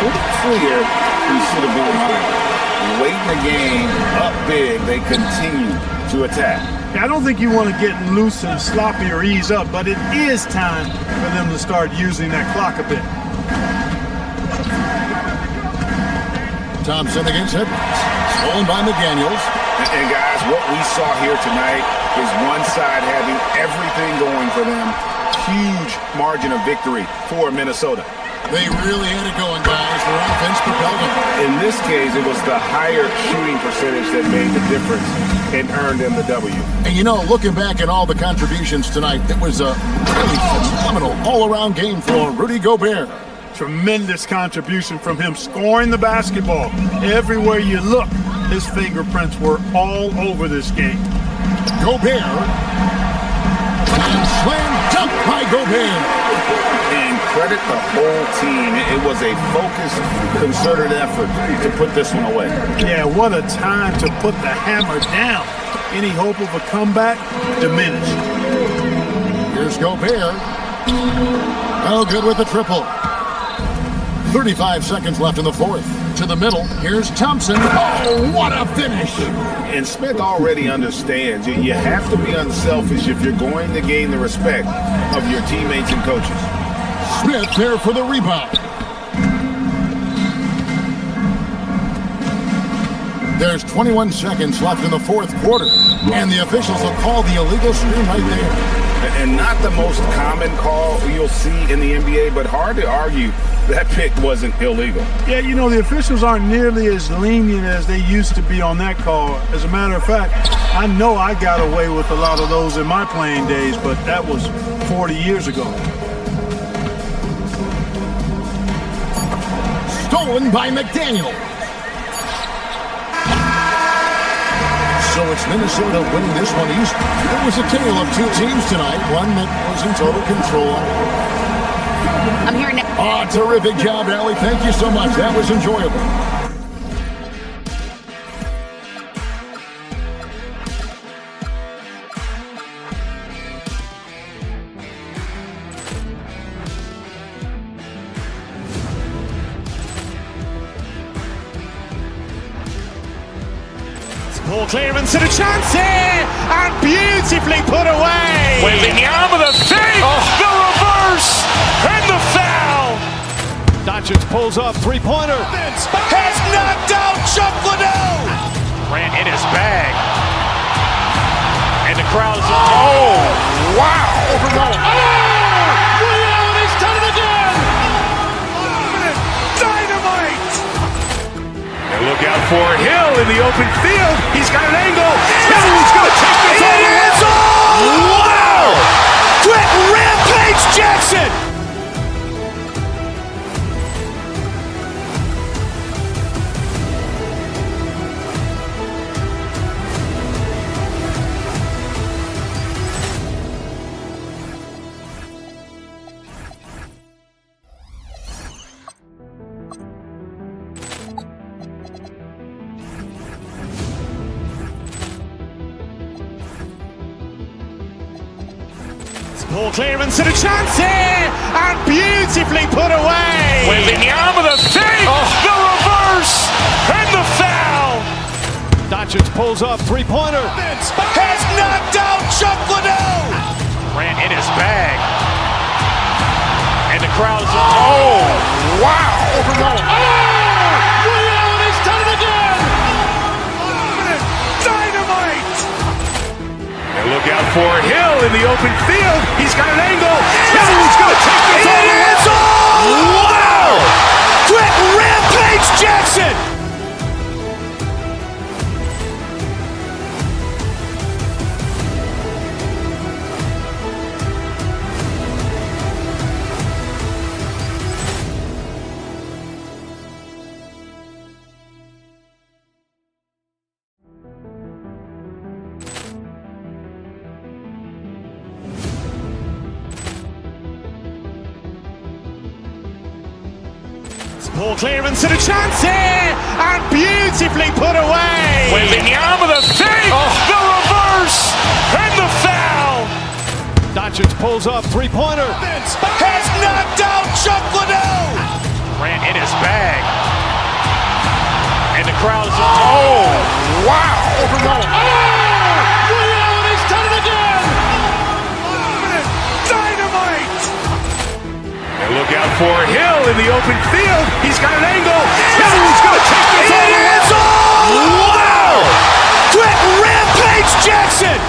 Pretty clear he should have gone higher. Late in the game, up big, they continue to attack. I don't think you want to get loose and sloppy or ease up, but it is time for them to start using that clock a bit. Thompson against Edwards. Stolen by McDaniels. And guys, what we saw here tonight is one side having everything going for them. Huge margin of victory for Minnesota. They really had it going, guys. Their offense propelled them. In this case, it was the higher shooting percentage that made the difference and earned them the W. And you know, looking back at all the contributions tonight, it was a really phenomenal all-around game for Rudy Gobert. Tremendous contribution from him scoring the basketball. Everywhere you look, his fingerprints were all over this game. Gobert. And slam dunk by Gobert. And credit the whole team. It was a focused, concerted effort to put this one away. Yeah, what a time to put the hammer down. Any hope of a comeback diminished. Here's Gobert. Oh, good with the triple. 35 seconds left in the fourth. To the middle. Here's Thompson. Oh, what a finish. And Smith already understands you have to be unselfish if you're going to gain the respect of your teammates and coaches. Smith there for the rebound. There's 21 seconds left in the fourth quarter, and the officials have called the illegal screen right there. And not the most common call you'll see in the NBA, but hard to argue that pick wasn't illegal. Yeah, you know, the officials aren't nearly as lenient as they used to be on that call. As a matter of fact, I know I got away with a lot of those in my playing days, but that was 40 years ago. Stolen by McDaniel. So it's Minnesota winning this one easy. It was a tale of two teams tonight, one that was in total control. I'm here now. Oh, terrific job, Allie. Thank you so much. That was enjoyable. Ball clearance and a chance here, and beautifully put away. Wembanyama the fake, the reverse, and the foul. Doncic pulls up, three-pointer. Has knocked out Chuck Liddell. Ran in his bag. And the crowd is, oh, wow. He's done it again. Dynamite. And look out for Hill in the open field. He's got an angle. He's going to take this all the way. Wow. Quick Rampage Jackson. Ball clearance and a chance here, and beautifully put away. Wembanyama the fake, the reverse, and the foul. Doncic pulls up, three-pointer. Has knocked out Chuck Liddell. Ran in his bag. And the crowd is, oh, wow. He's done it again. Dynamite. And look out for Hill in the open field. He's got an angle. He's going to take this all the way. Wow. Quick Rampage Jackson. Ball clearance and a chance here, and beautifully put away. Wembanyama the fake, the reverse, and the foul. Doncic pulls up, three-pointer. Has knocked out Chuck Liddell. Ran in his bag. And the crowd is, oh, wow. He's done it again. Dynamite. And look out for Hill in the open field. He's got an angle. He's going to take this all the way. Wow. Quick Rampage Jackson.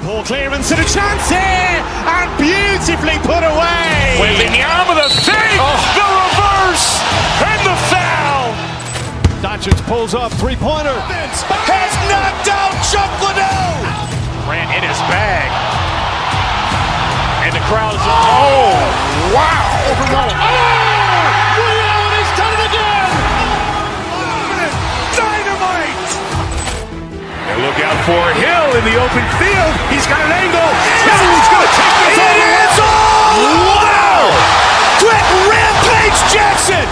Poor clearance and a chance here, and beautifully put away. Wembanyama with a save, the reverse, and the foul. Doncic pulls up, three-pointer. Has knocked out Chuck Liddell. Ran in his bag. And the crowd is, oh, wow. He's done it again. Dynamite. And look out for Hill in the open field. He's got an angle. Hill's going to take this all the way. Wow. Brett Rampage Jackson.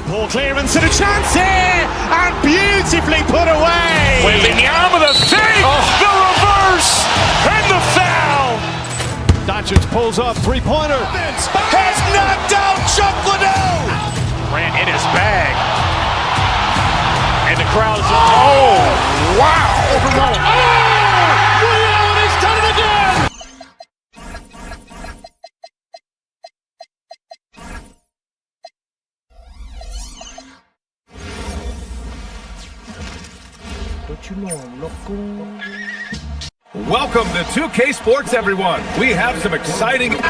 Poor clearance and a chance here, and beautifully put away. Wembanyama with a save, the reverse, and the foul. Doncic pulls up, three-pointer. Has knocked out Chuck Liddell. Ran in his bag. And the crowd is, oh, wow. He's done it again. Welcome to 2K Sports, everyone. We have some exciting... We've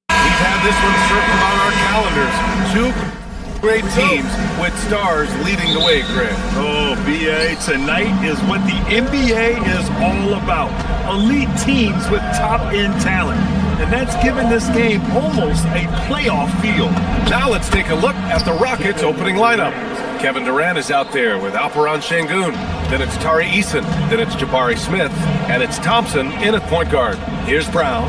had this one circled on our calendars. Two great teams with stars leading the way, Greg. Oh, BA, tonight is what the NBA is all about. Elite teams with top-end talent. And that's given this game almost a playoff feel. Now let's take a look at the Rockets' opening lineup. Kevin Durant is out there with Alperen Şengün. Then it's Tari Eason. Then it's Jabari Smith. And it's Thompson in at point guard. Here's Brown.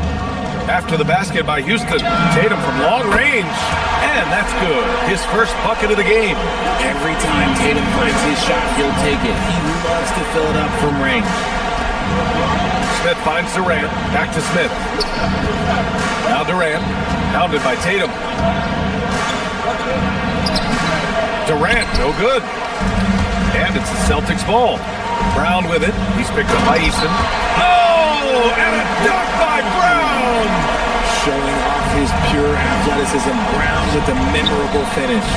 After the basket by Houston, Tatum from long range. And that's good. His first bucket of the game. Every time Tatum finds his shot, he'll take it. He loves to fill it up from range. Smith finds Durant. Back to Smith. Now Durant. Pounded by Tatum. Durant, no good. And it's the Celtics ball. Brown with it. He's picked up by Eason. Oh, and a dunk by Brown! Showing off his pure athleticism. Brown with a memorable finish.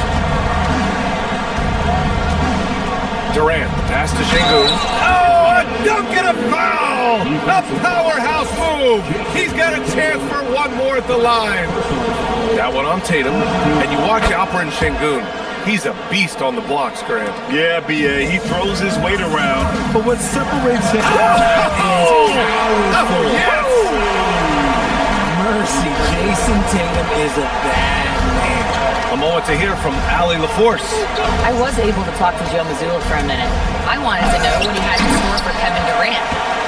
Durant, pass to Şengün. Oh, a dunk and a foul! A powerhouse move! He's got a chance for one more at the line. That one on Tatum. And you watch Alperen Şengün. He's a beast on the blocks, Grant. Yeah, BA, he throws his weight around, but what separates him Yes! Mercy, Jason Tatum is a bad man. A moment to hear from Allie LaForce. I was able to talk to Joe Mazzulla for a minute. I wanted to know what he had in store for Kevin Durant.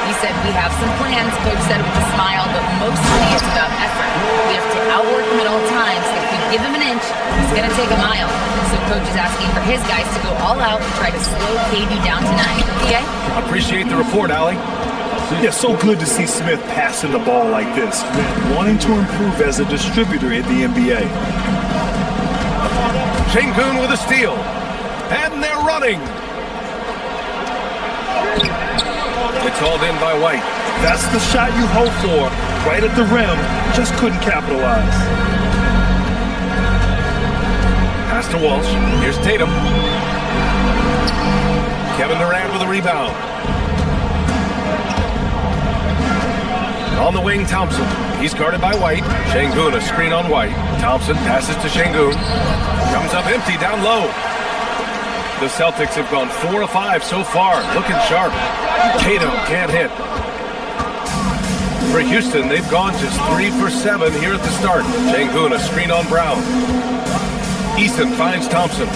He said, we have some plans, Coach said with a smile, but mostly it's about effort. We have to outwork him at all times. If we give him an inch, he's going to take a mile. So Coach is asking for his guys to go all out and try to slow KD down tonight. Okay? Appreciate the report, Allie. Yeah, so good to see Smith passing the ball like this, wanting to improve as a distributor in the NBA. Şengün with a steal. And they're running. It's hauled in by White. That's the shot you hope for. Right at the rim, just couldn't capitalize. Pass to Walsh. Here's Tatum. Kevin Durant with a rebound. On the wing, Thompson. He's guarded by White. Şengün, a screen on White. Thompson passes to Şengün. Comes up empty down low. The Celtics have gone 4 of 5 so far. Looking sharp. Tatum can't hit. For Houston, they've gone just 3 for 7 here at the start. Şengün, a screen on Brown. Eason finds Thompson.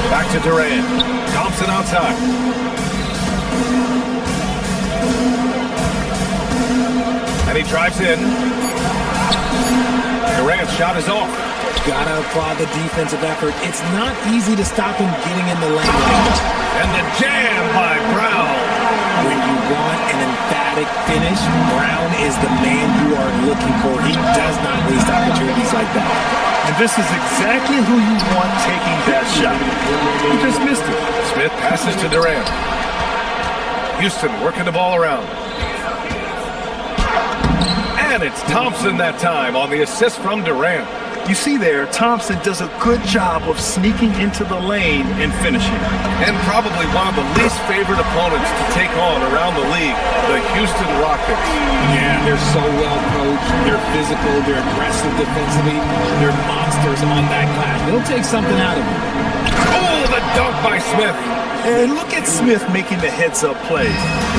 Back to Durant. Thompson outside. And he drives in. Durant's shot is off. Gotta applaud the defensive effort. It's not easy to stop him getting in the lane. And the jam by Brown. When you want an emphatic finish, Brown is the man you are looking for. He does not waste opportunities like that. And this is exactly who you want taking that shot. He just missed it. Smith passes to Durant. Houston working the ball around. And it's Thompson that time on the assist from Durant. You see there, Thompson does a good job of sneaking into the lane and finishing. And probably one of the least favored opponents to take on around the league, the Houston Rockets. Yeah, they're so well coached. They're physical. They're aggressive defensively. They're monsters on that glass. They'll take something out of them. Oh, the dunk by Smith. And look at Smith making the heads-up play,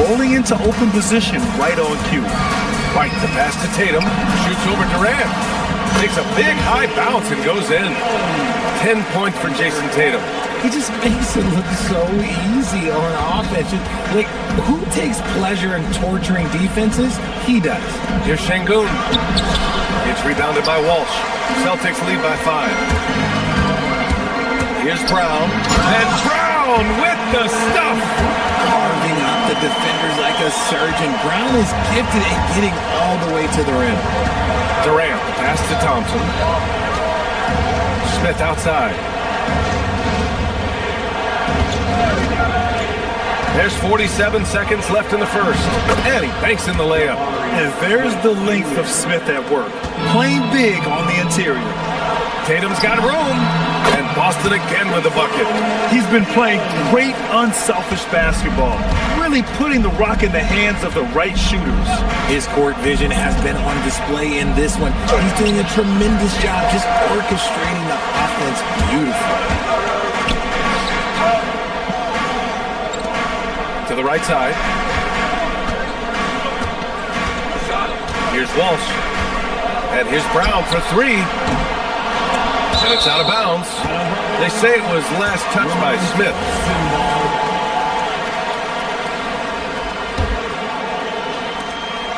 rolling into open position right on cue. White, the pass to Tatum, shoots over Durant. Takes a big high bounce and goes in. 10 points for Jason Tatum. He just makes it look so easy on offense. Like, who takes pleasure in torturing defenses? He does. Here's Şengün. It's rebounded by Walsh. Celtics lead by 5. Here's Brown. And Brown with the stuff. Carving up the defenders like a surgeon. Brown is gifted at getting all the way to the rim. Durant, pass to Thompson. Smith outside. There's 47 seconds left in the first. And he banks in the layup. And there's the length of Smith at work. Playing big on the interior. Tatum's got room. And Boston again with the bucket. He's been playing great unselfish basketball. Really putting the rock in the hands of the right shooters. His court vision has been on display in this one. He's doing a tremendous job just orchestrating the offense beautifully. To the right side. Here's Walsh. And here's Brown for 3. And it's out of bounds. They say it was last touched by Smith.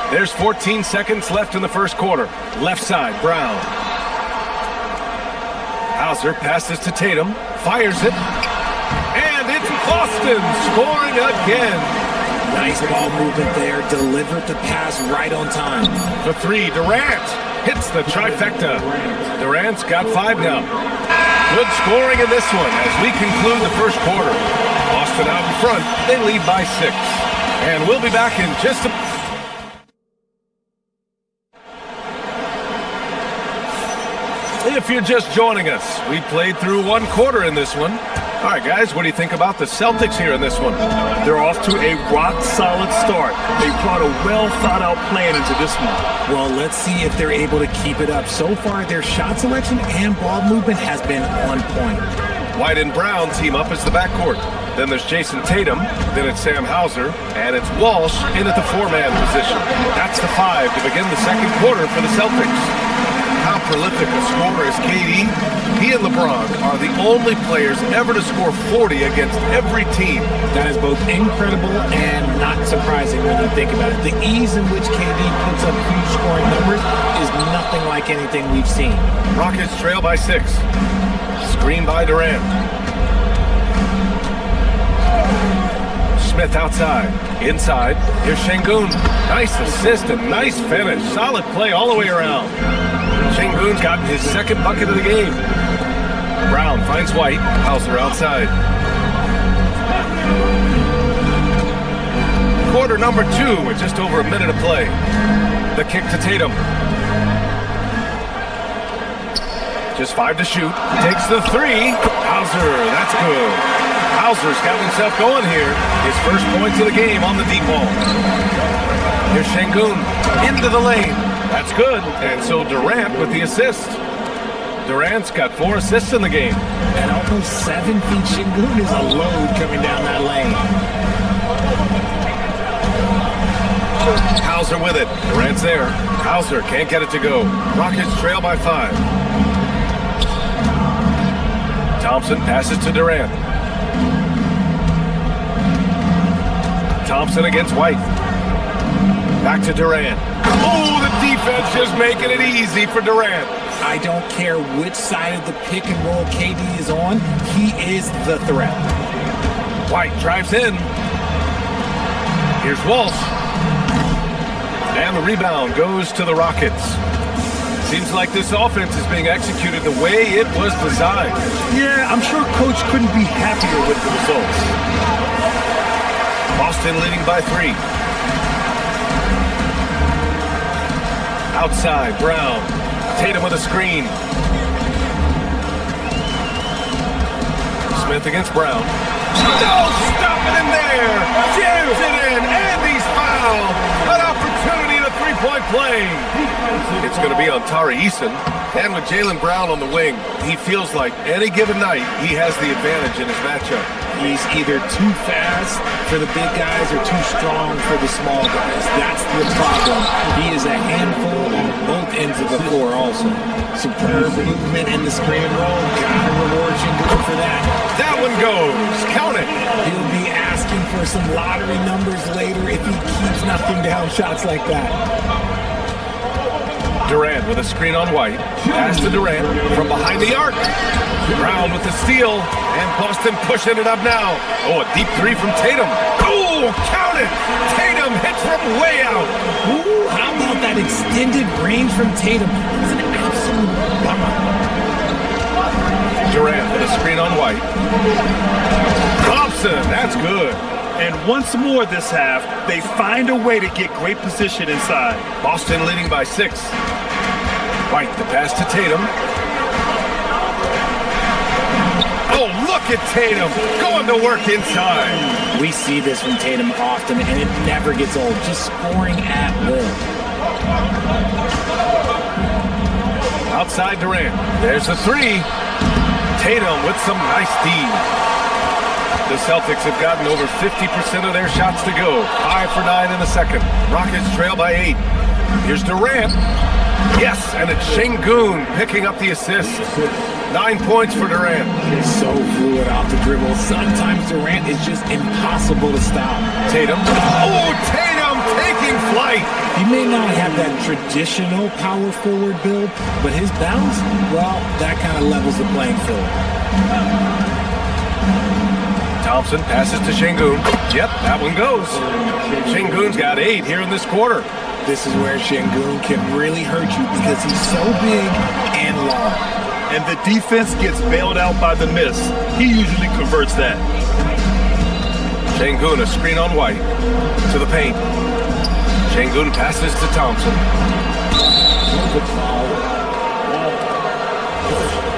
There's 14 seconds left in the first quarter. Left side, Brown. Hauser passes to Tatum. Fires it. And it's Boston scoring again. Nice ball movement there. Delivered the pass right on time. For 3, Durant hits the trifecta. Durant's got 5 now. Good scoring in this one as we conclude the first quarter. Boston out in front. They lead by 6. And we'll be back in just a... If you're just joining us, we played through 1 quarter in this one. All right, guys, what do you think about the Celtics here in this one? They're off to a rock-solid start. They brought a well-thought-out plan into this one. Well, let's see if they're able to keep it up. So far, their shot selection and ball movement has been on point. White and Brown team up as the backcourt. Then there's Jason Tatum. Then it's Sam Hauser. And it's Walsh in at the 4-man position. That's the 5 to begin the second quarter for the Celtics. How prolific a scorer is KD? He and LeBron are the only players ever to score 40 against every team. That is both incredible and not surprising when you think about it. The ease in which KD puts up huge scoring numbers is nothing like anything we've seen. Rockets trail by 6. Screen by Durant. Smith outside. Inside. Here's Şengün. Nice assist and nice finish. Solid play all the way around. Şengün's got his second bucket of the game. Brown finds White. Hauser outside. Quarter number 2 with just over a minute of play. The kick to Tatum. Just 5 to shoot. Takes the 3. Hauser, that's good. Hauser's got himself going here. His first points of the game on the deep ball. Here's Şengün into the lane. That's good. And so Durant with the assist. Durant's got 4 assists in the game. At almost 7 feet, Şengün is a load coming down that lane. Hauser with it. Durant's there. Hauser can't get it to go. Rockets trail by 5. Thompson passes to Durant. Thompson against White. Back to Durant. Oh, the defense just making it easy for Durant. I don't care which side of the pick and roll KD is on, he is the threat. White drives in. Here's Walsh. And the rebound goes to the Rockets. Seems like this offense is being executed the way it was designed. Yeah, I'm sure Coach couldn't be happier with the results. Boston leading by 3. Outside, Brown. Tatum with a screen. Smith against Brown. No, stop it in there! Jams it in, and he's fouled! An opportunity to three-point play! It's going to be on Tari Eason, and with Jaylen Brown on the wing, he feels like any given night he has the advantage in his matchup. He's either too fast for the big guys or too strong for the small guys. That's the problem. He is a handful on both ends of the floor also. Superb movement in the screen and roll. Gotta reward Shingun for that. That one goes. Count it. He'll be asking for some lottery numbers later if he keeps knocking down shots like that. Durant with a screen on White. Pass to Durant from behind the arc. Brown with the steal, and Boston pushing it up now. Oh, a deep 3 from Tatum. Oh, count it! Tatum hits from way out. Ooh, how about that extended range from Tatum? It was an absolute bummer. Durant with a screen on White. Thompson, that's good. And once more this half, they find a way to get great position inside. Boston leading by 6. White, the pass to Tatum. Oh, look at Tatum going to work inside. We see this from Tatum often, and it never gets old. Just scoring at will. Outside Durant. There's the 3. Tatum with some nice D. The Celtics have gotten over 50% of their shots to go. 5 for 9 in the second. Rockets trail by 8. Here's Durant. Yes, and it's Şengün picking up the assist. 9 points for Durant. He's so fluid off the dribble. Sometimes Durant is just impossible to stop. Tatum. Oh, Tatum taking flight. He may not have that traditional power forward build, but his bounce, well, that kind of levels the playing field. Thompson passes to Şengün. Yep, that one goes. Şengün's got 8 here in this quarter. This is where Şengün can really hurt you because he's so big and long. And the defense gets bailed out by the miss. He usually converts that. Şengün, a screen on White. To the paint. Şengün passes to Thompson.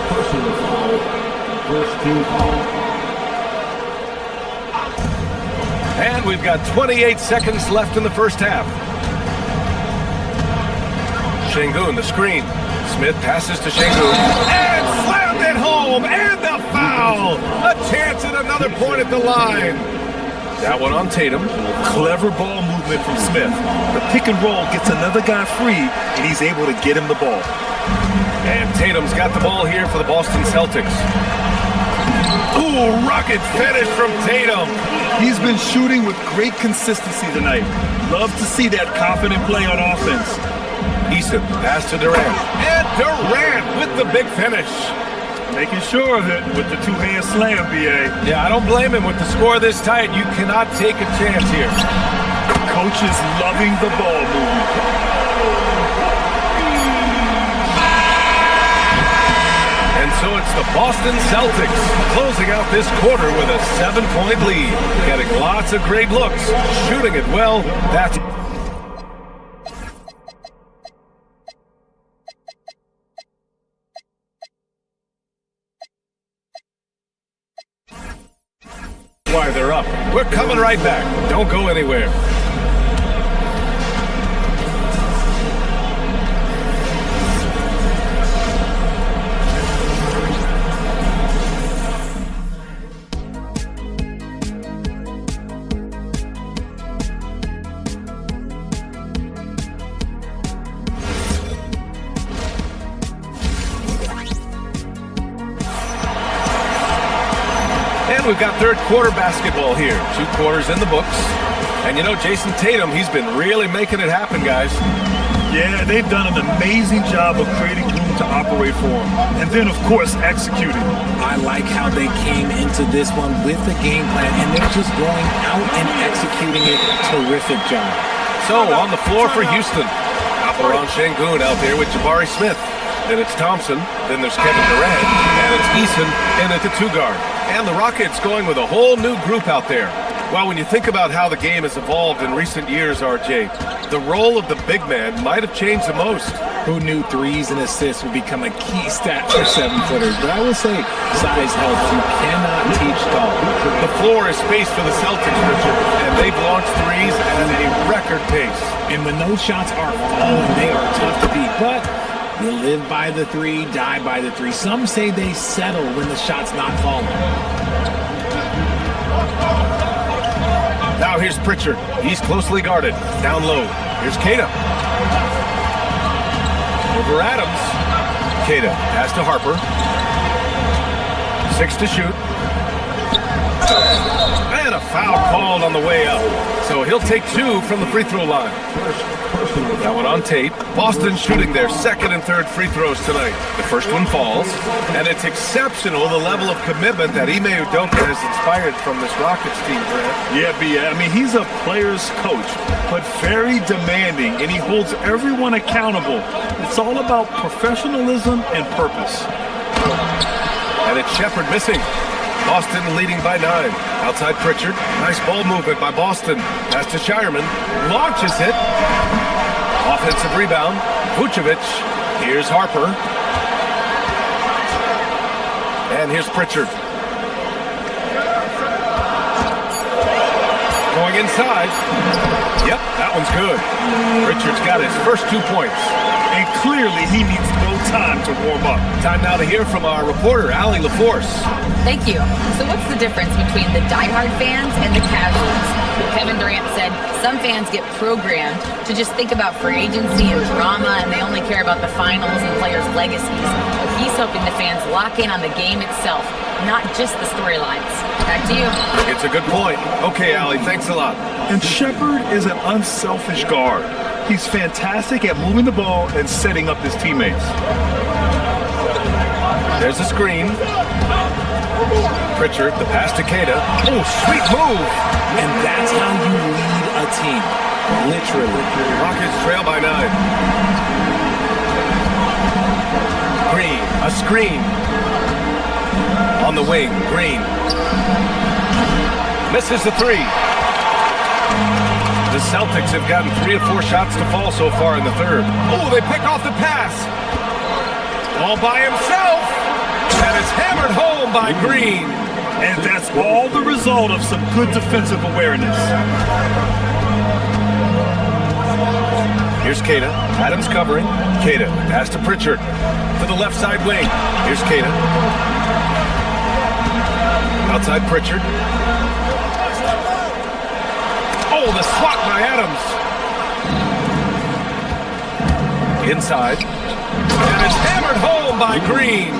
Personal foul. First team foul. And we've got 28 seconds left in the first half. Şengün, the screen. Smith passes to Şengün. And slammed it home! And the foul! A chance at another point at the line. That one on Tatum. Clever ball movement from Smith. The pick and roll gets another guy free, and he's able to get him the ball. And Tatum's got the ball here for the Boston Celtics. Ooh, rocket finish from Tatum. He's been shooting with great consistency tonight. Love to see that confident play on offense. Easton, pass to Durant. And Durant with the big finish. Making sure of it with the two-hand slam, B.A. Yeah, I don't blame him. With the score this tight, you cannot take a chance here. Coach is loving the ball movement. And so it's the Boston Celtics closing out this quarter with a 7-point lead. Getting lots of great looks, shooting it well. That's why they're up. We're coming right back. Don't go anywhere. We've got third quarter basketball here. 2 quarters in the books. And you know, Jason Tatum, he's been really making it happen, guys. Yeah, they've done an amazing job of creating room to operate for him. And then, of course, executing. I like how they came into this one with a game plan, and they're just going out and executing it. Terrific job. So, on the floor for Houston. Alperon Şengün out there with Jabari Smith. Then it's Thompson. Then there's Kevin Durant. And it's Eason in at the 2 guard. And the Rockets going with a whole new group out there. Well, when you think about how the game has evolved in recent years, RJ, the role of the big man might have changed the most. Who knew threes and assists would become a key stat for 7-footers? But I will say, size helps. You cannot teach tall. The floor is space for the Celtics, Richard, and they've launched threes at a record pace. And when those shots are falling, they are tough to beat. But you live by the 3, die by the 3. Some say they settle when the shot's not falling. Now here's Pritchard. He's closely guarded. Down low. Here's Queta. Over Adams. Queta pass to Harper. 6 to shoot. And a foul called on the way up. So he'll take 2 from the free throw line. That one on Tate. Boston shooting their 2nd and 3rd free throws tonight. The first one falls. And it's exceptional the level of commitment that Ime Udoka has inspired from this Rockets team, Brad. Yeah, B.A. I mean, he's a player's coach, but very demanding, and he holds everyone accountable. It's all about professionalism and purpose. And it's Shepherd missing. Boston leading by 9. Outside Pritchard. Nice ball movement by Boston. Pass to Shireman. Launches it. Offensive rebound. Vucevic. Here's Harper. And here's Pritchard. Going inside. Yep, that one's good. Pritchard's got his first 2 points. And clearly he needs no time to warm up. Time now to hear from our reporter, Allie LaForce. Thank you. So what's the difference between the diehard fans and the casuals? Kevin Durant said some fans get programmed to just think about free agency and drama, and they only care about the finals and players' legacies. But he's hoping the fans lock in on the game itself, not just the storylines. Back to you. It's a good point. Okay, Allie, thanks a lot. And Shepherd is an unselfish guard. He's fantastic at moving the ball and setting up his teammates. There's a screen. Pritchard, the pass to Queta. Oh, sweet move! And that's how you lead a team. Literally. Rockets trail by 9. Green, a screen. On the wing, Green. Misses the 3. The Celtics have gotten 3 or 4 shots to fall so far in the 3rd. Oh, they pick off the pass. All by himself. And it's hammered home by Green. And that's all the result of some good defensive awareness. Here's Queta. Adams covering. Queta, pass to Pritchard. To the left side wing. Here's Queta. Outside Pritchard. Oh, the swat by Adams. Inside. And it's hammered home by Green.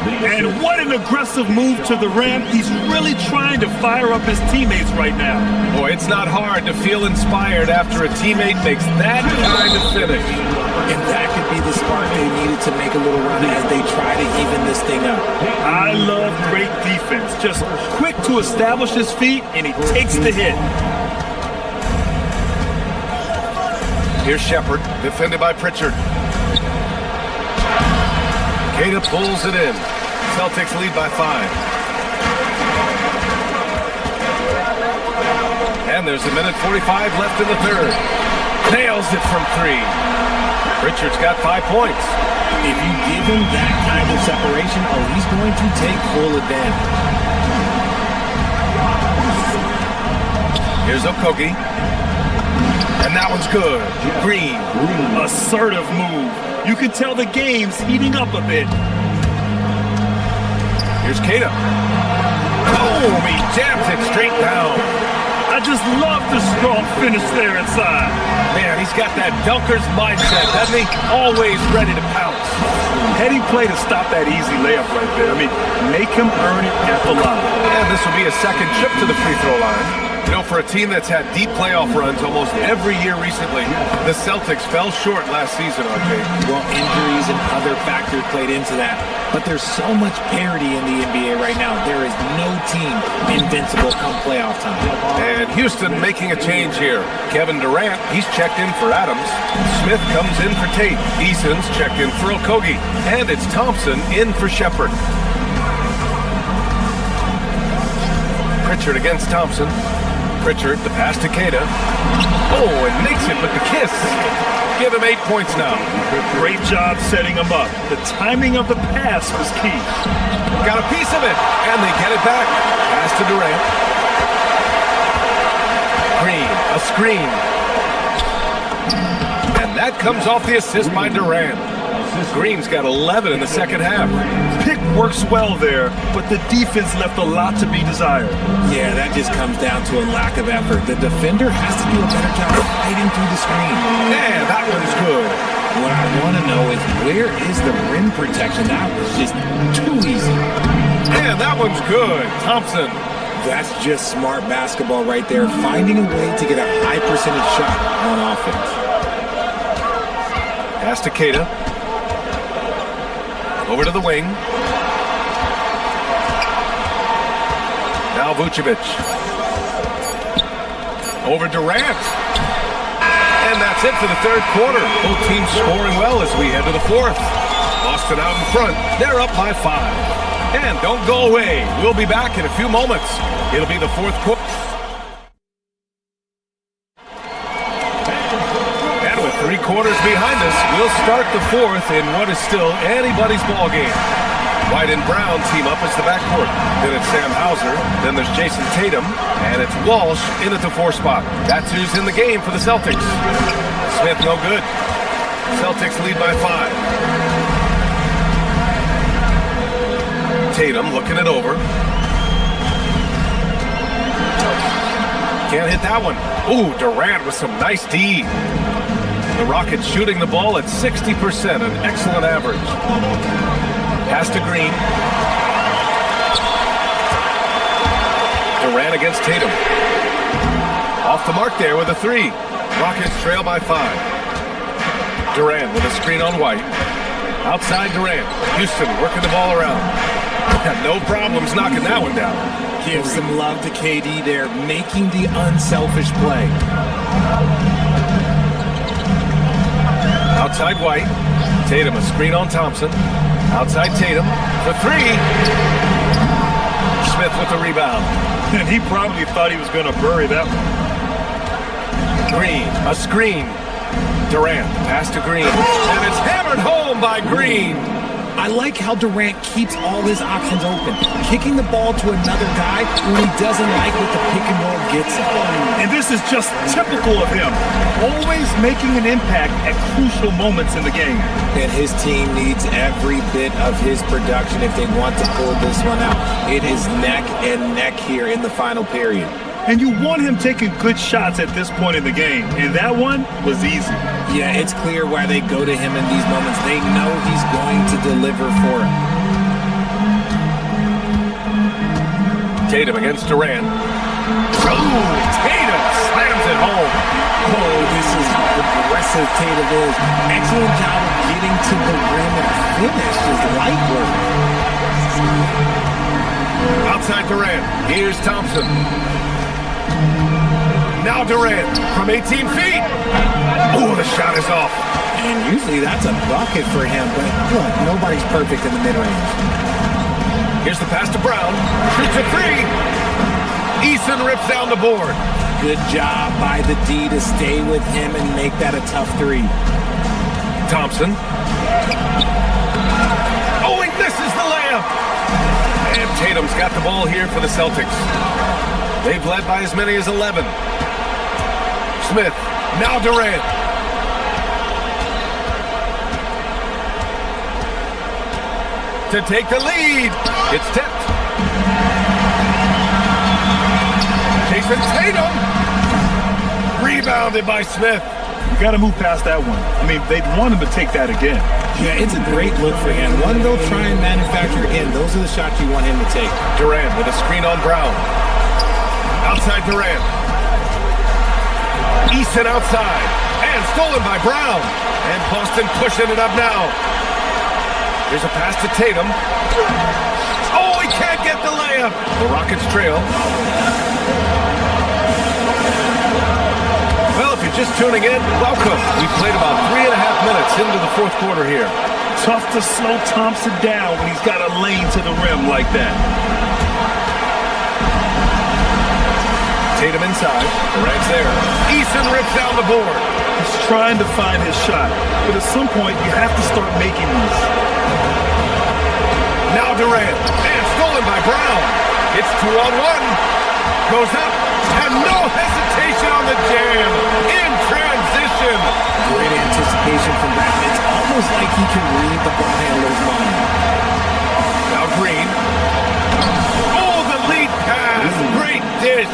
And what an aggressive move to the rim. He's really trying to fire up his teammates right now. Boy, it's not hard to feel inspired after a teammate makes that kind of finish. And that could be the spark they needed to make a little run as they try to even this thing up. I love great defense. Just quick to establish his feet, and he takes the hit. Here's Shepherd, defended by Pritchard. Queta pulls it in. Celtics lead by 5. And there's a minute 45 left in the 3rd. Nails it from 3. Pritchard's got 5 points. If you give him that kind of separation, he's going to take full advantage. Here's Okogie. And that one's good. Green. Assertive move. You can tell the game's heating up a bit. Here's Queta. Oh, he jams it straight down. I just love the strong finish there inside. Man, he's got that dunker's mindset, doesn't he? Always ready to pounce. Heady play to stop that easy layup right there. I mean, make him earn it at the line. And this will be a second trip to the free throw line. You know, for a team that's had deep playoff runs almost every year recently, the Celtics fell short last season, RJ. Well, injuries and other factors played into that. But there's so much parity in the NBA right now. There is no team invincible come playoff time. And Houston making a change here. Kevin Durant, he's checked in for Adams. Smith comes in for Tate. Eason's checked in for Okogie. And it's Thompson in for Shepherd. Pritchard against Thompson. Pritchard, the pass to Queta. Oh, and makes it with the kiss. Give him 8 points now. Great job setting him up. The timing of the pass was key. Got a piece of it, and they get it back. Pass to Durant. Green, a screen. And that comes off the assist by Durant. Green's got 11 in the second half. Pick works well there, but the defense left a lot to be desired. Yeah, that just comes down to a lack of effort. The defender has to do a better job of fighting through the screen. Yeah, that one's good. What I want to know is, where is the rim protection? That was just too easy. Yeah, that one's good. Thompson. That's just smart basketball right there, finding a way to get a high percentage shot on offense. Pass to Queta. Over to the wing. Now Vucevic. Over Durant. And that's it for the third quarter. Both teams scoring well as we head to the fourth. Boston out in front. They're up by 5. And don't go away. We'll be back in a few moments. It'll be the fourth quarter. And with 3 quarters behind us, we'll start the fourth in what is still anybody's ball game. White and Brown team up as the backcourt. Then it's Sam Hauser. Then there's Jason Tatum. And it's Walsh in at the 4 spot. That's who's in the game for the Celtics. Smith no good. Celtics lead by 5. Tatum looking it over. Can't hit that one. Ooh, Durant with some nice D. The Rockets shooting the ball at 60%, an excellent average. Pass to Green. Durant against Tatum. Off the mark there with a 3. Rockets trail by 5. Durant with a screen on White. Outside Durant. Houston working the ball around. Had no problems knocking that one down. Give some love to KD there, making the unselfish play. Outside White. Tatum a screen on Thompson. Outside Tatum for 3. Smith with the rebound. And he probably thought he was going to bury that one. Green, a screen. Durant, pass to Green. And it's hammered home by Green. I like how Durant keeps all his options open, kicking the ball to another guy when he doesn't like what the pick and roll gets him. And this is just typical of him, always making an impact at crucial moments in the game. And his team needs every bit of his production if they want to pull this one out. It is neck and neck here in the final period. And you want him taking good shots at this point in the game, and that one was easy. Yeah, it's clear why they go to him in these moments. They know he's going to deliver for him. Tatum against Durant. Oh, Tatum slams it home. Oh, this is how aggressive Tatum is. Excellent job of getting to the rim and finish is light work. Outside Durant. Here's Thompson. Now Durant from 18 feet. Oh, the shot is off. And usually that's a bucket for him, but look, nobody's perfect in the mid-range. Here's the pass to Brown. Shoots a 3. Eason rips down the board. Good job by the D to stay with him and make that a tough 3. Thompson. Oh, he misses the layup. And Tatum's got the ball here for the Celtics. They've led by as many as 11. Smith, now Durant. To take the lead. It's tipped. Jason Tatum. Rebounded by Smith. You got to move past that one. I mean, they'd want him to take that again. Yeah, it's a great look for him. One they'll try and manufacture again. Those are the shots you want him to take. Durant with a screen on Brown. Outside Durant. Easton outside. And stolen by Brown. And Boston pushing it up now. Here's a pass to Tatum. Oh, he can't get the layup. The Rockets trail. Well, if you're just tuning in, welcome. We played about 3.5 minutes into the fourth quarter here. Tough to slow Thompson down when he's got a lane to the rim like that. Tatum inside. Durant's there. Easton rips down the board. He's trying to find his shot, but at some point you have to start making these. Now Durant. And stolen by Brown. It's 2-on-1. Goes up. And no hesitation on the jam. In transition. Great anticipation from Batman. It's almost like he can read the ball handler's mind. Now Green. Oh, the lead pass. Great dish.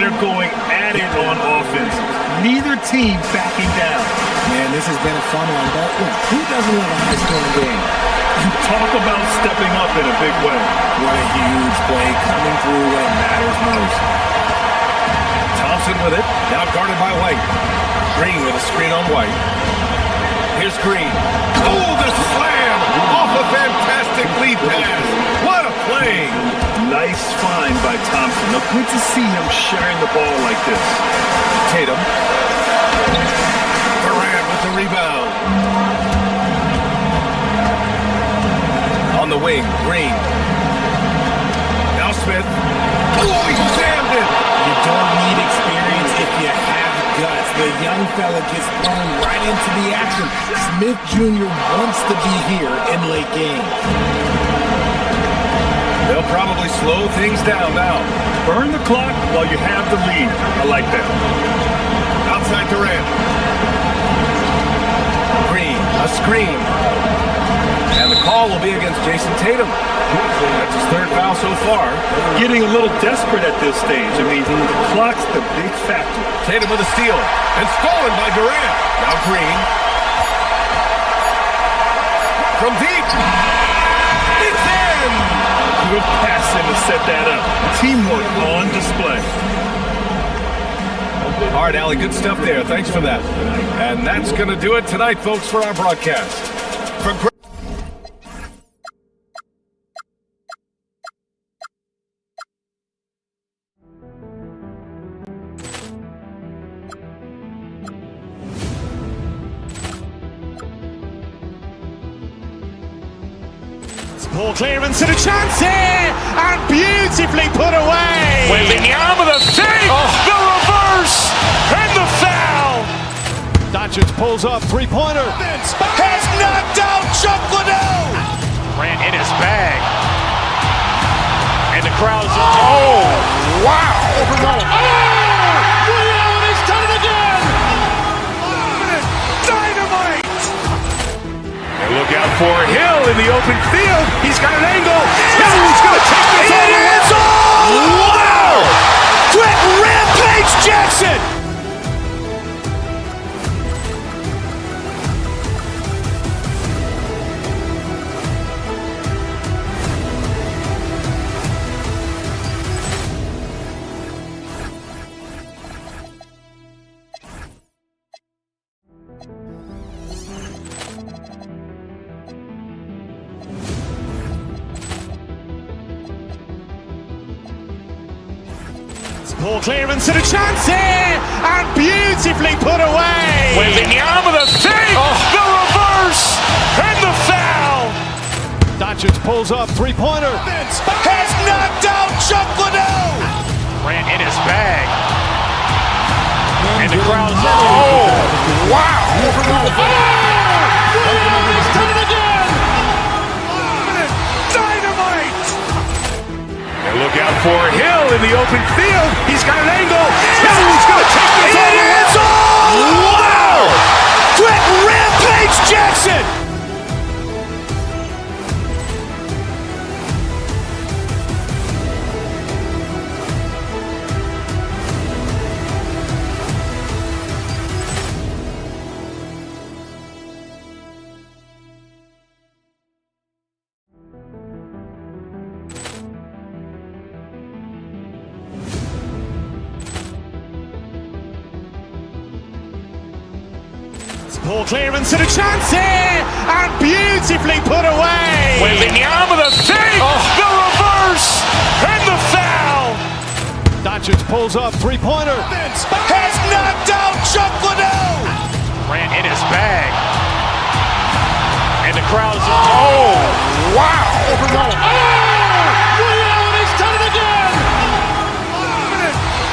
They're going at it on offense. Neither team backing down. Man, this has been a fun one, but who doesn't love a high-scoring game? You talk about stepping up in a big way. What a huge play coming through when it matters most. Thompson with it. Now guarded by White. Green with a screen on White. Here's Green. Oh, the slam! Off a fantastic lead pass. What a play! Nice find by Thompson. Now, good to see him sharing the ball like this. Tatum. Durant with the rebound. On the wing, Green. Now Smith. Oh, he jammed it! You don't need experience if you have guts. The young fella gets thrown right into the action. Smith Jr. wants to be here in late games. They'll probably slow things down now. Burn the clock while you have the lead. I like that. Outside Durant. Green, a screen. And the call will be against Jason Tatum. That's his third foul so far. Getting a little desperate at this stage. I mean, the clock's the big factor. Tatum with a steal. And stolen by Durant. Now Green. From deep. It's in! Good passing to set that up. Teamwork on display. All right, Allie, good stuff there. Thanks for that. And that's going to do it tonight, folks, for our broadcast. For Ball clearance and a chance here, and beautifully put away. Wembanyama with a save, the reverse, and the foul. Doncic pulls up, three-pointer. Has knocked out Chuck Liddell. Ran in his bag. And the crowd's oh, wow. Liddell has done it again. Dynamite. And look out for Hill in the open field. He's got an angle. Hill's going to take this all the way. Wow! Quick Rampage Jackson. Ball clearance and a chance here, and beautifully put away. Wembanyama with a save, the reverse, and the foul. Doncic pulls up, three-pointer. Has knocked out Chuck Liddell. Ran in his bag. And the crowd's oh, wow. He's done it again. Dynamite. And look out for Hill in the open field. He's got an angle. Hill's going to take this all the way. Wow! Quick Rampage Jackson. Ball clearance and a chance here, and beautifully put away. Wembanyama with a fake, the reverse, and the foul. Doncic pulls up, three-pointer. Has knocked out Chuck Liddell. Ran in his bag. And the crowd is, oh, wow. Ray Allen has done it again.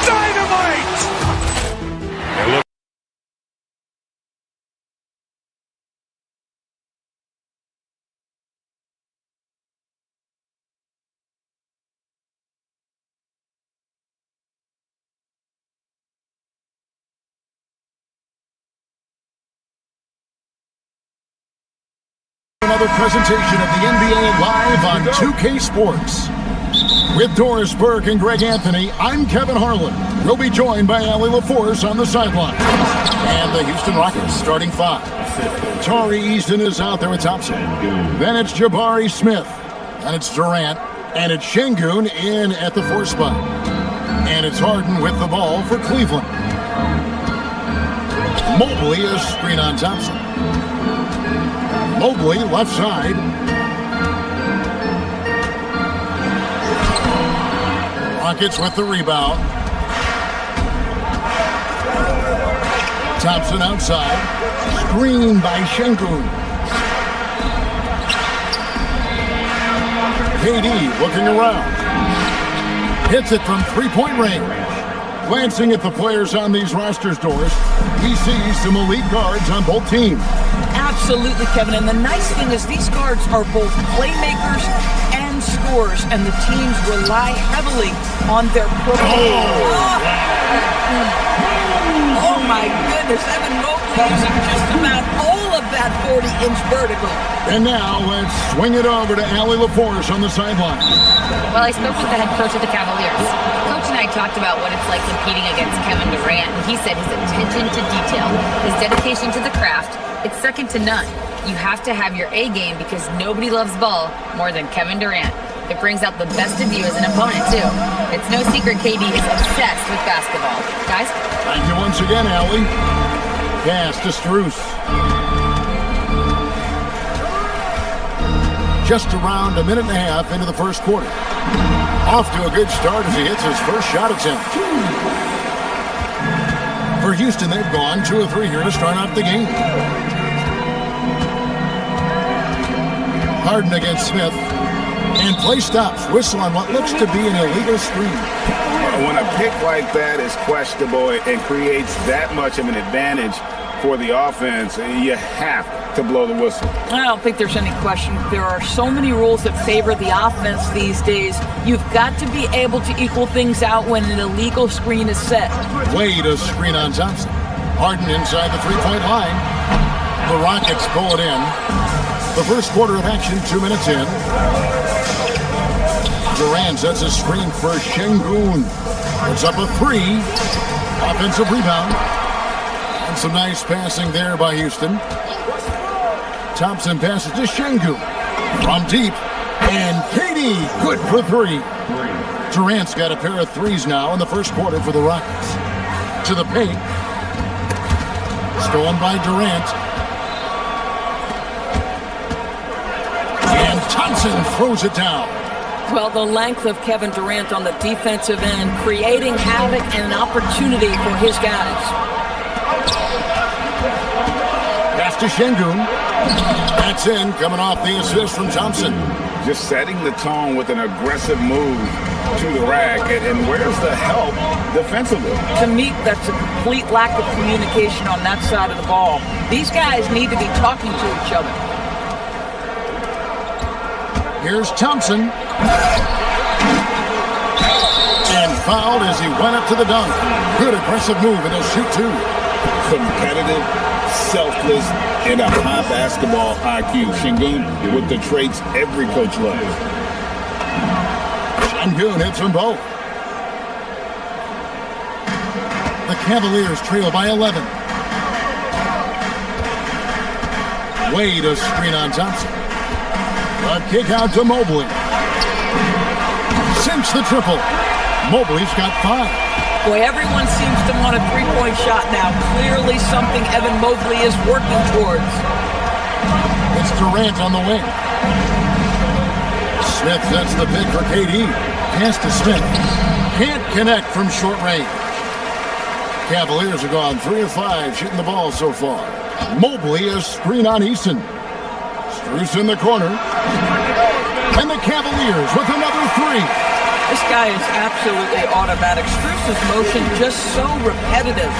Dynamite. And look. Another presentation of the NBA Live on 2K Sports. With Doris Burke and Greg Anthony, I'm Kevin Harlan. We'll be joined by Allie LaForce on the sideline. And the Houston Rockets starting five. Tari Easton is out there with Thompson. Then it's Jabari Smith. And it's Durant. And it's Şengün in at the 4 spot. And it's Harden with the ball for Cleveland. Mobley a screen on Thompson. Mobley, left side. Rockets with the rebound. Thompson outside. Screen by Şengün. KD looking around. Hits it from three-point range. Glancing at the players on these rosters, Doris, he sees some elite guards on both teams. Absolutely, Kevin. And the nice thing is these guards are both playmakers and scorers, and the teams rely heavily on their Oh my goodness, Evan Mobley using just about all of that 40-inch vertical. And now let's swing it over to Allie LaForce on the sideline. Well, I spoke with the head coach of the Cavaliers. Coach and I talked about what it's like competing against Kevin Durant, and he said his attention to detail, his dedication to the craft, it's second to none. You have to have your A game because nobody loves ball more than Kevin Durant. It brings out the best of you as an opponent, too. It's no secret KD is obsessed with basketball. Guys? Thank you once again, Allie. Pass to Strus. Just around a minute and a half into the first quarter. Off to a good start as he hits his first shot attempt. For Houston, they've gone 2 of 3 here to start out the game. Harden against Smith. And play stops. Whistle on what looks to be an illegal screen. When a pick like that is questionable and creates that much of an advantage for the offense, you have to blow the whistle. I don't think there's any question. There are so many rules that favor the offense these days. You've got to be able to equal things out when an illegal screen is set. Wade a screen on Thompson. Harden inside the three-point line. The Rockets pull it in. The first quarter of action, 2 minutes in. Durant sets a screen for Şengün. Puts up a 3. Offensive rebound. And some nice passing there by Houston. Thompson passes to Şengün. From deep. And KD, good for 3. Durant's got a pair of 3s now in the first quarter for the Rockets. To the paint. Stolen by Durant. And Thompson throws it down. Well, the length of Kevin Durant on the defensive end, creating havoc and an opportunity for his guys. Pass to Şengün. That's in, coming off the assist from Thompson. Just setting the tone with an aggressive move to the rack. And where's the help defensively? To me, that's a complete lack of communication on that side of the ball. These guys need to be talking to each other. Here's Thompson. And fouled as he went up to the dunk. Good aggressive move, and he'll shoot 2. Competitive, selfless, and a high basketball IQ. Şengün with the traits every coach loves. Şengün hits them both. The Cavaliers trail by 11. Wade a screen on Thompson. A kick out to Mobley. Cinch the triple. Mobley's got 5. Boy, everyone seems to want a three-point shot now. Clearly something Evan Mobley is working towards. It's Durant on the wing. Smith sets the pick for KD. Pass to Smith. Can't connect from short range. Cavaliers have gone 3 of 5 shooting the ball so far. Mobley a screen on Eason. Strus in the corner. And the Cavaliers with another 3. This guy is absolutely automatic. Strus's motion just so repetitive.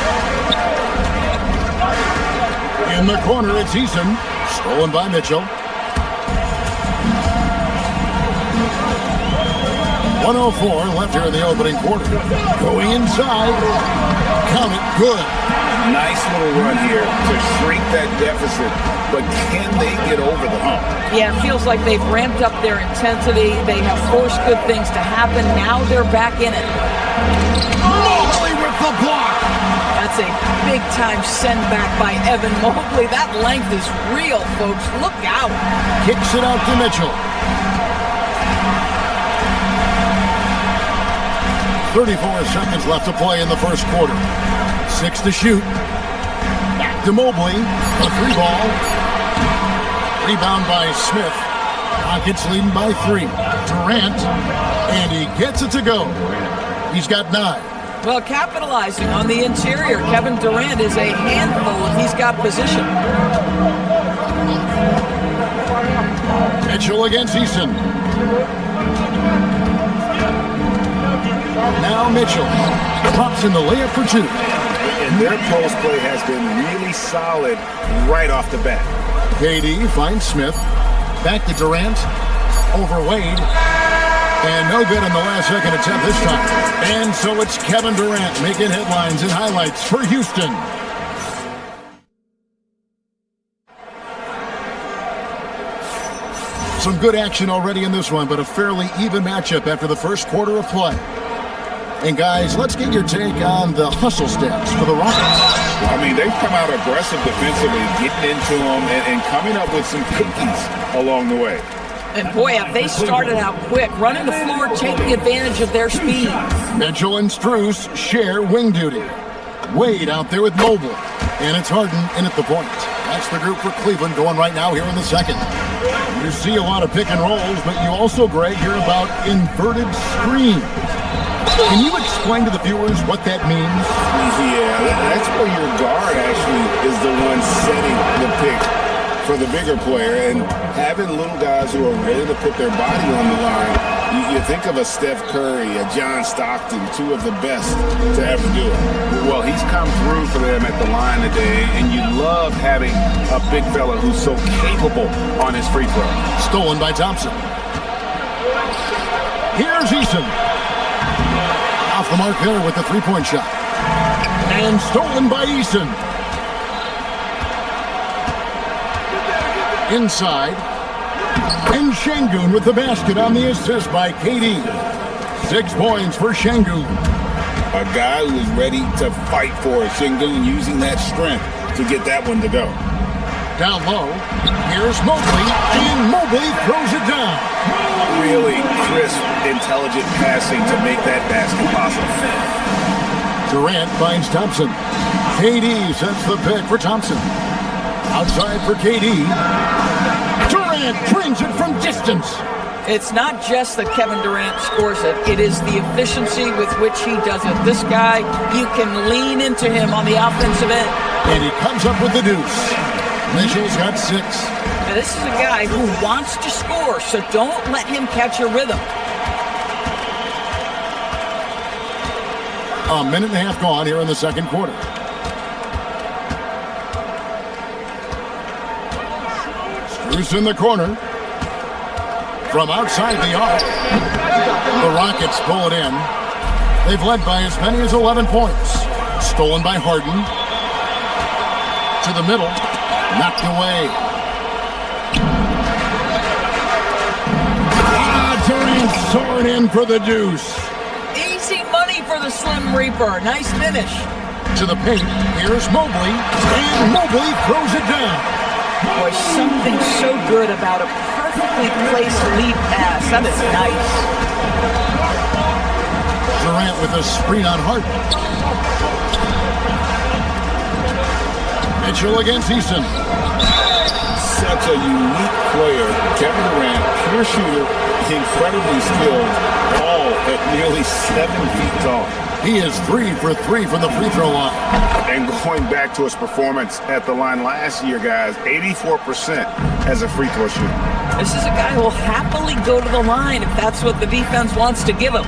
In the corner, it's Eason. Stolen by Mitchell. 1:04 left here in the opening quarter. Going inside. Count it. Good. Nice little run here to shrink that deficit, but can they get over the hump? Yeah, it feels like they've ramped up their intensity. They have forced good things to happen. Now they're back in it. Mobley with the block. That's a big-time send back by Evan Mobley. That length is real, folks. Look out. Kicks it out to Mitchell. 34 seconds left to play in the first quarter. 6 to shoot. Back to Mobley. A 3-ball. Rebound by Smith. Rockets leading by 3. Durant. And he gets it to go. He's got 9. Well, capitalizing on the interior, Kevin Durant is a handful if he's got position. Mitchell against Eason. Now Mitchell drops in the layup for 2. And their post play has been really solid right off the bat. KD finds Smith. Back to Durant. Over Wade. And no good in the last second attempt this time. And so it's Kevin Durant making headlines and highlights for Houston. Some good action already in this one, but a fairly even matchup after the first quarter of play. And guys, let's get your take on the hustle stats for the Rockets. I mean, they've come out aggressive defensively, getting into them and coming up with some cookies along the way. And boy, have they started out quick, running the floor, taking advantage of their speed. Mitchell and Strus share wing duty. Wade out there with Mobley. And it's Harden in at the point. That's the group for Cleveland going right now here in the second. You see a lot of pick and rolls, but you also, Greg, hear about inverted screen. Can you explain to the viewers what that means? Yeah, that's where your guard actually is the one setting the pick for the bigger player, and having little guys who are ready to put their body on the line. You think of a Steph Curry, a John Stockton, 2 of the best to ever do it. Well, he's come through for them at the line today, and you love having a big fella who's so capable on his free throw. Stolen by Thompson. Here's Eason. Off the mark there with the 3-point shot. And stolen by Eason. Inside. And Şengün with the basket on the assist by KD. 6 points for Şengün. A guy who is ready to fight for it. Şengün using that strength to get that one to go. Down low. Here's Mobley. And Mobley throws it down. Really crisp, intelligent passing to make that basket possible. Durant finds Thompson. KD sets the pick for Thompson. Outside for KD. Durant drains it from distance. It's not just that Kevin Durant scores it. It is the efficiency with which he does it. This guy, you can lean into him on the offensive end. And he comes up with the deuce. Mitchell's got 6. Now, this is a guy who wants to score, so don't let him catch a rhythm. A minute and a half gone here in the second quarter. Strus in the corner. From outside the arc. The Rockets pull it in. They've led by as many as 11 points. Stolen by Harden. To the middle. Knocked away. Durant soaring in for the deuce. Easy money for the Slim Reaper. Nice finish. To the paint. Here's Mobley. And Mobley throws it down. Boy, something so good about a perfectly placed lead pass. That is nice. Durant with a screen on Harden. Mitchell against Easton. Such a unique player. Kevin Durant, pure shooter, incredibly skilled, all at nearly 7 feet tall. He is 3 for 3 from the free throw line. And going back to his performance at the line last year, guys, 84% as a free throw shooter. This is a guy who will happily go to the line if that's what the defense wants to give him.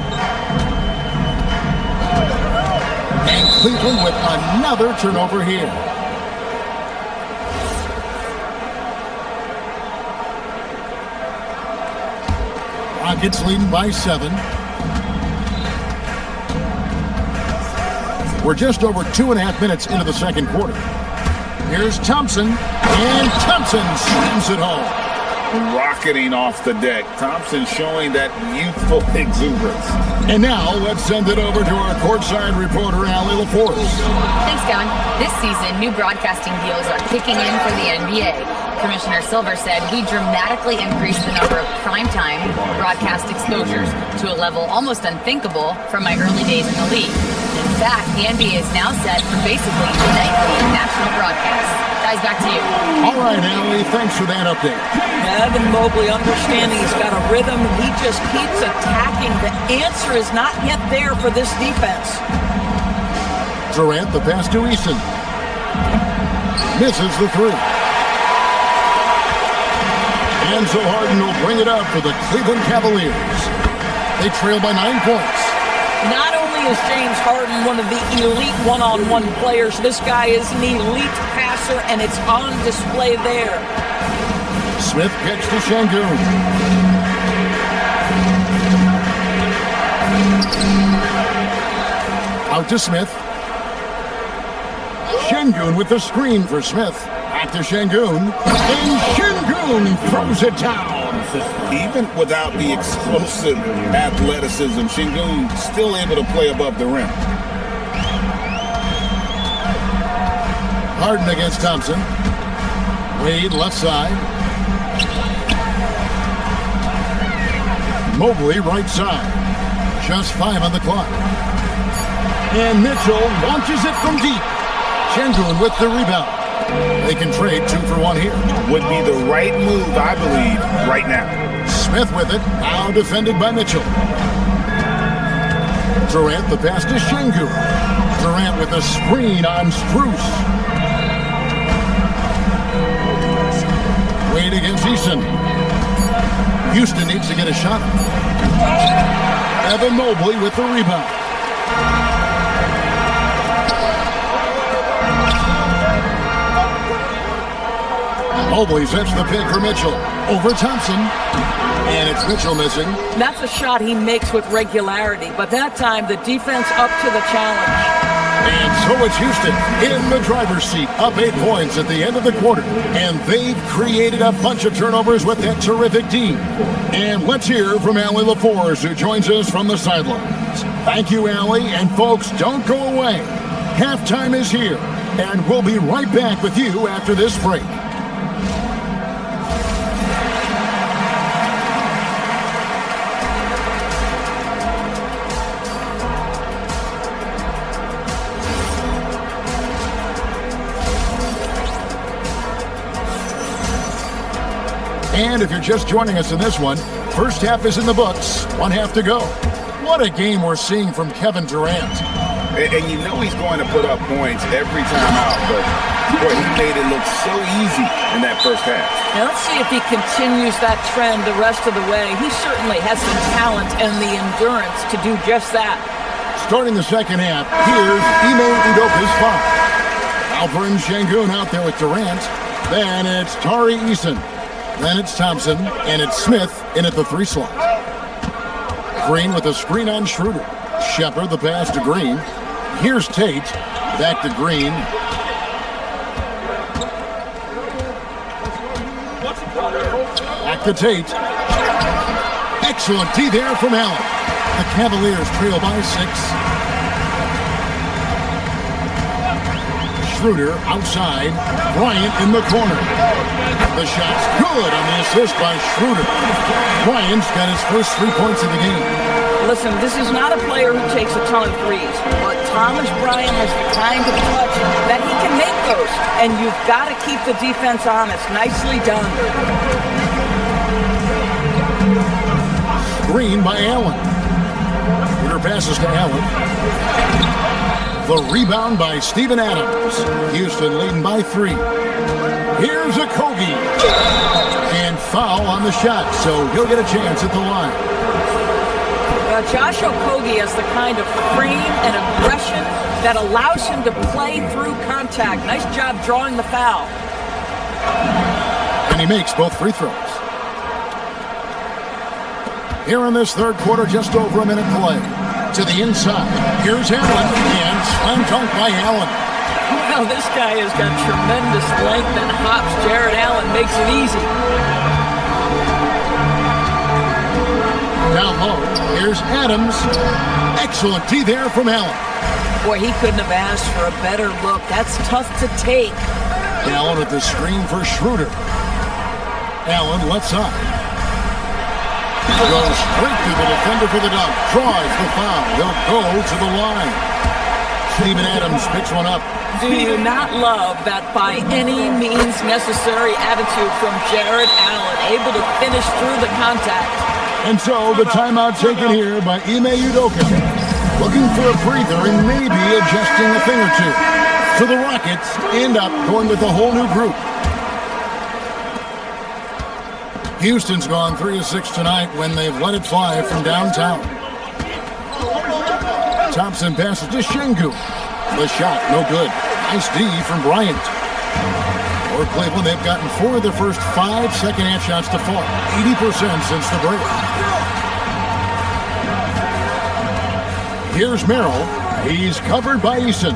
And Cleveland with another turnover here. Rockets leading by 7. We're just over 2.5 minutes into the second quarter. Here's Thompson, and Thompson slams it home. Rocketing off the deck. Thompson showing that youthful exuberance. And now let's send it over to our courtside reporter, Allie LaForce. Thanks, Kevin. This season, new broadcasting deals are kicking in for the NBA. Commissioner Silver said we dramatically increased the number of primetime broadcast exposures to a level almost unthinkable from my early days in the league. In fact, the NBA is now set for basically nightly national broadcasts. Guys, back to you. All right, Allie, thanks for that update. Evan Mobley understanding he's got a rhythm. He just keeps attacking. The answer is not yet there for this defense. Durant, the pass to Easton. Misses the 3. And so Harden will bring it up for the Cleveland Cavaliers. They trail by 9 points. Not only is James Harden one of the elite one-on-one players, this guy is an elite passer, and it's on display there. Smith gets to Şengün. Out to Smith. Şengün with the screen for Smith. Back to Şengün. And Şengün throws it down. Even without the explosive athleticism, Şengün still able to play above the rim. Harden against Thompson. Wade left side. Mobley right side. Just 5 on the clock. And Mitchell launches it from deep. Şengün with the rebound. They can trade 2 for 1 here. Would be the right move, I believe, right now. Smith with it. Now defended by Mitchell. Durant the pass to Şengün. Durant with a screen on Strus. Wade against Easton. Houston needs to get a shot. Evan Mobley with the rebound. Mobley sets the pick for Mitchell. Over Thompson. And it's Mitchell missing. That's a shot he makes with regularity, but that time the defense up to the challenge. And so it's Houston in the driver's seat, up 8 points at the end of the quarter. And they've created a bunch of turnovers with that terrific team. And let's hear from Allie LaForce, who joins us from the sidelines. Thank you, Allie. And folks, don't go away. Halftime is here, and we'll be right back with you after this break. And if you're just joining us in this one, first half is in the books, 1 half to go. What a game we're seeing from Kevin Durant. And you know he's going to put up points every time out, but boy, he made it look so easy in that first half. Now let's see if he continues that trend the rest of the way. He certainly has the talent and the endurance to do just that. Starting the second half, here's Ime Udoka's foul. Alperen Şengün out there with Durant. Then it's Tari Eason. Then it's Thompson, and it's Smith in at the 3 slot. Green with a screen on Schroeder. Shepard the pass to Green. Here's Tate. Back to Green. Back to Tate. Excellent D there from Allen. The Cavaliers trail by 6. Schroeder outside. Bryant in the corner. The shot's good on the assist by Schroeder. Bryant's got his first 3 points of the game. Listen, this is not a player who takes a ton of threes, but Thomas Bryant has the kind of touch that he can make those, and you've got to keep the defense honest. Nicely done. Screen by Allen. Winner passes to Allen. The rebound by Steven Adams. Houston leading by 3. Here's a Kogi. And foul on the shot, so he'll get a chance at the line. Josh Okogie has the kind of frame and aggression that allows him to play through contact. Nice job drawing the foul. And he makes both free throws. Here in this third quarter, just over a minute play. To the inside. Here's Allen, and slam dunk by Allen. Well, this guy has got tremendous length and hops. Jared Allen makes it easy. Down low, here's Adams. Excellent D there from Allen. Boy, he couldn't have asked for a better look. That's tough to take. Allen at the screen for Schroeder. Allen left side. Goes straight through the defender for the dunk. Draws the foul. He'll go to the line. Steven Adams picks one up. Do you not love that by any means necessary attitude from Jared Allen, able to finish through the contact? And so the timeout taken here by Ime Udoka. Looking for a breather and maybe adjusting a thing or two. So the Rockets end up going with a whole new group. Houston's gone 3 of 6 tonight when they've let it fly from downtown. Thompson passes to Şengün. The shot, no good. Nice D from Bryant. For Cleveland, they've gotten 4 of their first 5 second-half shots to fall. 80% since the break. Here's Merrill. He's covered by Eason.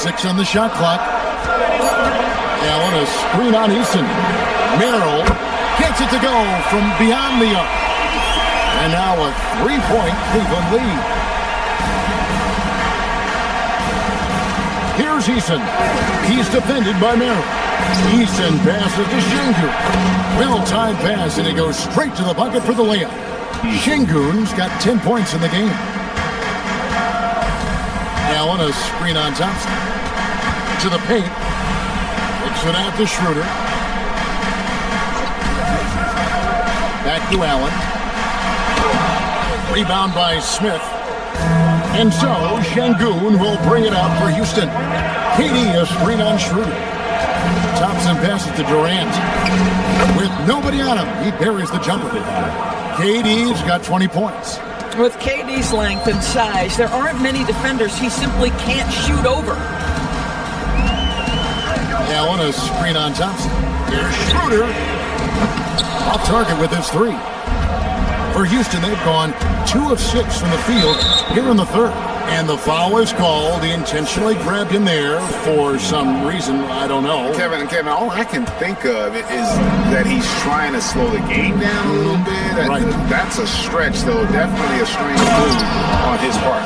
6 on the shot clock. Allen, a screen on Eason. Merrill gets it to go from beyond the arc. And now a 3-point Cleveland lead. Here's Eason. He's defended by Merrill. Eason passes to Şengün. Well-timed pass, and he goes straight to the bucket for the layup. Şengün's got 10 points in the game. Allen, a screen on Thompson. To the paint. Kicks it out to Schroeder. Back to Allen. Rebound by Smith. And so Şengün will bring it up for Houston. KD a screen on Schroeder. Thompson passes to Durant. With nobody on him, he buries the jumper. KD's got 20 points. With KD's length and size, there aren't many defenders he simply can't shoot over. Allen, a screen on Thompson. Here's Schroeder. Off target with his 3. For Houston, they've gone 2 of 6 from the field here in the third. And the foul is called. He intentionally grabbed him there for some reason. I don't know. Kevin, all I can think of is that he's trying to slow the game down a little bit. Right. That's a stretch, though. Definitely a strange move on his part.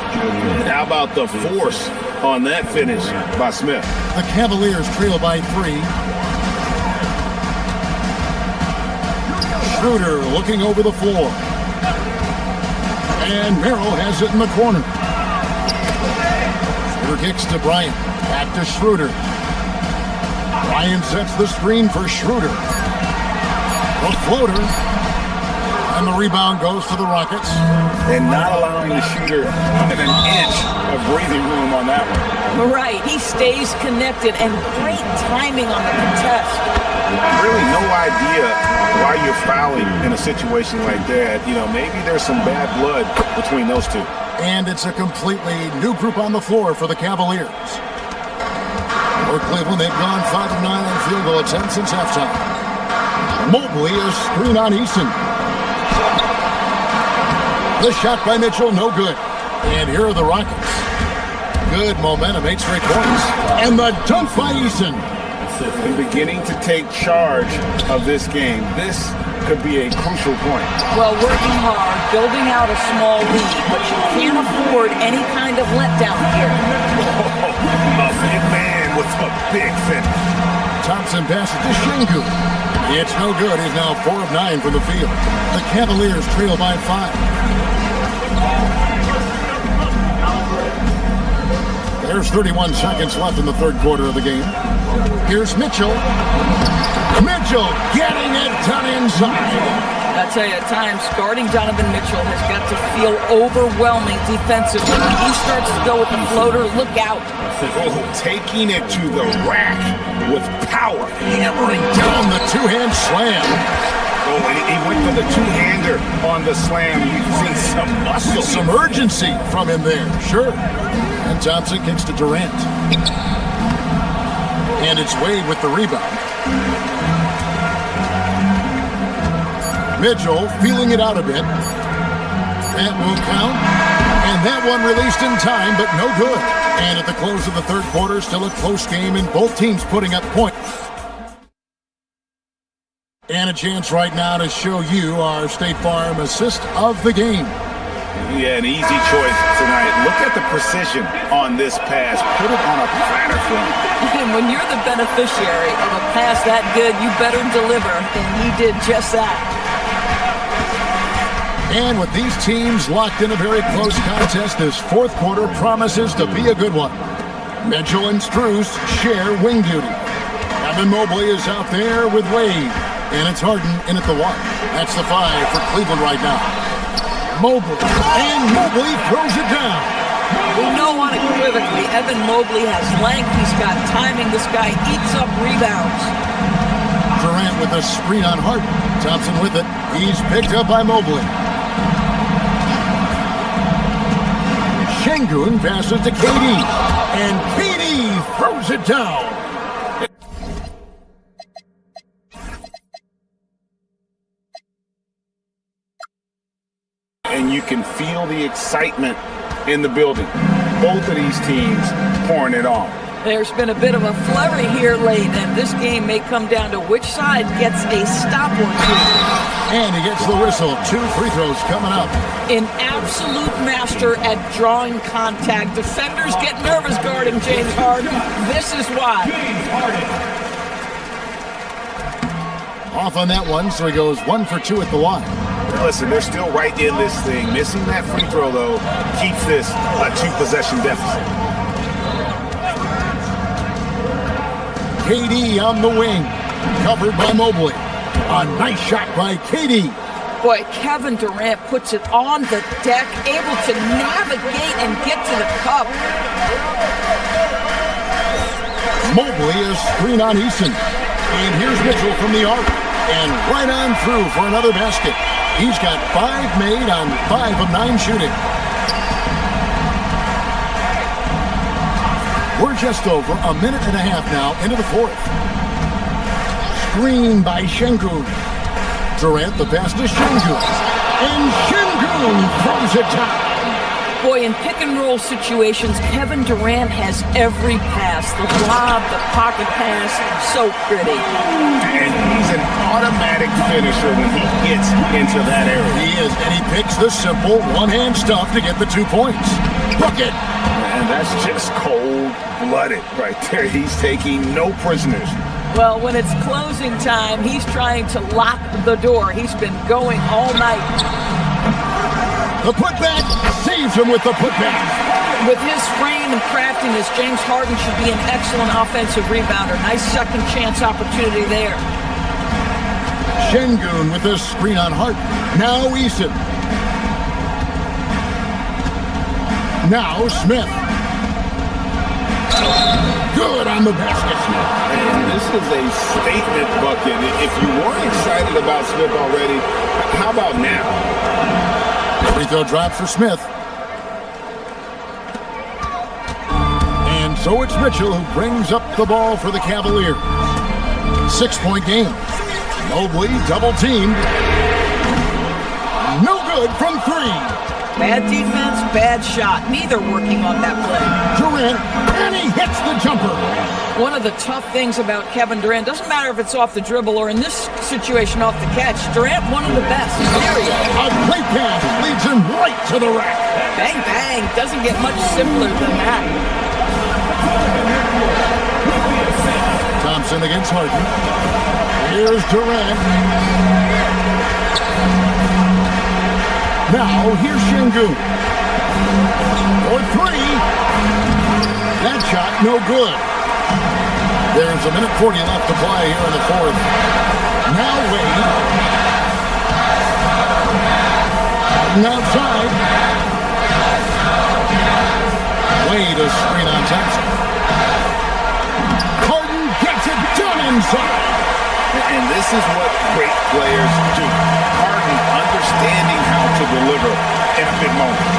How about the force on that finish by Smith? The Cavaliers trail by 3. Schroeder looking over the floor. And Merrill has it in the corner. Schroeder kicks to Bryant. Back to Schroeder. Bryant sets the screen for Schroeder. The floater. And the rebound goes to the Rockets. And not allowing the shooter an inch of breathing room on that one. Right, he stays connected, and great timing on the contest. Really no idea why you're fouling in a situation like that. You know, maybe there's some bad blood between those two. And it's a completely new group on the floor for the Cavaliers. For Cleveland, they've gone 5 of 9 on field goal attempts since halftime. Mobley, a screen on Eason. The shot by Mitchell, no good. And here are the Rockets. Good momentum, 8 straight points. And the dunk by Eason. And beginning to take charge of this game. This could be a crucial point. Well, working hard, building out a small lead, but you can't afford any kind of letdown here. A big man with a big finish. Thompson passes to Şengün. It's no good. He's now 4 of 9 from the field. The Cavaliers trail by 5. There's 31 seconds left in the third quarter of the game. Here's Mitchell. Mitchell getting it done inside. I tell you, at times, guarding Donovan Mitchell has got to feel overwhelming defensively. When he starts to go with the floater, look out. Oh, taking it to the rack with power. Hammering down the two-hand slam. Oh, and he went for the two-hander on the slam. You see some muscle. Some urgency from him there, sure. And Thompson kicks to Durant. And it's Wade with the rebound. Mitchell feeling it out a bit. That won't count. And that one released in time, but no good. And at the close of the third quarter, still a close game, and both teams putting up points. And a chance right now to show you our State Farm assist of the game. Yeah, an easy choice tonight. Look at the precision on this pass. Put it on a platter for him. And when you're the beneficiary of a pass that good, you better deliver. And he did just that. And with these teams locked in a very close contest, this fourth quarter promises to be a good one. Mitchell and Strus share wing duty. Evan Mobley is out there with Wade. And it's Harden in at the one. That's the 5 for Cleveland right now. Mobley. And Mobley throws it down. We know unequivocally Evan Mobley has length. He's got timing. This guy eats up rebounds. Durant with a screen on Harden. Thompson with it. He's picked up by Mobley. Şengün passes to KD. And KD throws it down. And you can feel the excitement in the building. Both of these teams pouring it on. There's been a bit of a flurry here late, and this game may come down to which side gets a stop or two. And he gets the whistle. 2 free throws coming up. An absolute master at drawing contact. Defenders get nervous guarding James Harden. This is why. Off on that one, so he goes 1 for 2 at the line. Listen, they're still right in this thing. Missing that free throw, though, keeps this a 2-possession deficit. KD on the wing, covered by Mobley. A nice shot by KD. Boy, Kevin Durant puts it on the deck, able to navigate and get to the cup. Mobley is screen on Eason. And here's Mitchell from the arc. And right on through for another basket. He's got 5 made on 5 of 9 shooting. We're just over a minute and a half now into the fourth. Screen by Şengün. Durant the pass to Şengün. And Şengün throws it down. Boy, in pick-and-roll situations, Kevin Durant has every pass. The lob, the pocket pass, so pretty. And he's an automatic finisher when he gets into that area. He is, and he picks the simple one-hand stuff to get the 2 points. Bucket! And that's just cold-blooded right there. He's taking no prisoners. Well, when it's closing time, he's trying to lock the door. He's been going all night. The putback saves him with the putback. With his frame and craftiness, James Harden should be an excellent offensive rebounder. Nice second chance opportunity there. Şengün with a screen on Harden. Now Eason. Now Smith. Good on the basket. And this is a statement bucket. If you weren't excited about Smith already, how about now? Free throw drop for Smith. And so it's Mitchell who brings up the ball for the Cavaliers. 6-point game. Mobley double teamed. No good from 3. Bad defense, bad shot. Neither working on that play. Durant, and he hits the jumper. One of the tough things about Kevin Durant, doesn't matter if it's off the dribble or in this situation off the catch, Durant one of the best, period. A great pass leads him right to the rack. Bang, bang. Doesn't get much simpler than that. Thompson against Harden. Here's Durant. Now, here's Şengün. For three. That shot, no good. There's a minute 40 left to play here in the fourth. Now Wade. Outside. Wade a screen on Thompson. Harden gets it done inside. And this is what great players do. Harden understanding how to deliver in a big moment.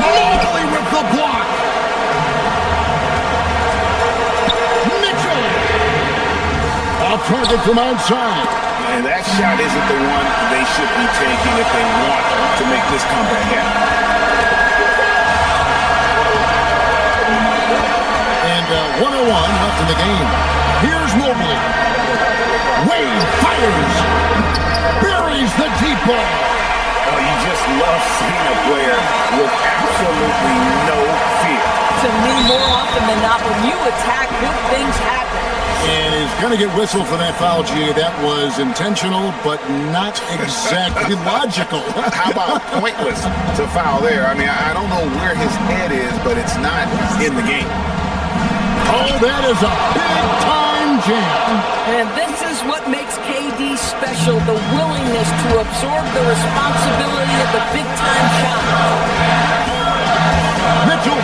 Mobley with the block. Mitchell. Off target from outside. And that shot isn't the one they should be taking if they want to make this comeback happen. And 1:01 left in the game. Here's Mobley. Wade fires. Buries the deep ball. Oh, you just love seeing a player with absolutely no fear. To me, more often than not, when you attack, good things happen. And he's going to get whistled for that foul, G. That was intentional, but not exactly logical. How about pointless to foul there? I mean, I don't know where his head is, but it's not in the game. Oh, that is a big-time jam. And this is what makes KD special, the willingness to absorb the responsibility of the big-time shot. Mitchell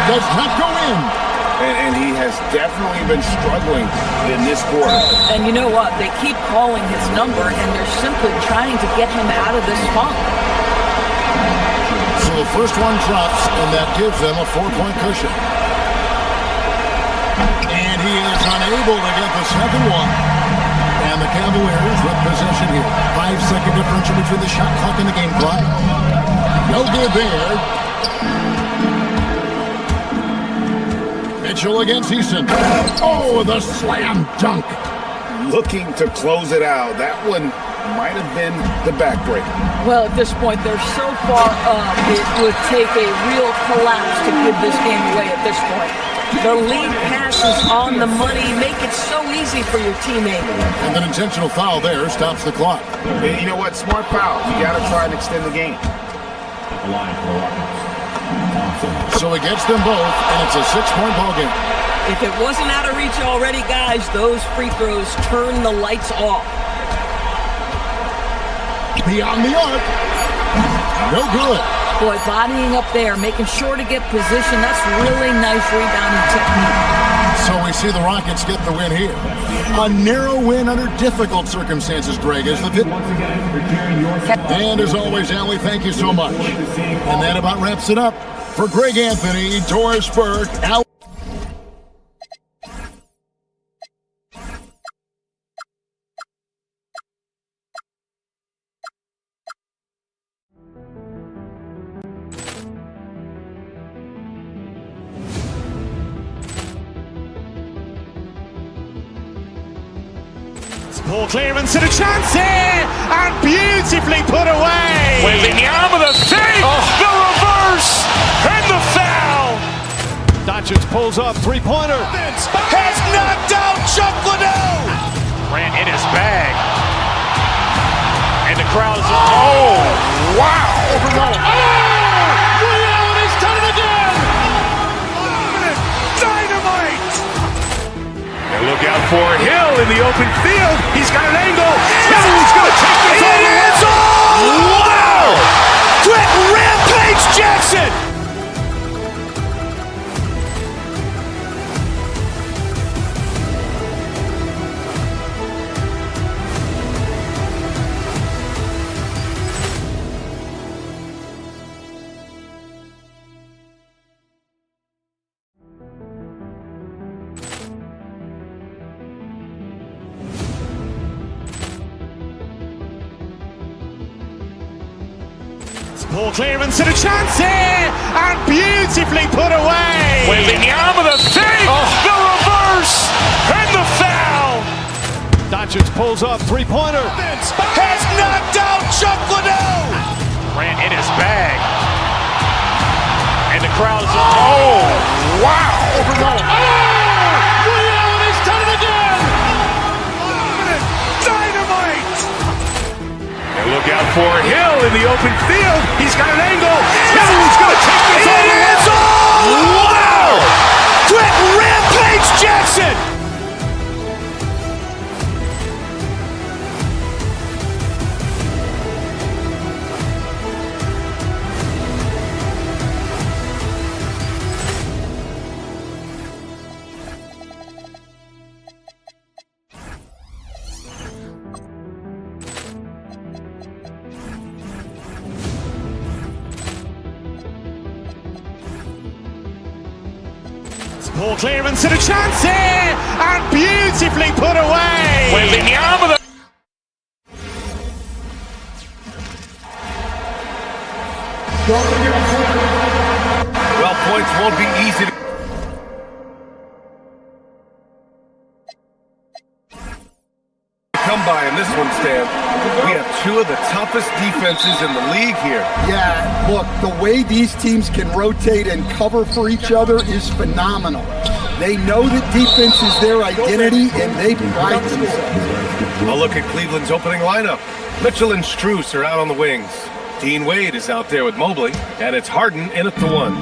does not go in. And he has definitely been struggling in this quarter. And you know what? They keep calling his number, and they're simply trying to get him out of this funk. So the first one drops, and that gives them a 4-point cushion. And he is unable to get the second one. And the Cavaliers with possession here. 5-second differential between the shot clock and the game clock. No good there. Mitchell against Easton. Oh, the slam dunk. Looking to close it out. That one might have been the backbreaker. Well, at this point, they're so far up, it would take a real collapse to give this game away at this point. The lead pass is on the money. Make it so easy for your teammate. And an intentional foul there stops the clock. And you know what? Smart foul. You got to try and extend the game. So he gets them both, and it's a 6-point ball game. If it wasn't out of reach already, guys, those free throws turn the lights off. Beyond the arc. No good. Boy, bodying up there, making sure to get position. That's really nice rebounding technique. So we see the Rockets get the win here. A narrow win under difficult circumstances, Greg, is the And as always, Allie, thank you so much. And that about wraps it up. For Greg Anthony, Doris Burke, Allie. Poor clearance and a chance here, and beautifully put away. Wembanyama the save, the reverse, and the foul. Doncic pulls up, three-pointer. Has knocked out Chuck Liddell. Ran in his bag. And the crowd is, oh, wow. Reality's done it again. Dynamite. And look out for Hill in the open field. He's got an angle. He's going to take this all the way. Wow! Quit Rampage Jackson! Poor clearance and a chance here, and beautifully put away. Wembanyama the save, the reverse, and the foul. Doncic pulls up, three-pointer. Has knocked out Chuck Liddell. Ran in his bag. And the crowd is, oh, wow. for Hill in the open field. He's got an angle. Hill's going to take this all the way. Wow! Quick rampage Jackson! Ball clearance and a chance here, and beautifully put away. Well, points won't be easy to come by in this one, Stan. We have two of the toughest defenses in the league here. Yeah, look, the way these teams can rotate and cover for each other is phenomenal. They know that defense is their identity, and they pride themselves. A look at Cleveland's opening lineup. Mitchell and Strus are out on the wings. Dean Wade is out there with Mobley, and it's Harden in at the one.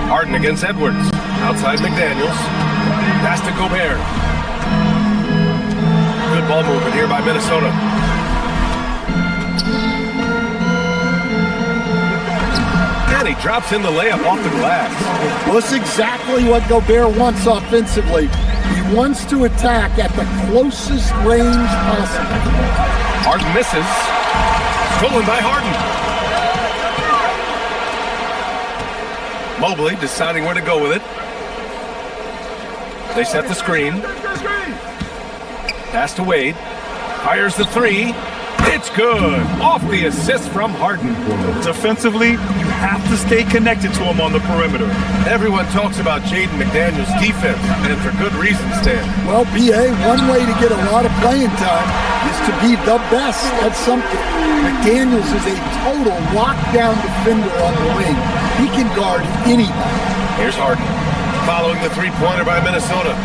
Harden against Edwards. Outside McDaniels. Pass to Gobert. Good ball movement here by Minnesota. And he drops in the layup off the glass. Well, that's exactly what Gobert wants offensively. He wants to attack at the closest range possible. Harden misses. Stolen by Harden. Mobley deciding where to go with it. They set the screen. Pass to Wade. Fires the three. It's good. Off the assist from Harden. Defensively, you have to stay connected to him on the perimeter. Everyone talks about Jaden McDaniels' defense, and for good reason, Stan. Well, BA, one way to get a lot of playing time is to be the best at something. McDaniels is a total lockdown defender on the wing. He can guard anybody. Here's Harden, following the three-pointer by Minnesota.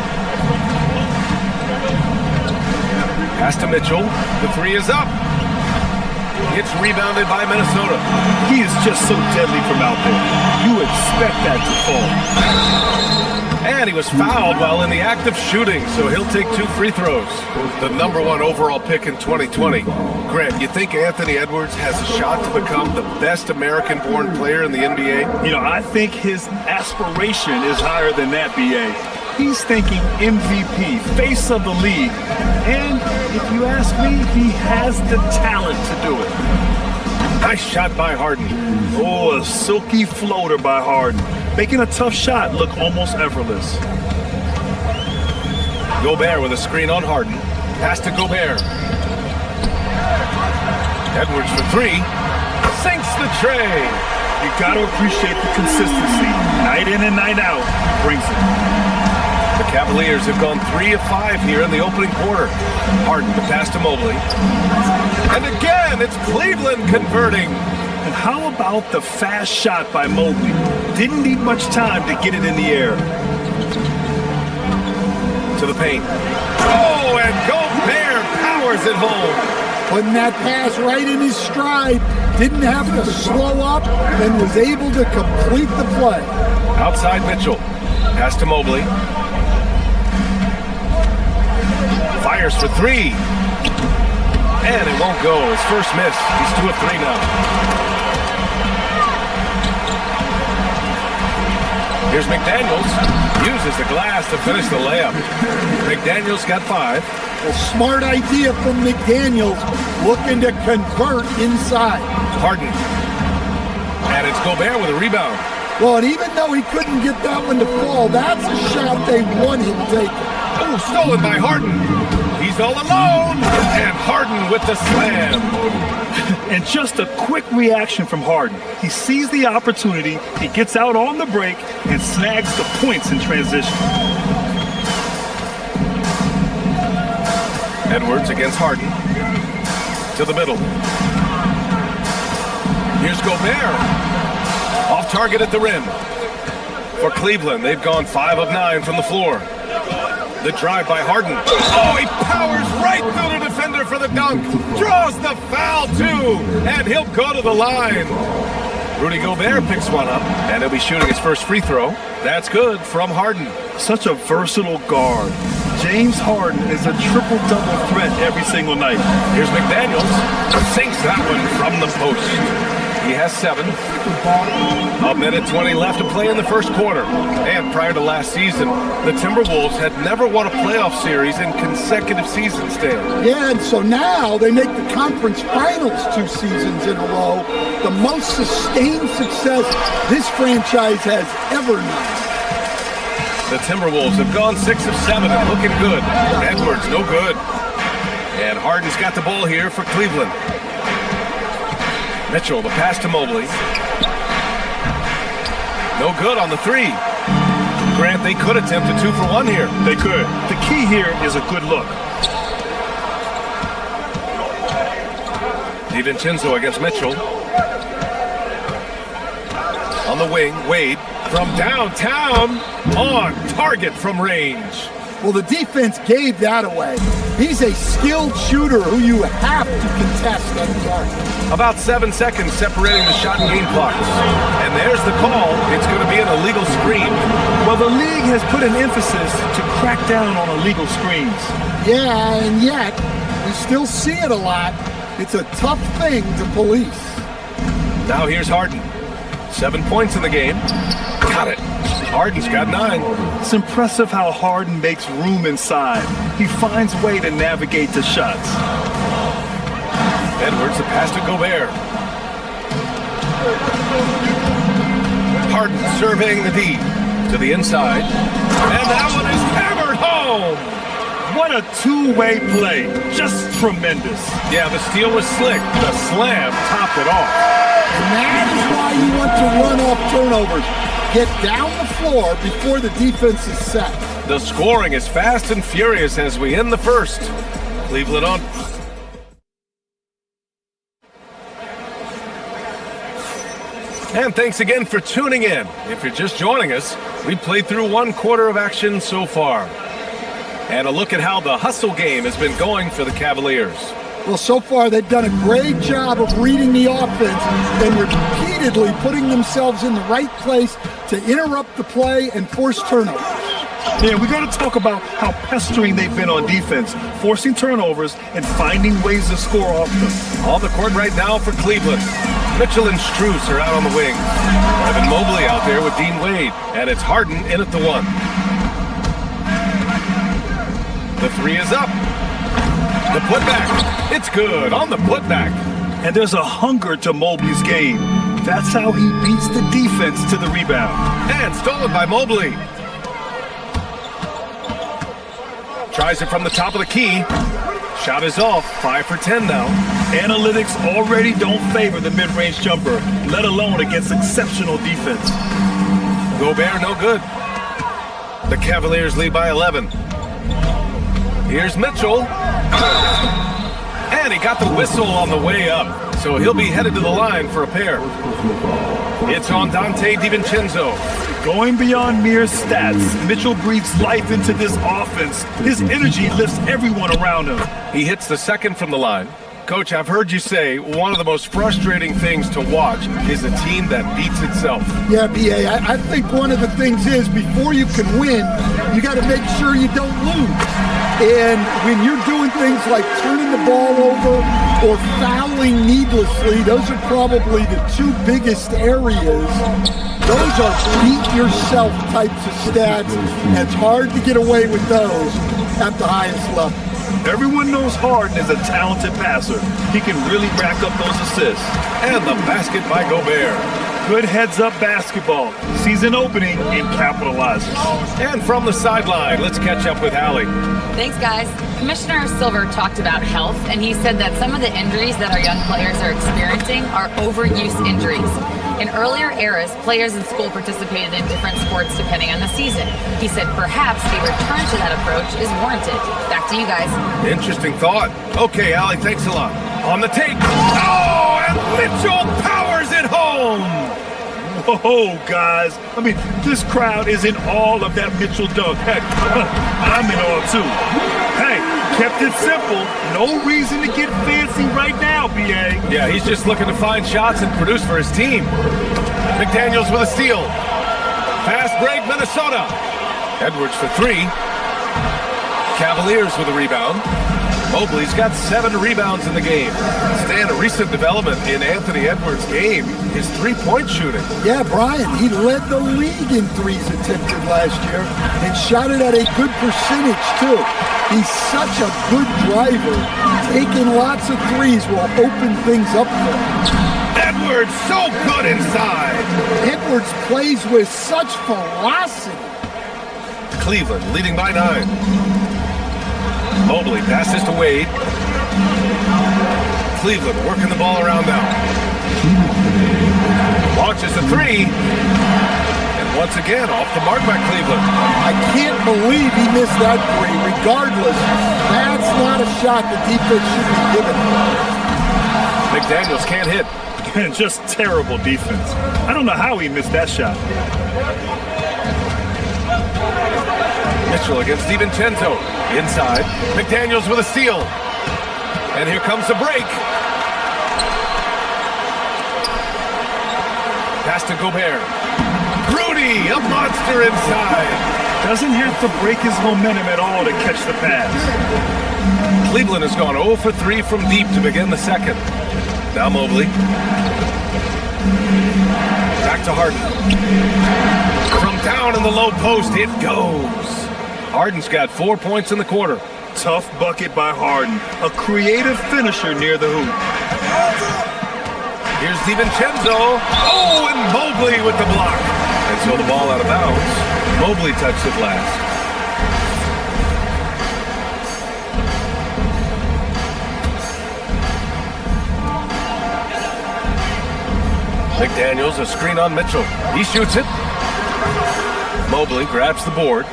Pass to Mitchell. The three is up. It's rebounded by Minnesota. He is just so deadly from out there. You expect that to fall. And he was fouled while in the act of shooting, so he'll take 2 free throws. The #1 overall pick in 2020. Grant, you think Anthony Edwards has a shot to become the best American-born player in the NBA? You know, I think his aspiration is higher than that, BA. He's thinking MVP, face of the league. And if you ask me, he has the talent to do it. Nice shot by Harden. Oh, a silky floater by Harden, making a tough shot look almost effortless. Gobert with a screen on Harden. Pass to Gobert. Edwards for three. Sinks the tray. You got to appreciate the consistency. Night in and night out, brings it. The Cavaliers have gone 3 of 5 here in the opening quarter. Harden the pass to Mobley. And again, it's Cleveland converting. And how about the fast shot by Mobley? Didn't need much time to get it in the air. To the paint. Oh, and Gobert powers it home. Putting that pass right in his stride. Didn't have to slow up and was able to complete the play. Outside Mitchell. Pass to Mobley. Fires for three. And it won't go. His first miss. He's 2 of 3 now. Here's McDaniels. Uses the glass to finish the layup. McDaniels got 5. A smart idea from McDaniels, looking to convert inside. Harden. And it's Gobert with a rebound. Well, and even though he couldn't get that one to fall, that's a shot they want him taking. Oh, stolen by Harden. He's all alone. And Harden with the slam. And just a quick reaction from Harden. He sees the opportunity, he gets out on the break, and snags the points in transition. Edwards against Harden. To the middle. Here's Gobert. Off target at the rim. For Cleveland, they've gone 5 of 9 from the floor. The drive by Harden. Oh, he powers right through the defender. under for the dunk. Draws the foul, too. And he'll go to the line. Rudy Gobert picks one up, and he'll be shooting his first free throw. That's good from Harden. Such a versatile guard. James Harden is a triple-double threat every single night. Here's McDaniels. Sinks that one from the post. He has 7. A minute 20 left to play in the first quarter. And prior to last season, the Timberwolves had never won a playoff series in consecutive seasons, Dan. Yeah, and so now they make the conference finals 2 seasons in a row. The most sustained success this franchise has ever known. The Timberwolves have gone 6 of 7 and looking good. Edwards, no good. And Harden's got the ball here for Cleveland. Mitchell, the pass to Mobley. No good on the 3. Grant, they could attempt a 2 for 1 here. They could. The key here is a good look. DiVincenzo against Mitchell. On the wing, Wade from downtown on target from range. Well, the defense gave that away. He's a skilled shooter who you have to contest on the arc. About 7 seconds separating the shot and game clocks. And there's the call. It's going to be an illegal screen. Well, the league has put an emphasis to crack down on illegal screens. Yeah, and yet we still see it a lot. It's a tough thing to police. Now here's Harden. 7 points in the game. Got it. Harden's got 9. It's impressive how Harden makes room inside. He finds a way to navigate the shots. Edwards, the pass to Gobert. Harden surveying the D to the inside. And that one is hammered home. What a two-way play. Just tremendous. Yeah, the steal was slick. The slam topped it off. And that is why you want to run off turnovers. Get down the floor before the defense is set. The scoring is fast and furious as we end the first. Cleveland on. And thanks again for tuning in. If you're just joining us, we played through 1 quarter of action so far. And a look at how the hustle game has been going for the Cavaliers. Well, so far they've done a great job of reading the offense and repeatedly putting themselves in the right place to interrupt the play and force turnovers. Yeah, we got to talk about how pestering they've been on defense, forcing turnovers and finding ways to score off them. On the court right now for Cleveland. Mitchell and Strus are out on the wing. Evan Mobley out there with Dean Wade. And it's Harden in at the 1. The 3 is up. The putback. It's good on the putback. And there's a hunger to Mobley's game. That's how he beats the defense to the rebound. And stolen by Mobley. Tries it from the top of the key. Shot is off. 5 for 10 now. Analytics already don't favor the mid-range jumper, let alone against exceptional defense. Gobert no good. The Cavaliers lead by 11. Here's Mitchell. And he got the whistle on the way up. So he'll be headed to the line for a pair. It's on Dante DiVincenzo. Going beyond mere stats, Mitchell breathes life into this offense. His energy lifts everyone around him. He hits the second from the line. Coach, I've heard you say one of the most frustrating things to watch is a team that beats itself. Yeah, B.A., I think one of the things is before you can win, you got to make sure you don't lose. And when you're doing things like turning the ball over or fouling needlessly, those are probably the 2 biggest areas. Those are beat-yourself types of stats, and it's hard to get away with those at the highest level. Everyone knows Harden is a talented passer. He can really rack up those assists. And the basket by Gobert. Good heads-up basketball. Season opening and capitalizes. And from the sideline, let's catch up with Allie. Thanks, guys. Commissioner Silver talked about health, and he said that some of the injuries that our young players are experiencing are overuse injuries. In earlier eras, players in school participated in different sports depending on the season. He said perhaps a return to that approach is warranted. Back to you guys. Interesting thought. Okay, Allie, thanks a lot. On the take. Oh, and Mitchell powers it home. Whoa, guys. I mean, this crowd is in awe of that Mitchell dunk. Heck, I'm in awe too. Hey, Kept it simple. No reason to get fancy right now, B.A. Yeah, he's just looking to find shots and produce for his team. McDaniels with a steal. Fast break, Minnesota. Edwards for three. Cavaliers with a rebound. Mobley's got 7 rebounds in the game. Stan, a recent development in Anthony Edwards' game is three-point shooting. Yeah, Brian, he led the league in threes attempted last year and shot it at a good percentage, too. He's such a good driver. Taking lots of threes will open things up for him. Edwards, so good inside. Edwards plays with such velocity. Cleveland leading by 9. Mobley passes to Wade. Cleveland working the ball around now. Launches a three. And once again, off the mark by Cleveland. I can't believe he missed that three. Regardless, that's not a shot the defense should be given. McDaniels can't hit. Just terrible defense. I don't know how he missed that shot. Mitchell against DiVincenzo. Inside. McDaniels with a steal. And here comes the break. Pass to Gobert. Rudy, a monster inside. Doesn't have to break his momentum at all to catch the pass. Cleveland has gone 0 for 3 from deep to begin the second. Now Mobley. Back to Harden. From down in the low post, it goes. Harden's got 4 points in the quarter. Tough bucket by Harden. A creative finisher near the hoop. Here's DiVincenzo. Oh, and Mobley with the block. And so the ball out of bounds. Mobley touched it last. McDaniels, a screen on Mitchell. He shoots it. Mobley grabs the board.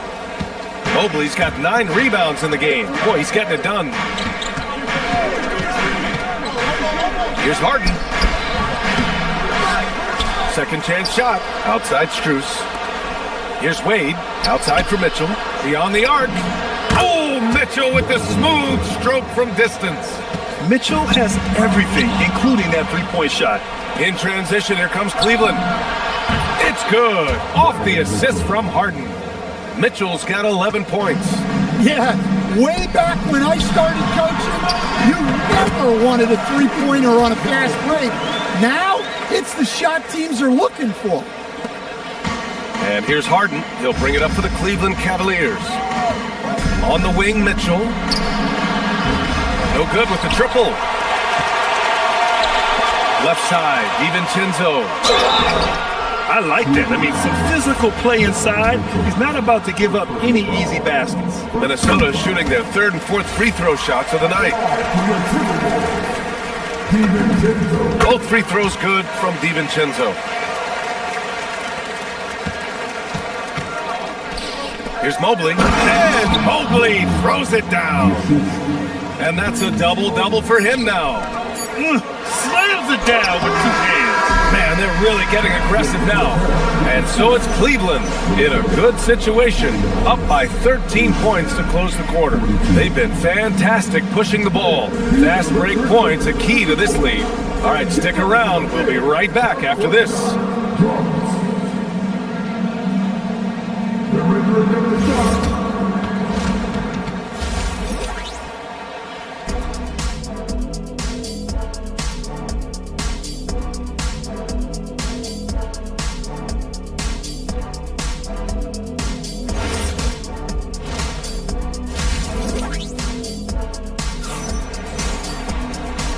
Mobley's got 9 rebounds in the game. Boy, he's getting it done. Here's Harden. Second chance shot. Outside Strus. Here's Wade. Outside for Mitchell. Beyond the arc. Oh, Mitchell with the smooth stroke from distance. Mitchell has everything, including that three-point shot. In transition, here comes Cleveland. It's good. Off the assist from Harden. Mitchell's got 11 points. Yeah, way back when I started coaching, you never wanted a three-pointer on a fast break. Now, it's the shot teams are looking for. And here's Harden. He'll bring it up for the Cleveland Cavaliers. On the wing, Mitchell. No good with the triple. Left side, DiVincenzo. I like that. I mean, some physical play inside. He's not about to give up any easy baskets. Minnesota is shooting their 3rd and 4th free throw shots of the night. Both free throws good from DiVincenzo. Here's Mobley. And Mobley throws it down. And that's a double-double for him now. Slams it down with 2 hands. Man, they're really getting aggressive now. And so it's Cleveland in a good situation, up by 13 points to close the quarter. They've been fantastic pushing the ball. Fast break points a key to this lead. All right, stick around. We'll be right back after this.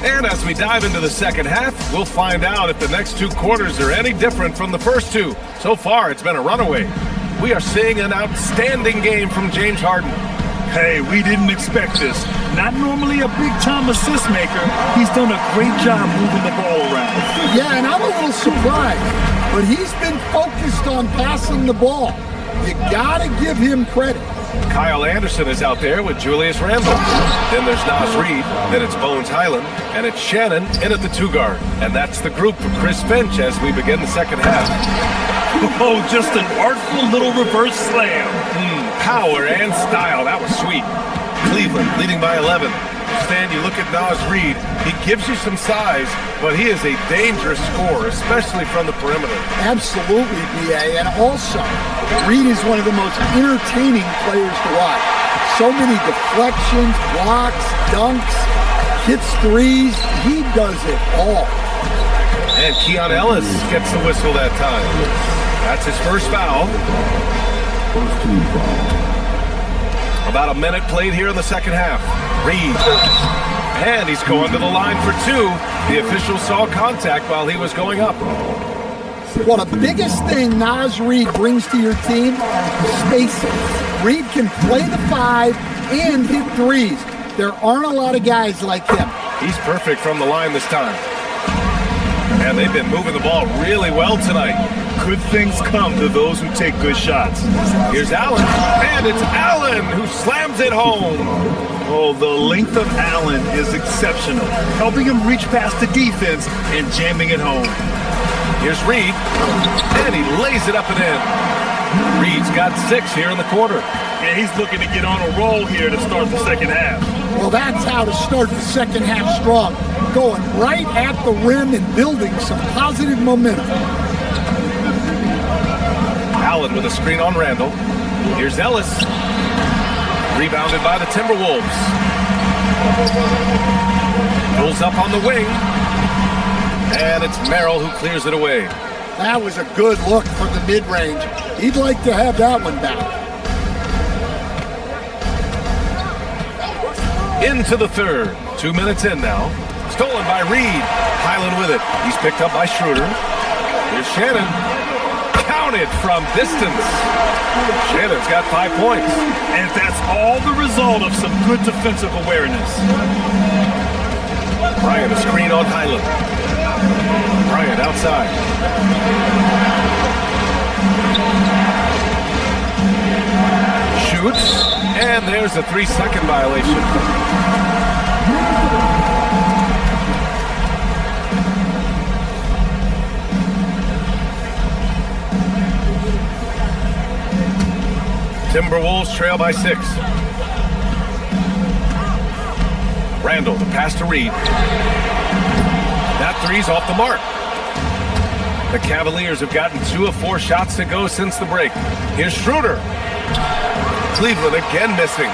And as we dive into the second half, we'll find out if the next 2 quarters are any different from the first 2. So far, it's been a runaway. We are seeing an outstanding game from James Harden. Hey, we didn't expect this. Not normally a big-time assist maker. He's done a great job moving the ball around. Yeah, and I'm a little surprised, but he's been focused on passing the ball. You gotta give him credit. Kyle Anderson is out there with Julius Randle. Then there's Nas Reed, then it's Bones Highland, and it's Shannon in at the 2 guard. And that's the group for Chris Finch as we begin the second half. Oh, just an artful little reverse slam. Power and style, that was sweet. Cleveland leading by 11. Stan, you look at Naz Reid, he gives you some size, but he is a dangerous scorer, especially from the perimeter. Absolutely, B.A. And also, Reid is one of the most entertaining players to watch. So many deflections, blocks, dunks, hits threes. He does it all. And Keon Ellis gets the whistle that time. That's his first foul. First team foul. About a minute played here in the second half. Reid. And he's going to the line for two. The official saw contact while he was going up. Well, the biggest thing Naz Reid brings to your team is spacing. Reid can play the five and hit threes. There aren't a lot of guys like him. He's perfect from the line this time. And they've been moving the ball really well tonight. Good things come to those who take good shots. Here's Allen, and it's Allen who slams it home. Oh, the length of Allen is exceptional, helping him reach past the defense and jamming it home. Here's Reid, and he lays it up and in. Reid's got 6 here in the quarter. And he's looking to get on a roll here to start the second half. Well, that's how to start the second half strong. Going right at the rim and building some positive momentum. Allen with a screen on Randall. Here's Ellis. Rebounded by the Timberwolves. Pulls up on the wing. And it's Merrill who clears it away. That was a good look for the mid-range. He'd like to have that one back. Into the third. 2 minutes in now. Stolen by Reid. Highland with it. He's picked up by Schroeder. Here's Shannon. Counted from distance. Shannon's got 5 points. And that's all the result of some good defensive awareness. Bryant a screen on Highland. Bryant outside. Shoots. And there's a 3-second violation. Timberwolves trail by 6. Randall, the pass to Reid. That three's off the mark. The Cavaliers have gotten 2 of 4 shots to go since the break. Here's Schroeder. Cleveland again missing.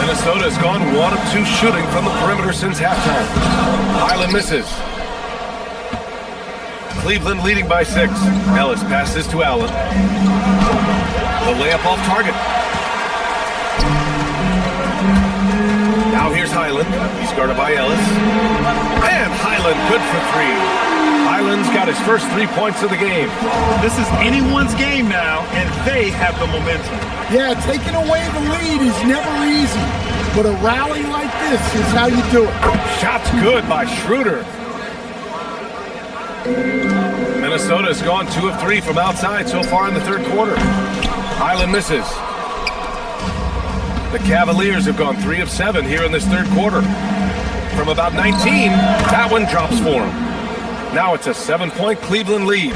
Minnesota has gone 1 of 2 shooting from the perimeter since halftime. Highland misses. Cleveland leading by 6. Ellis passes to Allen. The layup off target. Now here's Highland. He's guarded by Ellis. And Highland good for 3. Highland's got his first 3 points of the game. This is anyone's game now, and they have the momentum. Yeah, taking away the lead is never easy, but a rally like this is how you do it. Shot's good by Schroeder. Minnesota's gone 2 of 3 from outside so far in the third quarter. Highland misses. The Cavaliers have gone 3 of 7 here in this third quarter. From about 19, that one drops for them. Now it's a 7-point Cleveland lead.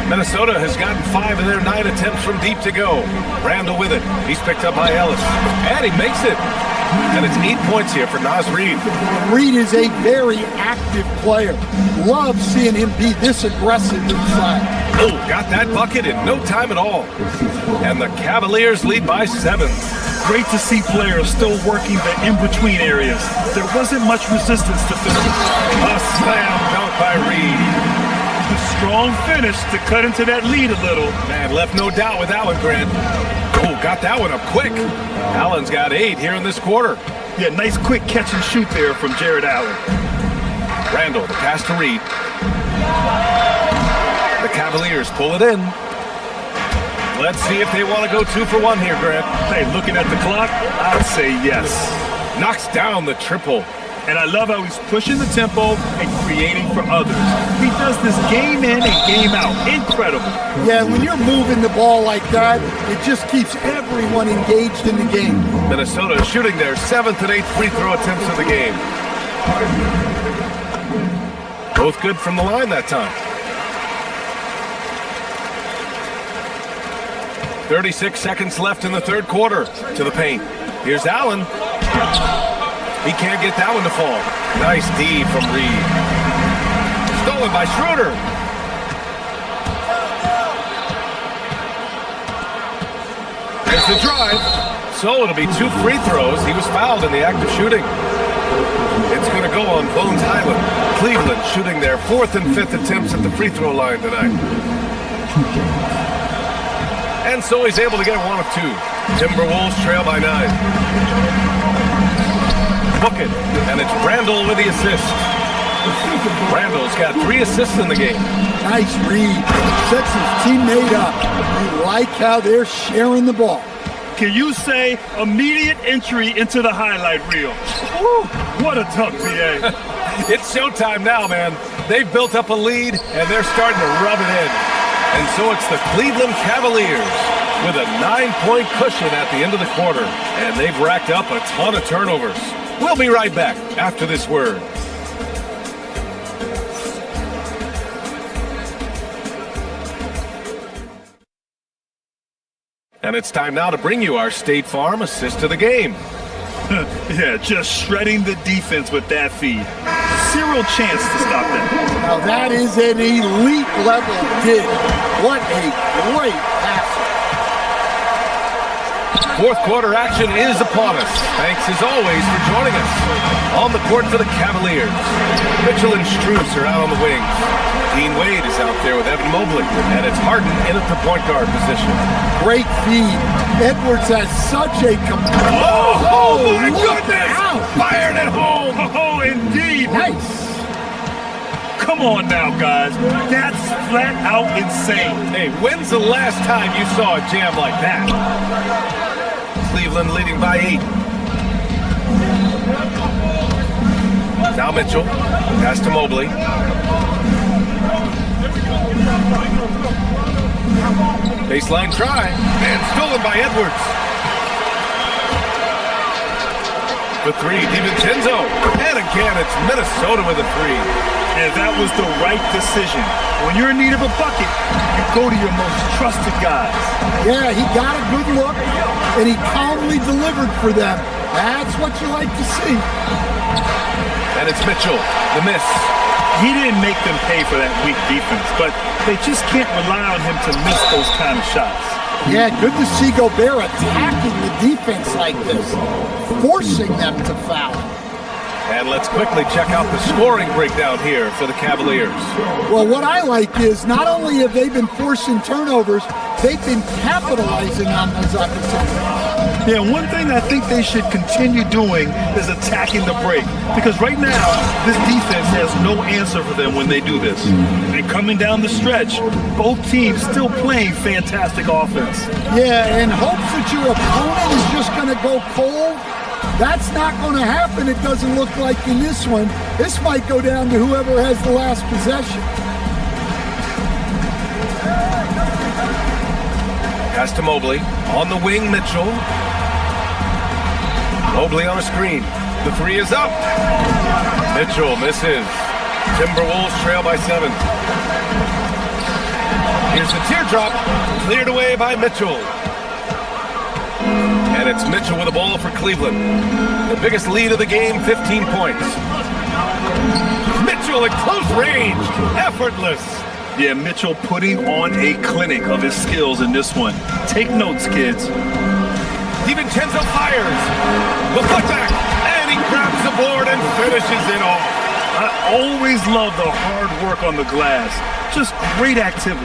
Minnesota has gotten 5 of their 9 attempts from deep to go. Randall with it. He's picked up by Ellis. And he makes it. And it's 8 points here for Naz Reid. Reid is a very active player. Love seeing him be this aggressive inside. Oh, got that bucket in no time at all. And the Cavaliers lead by 7. Great to see players still working the in-between areas. There wasn't much resistance to finish. A slam dunk by Reid. A strong finish to cut into that lead a little. Man, left no doubt with Allen, Grant. Oh, got that one up quick. Allen's got 8 here in this quarter. Yeah, nice quick catch and shoot there from Jared Allen. Randall, the pass to Reid. The Cavaliers pull it in. Let's see if they want to go 2 for 1 here, Grant. Hey, looking at the clock, I'd say yes. Knocks down the triple. And I love how he's pushing the tempo and creating for others. He does this game in and game out. Incredible. Yeah, when you're moving the ball like that, it just keeps everyone engaged in the game. Minnesota shooting their 7th and 8th free throw attempts of the game. Both good from the line that time. 36 seconds left in the third quarter. To the paint. Here's Allen. He can't get that one to fall. Nice D from Reed. Stolen by Schroeder. There's the drive. So it'll be 2 free throws. He was fouled in the act of shooting. It's going to go on Bones Highland. Cleveland shooting their 4th and 5th attempts at the free throw line tonight. And so he's able to get 1 of 2. Timberwolves trail by 9. Book it, and it's Randall with the assist. Randall's got 3 assists in the game. Nice read. Sets his teammate up. You like how they're sharing the ball. Can you say immediate entry into the highlight reel? Woo, what a dunk, PA. It's showtime now, man. They've built up a lead, and they're starting to rub it in. And so it's the Cleveland Cavaliers with a 9-point cushion at the end of the quarter. And they've racked up a ton of turnovers. We'll be right back after this word. And it's time now to bring you our State Farm assist of the game. Yeah, just shredding the defense with that feed. Zero chance to stop that. Now that is an elite level dig. What a great passer. 4th quarter action is upon us. Thanks as always for joining us. On the court for the Cavaliers. Mitchell and Strus are out on the wings. Dean Wade is out there with Evan Mobley. And it's Harden in at the point guard position. Great feed. Edwards has such a Oh my goodness! Fired at home! Oh, indeed. Nice. Come on now, guys. That's flat out insane. Hey, when's the last time you saw a jam like that? Cleveland leading by 8. Now Mitchell. Pass to Mobley. Baseline try. And stolen by Edwards. The 3, DiVincenzo. And again, it's Minnesota with a 3. And that was the right decision. When you're in need of a bucket, you go to your most trusted guys. Yeah, he got a good look, and he calmly delivered for them. That's what you like to see. And it's Mitchell, the miss. He didn't make them pay for that weak defense, but they just can't rely on him to miss those kind of shots. Yeah, good to see Gobert attacking the defense like this, forcing them to foul. And let's quickly check out the scoring breakdown here for the Cavaliers. Well, what I like is not only have they been forcing turnovers, they've been capitalizing on those opportunities. Yeah, one thing I think they should continue doing is attacking the break. Because right now, this defense has no answer for them when they do this. And coming down the stretch, both teams still playing fantastic offense. Yeah, in hopes that your opponent is just going to go cold. That's not going to happen, it doesn't look like in this one. This might go down to whoever has the last possession. Pass to Mobley. On the wing, Mitchell. Mobley on a screen. The 3 is up. Mitchell misses. Timberwolves trail by 7. Here's the teardrop. Cleared away by Mitchell. And it's Mitchell with the ball for Cleveland. The biggest lead of the game, 15 points. Mitchell at close range, effortless. Yeah, Mitchell putting on a clinic of his skills in this one. Take notes, kids. DiVincenzo fires. The putback, and he grabs the board and finishes it off. I always love the hard work on the glass. Just great activity.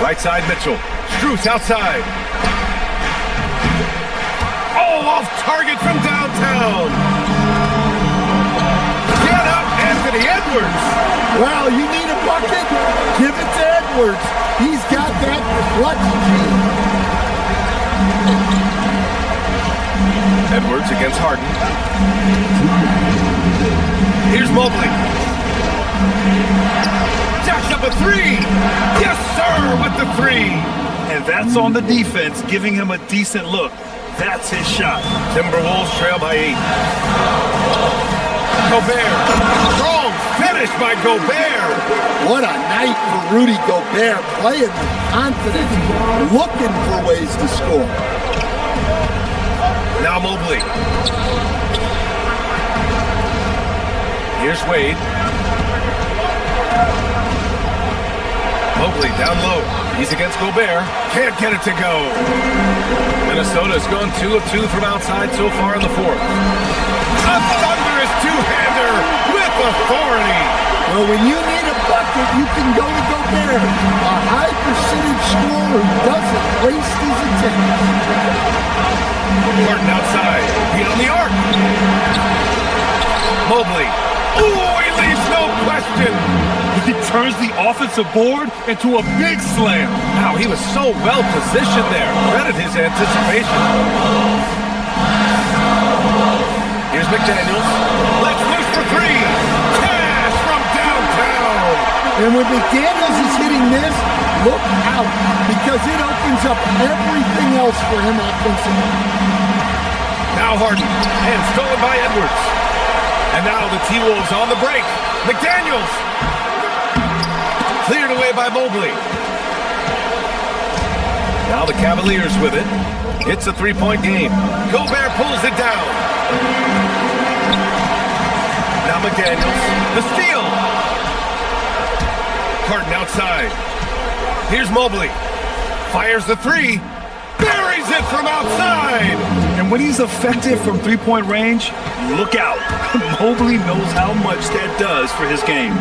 Right side, Mitchell. Strus outside. Oh, off target from downtown. Get up, Anthony Edwards. Well, you need a bucket? Give it to Edwards. He's got that clutch gene. Edwards against Harden. Here's Mobley. Jacks up a 3. Yes, sir, with the 3. And that's on the defense, giving him a decent look. That's his shot. Timberwolves trail by 8. Gobert, strong finish. Finished by Gobert. What a night for Rudy Gobert, playing with confidence, looking for ways to score. Now Mobley. Here's Wade. Mobley down low. He's against Gobert. Can't get it to go. Minnesota's gone 2 of 2 from outside so far in the fourth. A thunderous two-hander with authority. Well, when you need a bucket, you can go to Gobert, a high percentage scorer who doesn't waste his attempts. Martin outside. Beyond the arc. Mobley. Oh, he leaves no question. He turns the offensive board into a big slam. Wow, he was so well positioned there. Credit his anticipation. Here's McDaniels. Let's loose for three. Cash from downtown. And when McDaniels is hitting this, look out, because it opens up everything else for him offensively. Now Harden, and stolen by Edwards. And now the T-Wolves on the break. McDaniels. Cleared away by Mobley. Now the Cavaliers with it. It's a three-point game. Gobert pulls it down. Now McDaniels. The steal. Harden outside. Here's Mobley. Fires the three. Buries it from outside. And when he's effective from three-point range, look out. Mobley knows how much that does for his game.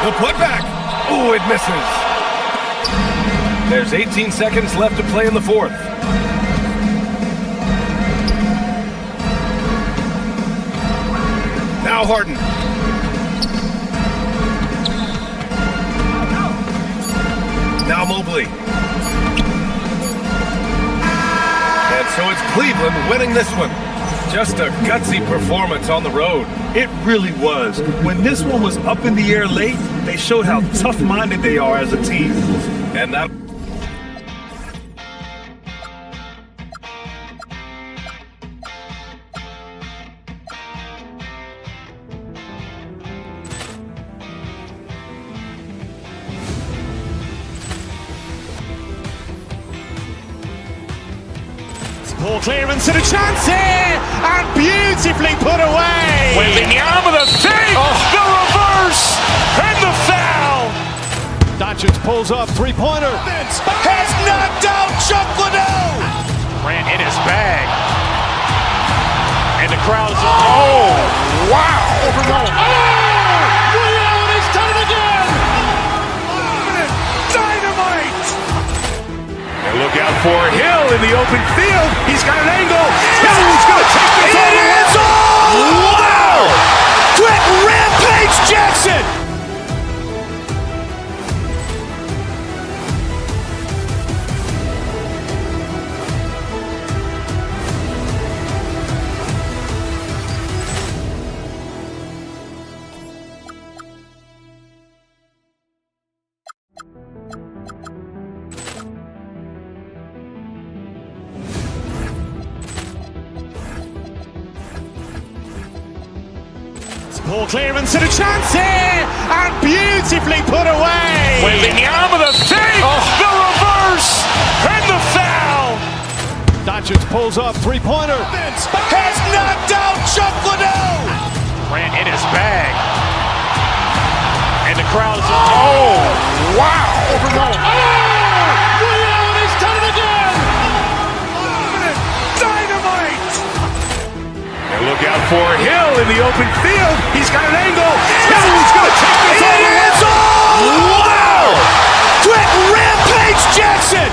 The putback. Oh, it misses. There's 18 seconds left to play in the fourth. Now Harden. Now Mobley. And so it's Cleveland winning this one. Just a gutsy performance on the road. It really was. When this one was up in the air late, they showed how tough-minded they are as a team. And that... Poor clearance and a chance here, and beautifully put away. Wembanyama the save, the reverse, and the foul. Doncic pulls up, three-pointer. Has knocked out Chuck Liddell. Ran in his bag. And the crowd is, oh, wow. He's done it again. Dynamite. And look out for Hill in the open field. He's got an angle. Hill's going to take this all the way. Wow! Quick Rampage Jackson. Poor clearance and a chance here, and beautifully put away. Wembanyama the save, the reverse, and the foul. Doncic pulls up, three-pointer. Has knocked out Chuck Liddell. Ran in his bag. And the crowd is, oh, wow. He's done it again. Dynamite. And look out for Hill in the open field. He's got an angle. Hill's going to take this all the way. Wow! Quick Rampage Jackson.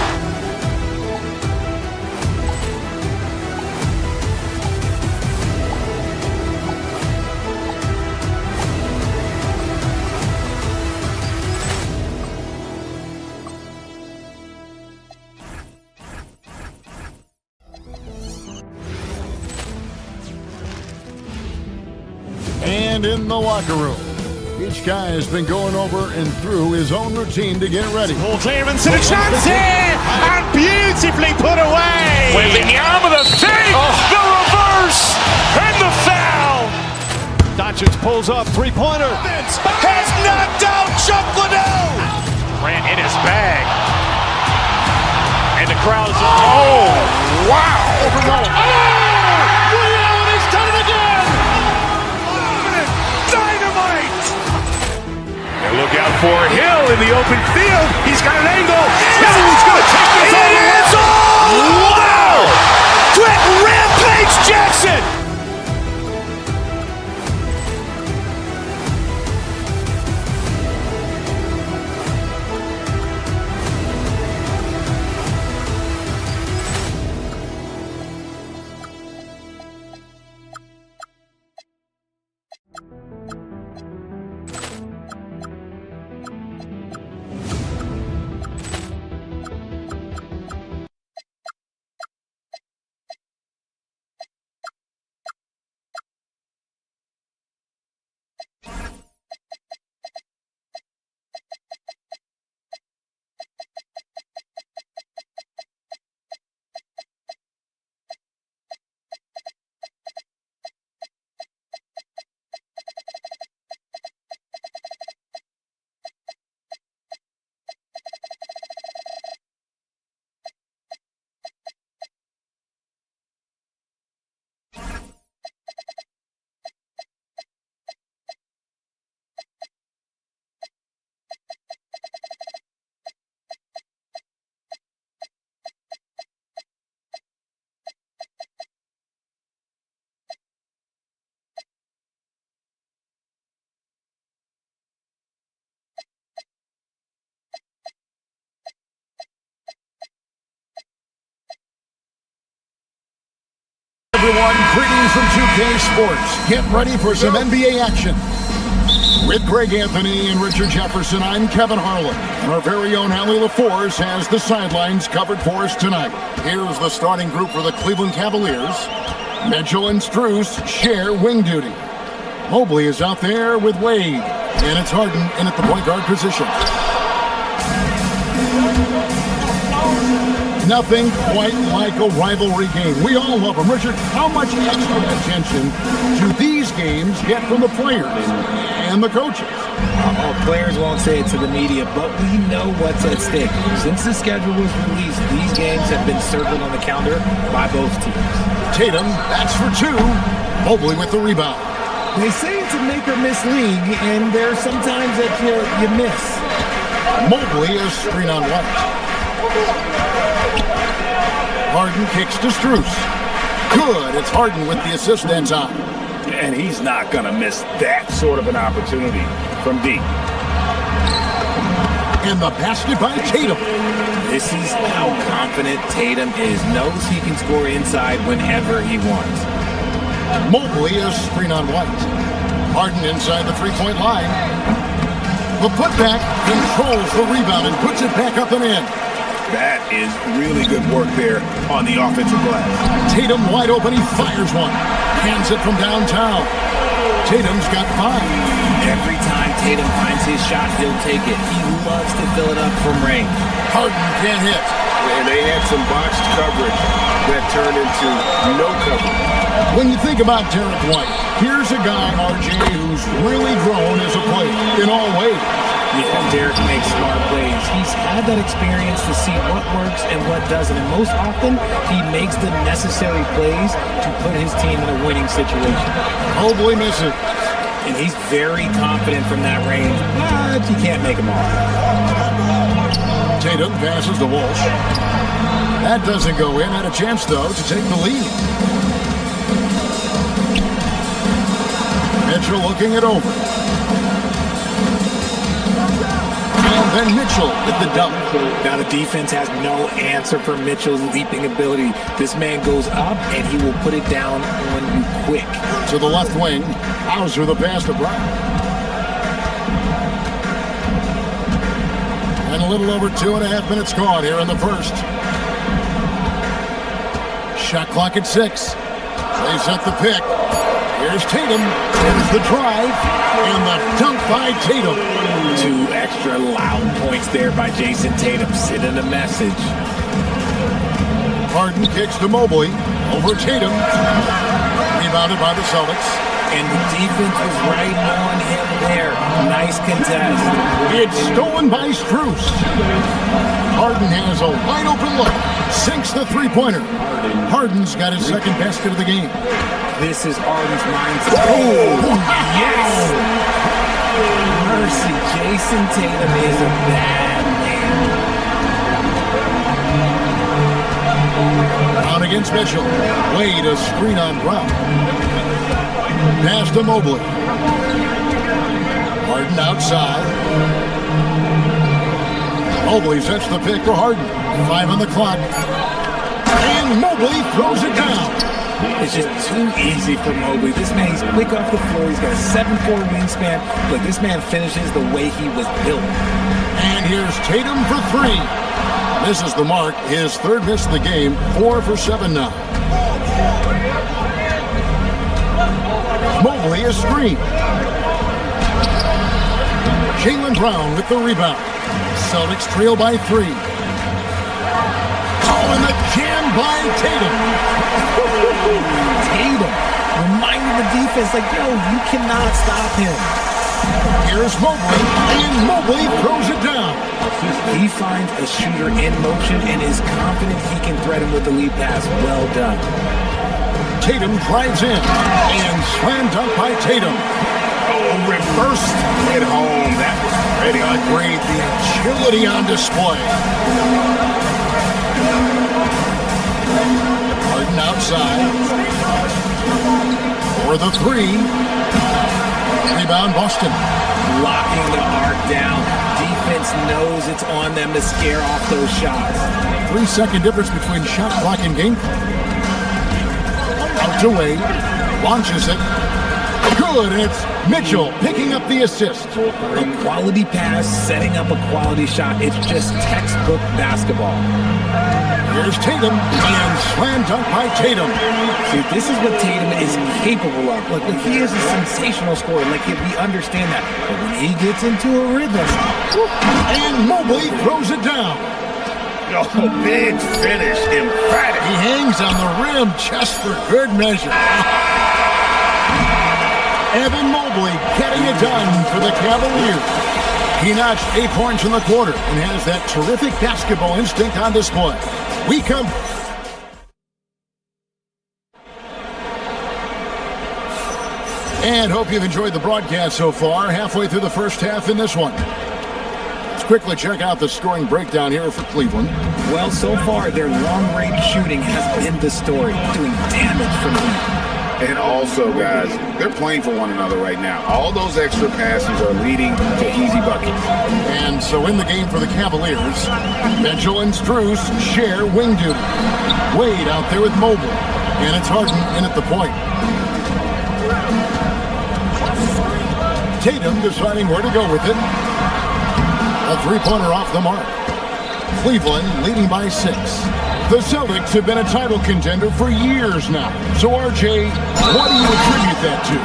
And in the locker room, each guy has been going over and through his own routine to get ready. Poor clearance and a chance here, and beautifully put away. Wembanyama the save, the reverse, and the foul. Doncic pulls up, three-pointer. Has knocked out Chuck Liddell. Grant in his bag. And the crowd is... Oh, wow. Ray Allen has done it again. Dynamite. And look out for Hill in the open field. He's got an angle. Hill's going to take this all the way. Wow. Quit Rampage Jackson. Everyone, greetings from 2K Sports. Get ready for some NBA action. With Greg Anthony and Richard Jefferson, I'm Kevin Harlan. And our very own Allie LaForce has the sidelines covered for us tonight. Here's the starting group for the Cleveland Cavaliers. Mitchell and Strus share wing duty. Mobley is out there with Wade. And it's Harden in at the point guard position. Nothing quite like a rivalry game. We all love them. Richard, how much extra attention do these games get from the players and the coaches? Players won't say it to the media, but we know what's at stake. Since the schedule was released, these games have been circled on the calendar by both teams. Tatum, that's for two. Mobley with the rebound. They say it's a make or miss league, and there's sometimes that you miss. Mobley is screen on White. Harden kicks to Strus. Good. It's Harden with the assist that time. And he's not going to miss that sort of an opportunity from deep. And the basket by Tatum. This is how confident Tatum is. Knows he can score inside whenever he wants. Mobley is screen on White. Harden inside the three-point line. The putback controls the rebound and puts it back up and in. That is really good work there on the offensive glass. Tatum wide open, he fires one. Hands it from downtown. Tatum's got 5. Every time Tatum finds his shot, he'll take it. He loves to fill it up from range. Harden can't hit. And they had some boxed coverage that turned into no coverage. When you think about Derek White, here's a guy, RJ, who's really grown as a player in all ways. Yeah, Derek makes smart plays. He's had that experience to see what works and what doesn't. And most often, he makes the necessary plays to put his team in a winning situation. Mobley misses. And he's very confident from that range, but you can't make him all. Tatum passes to Walsh. That doesn't go in. Had a chance, though, to take the lead. Mitchell looking it over. And then Mitchell with the dunk. Now the defense has no answer for Mitchell's leaping ability. This man goes up and he will put it down on you quick. To the left wing, Hauser the pass to Brown. And a little over 2.5 minutes gone here in the first. Shot clock at 6. They set the pick. Here's Tatum. Here's the drive. And the dunk by Tatum. 2 extra loud points there by Jason Tatum. Sending a message. Harden kicks to Mobley. Over Tatum. Rebounded by the Celtics. and the defense was right on him there. Nice contest. It's stolen by Strus. Harden has a wide open look. Sinks the three-pointer. Harden's got his second basket of the game. This is Harden's mindset. Oh, yes! Mercy, Jason Tatum is a bad man. Brown against Mitchell. Wade a screen on Brown. Pass to Mobley. Harden outside. Mobley sets the pick for Harden. 5 on the clock. And Mobley throws it down. It's just too easy for Mobley. This man, he's quick off the floor. He's got a 7'4" wingspan. But this man finishes the way he was built. And here's Tatum for 3. Misses the mark. His third miss of the game. 4 for 7 now. Mobley is screen. Jaylen Brown with the rebound. Celtics trail by 3. Oh, and the jam by Tatum. Tatum reminding the defense, like, yo, you cannot stop him. Here's Mobley, and Mobley throws it down. He finds a shooter in motion and is confident he can thread him with the lead pass. Well done. Tatum drives in, and slam dunk by Tatum. Oh, reversed at home. That was pretty. Agreed, the agility on display. Harden outside. For the 3. Rebound Boston. Locking the arc down. Defense knows it's on them to scare off those shots. 3-second difference between shot clock and game clock. Out to Wade. Launches it. Good, and it's Mitchell picking up the assist. A quality pass, setting up a quality shot. It's just textbook basketball. Here's Tatum, and slam dunk by Tatum. See, this is what Tatum is capable of. Look, he is a sensational scorer. Like, we understand that. But when he gets into a rhythm... And Mobley throws it down. Oh, big finish, emphatic. He hangs on the rim just for good measure. Evan Mobley getting it done for the Cavaliers. He notched 8 points in the quarter and has that terrific basketball instinct on display. We come. And hope you've enjoyed the broadcast so far. Halfway through the first half in this one. Let's quickly check out the scoring breakdown here for Cleveland. Well, so far, their long-range shooting has been the story, doing damage from deep. And also, guys, they're playing for one another right now. All those extra passes are leading to easy buckets. And so in the game for the Cavaliers, Mitchell and Strus share wing duty. Wade out there with Mobley. And it's Harden in at the point. Tatum deciding where to go with it. A three-pointer off the mark. Cleveland leading by 6. The Celtics have been a title contender for years now. So, RJ, what do you attribute that to?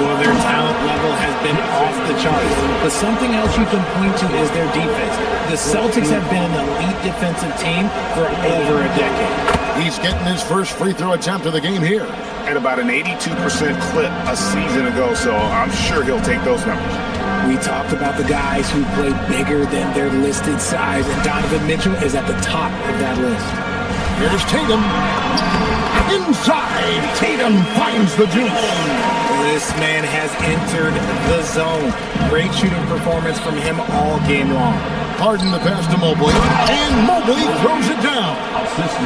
Well, their talent level has been off the charts. But something else you can point to is their defense. The Celtics have been an elite defensive team for over a decade. He's getting his first free throw attempt of the game here. At about an 82% clip a season ago, so I'm sure he'll take those numbers. We talked about the guys who play bigger than their listed size, and Donovan Mitchell is at the top of that list. Here's Tatum. Inside, Tatum finds the juice. This man has entered the zone. Great shooting performance from him all game long. Harden the pass to Mobley, and Mobley throws it down.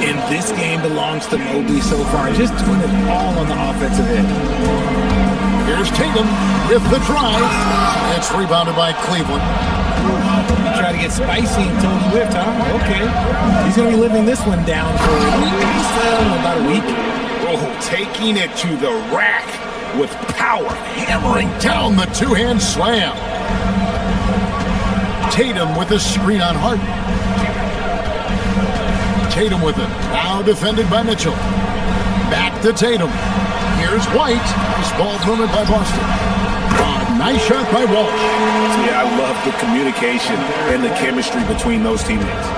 And this game belongs to Mobley so far, just doing it all on the offensive end. Here's Tatum with the drive. It's rebounded by Cleveland. Try to get spicy until he whipped, huh? Okay. He's going to be living this one down for about a week. Oh, taking it to the rack with power. Hammering down the two-hand slam. Tatum with a screen on Harden. Tatum with it. Now defended by Mitchell. Back to Tatum. Here's White. Nice ball movement by Boston. Nice shot by Walsh. Yeah, I love the communication and the chemistry between those teammates.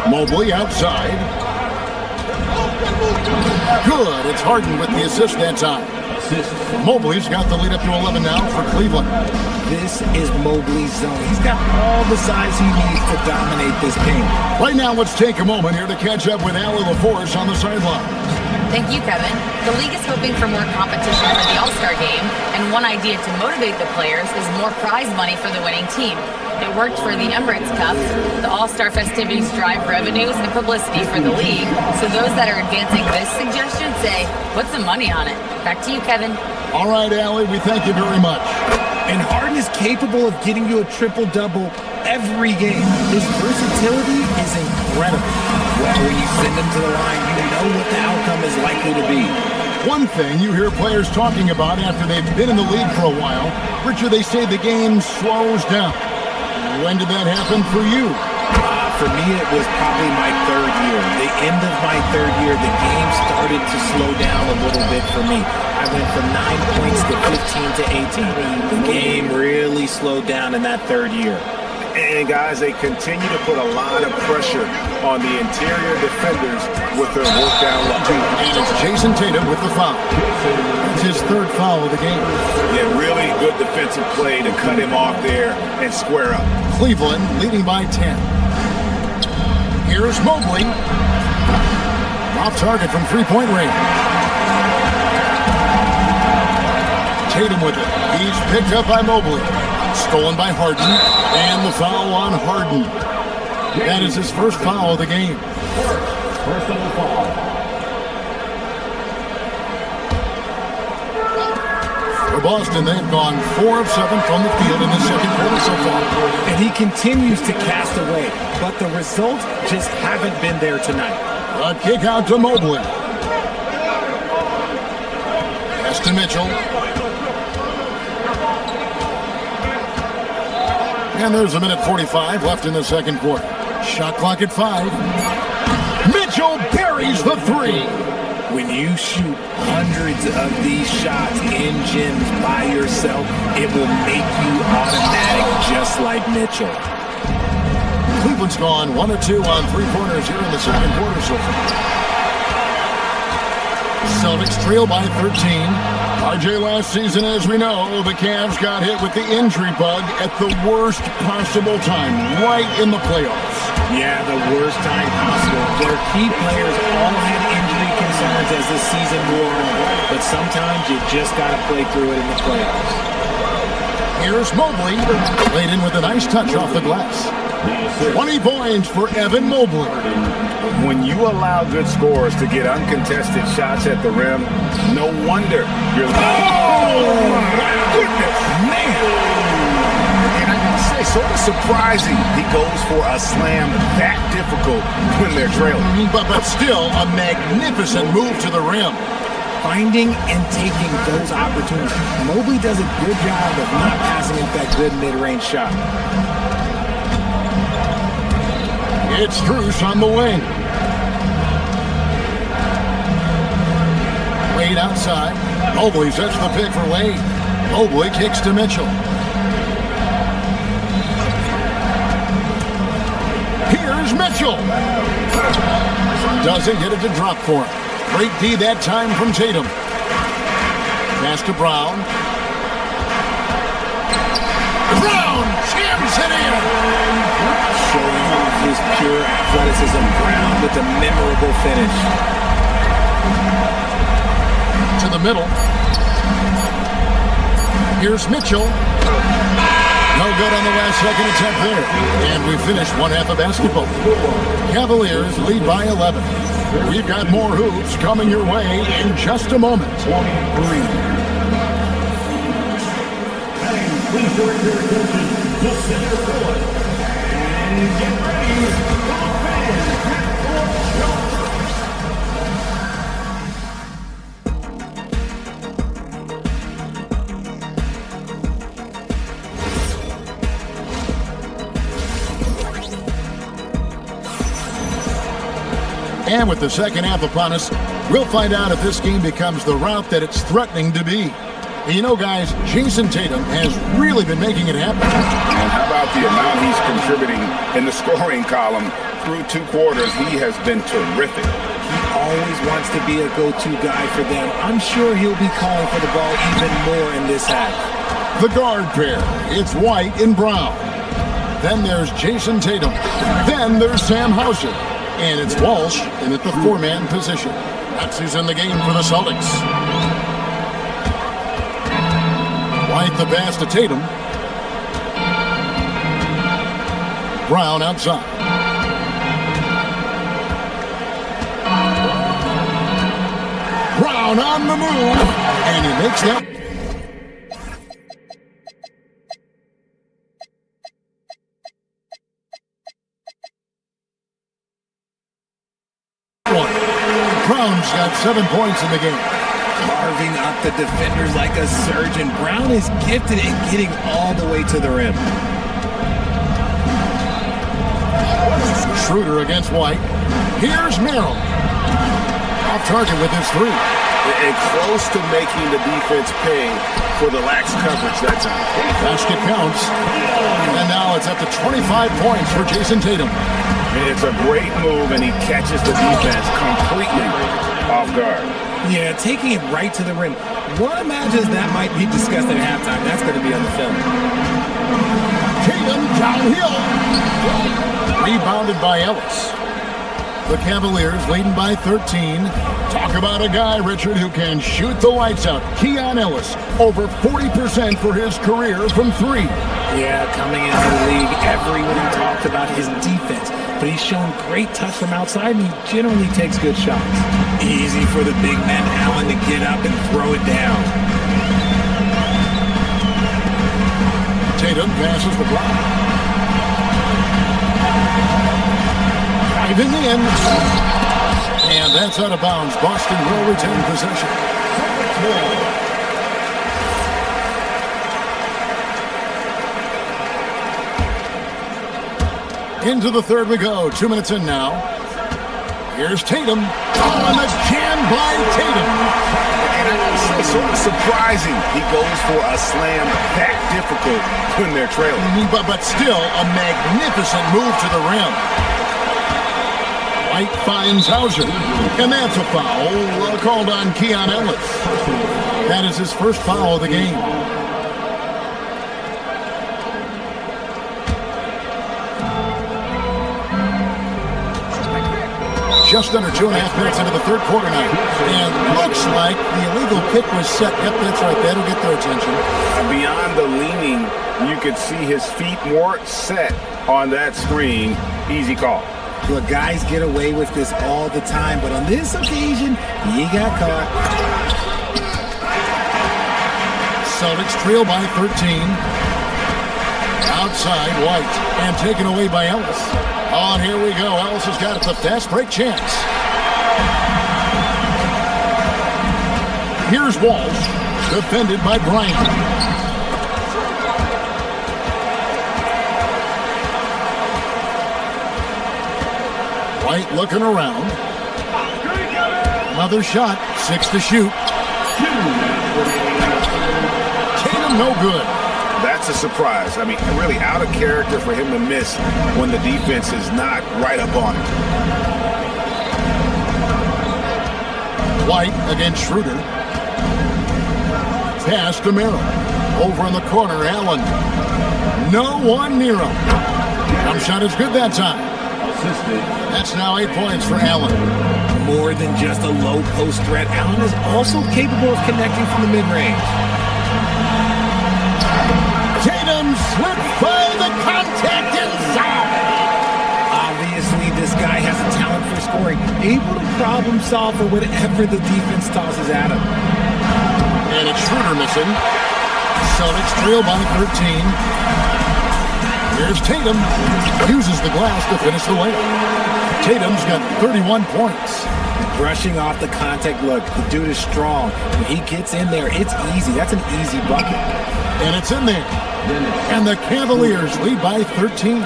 Mobley outside. Good. It's Harden with the assist that time. assist. Mobley's got the lead up to 11 now for Cleveland. This is Mobley's zone. He's got all the size he needs to dominate this game. Right now, let's take a moment here to catch up with Allie LaForce on the sideline. Thank you, Kevin. The league is hoping for more competition for the All-Star game, and one idea to motivate the players is more prize money for the winning team. It worked for the Emirates Cup. The All-Star festivities drive revenues and publicity for the league, so those that are advancing this suggestion say, put some money on it. Back to you, Kevin. All right, Allie, we thank you very much. And Harden is capable of getting you a triple-double every game. His versatility is incredible. Well, when you send him to the line, you know what the outcome is likely to be. One thing you hear players talking about after they've been in the league for a while, Richard, they say the game slows down. When did that happen for you? For me, it was probably my third year. The end of my third year, the game started to slow down a little bit for me. I went from 9 points to 15 to 18. The game really slowed down in that third year. And guys, they continue to put a lot of pressure on the interior defenders with their work down low. And it's Jason Tatum with the foul. It's his third foul of the game. Yeah, really good defensive play to cut him off there and square up. Cleveland leading by 10. Here's Mobley. Off target from three-point range. Tatum with it. He's picked up by Mobley. Stolen by Harden. And the foul on Harden. That is his first foul of the game. Personal foul. For Boston, they've gone 4 of 7 from the field in the second quarter so far. And he continues to cast away, but the results just haven't been there tonight. A kick out to Mobley. Pass to Mitchell. And there's a minute 45 left in the second quarter. Shot clock at 5. Mitchell buries the 3. When you shoot hundreds of these shots in gyms by yourself, it will make you automatic just like Mitchell. Cleveland's gone 1 of 2 on three-pointers here in the second quarter so far. Celtics trail by 13. RJ, last season, as we know, the Cavs got hit with the injury bug at the worst possible time, right in the playoffs. Yeah, the worst time possible. Their key players all had injury concerns as the season wore on, but sometimes you just got to play through it in the playoffs. Here's Mobley, laid in with a nice touch off the glass. 20 points for Evan Mobley. When you allow good scorers to get uncontested shots at the rim, no wonder you're... Oh, my goodness, man! And I gotta say, sort of surprising he goes for a slam that difficult when they're trailing. But still, a magnificent move to the rim. Finding and taking those opportunities. Mobley does a good job of not passing up that good mid-range shot. It's Strus on the wing. Wade outside. Mobley sets the pick for Wade. Mobley kicks to Mitchell. Here's Mitchell. Doesn't get it to drop for him. Great D that time from Tatum. Pass to Brown. Brown jams it in. Showing off his pure athleticism. Brown with a memorable finish. To the middle. Here's Mitchell. No good on the last second attempt there. And we finish one half of basketball. Cavaliers lead by 11. We've got more hoops coming your way in just a moment. Please direct your attention to center court and get ready for the fans at court. And with the second half upon us, we'll find out if this game becomes the route that it's threatening to be. And you know, guys, Jason Tatum has really been making it happen. And how about the amount he's contributing in the scoring column through 2 quarters? He has been terrific. He always wants to be a go-to guy for them. I'm sure he'll be calling for the ball even more in this half. The guard pair, it's White and Brown. Then there's Jason Tatum. Then there's Sam Hauser. And it's Walsh in at the four-man position. That's who's in the game for the Celtics. White the pass to Tatum. Brown outside. Brown on the move. And he makes that. Brown's got 7 points in the game. Carving up the defenders like a surgeon. Brown is gifted at getting all the way to the rim. Schroeder against White. Here's Merrill. Off target with his three. And close to making the defense pay for the lax coverage that time. Basket counts. And now it's up to 25 points for Jason Tatum. It's a great move, and he catches the defense completely off guard. Yeah, taking it right to the rim. One imagines that might be discussed at halftime. That's going to be on the film. Tatum downhill. Rebounded by Ellis. The Cavaliers leading by 13. Talk about a guy, Richard, who can shoot the lights out. Keon Ellis, over 40% for his career from three. Yeah, coming into the league, everyone talked about his defense, but he's shown great touch from outside, and he generally takes good shots. Easy for the big man Allen to get up and throw it down. Tatum passes the block. Driving in. And that's out of bounds. Boston will retain possession. Into the third we go. 2 minutes in now. Here's Tatum. Oh, and the jam by Tatum. And it's sort of surprising he goes for a slam that difficult when they're trailing. But still a magnificent move to the rim. White finds Hauser. And that's a foul called on Keon Ellis. That is his first foul of the game. Just under 2.5 minutes into the third quarter now. And looks like the illegal kick was set. Yep, that's right. That'll get their attention. Beyond the leaning, you could see his feet more set on that screen. Easy call. Look, guys get away with this all the time, but on this occasion, he got caught. Celtics trail by 13. Outside, White. And taken away by Ellis. On here we go. Ellis has got it. The fast break chance. Here's Walsh. Defended by Bryant. White looking around. Another shot. 6 to shoot. Tatum no good. That's a surprise. I mean, really out of character for him to miss when the defense is not right up on him. White against Schroeder. Pass to Merrill. Over in the corner, Allen. No one near him. Jump shot is good that time. That's now 8 points for Allen. More than just a low post threat, Allen is also capable of connecting from the mid-range. Tatum slipped by the contact inside. Obviously, this guy has a talent for scoring, able to problem solve for whatever the defense tosses at him. And it's Schroeder missing. Celtics trail by 13. Here's Tatum. Uses the glass to finish the layup. Tatum's got 31 points. Brushing off the contact. Look, the dude is strong. When he gets in there, it's easy. That's an easy bucket. And it's in there. And the Cavaliers lead by 13.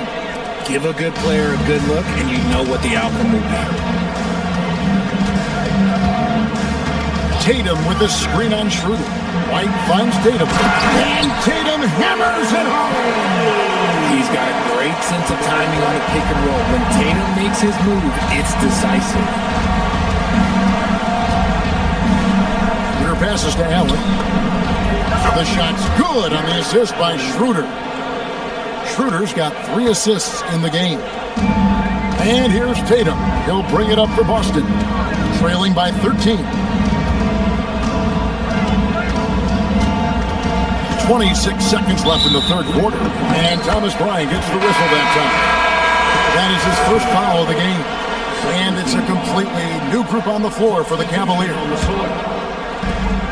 Give a good player a good look, and you know what the outcome will be. Tatum with the screen on Schroeder. White finds Tatum. And Tatum hammers it home. He's got a great sense of timing on the pick and roll. When Tatum makes his move, it's decisive. passes to Allen. The shot's good on the assist by Schroeder. Schroeder's got 3 assists in the game. And here's Tatum. He'll bring it up for Boston, trailing by 13. 26 seconds left in the third quarter. And Thomas Bryant gets the whistle that time. That is his first foul of the game. And it's a completely new group on the floor for the Cavaliers.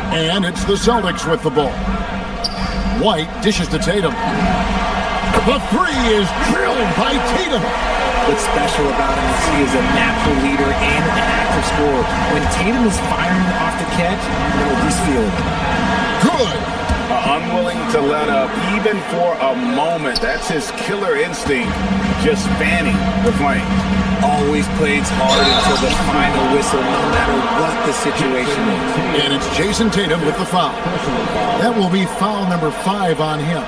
And it's the Celtics with the ball. White dishes to Tatum. The 3 is drilled by Tatum. What's special about him is he is a natural leader and an active scorer. When Tatum is firing off the catch, he's feeling it. Good. Unwilling to let up, even for a moment. That's his killer instinct, just fanning the flame. Always plays hard until the final whistle, no matter what the situation is. And it's Jason Tatum with the foul. That will be foul number 5 on him.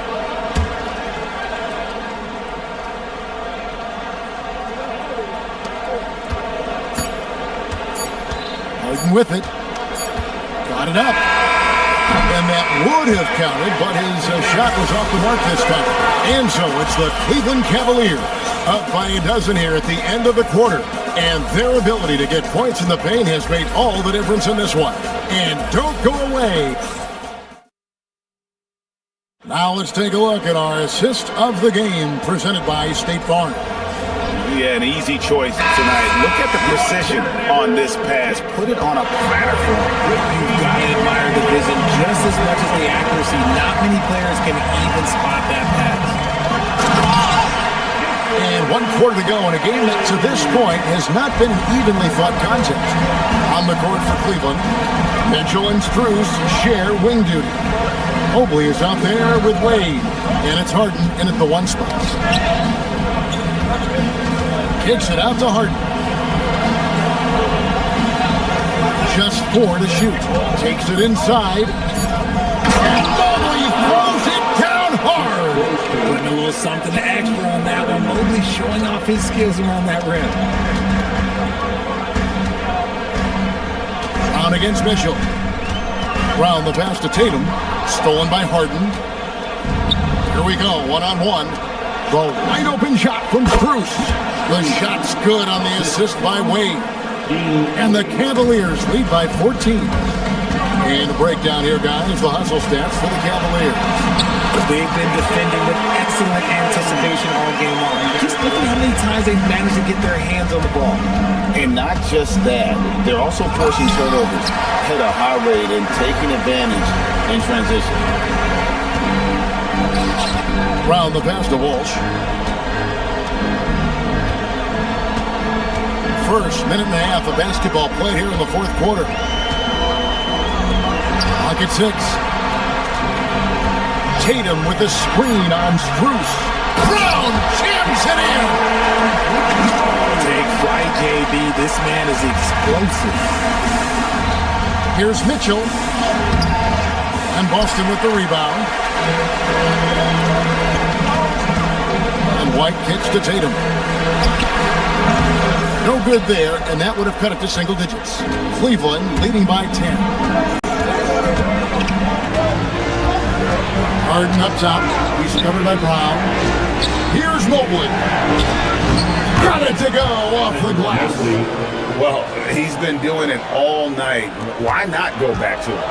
Harden with it. Got it up. And that would have counted, but his shot was off the mark this time. And so it's the Cleveland Cavaliers up by a dozen here at the end of the quarter. And their ability to get points in the paint has made all the difference in this one. And don't go away. Now let's take a look at our assist of the game presented by State Farm. Yeah, an easy choice tonight. Look at the precision on this pass. Put it on a platter for him. You've got to admire the vision just as much as the accuracy. Not many players can even spot that pass. And 1 quarter to go in a game that to this point has not been an evenly fought contest. On the court for Cleveland, Mitchell and Strus share wing duty. Mobley is out there with Wade, and it's Harden in at the 1 spot. Kicks it out to Harden. Just 4 to shoot. Takes it inside. And Mobley throws it down hard. Putting a little something extra on that one. Mobley showing off his skills around that rim. Brown against Mitchell. Brown the pass to Tatum. Stolen by Harden. Here we go, 1-on-1. The wide open shot from Strus. The shot's good on the assist by Wade. And the Cavaliers lead by 14. And a breakdown here, guys. The hustle stats for the Cavaliers. They've been defending with excellent anticipation all game long. Just look at how many times they've managed to get their hands on the ball. And not just that, they're also forcing turnovers at a high rate and taking advantage in transition. Round the pass to Walsh. First minute and a half of basketball played here in the fourth quarter. Clock at 6. Tatum with the screen on Strus. Brown jams it in. Take flight, JB. This man is explosive. Here's Mitchell. And Boston with the rebound. And White kicks to Tatum. No good there, and that would have cut it to single digits. Cleveland leading by 10. Harden up top. He's covered by Brown. Here's Mobley. Got it to go off the glass. Well, he's been doing it all night. Why not go back to him?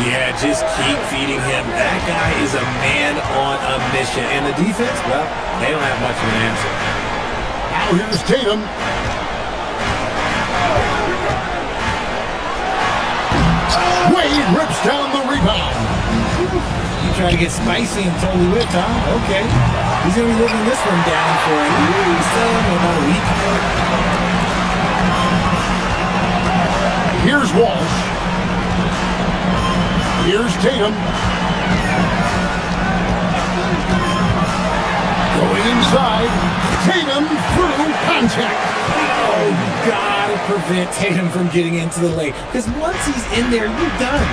Yeah, just keep feeding him. That guy is a man on a mission. And the defense, well, they don't have much of an answer. Now here's Tatum. Wade rips down the rebound. You trying to get spicy and totally whipped, huh? Okay. He's going to be living this one down for a week. Still about a week. Here's Walsh. Here's Tatum. Going inside. Tatum through contact. Oh, you gotta prevent Tatum from getting into the lane. Because once he's in there, you're done.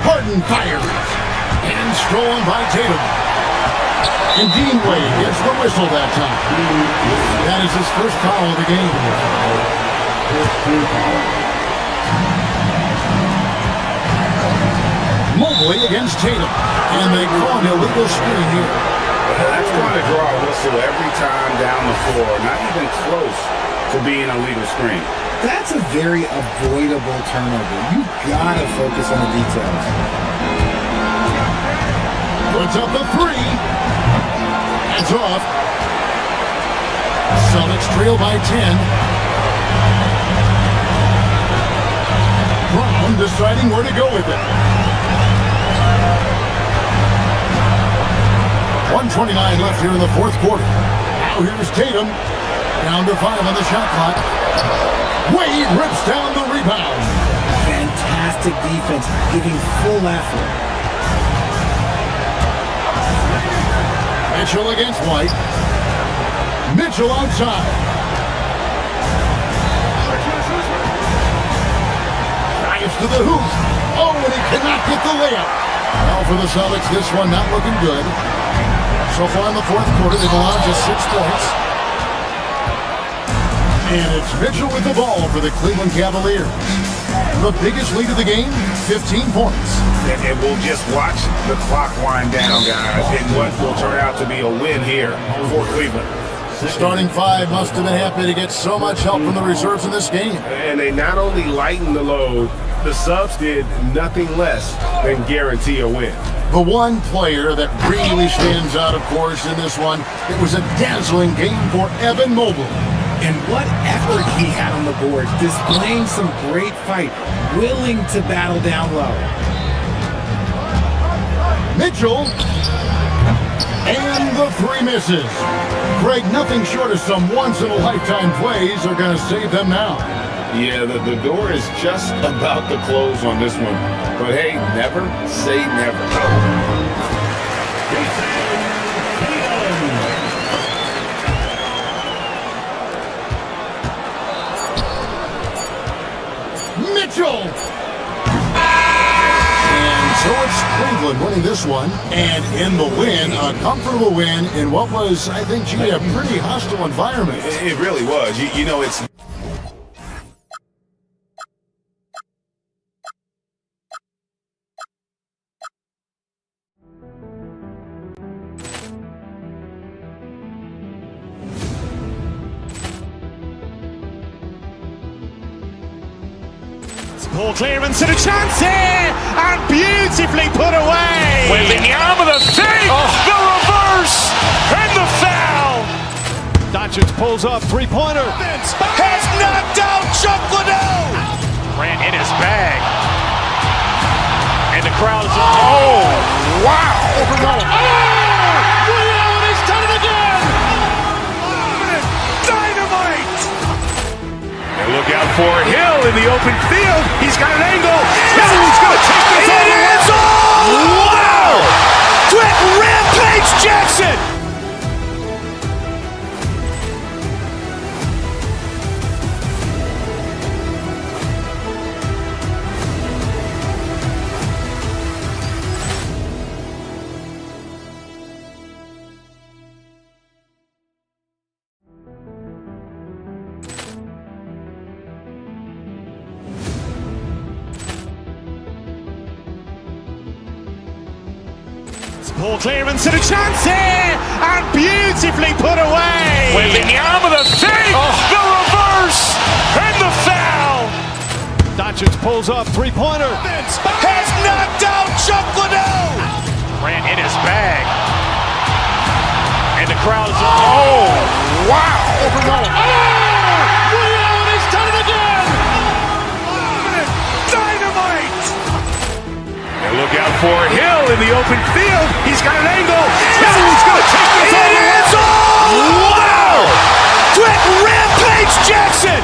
Harden fires. And stolen by Tatum. And Dean Wade gets the whistle that time. That is his first foul of the game. Quickly against Tatum. And they call an illegal screen here. That's going to draw a whistle every time down the floor. Not even close to being a legal screen. That's a very avoidable turnover. You gotta focus on the details. Puts up the three. It's off. Celtics trail by 10. Brown deciding where to go with it. 1:29 left here in the fourth quarter. Now here's Tatum. Down to 5 on the shot clock. Wade rips down the rebound. Fantastic defense, giving full effort. Mitchell against White. Mitchell outside. Drives to the hoop. Oh, and he cannot get the layup. Well, for the Celtics, this one not looking good. So far in the fourth quarter, they've allowed just 6 points. And it's Mitchell with the ball for the Cleveland Cavaliers. The biggest lead of the game, 15 points. And we'll just watch the clock wind down, guys, in what will turn out to be a win here for Cleveland. The starting 5 must have been happy to get so much help from the reserves in this game. And they not only lightened the load, the subs did nothing less than guarantee a win. The one player that really stands out, of course, in this one, it was a dazzling game for Evan Mobley. And what effort he had on the board, displaying some great fight, willing to battle down low. Mitchell, and the 3 misses. Greg, nothing short of some once-in-a-lifetime plays are going to save them now. Yeah, the door is just about to close on this one. But hey, never say never. Mitchell! And so it's Cleveland winning this one. And in the win, a comfortable win in what was, I think, gee, a pretty hostile environment. It really was. You know, it's... Ball clearance and a chance here, and beautifully put away. Wembanyama the fake, the reverse, and the foul. Doncic pulls up, three-pointer. Has knocked out Chuck Liddell. Ran in his bag. And the crowd is... Oh, wow. He's done it again. Dynamite. And look out for Hill in the open field. He's got an angle. Hill's going to take this all the way. Wow. Quick Rampage Jackson. Ball clearance and a chance here, and beautifully put away. Wembanyama the fake, the reverse, and the foul. Doncic pulls up, three-pointer. Has knocked out Chuck Liddell. Ran in his bag. And the crowd is... Oh, wow. He's done it again. Dynamite. And look out for Hill in the open field. He's got an angle. Hill's going to take this all the way. Wow. Quick Rampage Jackson.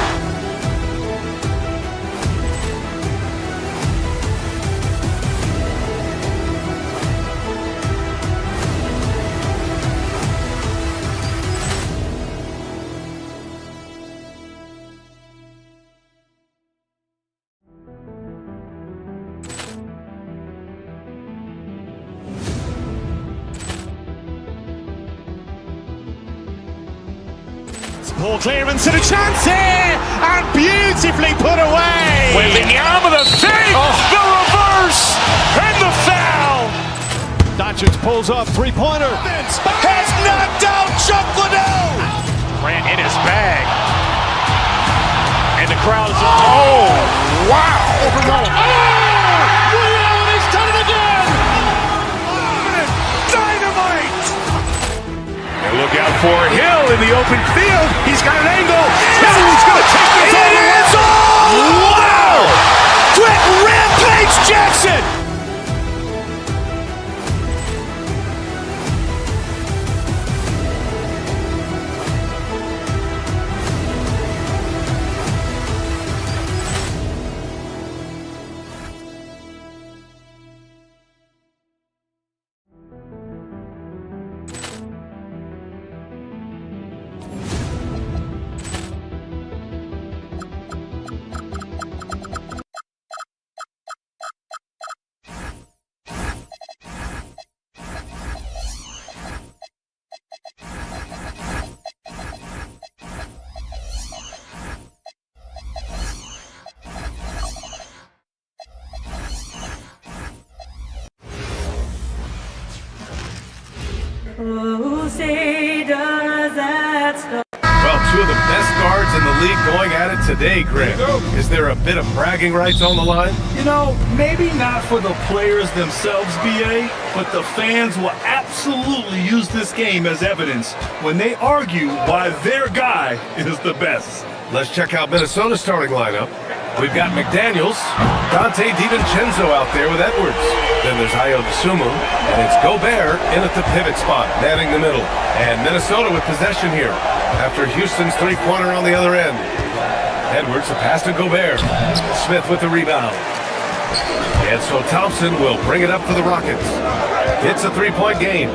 Ball clearance and a chance here, and beautifully put away. Wembanyama the fake, the reverse, and the foul. Richards pulls up, three-pointer. Has knocked out Chuck Liddell. Grant in his bag. And the crowd is, oh, wow. Overrun. Oh, Ray Allen has done it again. Dynamite. And look out for Hill in the open field. He's got an angle. Hill's going to take this all the way. Wow. Quick Rampage Jackson. Who say does that stuff? Well, two of the best guards in the league going at it today, Greg. Is there a bit of bragging rights on the line? You know, maybe not for the players themselves, BA, but the fans will absolutely use this game as evidence when they argue why their guy is the best. Let's check out Minnesota's starting lineup. We've got McDaniels, Dante DiVincenzo out there with Edwards. Then there's Ayo Dosunmu, and it's Gobert in at the pivot spot, manning the middle. And Minnesota with possession here after Houston's three-pointer on the other end. Edwards, a pass to Gobert. Smith with the rebound. And so Thompson will bring it up for the Rockets. It's a three-point game.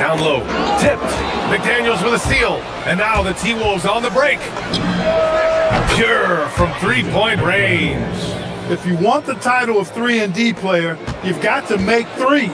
Down low, tipped. McDaniels with a steal. And now the T-Wolves on the break. Pure from three-point range. If you want the title of 3-and-D player, you've got to make threes.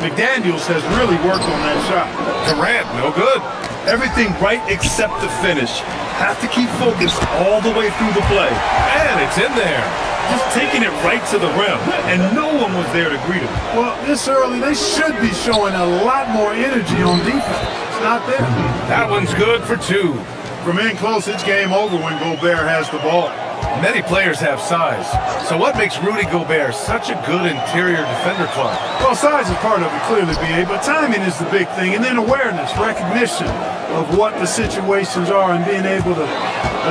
McDaniels has really worked on that shot. Durant, no good. Everything right except the finish. Have to keep focused all the way through the play. And it's in there. Just taking it right to the rim, and no one was there to greet him. Well, this early, they should be showing a lot more energy on defense. It's not there. That one's good for two. From in close, it's game over when Gobert has the ball. Many players have size. So what makes Rudy Gobert such a good interior defender, Clark? Well, size is part of it, clearly, BA, but timing is the big thing. And then awareness, recognition of what the situations are and being able to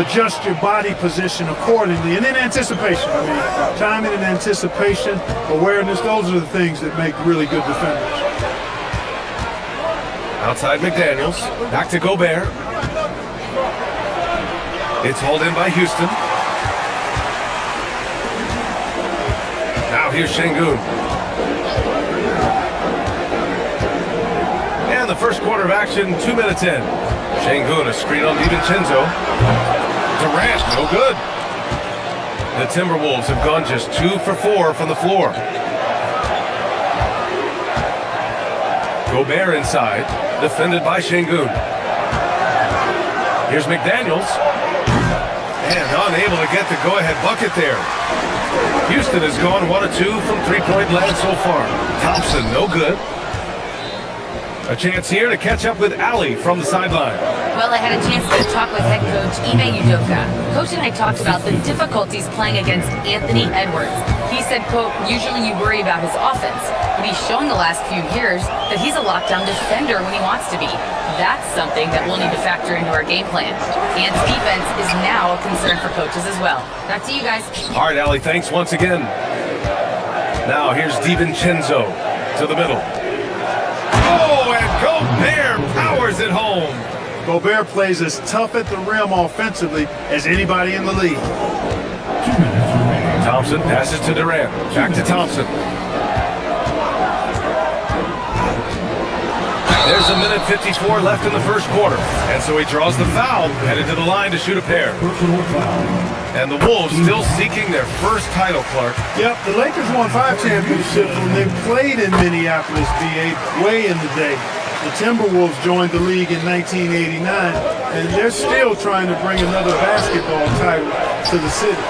adjust your body position accordingly. And then anticipation. I mean, timing and anticipation, awareness, those are the things that make really good defenders. Outside McDaniels. Back to Gobert. It's hauled in by Houston. Now here's Şengün. And the first quarter of action, 2 minutes in. Şengün, a screen on DiVincenzo. Durant, no good. The Timberwolves have gone just 2 for 4 from the floor. Gobert inside, defended by Şengün. Here's McDaniels. And unable to get the go-ahead bucket there. Houston has gone 1 of 2 from three-point land so far. Thompson, no good. A chance here to catch up with Allie from the sideline. Well, I had a chance to talk with head coach Ime Udoka. Coach and I talked about the difficulties playing against Anthony Edwards. He said, quote, usually you worry about his offense, but he's shown the last few years that he's a lockdown defender when he wants to be. That's something that we'll need to factor into our game plan. Ant's defense is now a concern for coaches as well. Back to you guys. All right, Allie, thanks once again. Now here's DiVincenzo to the middle. Oh, and Gobert powers it home. Gobert plays as tough at the rim offensively as anybody in the league. Thompson passes to Durant. Back to Thompson. There's a minute 54 left in the first quarter. And so he draws the foul, headed to the line to shoot a pair. And the Wolves still seeking their first title, Clark. Yep, the Lakers won 5 championships when they played in Minneapolis, BA, way in the day. The Timberwolves joined the league in 1989, and they're still trying to bring another basketball title to the city.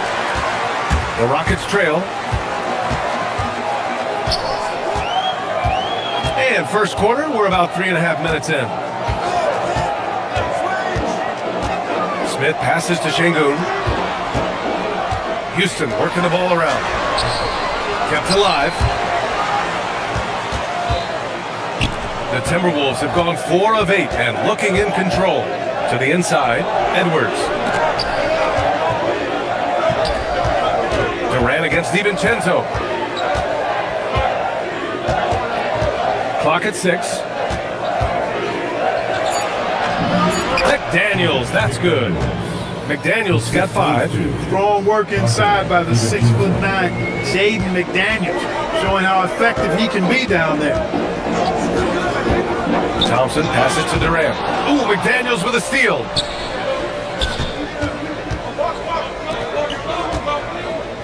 The Rockets trail. And first quarter, we're about 3.5 minutes in. Smith passes to Şengün. Houston working the ball around. Kept alive. The Timberwolves have gone 4 of 8 and looking in control. To the inside, Edwards. Durant against DiVincenzo. Clock at 6. McDaniels, that's good. McDaniels got 5. Strong work inside by the 6'9" Jaden McDaniels, showing how effective he can be down there. Thompson passes to Durant. Ooh, McDaniels with a steal.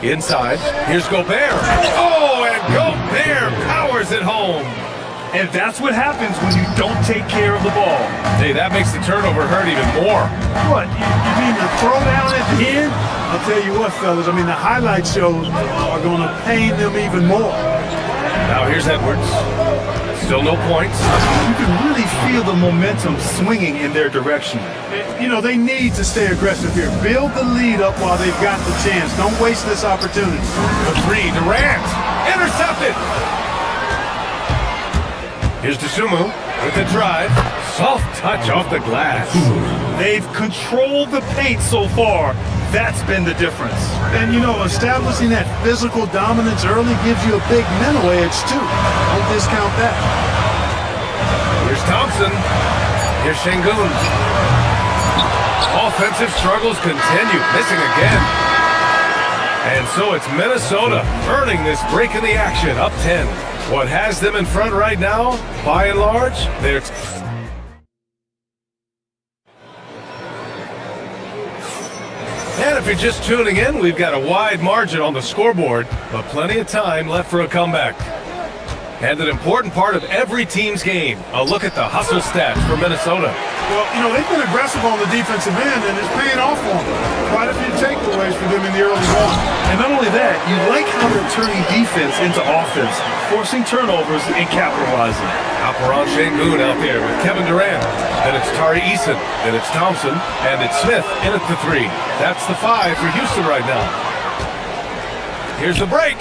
Inside, here's Gobert. Oh, and Gobert powers it home. And that's what happens when you don't take care of the ball. Hey, that makes the turnover hurt even more. What, you mean the throwdown at the end? I'll tell you what, fellas, I mean, the highlight shows are going to pain them even more. Now here's Edwards. Still no points. You can really feel the momentum swinging in their direction. You know, they need to stay aggressive here. Build the lead up while they've got the chance. Don't waste this opportunity. The 3, Durant. Intercepted. Here's Dosunmu with the drive. Soft touch off the glass. They've controlled the paint so far. That's been the difference. And, you know, establishing that physical dominance early gives you a big mental edge, too. Don't discount that. Here's Thompson. Here's Şengün. Offensive struggles continue. Missing again. And so it's Minnesota earning this break in the action. Up 10. What has them in front right now, by and large, they're... And if you're just tuning in, we've got a wide margin on the scoreboard, but plenty of time left for a comeback. And an important part of every team's game, a look at the hustle stats for Minnesota. Well, you know, they've been aggressive on the defensive end, and it's paying off for them. Quite a few takeaways for them in the early going. And not only that, you like how they're turning defense into offense, forcing turnovers and capitalizing. Alperen Şengün out there with Kevin Durant. Then it's Tari Eason. Then it's Thompson. And it's Smith in at the 3. That's the 5 for Houston right now. Here's the break.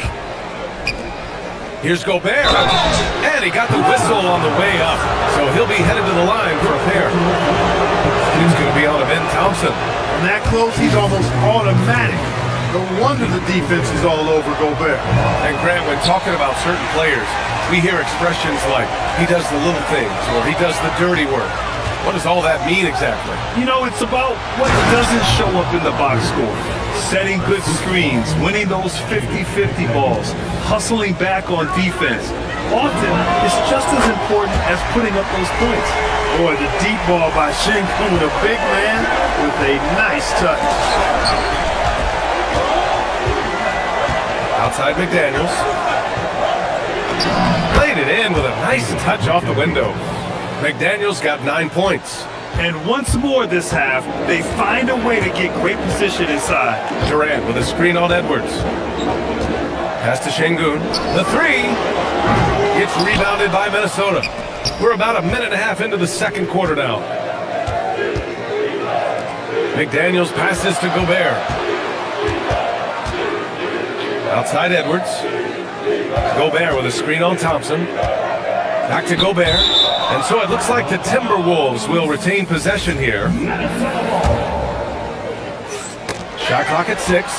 Here's Gobert. And he got the whistle on the way up. So he'll be headed to the line for a pair. It's going to be on a Ben Thompson. From that close, he's almost automatic. No wonder the defense is all over Gobert. And Grant, when talking about certain players, we hear expressions like, he does the little things, or he does the dirty work. What does all that mean exactly? You know, it's about what doesn't show up in the box score. Setting good screens, winning those 50-50 balls, hustling back on defense. Often, it's just as important as putting up those points. Boy, the deep ball by Şengün, a big man with a nice touch. Outside McDaniels. Played it in with a nice touch off the window. McDaniels got 9 points. And once more this half, they find a way to get great position inside. Durant with a screen on Edwards. Pass to Şengün. The 3. It's rebounded by Minnesota. We're about a minute and a half into the second quarter now. McDaniels passes to Gobert. Outside Edwards. Gobert with a screen on Thompson. Back to Gobert. And so it looks like the Timberwolves will retain possession here. Shot clock at 6.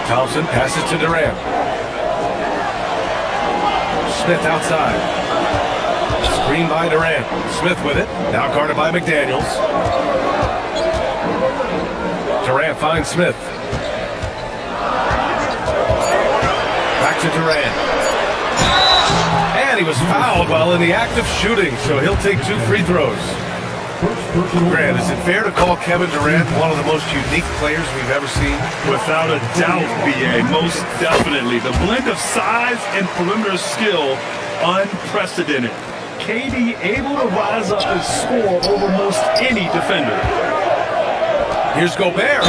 Thompson passes to Durant. Smith outside. Screen by Durant. Smith with it. Now guarded by McDaniels. Durant finds Smith. Back to Durant. And he was fouled while in the act of shooting, so he'll take 2 free throws. Grant, is it fair to call Kevin Durant one of the most unique players we've ever seen? Without a doubt, B.A., most definitely. The blend of size and perimeter skill, unprecedented. KD able to rise up and score over most any defender. Here's Gobert.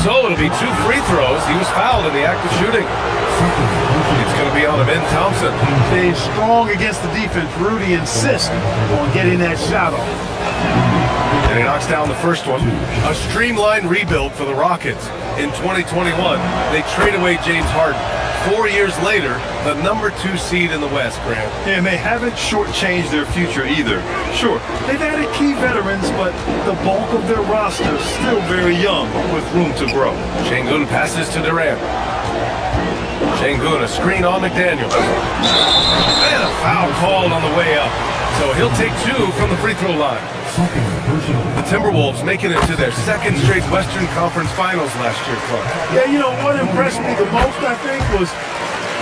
So it'll be 2 free throws. He was fouled in the act of shooting. It's going to be on him in Thompson. Staying strong against the defense. Rudy insists on getting that shot off. And he knocks down the first one. A streamlined rebuild for the Rockets. In 2021, they trade away James Harden. 4 years later, the number 2 seed in the West, Grant. And they haven't shortchanged their future either. Sure, they've added key veterans, but the bulk of their roster is still very young with room to grow. Şengün passes to Durant. Şengün, a screen on McDaniels. And a foul called on the way up. So he'll take 2 from the free throw line. The Timberwolves making it to their 2nd straight Western Conference Finals last year, Clark. Yeah, you know, what impressed me the most, I think, was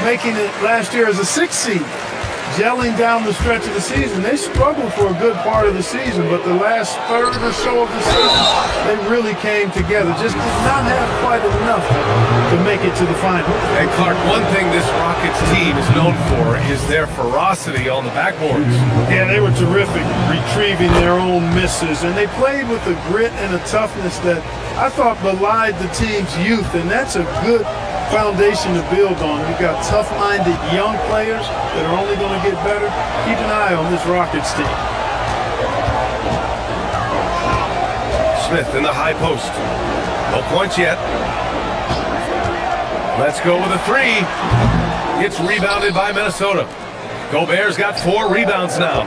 making it last year as a 6th seed. Gelling down the stretch of the season. They struggled for a good part of the season, but the last third or so of the season, they really came together. Just did not have quite enough to make it to the final. And Clark, one thing this Rockets team is known for is their ferocity on the backboards. Yeah, they were terrific, retrieving their own misses, and they played with a grit and a toughness that I thought belied the team's youth, and that's a good foundation to build on. You've got tough-minded young players that are only going to get better. Keep an eye on this Rockets team. Smith in the high post. No points yet. Let's go with a 3. It's rebounded by Minnesota. Gobert's got 4 rebounds now.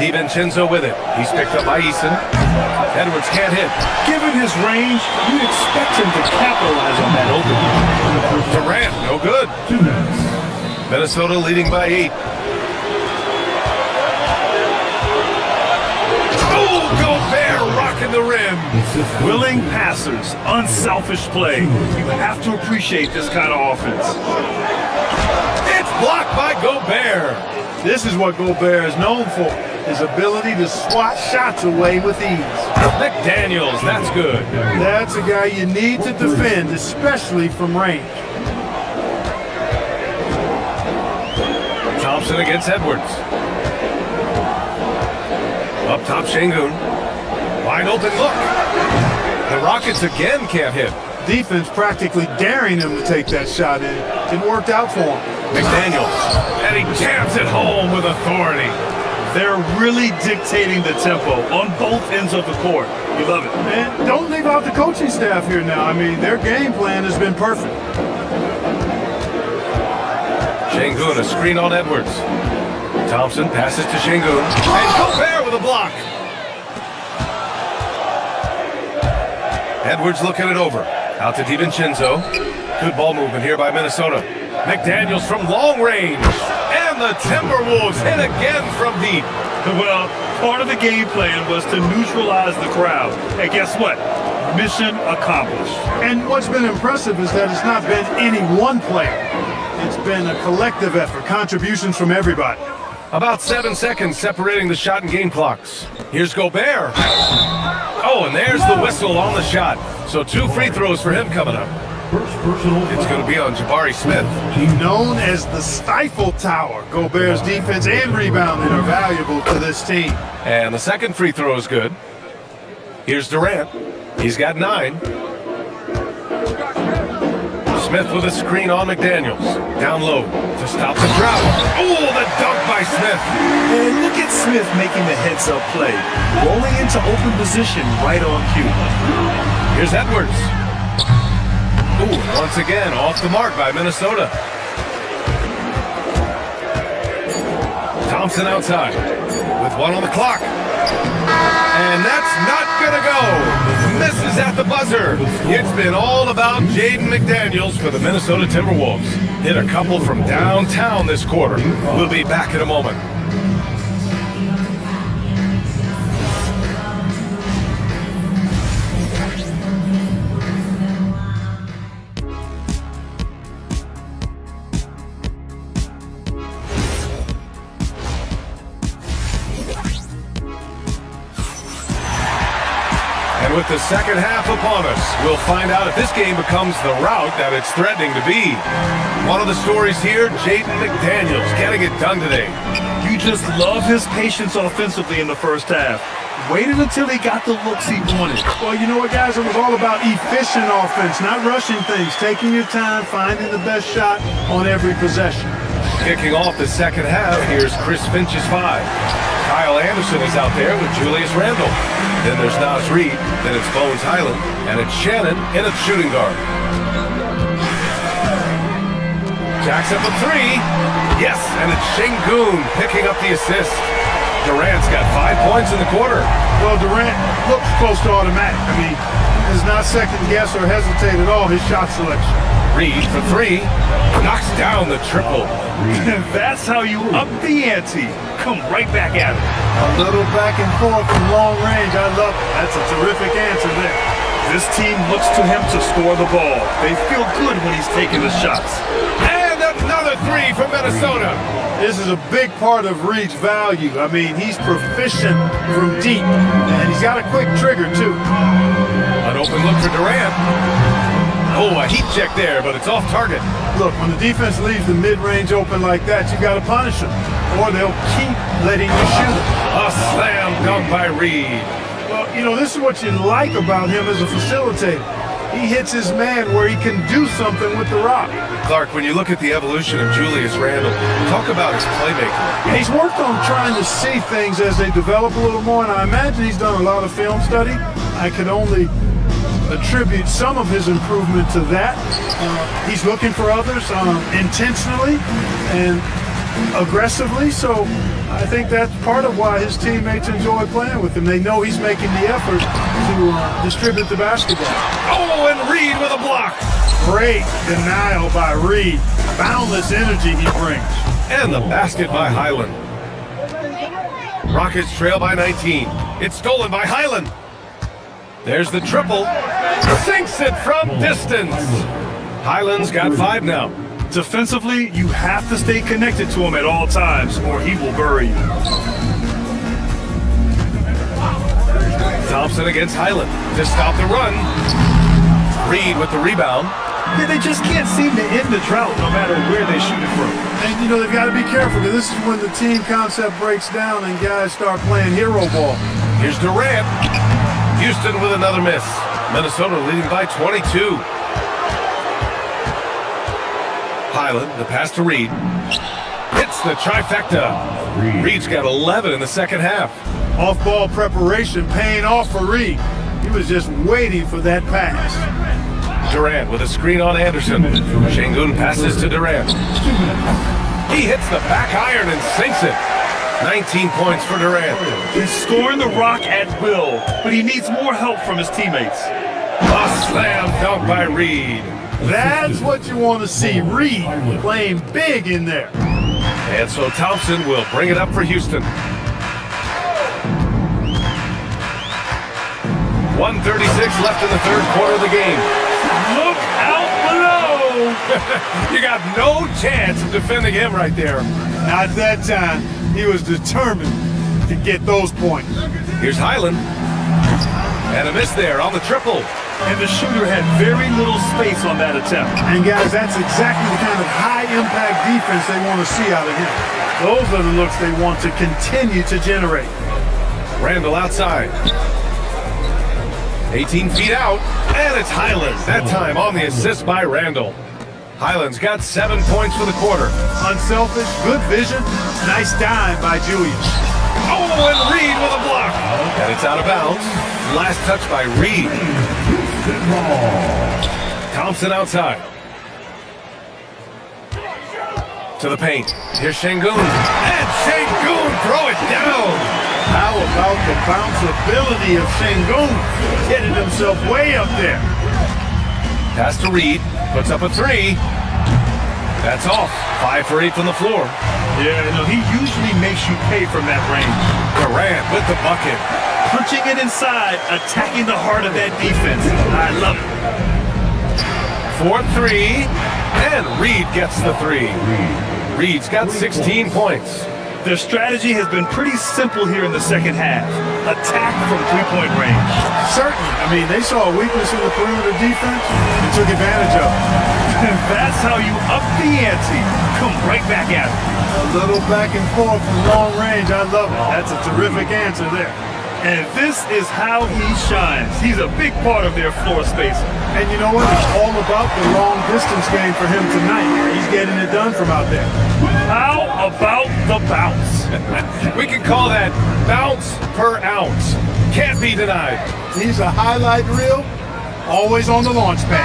DiVincenzo with it. He's picked up by Eason. Edwards can't hit. Given his range, you'd expect him to capitalize on that opening. Durant, no good. Minnesota leading by 8. Oh, Gobert rocking the rim. Willing passers, unselfish play. You have to appreciate this kind of offense. It's blocked by Gobert. This is what Gobert is known for. His ability to swat shots away with ease. McDaniels, that's good. That's a guy you need to defend, especially from range. Thompson against Edwards. Up top, Şengün. Wide open look. The Rockets again can't hit. Defense practically daring him to take that shot in. It worked out for him. McDaniels. And he jams it home with authority. They're really dictating the tempo on both ends of the court. You love it. And don't leave out the coaching staff here now. I mean, their game plan has been perfect. Şengün, a screen on Edwards. Thompson passes to Şengün. And Gobert with a block. Edwards looking it over. Out to DiVincenzo. Good ball movement here by Minnesota. McDaniels from long range. And the Timberwolves hit again from deep. Well, part of the game plan was to neutralize the crowd. And guess what? Mission accomplished. And what's been impressive is that it's not been any one player. It's been a collective effort, contributions from everybody. About 7 seconds separating the shot and game clocks. Here's Gobert. Oh, and there's the whistle on the shot. So 2 free throws for him coming up. It's going to be on Jabari Smith. Known as the Stifle Tower, Gobert's defense and rebounding are valuable to this team. And the second free throw is good. Here's Durant. He's got 9. Smith with a screen on McDaniels. Down low to stop the drought. Oh, the dunk by Smith. And look at Smith making the heads-up play. Rolling into open position right on cue. Here's Edwards. Ooh, once again, off the mark by Minnesota. Thompson outside with 1 on the clock. And that's not gonna go. Misses at the buzzer. It's been all about Jaden McDaniels for the Minnesota Timberwolves. Hit a couple from downtown this quarter. We'll be back in a moment. And with the second half upon us, we'll find out if this game becomes the rout that it's threatening to be. One of the stories here, Jaden McDaniels getting it done today. You just love his patience offensively in the first half. Waited until he got the looks he wanted. Well, you know what, guys? It was all about efficient offense, not rushing things, taking your time, finding the best shot on every possession. Kicking off the second half, here's Chris Finch's 5. Kyle Anderson is out there with Julius Randle. Then there's Nas Reed, then it's Bones Highland, and it's Shannon in a shooting guard. Jacks up a 3. Yes, and it's Şengün picking up the assist. Durant's got 5 points in the quarter. Well, Durant looks close to automatic. I mean, does not second guess or hesitate at all his shot selection. Reed for 3, knocks down the triple. That's how you up the ante. Come right back at it. A little back and forth from long range. I love it. That's a terrific answer there. This team looks to him to score the ball. They feel good when he's taking the shots. And another 3 from Minnesota. This is a big part of Reed's value. I mean, he's proficient from deep, and he's got a quick trigger, too. An open look for Durant. Oh, a heat check there, but it's off target. Look, when the defense leaves the mid-range open like that, you got to punish them, or they'll keep letting you shoot it. A slam dunk by Reed. Well, you know, this is what you like about him as a facilitator. He hits his man where he can do something with the rock. Clark, when you look at the evolution of Julius Randle, talk about his playmaking. He's worked on trying to see things as they develop a little more, and I imagine he's done a lot of film study. I could only attribute some of his improvement to that. He's looking for others intentionally and aggressively, so I think that's part of why his teammates enjoy playing with him. They know he's making the effort to distribute the basketball. Oh, and Reed with a block. Great denial by Reed. Boundless energy he brings. And the basket by Highland. Rockets trail by 19. It's stolen by Highland. There's the triple. Sinks it from distance. Highland's got 5 now. Defensively, you have to stay connected to him at all times, or he will bury you. Thompson against Highland to stop the run. Reed with the rebound. Yeah, they just can't seem to end the drought no matter where they shoot it from. And, you know, they've got to be careful, because this is when the team concept breaks down and guys start playing hero ball. Here's Durant. Houston with another miss. Minnesota leading by 22. Highland, the pass to Reed. Hits the trifecta. Reed's got 11 in the second half. Off-ball preparation paying off for Reed. He was just waiting for that pass. Durant with a screen on Anderson. Şengün passes to Durant. He hits the back iron and sinks it. 19 points for Durant. He's scoring the rock at will, but he needs more help from his teammates. A slam dunk by Reed. That's what you want to see. Reed playing big in there. And so Thompson will bring it up for Houston. 1:36 left in the third quarter of the game. Look out below! You got no chance of defending him right there. Not that time. He was determined to get those points. Here's Highland. And a miss there on the triple. And the shooter had very little space on that attempt. And guys, that's exactly the kind of high-impact defense they want to see out of him. Those are the looks they want to continue to generate. Randle outside. 18 feet out, and it's Highland. That time on the assist by Randle. Highland's got 7 points for the quarter. Unselfish, good vision, nice dive by Julius. Oh, and Reed with a block. And it's out of bounds. Last touch by Reed. Thompson outside. To the paint. Here's Şengün. And Şengün throw it down. How about the bounceability of Şengün? Getting himself way up there. Pass to Reed. Puts up a 3. That's off. 5 for 8 from the floor. Yeah, no, he usually makes you pay from that range. Durant with the bucket. Punching it inside, attacking the heart of that defense. I love it. 4-3, and Reed gets the 3. Reed's got 16 points. Their strategy has been pretty simple here in the second half. Attack from three-point range. Certainly. I mean, they saw a weakness in the perimeter defense and took advantage of it. And that's how you up the ante. Come right back at it. A little back and forth from long range. I love it. That's a terrific answer there. And this is how he shines. He's a big part of their floor spacing. And you know what? It's all about the long distance game for him tonight. He's getting it done from out there. How about the bounce? We can call that bounce per ounce. Can't be denied. He's a highlight reel, always on the launch pad.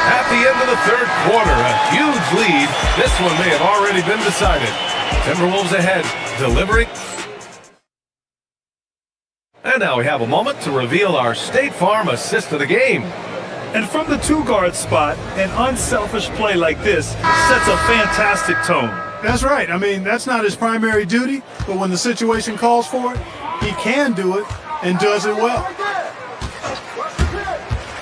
At the end of the third quarter, a huge lead. This one may have already been decided. Timberwolves ahead, delivering. And now we have a moment to reveal our State Farm assist of the game. And from the two-guard spot, an unselfish play like this sets a fantastic tone. That's right. I mean, that's not his primary duty, but when the situation calls for it, he can do it and does it well.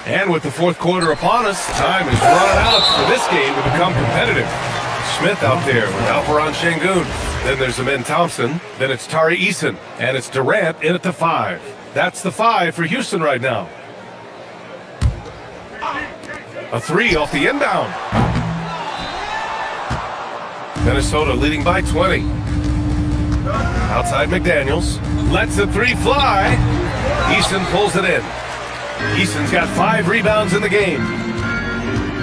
And with the fourth quarter upon us, time is running out for this game to become competitive. Smith out there with Alperon Şengün. Then there's Amin Thompson. Then it's Tari Eason. And it's Durant in at the 5. That's the 5 for Houston right now. A 3 off the inbound. Minnesota leading by 20. Outside McDaniels. Lets the 3 fly. Eason pulls it in. Eason's got 5 rebounds in the game.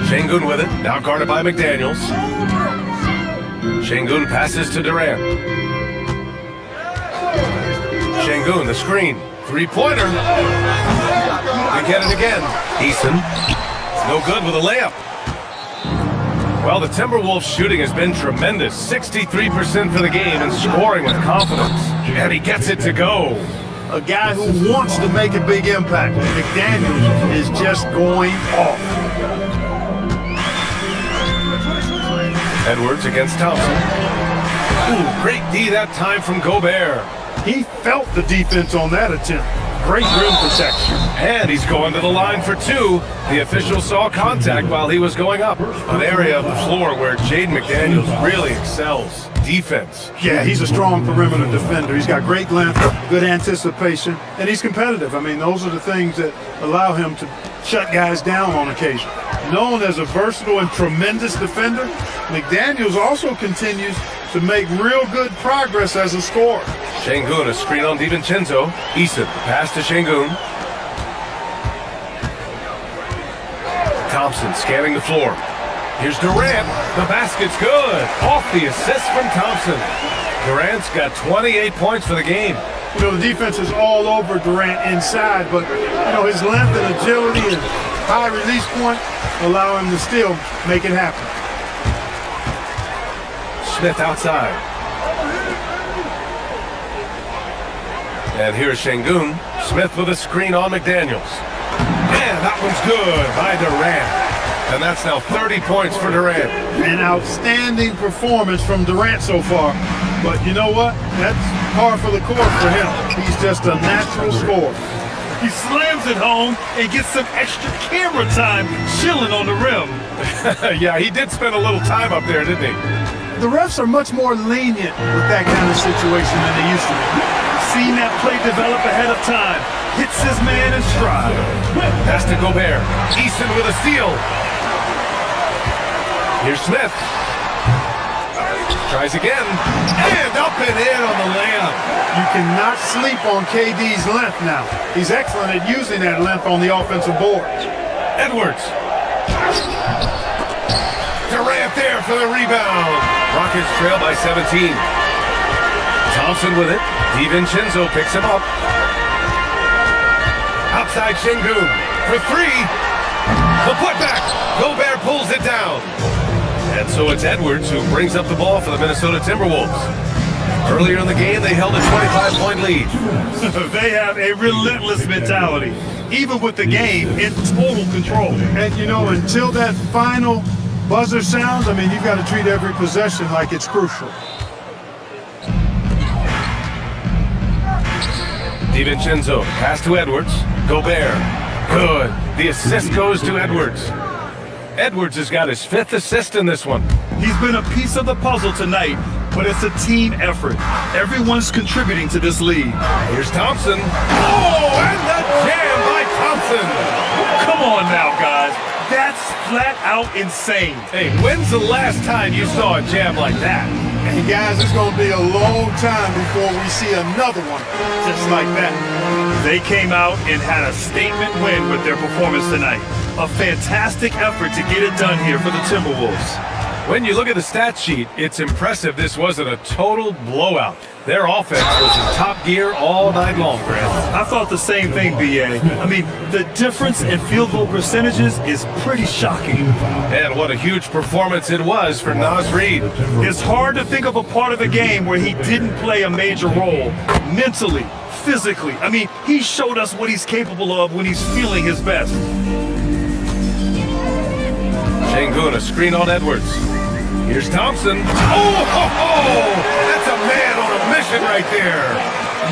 Şengün with it. Now guarded by McDaniels. Şengün passes to Durant. Şengün, the screen. 3-pointer. They get it again. Eason. No good with a layup. Well, the Timberwolves shooting has been tremendous. 63% for the game and scoring with confidence. And he gets it to go. A guy who wants to make a big impact. McDaniels is just going off. Edwards against Thompson. Ooh, great D that time from Gobert. He felt the defense on that attempt. Great rim protection. And he's going to the line for 2. The official saw contact while he was going up. An area of the floor where Jaden McDaniels really excels. Defense. Yeah, he's a strong perimeter defender. He's got great length, good anticipation, and he's competitive. I mean, those are the things that allow him to shut guys down on occasion. Known as a versatile and tremendous defender, McDaniels also continues to make real good progress as a scorer. Şengün, a screen on DiVincenzo. Eason, pass to Şengün. Thompson scanning the floor. Here's Durant. The basket's good. Off the assist from Thompson. Durant's got 28 points for the game. You know, the defense is all over Durant inside, but, you know, his length and agility and high release point allow him to still make it happen. Smith outside. And here's Şengün. Smith with a screen on McDaniels. And that one's good by Durant. And that's now 30 points for Durant. An outstanding performance from Durant so far. But you know what? That's par for the course for him. He's just a natural scorer. He slams it home and gets some extra camera time chilling on the rim. Yeah, he did spend a little time up there, didn't he? The refs are much more lenient with that kind of situation than they used to be. Seen that play develop ahead of time. Hits his man in stride. Pass to Gobert. Eason with a steal. Here's Smith. Tries again. And up and in on the layup. You cannot sleep on KD's length now. He's excellent at using that length on the offensive boards. Edwards. Durant there for the rebound. Rockets trail by 17. Thompson with it. DiVincenzo picks him up. Outside Şengün for 3. The putback. Gobert pulls it down. And so it's Edwards who brings up the ball for the Minnesota Timberwolves. Earlier in the game, they held a 25-point lead. They have a relentless mentality, even with the game in total control. And, you know, until that final buzzer sounds, I mean, you've got to treat every possession like it's crucial. DiVincenzo, pass to Edwards. Gobert, good. The assist goes to Edwards. Edwards has got his 5th assist in this one. He's been a piece of the puzzle tonight, but it's a team effort. Everyone's contributing to this lead. Here's Thompson. Oh, and the jam out insane. Hey, when's the last time you saw a jam like that? And guys, it's going to be a long time before we see another one just like that. They came out and had a statement win with their performance tonight. A fantastic effort to get it done here for the Timberwolves. When you look at the stat sheet, it's impressive this wasn't a total blowout. Their offense was in top gear all night long, Grant. I thought the same thing, B.A. I mean, the difference in field goal percentages is pretty shocking. And what a huge performance it was for Naz Reid. It's hard to think of a part of a game where he didn't play a major role mentally, physically. I mean, he showed us what he's capable of when he's feeling his best. Şengün, a screen on Edwards. Here's Thompson. Oh, that's a man on a mission right there.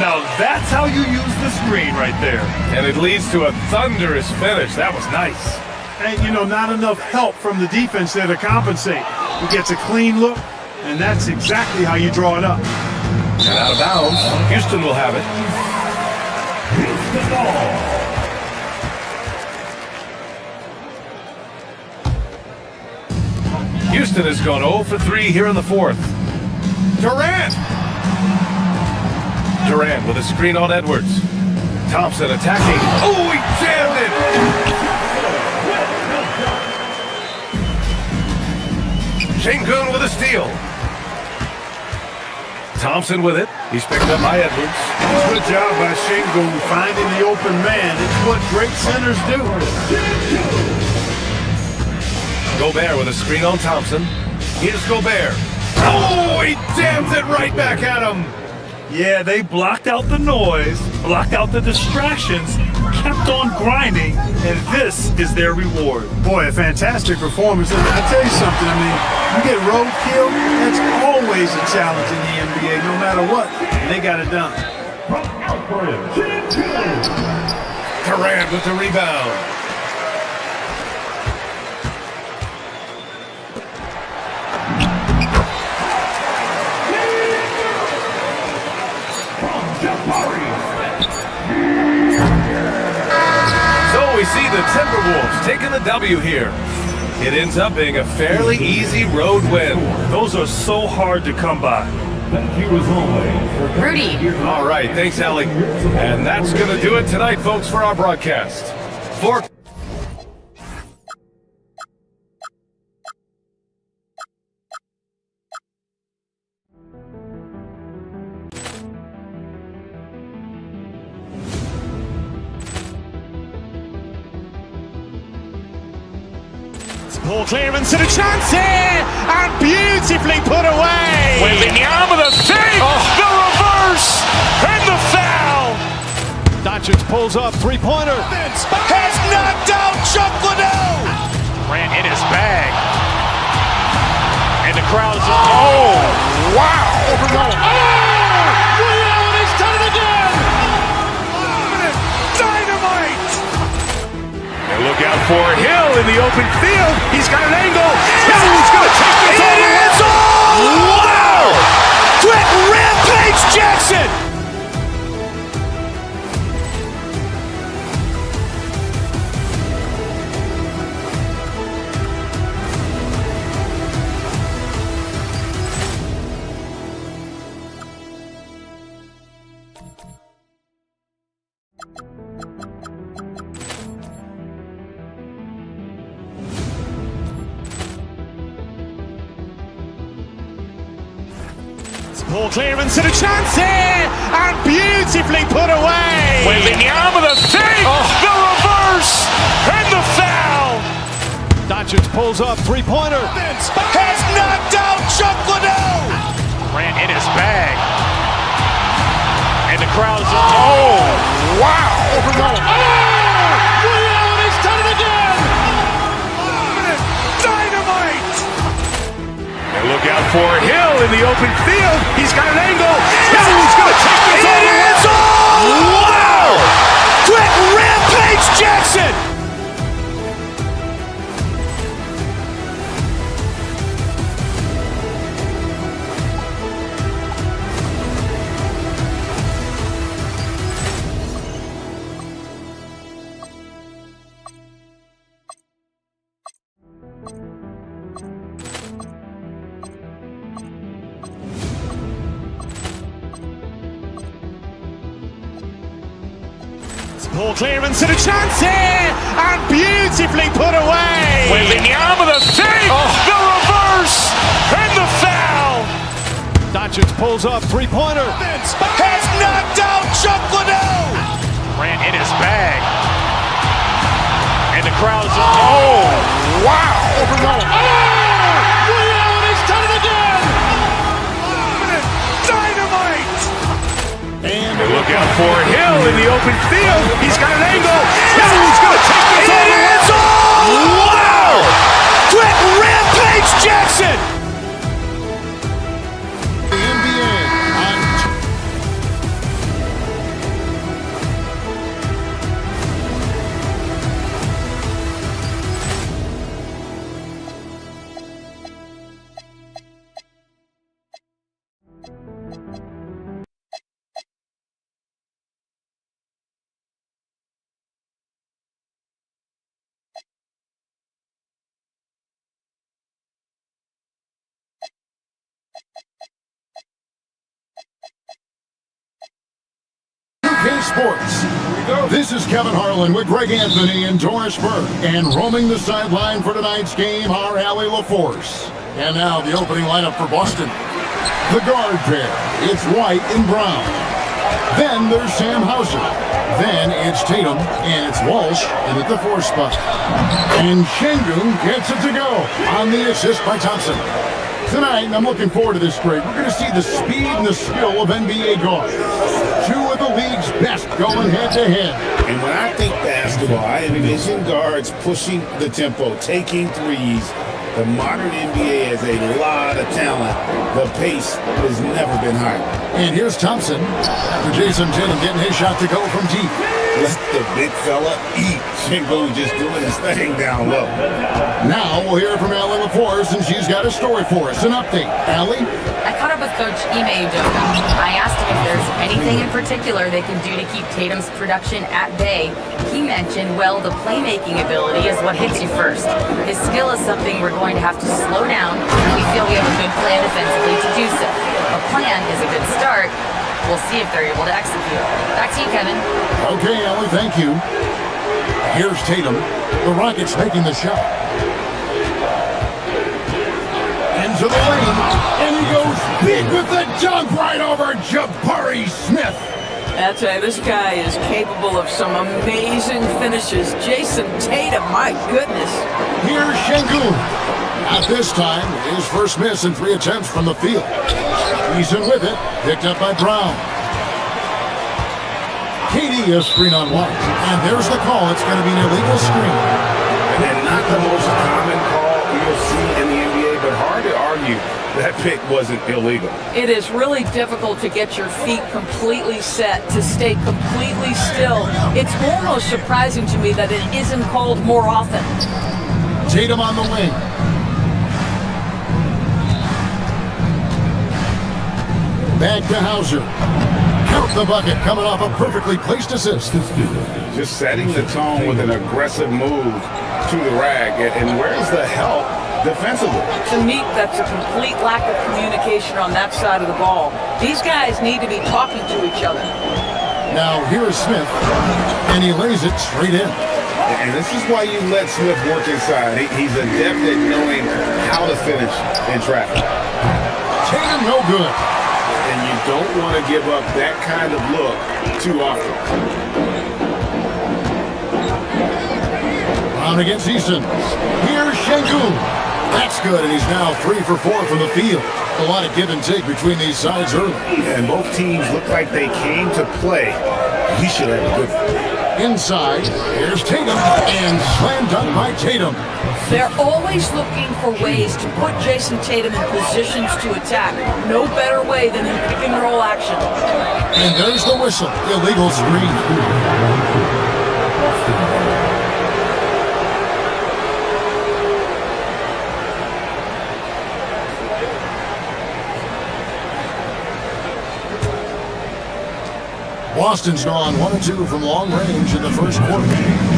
Now that's how you use the screen right there. And it leads to a thunderous finish. That was nice. And, you know, not enough help from the defense there to compensate. He gets a clean look, and that's exactly how you draw it up. And out of bounds, Houston will have it. Houston ball. Houston has gone 0 for 3 here in the fourth. Durant with a screen on Edwards. Thompson attacking. Oh, he jammed it! Şengün with a steal. Thompson with it. He's picked up by Edwards. Good job by Şengün finding the open man. It's what great centers do. Gobert with a screen on Thompson. Here's Gobert. Oh, he jams it right back at him. Yeah, they blocked out the noise, blocked out the distractions, kept on grinding, and this is their reward. Boy, a fantastic performance. And I'll tell you something, I mean, you get roadkill, that's always a challenge in the NBA, no matter what. And they got it done. Durant with the rebound. So we see the Timberwolves taking the W here. It ends up being a fairly easy road win. Those are so hard to come by. Rudy. All right, thanks, Allie. And that's going to do it tonight, folks, for our broadcast. Ball clearance and a chance here, and beautifully put away. Wembanyama the save, the reverse, and the foul. Doncic pulls up, three-pointer. Has knocked out Chuck Liddell. Ran in his bag. And the crowd is, oh, wow. He's done it again. Dynamite. And look out for Hill in the open field. He's got an angle. He's going to take this all the way. Wow! Quick Rampage Jackson. Ball clearance and a chance here, and beautifully put away. Wembanyama the save, the reverse, and the foul. Doncic pulls up, three-pointer. Has knocked out Chuck Liddell. Ran in his bag. And the crowd is, oh, wow. He's done it again. Dynamite. And look out for Hill in the open field. He's got an angle. He's going to take this all the way. Wow! Quick Rampage Jackson. Ball clearance and a chance here, and beautifully put away. Wembanyama the save, the reverse, and the foul. Doncic pulls up, three-pointer. Has knocked out Chuck Liddell. Ran in his bag. And the crowd is, oh, wow. He's done it again. Dynamite. And Look out for Hill in the open field. He's got an angle. Hill's going to take this all the way. Wow! Quick Rampage Jackson. the NBA on UK Sports. This is Kevin Harlan with Greg Anthony and Doris Burke. And roaming the sideline for tonight's game are Allie LaForce. And now the opening lineup for Boston. The guard pair, it's White and Brown. Then there's Sam Hauser. Then it's Tatum and it's Walsh in at the 4 spot. And Şengün gets it to go on the assist by Thompson. Tonight, I'm looking forward to this, Greg. We're going to see the speed and the skill of NBA guards. 2 of the league's best going head-to-head. And when I think basketball, I envision guards pushing the tempo, taking threes. The modern NBA has a lot of talent. The pace has never been higher. And here's Thompson after Jason Tatum getting his shot to go from deep. Let the big fella eat. Şengün just doing his thing down low. Now we'll hear from Allie LaForce, and she's got a story for us. An update. Allie? I caught up with Coach Ime Udoka. I asked him if there's anything in particular they can do to keep Tatum's production at bay. He mentioned, well, the playmaking ability is what hits you first. His skill is something we're going to have to slow down, and we feel we have a good plan defensively to do so. A plan is a good start. We'll see if they're able to execute. Back to you, Kevin. Okay, Allie, thank you. Here's Tatum. The Rockets making the shot. Into the lane, and he goes big with the dunk right over Jabari Smith. That's right, this guy is capable of some amazing finishes. Jason Tatum, my goodness. Here's Şengün. At this time, his first miss in 3 attempts from the field. He's in with it, picked up by Brown. KD is screen on White. And there's the call. It's going to be an illegal screen. And not the most common call you'll see in the NBA, but hard to argue that pick wasn't illegal. It is really difficult to get your feet completely set, to stay completely still. It's almost surprising to me that it isn't called more often. Tatum on the wing. Back to Hauser. Count the bucket coming off a perfectly placed assist. Just setting the tone with an aggressive move to the rag. And where's the help defensively? To me, that's a complete lack of communication on that side of the ball. These guys need to be talking to each other. Now here is Smith, and he lays it straight in. And this is why you let Smith work inside. He's adept at knowing how to finish in traffic. Tatum no good. And you don't want to give up that kind of look too often. Brown against Easton. Here's Şengün. That's good, and he's now 3 for 4 from the field. A lot of give and take between these sides early. And both teams look like they came to play. He should have a good one. Inside, here's Tatum, and slam dunk by Tatum. They're always looking for ways to put Jason Tatum in positions to attack. No better way than in pick and roll action. And there's the whistle. Illegal screen. Boston's gone 1-2 from long range in the first quarter.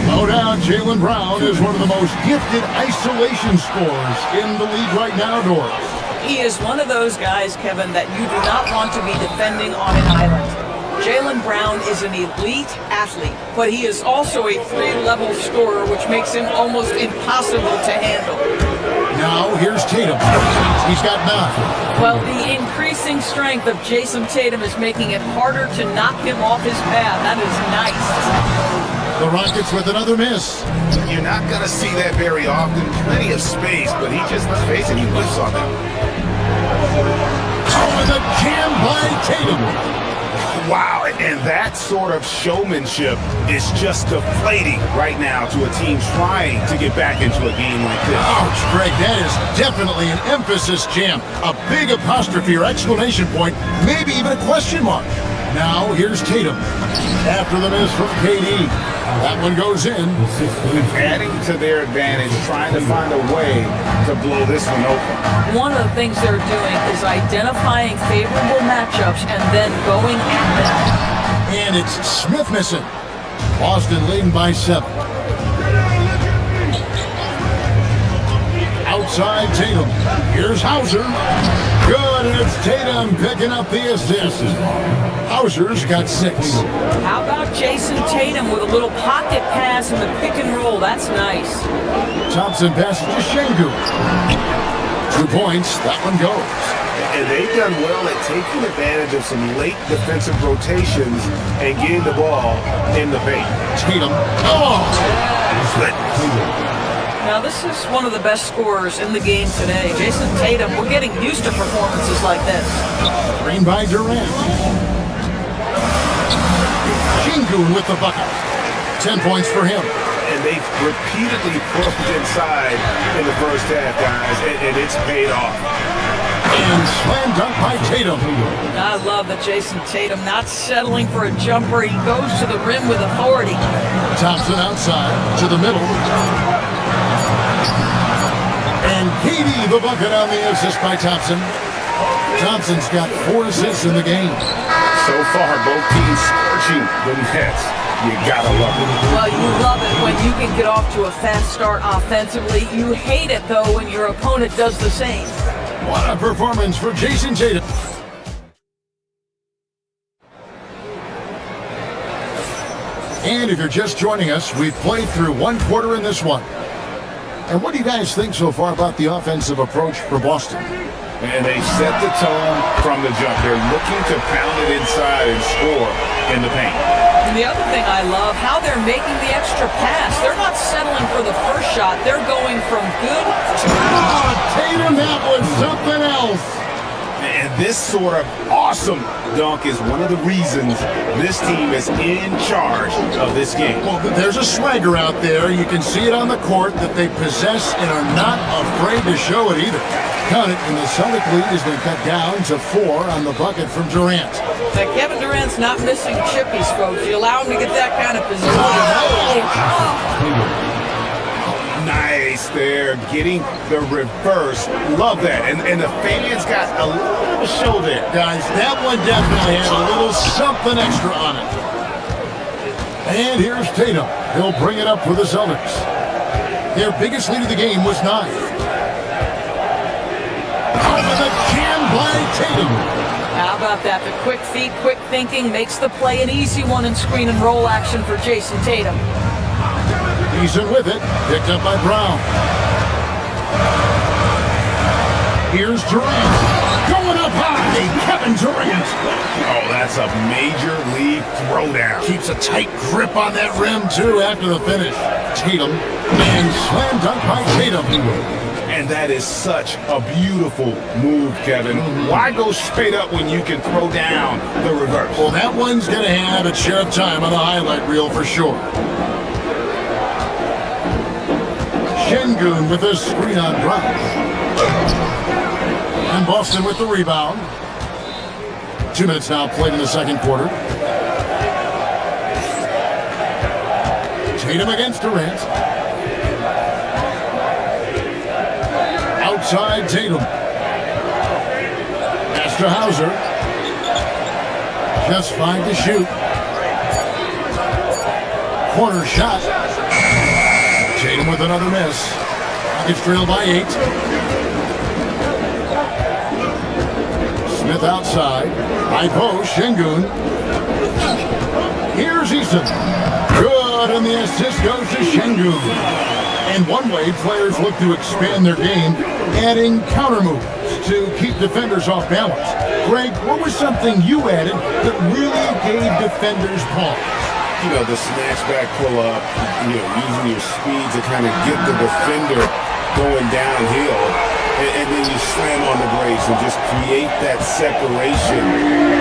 No doubt, Jaylen Brown is one of the most gifted isolation scorers in the league right now, Doris. He is one of those guys, Kevin, that you do not want to be defending on an island. Jaylen Brown is an elite athlete, but he is also a 3-level scorer, which makes him almost impossible to handle. Now here's Tatum. He's got 9. Well, the increasing strength of Jason Tatum is making it harder to knock him off his path. That is nice. The Rockets with another miss. You're not going to see that very often. Plenty of space, but he just, let's face it, he whiffs on them. Oh, and the jam by Tatum. Wow, and that sort of showmanship is just deflating right now to a team trying to get back into a game like this. Ouch, Greg, that is definitely an emphasis jam. A big apostrophe or exclamation point, maybe even a question mark. Now, here's Tatum. After the miss from KD. That one goes in. Adding to their advantage, trying to find a way to blow this one open. One of the things they're doing is identifying favorable matchups and then going at them. And it's Smith missing. Boston leading by 7. Outside Tatum. Here's Hauser. Good, and it's Tatum picking up the assist. Hauser's got 6. How about Jason Tatum with a little pocket pass in the pick and roll? That's nice. Thompson passes to Şengün. 2 points. That one goes. And they've done well at taking advantage of some late defensive rotations and getting the ball in the paint. Tatum. Oh! Now, this is one of the best scorers in the game today. Jason Tatum, we're getting used to performances like this. Screen by Durant. Şengün with the bucket. 10 points for him. And they've repeatedly pushed inside in the first half, guys, and it's paid off. And slam dunk by Tatum. I love that Jason Tatum not settling for a jumper. He goes to the rim with authority. Thompson outside to the middle. And KD the bucket on the assist by Thompson. Thompson's got 4 assists in the game. So far, both teams scorching the Nets. You gotta love it. Well, you love it when you can get off to a fast start offensively. You hate it, though, when your opponent does the same. What a performance for Jason Tatum. And if you're just joining us, we've played through 1 quarter in this one. And what do you guys think so far about the offensive approach for Boston? And they set the tone from the jump. They're looking to pound it inside and score in the paint. And the other thing I love, how they're making the extra pass. They're not settling for the first shot. They're going from good to oh, Tatum, that was something else. And this sort of awesome dunk is one of the reasons this team is in charge of this game. Well, there's a swagger out there. You can see it on the court that they possess and are not afraid to show it either. Count it, and the Celtic lead has been cut down to 4 on the bucket from Durant. Now, Kevin Durant's not missing chippies, folks. You allow him to get that kind of position. Nice there, getting the reverse. Love that. And the fans got a little bit of a show there. Guys, that one definitely had a little something extra on it. And here's Tatum. He'll bring it up for the Celtics. Their biggest lead of the game was 9. Oh, the jam by Tatum. How about that? The quick feet, quick thinking makes the play an easy one in screen and roll action for Jason Tatum. Eason with it, picked up by Brown. Here's Durant. Going up high, Kevin Durant. Oh, that's a major league throwdown. Keeps a tight grip on that rim, too, after the finish. Tatum, and slam dunk by Tatum. And that is such a beautiful move, Kevin. Why go straight up when you can throw down the reverse? Well, that one's going to have its share of time on the highlight reel for sure. Şengün with a screen on Brown. And Boston with the rebound. 2 minutes now played in the second quarter. Tatum against Durant. Outside Tatum. Pass to Hauser. Just 5 to shoot. Corner shot. Tatum with another miss. It's trailed by 8. Smith outside. High post. Şengün. Here's Easton. Good, and the assist goes to Şengün. And one way players look to expand their game, adding counter moves to keep defenders off balance. Greg, what was something you added that really gave defenders pause? You know, the snatch back pull up, using your speed to kind of get the defender going downhill, and then you slam on the brakes and just create that separation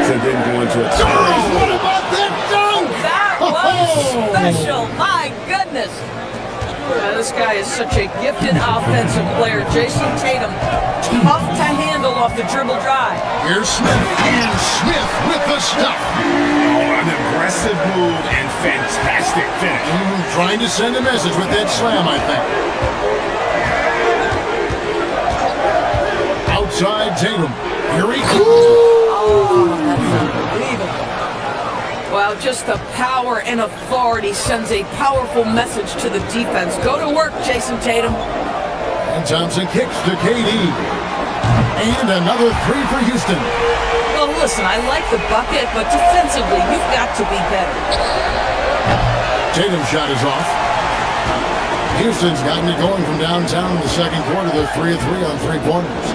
to then go into a turn. What about that dunk? That was special. My goodness. This guy is such a gifted offensive player. Jason Tatum, tough to handle off the dribble drive. Here's Smith, and Smith with the stuff. Oh, an aggressive move and fantastic finish. Trying to send a message with that slam, I think. Outside Tatum. Here he goes. Oh, that's unbelievable. Well, just the power and authority sends a powerful message to the defense. Go to work, Jason Tatum. And Thompson kicks to KD. And another three for Houston. Well, listen, I like the bucket, but defensively, you've got to be better. Tatum's shot is off. Houston's gotten it going from downtown in the second quarter. They're 3 of 3 on three-pointers.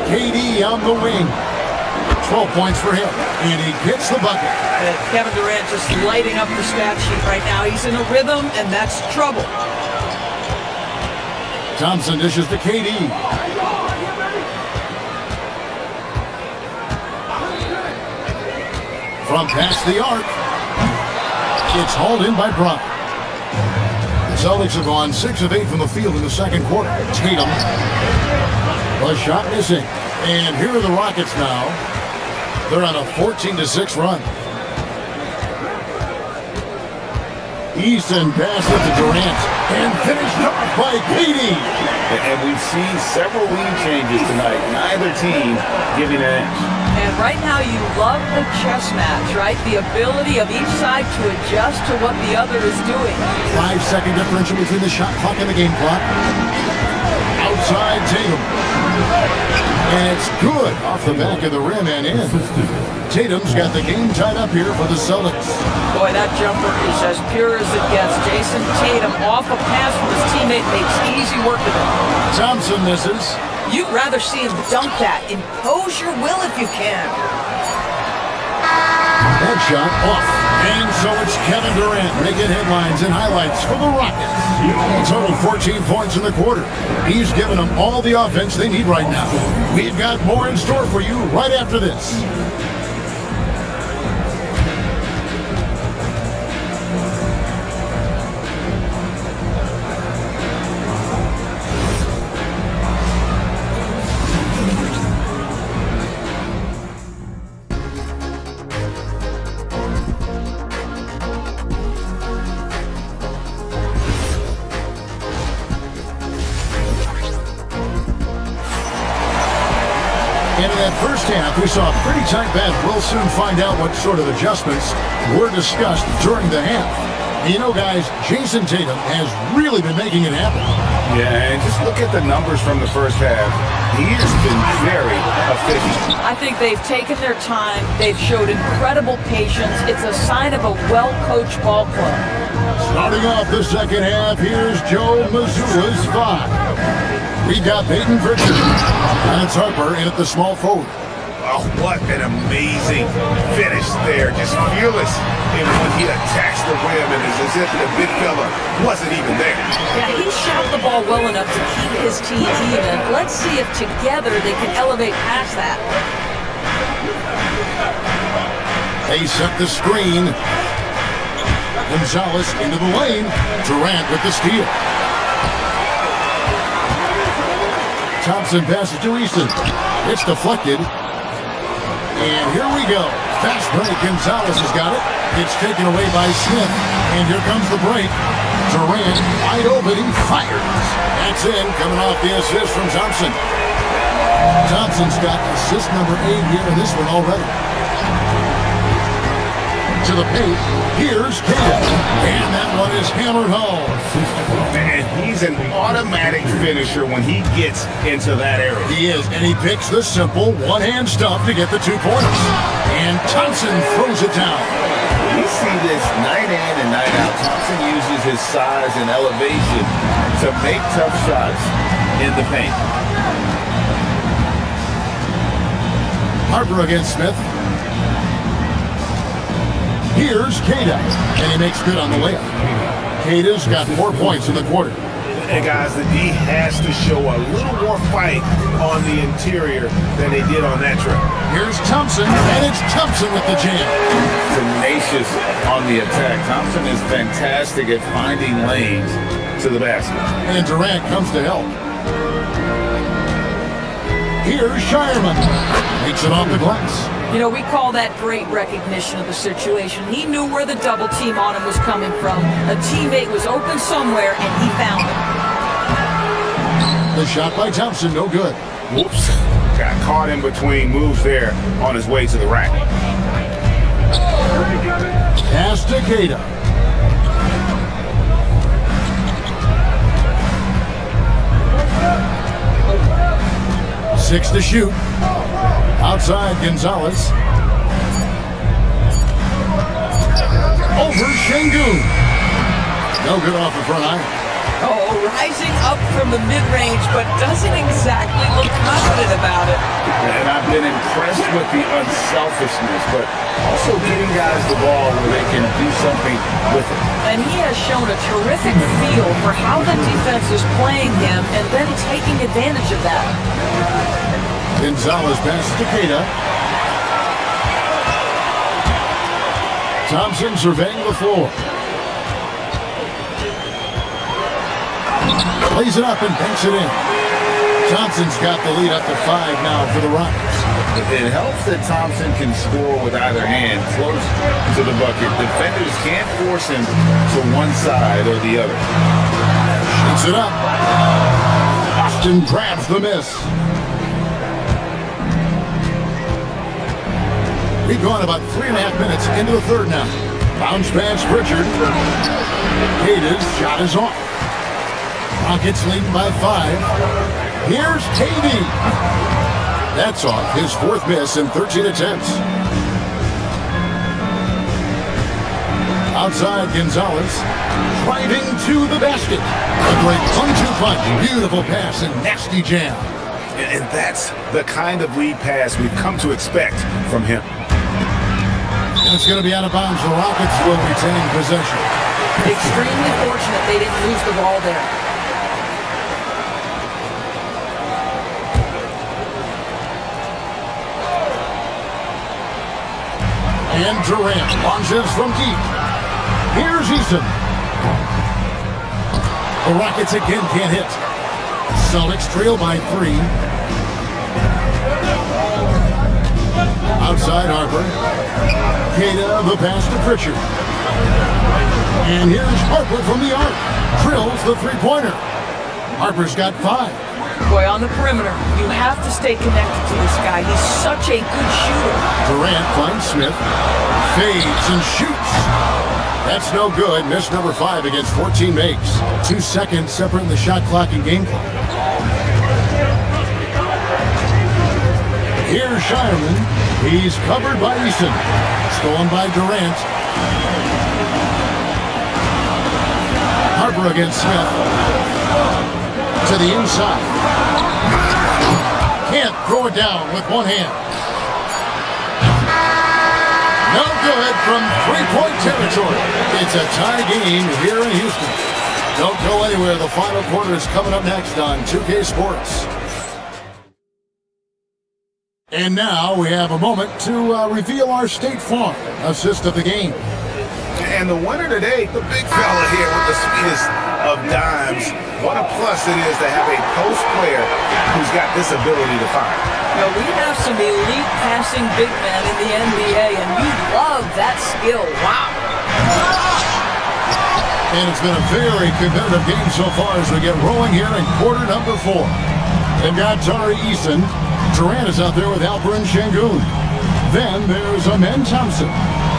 KD on the wing. 12 points for him, and he gets the bucket. Kevin Durant just lighting up the stat sheet right now. He's in a rhythm, and that's trouble. Thompson dishes to KD. From past the arc, it's hauled in by Brown. The Celtics have gone 6 of 8 from the field in the second quarter. Tatum, the shot missing. And here are the Rockets now. They're on a 14-6 run. Easton passes to Durant and finished off by KD. And we've seen several lead changes tonight. Neither team giving an inch. And right now you love the chess match, right? The ability of each side to adjust to what the other is doing. 5-second differential between the shot clock and the game clock. Outside Tatum. And it's good off the back of the rim and in. Tatum's got the game tied up here for the Celtics. Boy, that jumper is as pure as it gets. Jason Tatum off a pass from his teammate makes easy work of it. Thompson misses. You'd rather see him dunk that. Impose your will if you can. That shot off. And so it's Kevin Durant making headlines and highlights for the Rockets. A total 14 points in the quarter. He's given them all the offense they need right now. We've got more in store for you right after this. And in that first half, we saw a pretty tight battle. We'll soon find out what sort of adjustments were discussed during the half. And you know, guys, Jason Tatum has really been making it happen. Yeah, and just look at the numbers from the first half. He has been very efficient. I think they've taken their time. They've showed incredible patience. It's a sign of a well-coached ball club. Starting off the second half, here's Joe Mazzulla's 5. We got Peyton Pritchard, and it's Harper in at the small forward. Oh, what an amazing finish there. Just fearless. And when he attacks the rim, and it's as if the big fella wasn't even there. Yeah, he shot the ball well enough to keep his team even. Let's see if together they can elevate past that. They set the screen. Gonzalez into the lane. Durant with the steal. Thompson passes to Easton. It's deflected. And here we go. Fast break. Gonzalez has got it. It's taken away by Smith. And here comes the break. Durant wide open. He fires. That's in. Coming off the assist from Thompson. Thompson's got assist number 8 here in this one already. into the paint. Here's Kada. And that one is hammered home. Man, he's an automatic finisher when he gets into that area. He is, and he picks the simple one-hand stuff to get the 2 points. And Thompson throws it down. We see this night in and night out. Thompson uses his size and elevation to make tough shots in the paint. Harper against Smith. Here's Kada, and he makes good on the layup. Kada's got 4 points in the quarter. And guys, the D has to show a little more fight on the interior than they did on that trip. Here's Thompson, and it's Thompson with the jam. Tenacious on the attack. Thompson is fantastic at finding lanes to the basket. And Durant comes to help. Here's Shireman. Makes it off the glass. You know, we call that great recognition of the situation. He knew where the double team on him was coming from. A teammate was open somewhere, and he found it. The shot by Thompson, no good. Whoops. Got caught in between moves there on his way to the rack. Pass to Kada. Six to shoot. Outside Gonzalez. Over Şengün. No good off the front iron. Oh, rising up from the mid-range, but doesn't exactly look confident about it. And I've been impressed with the unselfishness, but also getting guys the ball where they can do something with it. And he has shown a terrific feel for how the defense is playing him and then taking advantage of that. Gonzalez passes to Kada. Thompson surveying the floor. Plays it up and banks it in. Thompson's got the lead up to 5 now for the Rockets. It helps that Thompson can score with either hand close to the bucket. Defenders can't force him to one side or the other. Shoots it up. Austin grabs the miss. We've gone about 3.5 minutes into the third now. Bounce pass Pritchard. Kada's shot is off. Rockets leading by 5. Here's KD. That's off. His 4th miss in 13 attempts. Outside Gonzalez. Driving to the basket. A great 1-2 punch. Beautiful pass and nasty jam. And that's the kind of lead pass we've come to expect from him. And it's going to be out of bounds. The Rockets will retain possession. Extremely fortunate they didn't lose the ball there. And Durant launches from deep. Here's Eason. The Rockets again can't hit. Celtics trail by 3. Outside Harper. Kada the pass to Pritchard. And here's Harper from the arc. Drills the 3-pointer. Harper's got 5. Boy, on the perimeter, you have to stay connected to this guy. He's such a good shooter. Durant finds Smith. Fades and shoots. That's no good. Miss number 5 against 14 makes. 2 seconds separating the shot clock and game clock. Here's Shireman. He's covered by Eason. Stolen by Durant. Harper against Smith. To the inside. Can't throw it down with one hand. No good from 3-point territory. It's a tie game here in Houston. Don't go anywhere. The final quarter is coming up next on 2K Sports. And now we have a moment to reveal our State Farm assist of the game. And the winner today, the big fella here with the sweetest of dimes. What a plus it is to have a post player who's got this ability to fire. Well, we have some elite passing big men in the NBA, and we love that skill. Wow. And it's been a very competitive game so far as we get rolling here in quarter number 4. They've got Tari Eason. Durant is out there with Alperen Şengün. Then there's Amen Thompson.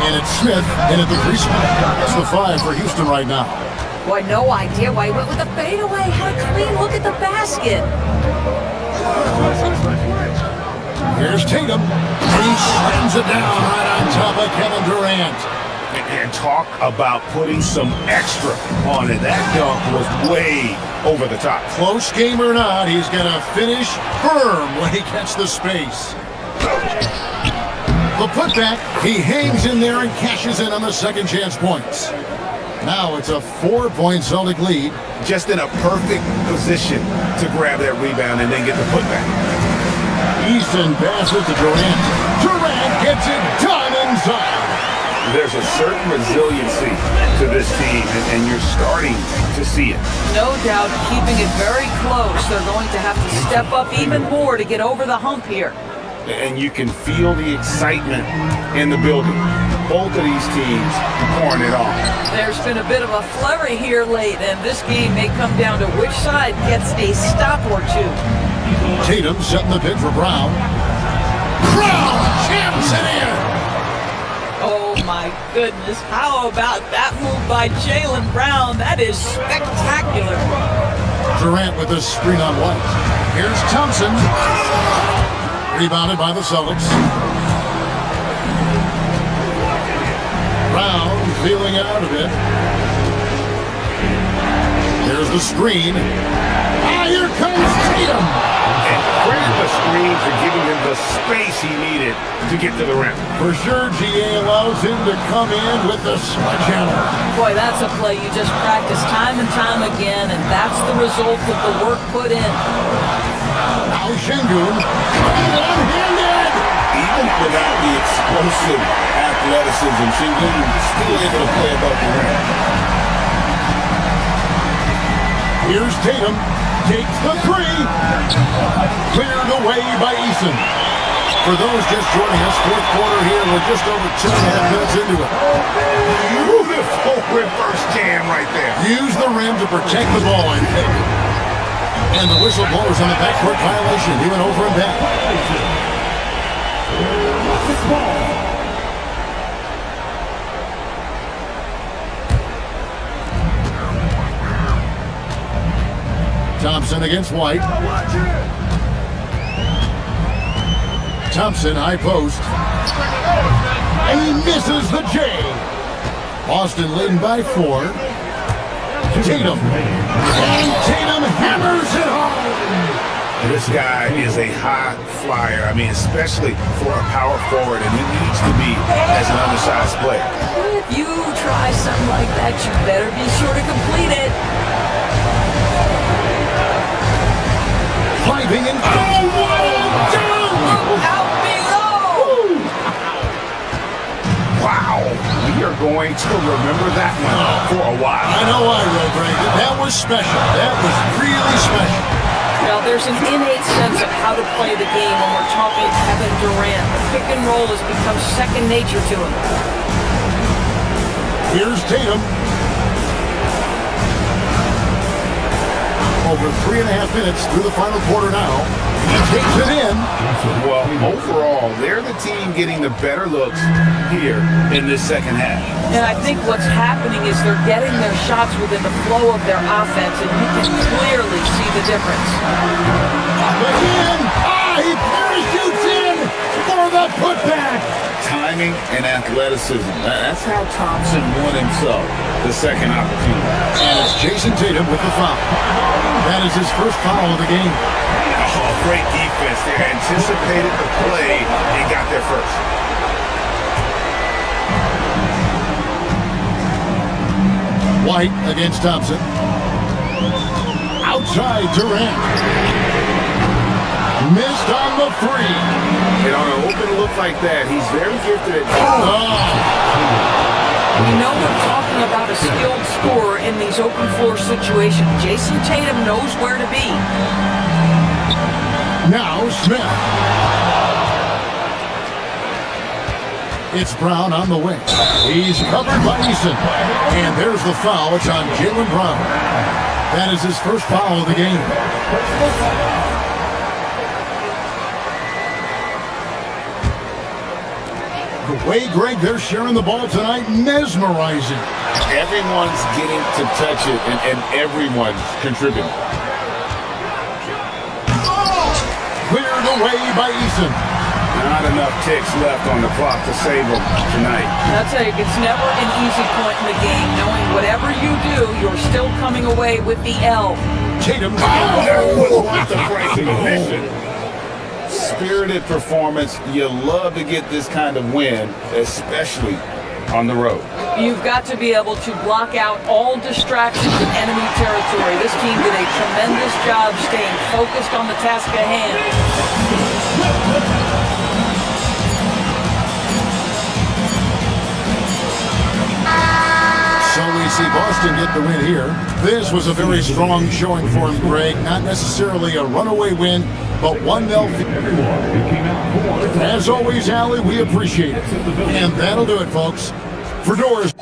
And it's Smith in at the free spot. That's the 5 for Houston right now. Boy, no idea why he went with a fadeaway. How clean, look at the basket. Here's Tatum. He slams it down right on top of Kevin Durant. And talk about putting some extra on it. That dunk was way over the top. Close game or not, he's going to finish firm when he gets the space. The putback, he hangs in there and cashes in on the second chance points. Now it's a 4-point Celtic lead. Just in a perfect position to grab that rebound and then get the putback. Easton passes to Durant. Durant gets it done inside. There's a certain resiliency to this team, and you're starting to see it. No doubt, keeping it very close. They're going to have to step up even more to get over the hump here. And you can feel the excitement in the building. Both of these teams pouring it on. There's been a bit of a flurry here late, and this game may come down to which side gets a stop or two. Tatum setting the pick for Brown. Brown jams it in. Oh my goodness, how about that move by Jaylen Brown? That is spectacular. Durant with a screen on White. Here's Thompson. Rebounded by the Celtics. Brown feeling out of it. Here's the screen. Here comes Tatum. And credit the screen for giving him the space he needed to get to the rim. For sure, GA allows him to come in with the sledgehammer. Boy, that's a play you just practice time and time again, and that's the result of the work put in. Now Şengün, one-handed. Even without the explosive athleticism, Şengün is still able to play above the rim. Here's Tatum. Takes the 3. Cleared away by Eason. For those just joining us, fourth quarter here. We're just over 2.5 minutes into it. Beautiful reverse jam right there. Use the rim to protect the ball, I think. And the whistle blows on the backcourt violation. He went over and back. Thompson against White. Thompson, high post. And he misses the J. Boston leading by 4. Tatum. And Tatum hammers it home. This guy is a high flyer. I mean, especially for a power forward, and he needs to be as an undersized player. If you try something like that, you better be sure to complete it. Driving in. Out below. Wow. We are going to remember that one for a while. I know I will, Greg. That was special. That was really special. Now, there's an innate sense of how to play the game when we're talking Kevin Durant. The pick and roll has become second nature to him. Here's Tatum. Over 3.5 minutes through the final quarter now. He takes it in. Well, overall, they're the team getting the better looks here in this second half. And I think what's happening is they're getting their shots within the flow of their offense, and you can clearly see the difference. Again, he parachutes in for the putback. Timing and athleticism. That's how Thompson won himself the second opportunity. And it's Jason Tatum with the foul. That is his first foul of the game. Oh, great defense. They anticipated the play and got there first. White against Thompson. Outside Durant. Missed on the 3. And on an open look like that, he's very gifted at We know we're talking about a skilled scorer in these open floor situations. Jason Tatum knows where to be. Now Smith. It's Brown on the wing. He's covered by Eason. And there's the foul. It's on Jaylen Brown. That is his first foul of the game. Way, Greg, they're sharing the ball tonight. Mesmerizing. Everyone's getting to touch it, and everyone's contributing. Cleared away by Eason. Not enough ticks left on the clock to save them tonight. I'll tell you, it's never an easy point in the game, knowing whatever you do, you're still coming away with the L. Tatum. That was worth the price of admission. Spirited performance. You love to get this kind of win, especially on the road. You've got to be able to block out all distractions in enemy territory. This team did a tremendous job staying focused on the task at hand. So we see Boston get the win here. This was a very strong showing for him, Greg. Not necessarily a runaway win, but one they'll... As always, Allie, we appreciate it. And that'll do it, folks. For Doors.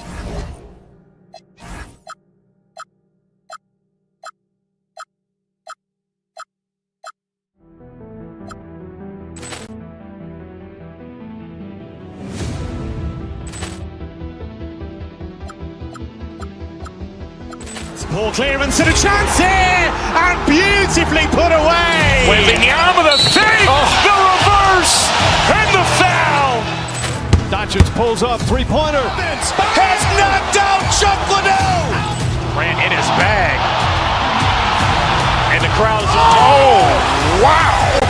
Ball clearance and a chance here, and beautifully put away. Wembanyama the save, the reverse, and the foul. Doncic pulls up, three-pointer. Has knocked out Chuck Liddell. Ran in his bag. And the crowd is, oh, wow.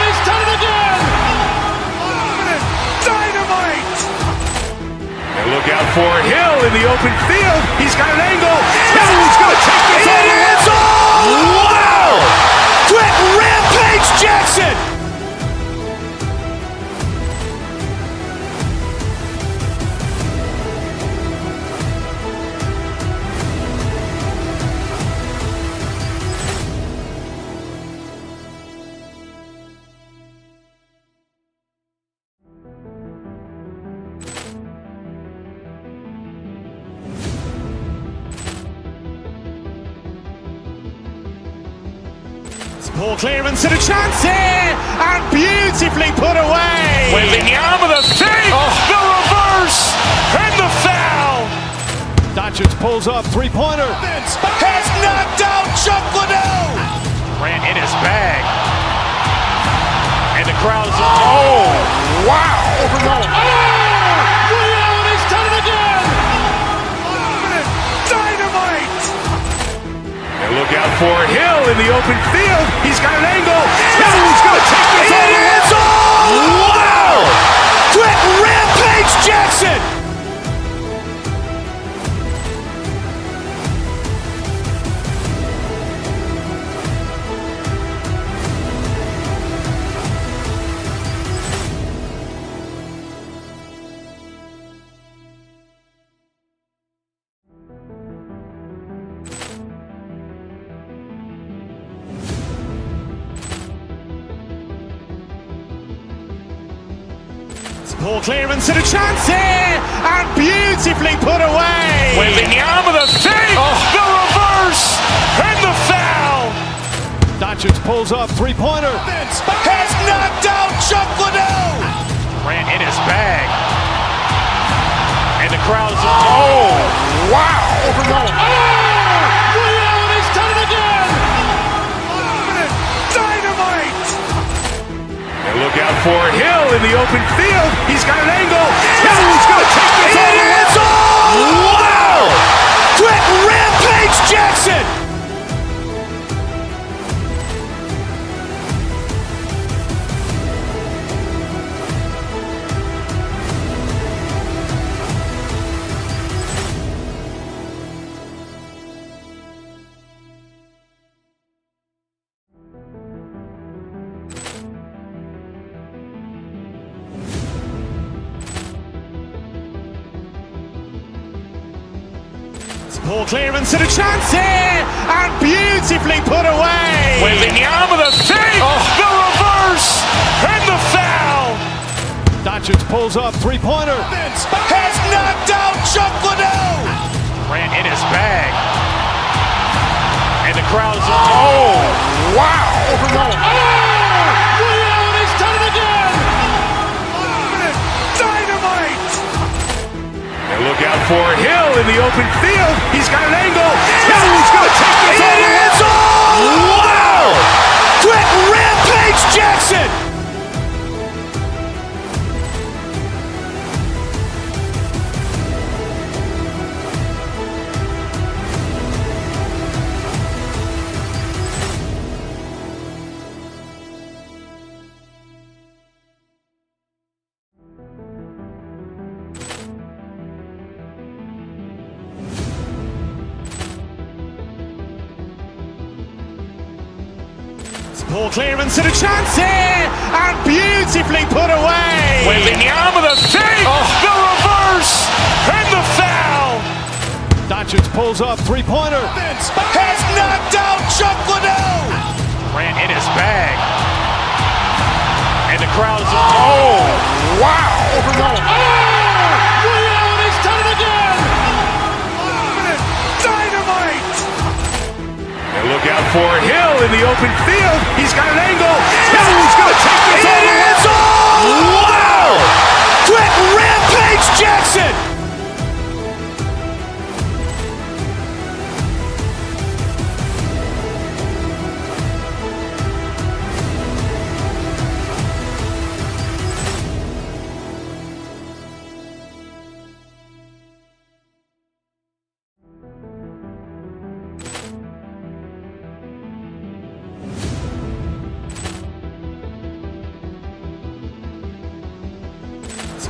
He's done it again. Dynamite. And look out for Hill in the open field. He's got an angle. Hill's going to take this all the way. Wow! Quick Rampage Jackson. Ball clearance and a chance here, and beautifully put away. Wembanyama the save, the reverse, and the foul. Doncic pulls up, three-pointer. Has knocked out Chuck Liddell. Ran in his bag. And the crowd is, oh, wow. He's done it again. Dynamite. And look out for Hill in the open field. He's got an angle. Hill's going to take this all the way. Wow! Quick Rampage Jackson. Ball clearance and a chance here, and beautifully put away. Wembanyama the save, the reverse, and the foul. Doncic pulls up, three-pointer. Has knocked out Chuck Liddell. Ran in his bag. And the crowd is, oh, wow. He's done it again. Dynamite. And look out for Hill in the open field. He's got an angle. Hill's going to take this all the way. Wow! Quick Rampage Jackson. Ball clearance and a chance here, and beautifully put away. Wembanyama the save, the reverse, and the foul. Doncic pulls up, three-pointer. Has knocked out Chuck Liddell. Ran in his bag. And the crowd is, oh, wow. He's done it again. They look out for Hill in the open field. He's got an angle. Hill is going to take this all the way. Wow! Quick rampage Jackson! Ball clearance and a chance here, and beautifully put away. Wembanyama the fake, the reverse, and the foul. Doncic pulls up, three-pointer. Has knocked out Chuck Liddell. Ran in his bag. And the crowd is, oh, wow. He's done it again. Dynamite. They look out for Hill in the open field. He's got an angle. Hill is going to take this all the way. Wow. Quick rampage Jackson.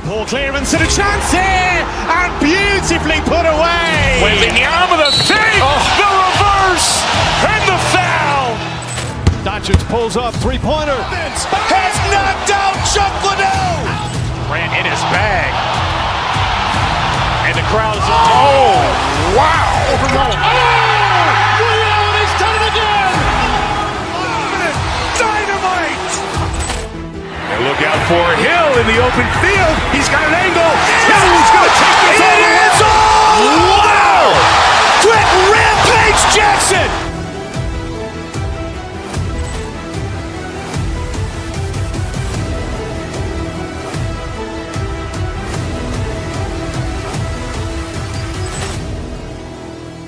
Ball clearance and a chance here, and beautifully put away. Wembanyama the fake, the reverse, and the foul. Doncic pulls up, three-pointer. Has knocked out Chuck Liddell. Ran in his bag. And the crowd is, oh, wow. He's done it again. Dynamite. They look out for Hill in the open field. He's got an angle. Hill is going to take this all the way. Wow. Quick rampage Jackson.